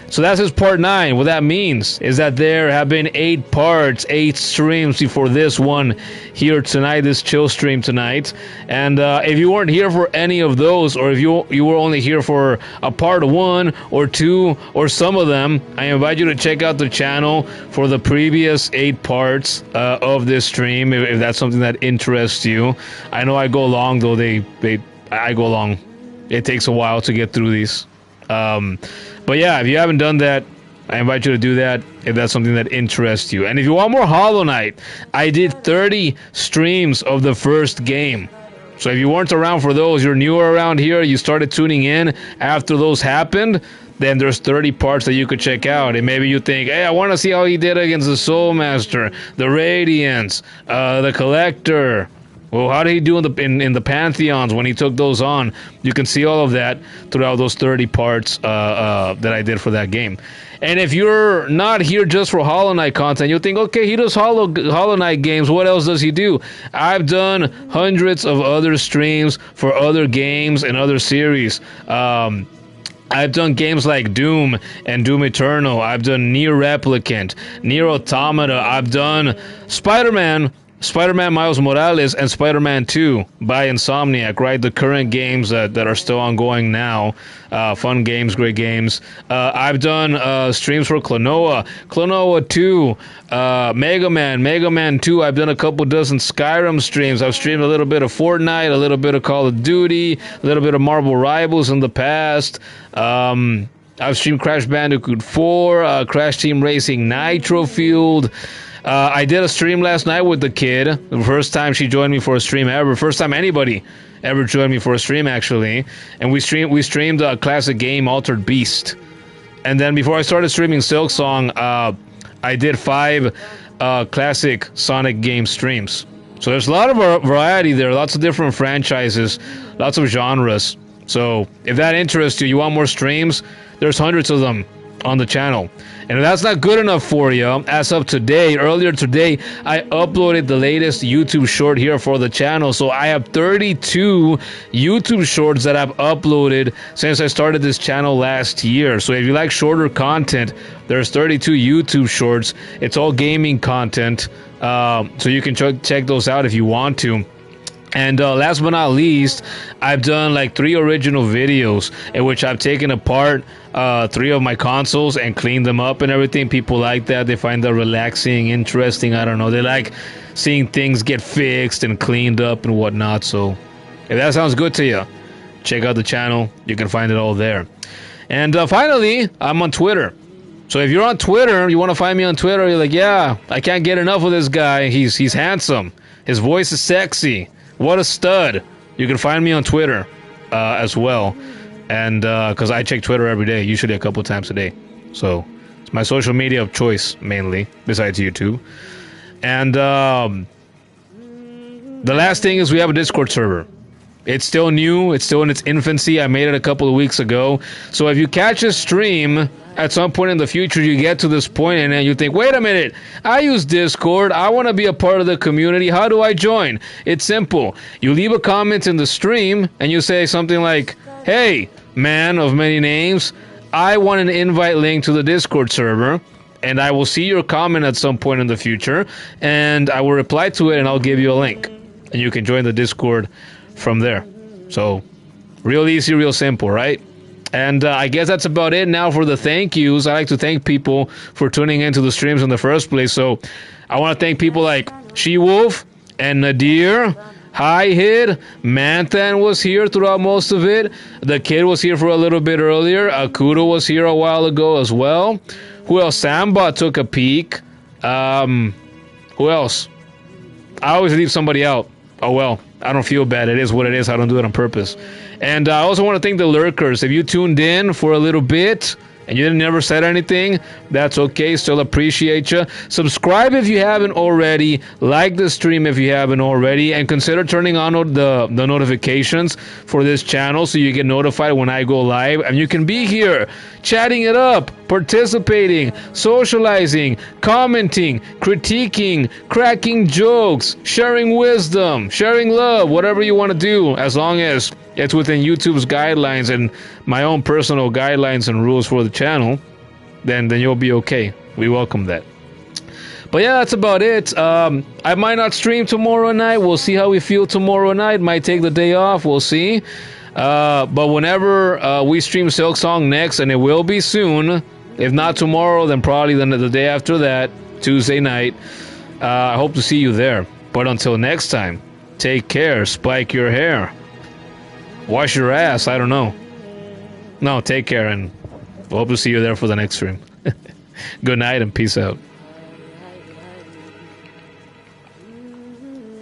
so that's his part 9. What that means is that there have been 8 parts, 8 streams before this one here tonight, this chill stream tonight. And if you weren't here for any of those, or if you were only here for a part 1 or 2 or some of them, I invite you to check out the channel for the previous 8 parts of this stream, if that's something that interests you. I know I go long though. I go long. It takes a while to get through these. But yeah, if you haven't done that, I invite you to do that if that's something that interests you. And if you want more Hollow Knight, I did 30 streams of the first game. So if you weren't around for those, you're newer around here, you started tuning in after those happened, then there's 30 parts that you could check out. And maybe you think, hey, I want to see how he did against the Soul Master, the Radiance, the Collector. Well, how did he do in the Pantheons when he took those on? You can see all of that throughout those 30 parts that I did for that game. And if you're not here just for Hollow Knight content, you'll think, okay, he does Hollow Knight games. What else does he do? I've done hundreds of other streams for other games and other series. I've done games like Doom and Doom Eternal. I've done Nier Replicant, Nier Automata. I've done Spider-Man Miles Morales, and Spider-Man 2 by Insomniac, right? The current games that are still ongoing now. Fun games, great games. I've done streams for Klonoa 2, Mega Man 2. I've done a couple dozen Skyrim streams. I've streamed a little bit of Fortnite, a little bit of Call of Duty, a little bit of Marvel Rivals in the past. I've streamed Crash Bandicoot 4, Crash Team Racing Nitro Fueled. I did a stream last night with the kid. The first time she joined me for a stream ever. First time anybody ever joined me for a stream, actually. And we streamed a classic game, Altered Beast. And then before I started streaming Silksong, I did 5 classic Sonic game streams. So there's a lot of variety there. Lots of different franchises. Lots of genres. So if that interests you, you want more streams, there's hundreds of them on the channel. And if that's not good enough for you, as of today, earlier today, I uploaded the latest YouTube short here for the channel. So I have 32 YouTube shorts that I've uploaded since I started this channel last year. So if you like shorter content, there's 32 YouTube shorts. It's all gaming content. So you can check those out if you want to. And last but not least, I've done like 3 original videos in which I've taken apart 3 of my consoles and cleaned them up and everything. People like that. They find that relaxing, interesting. I don't know. They like seeing things get fixed and cleaned up and whatnot. So if that sounds good to you, check out the channel. You can find it all there. And finally, I'm on Twitter. So if you're on Twitter, you want to find me on Twitter, you're like, yeah, I can't get enough of this guy. He's handsome. His voice is sexy. What a stud. You can find me on Twitter as well. And because I check Twitter every day, usually a couple times a day. So it's my social media of choice, mainly, besides YouTube. And the last thing is we have a Discord server. It's still new. It's still in its infancy. I made it a couple of weeks ago. So if you catch a stream at some point in the future, you get to this point and then you think, wait a minute, I use Discord. I want to be a part of the community. How do I join? It's simple. You leave a comment in the stream and you say something like, hey, man of many names, I want an invite link to the Discord server. And I will see your comment at some point in the future. And I will reply to it and I'll give you a link. And you can join the Discord from there. So real easy, real simple, right? And I guess that's about it now for the thank yous. I like to thank people for tuning into the streams in the first place. So I want to thank people like She-Wolf and Nadir. Hi Hid, Manthan was here throughout most of it. The kid was here for a little bit earlier. Akudo was here a while ago as well. Who else? Samba took a peek. Who else? I always leave somebody out. Oh well, I don't feel bad. It is what it is. I don't do it on purpose. And I also want to thank the lurkers. If you tuned in for a little bit and you never said anything, that's okay. Still appreciate you. Subscribe if you haven't already. Like the stream if you haven't already. And consider turning on the notifications for this channel so you get notified when I go live. And you can be here chatting it up, participating, socializing, commenting, critiquing, cracking jokes, sharing wisdom, sharing love, whatever you want to do, as long as it's within YouTube's guidelines and my own personal guidelines and rules for the channel, then you'll be okay. We welcome that. But yeah, that's about it. I might not stream tomorrow night. We'll see how we feel tomorrow night. Might take the day off. We'll see. But whenever we stream Silksong next, and it will be soon, if not tomorrow, then probably the day after that, Tuesday night, I hope to see you there. But until next time, take care, spike your hair, wash your ass, I don't know. No, take care, and hope to see you there for the next stream. Good night and peace out.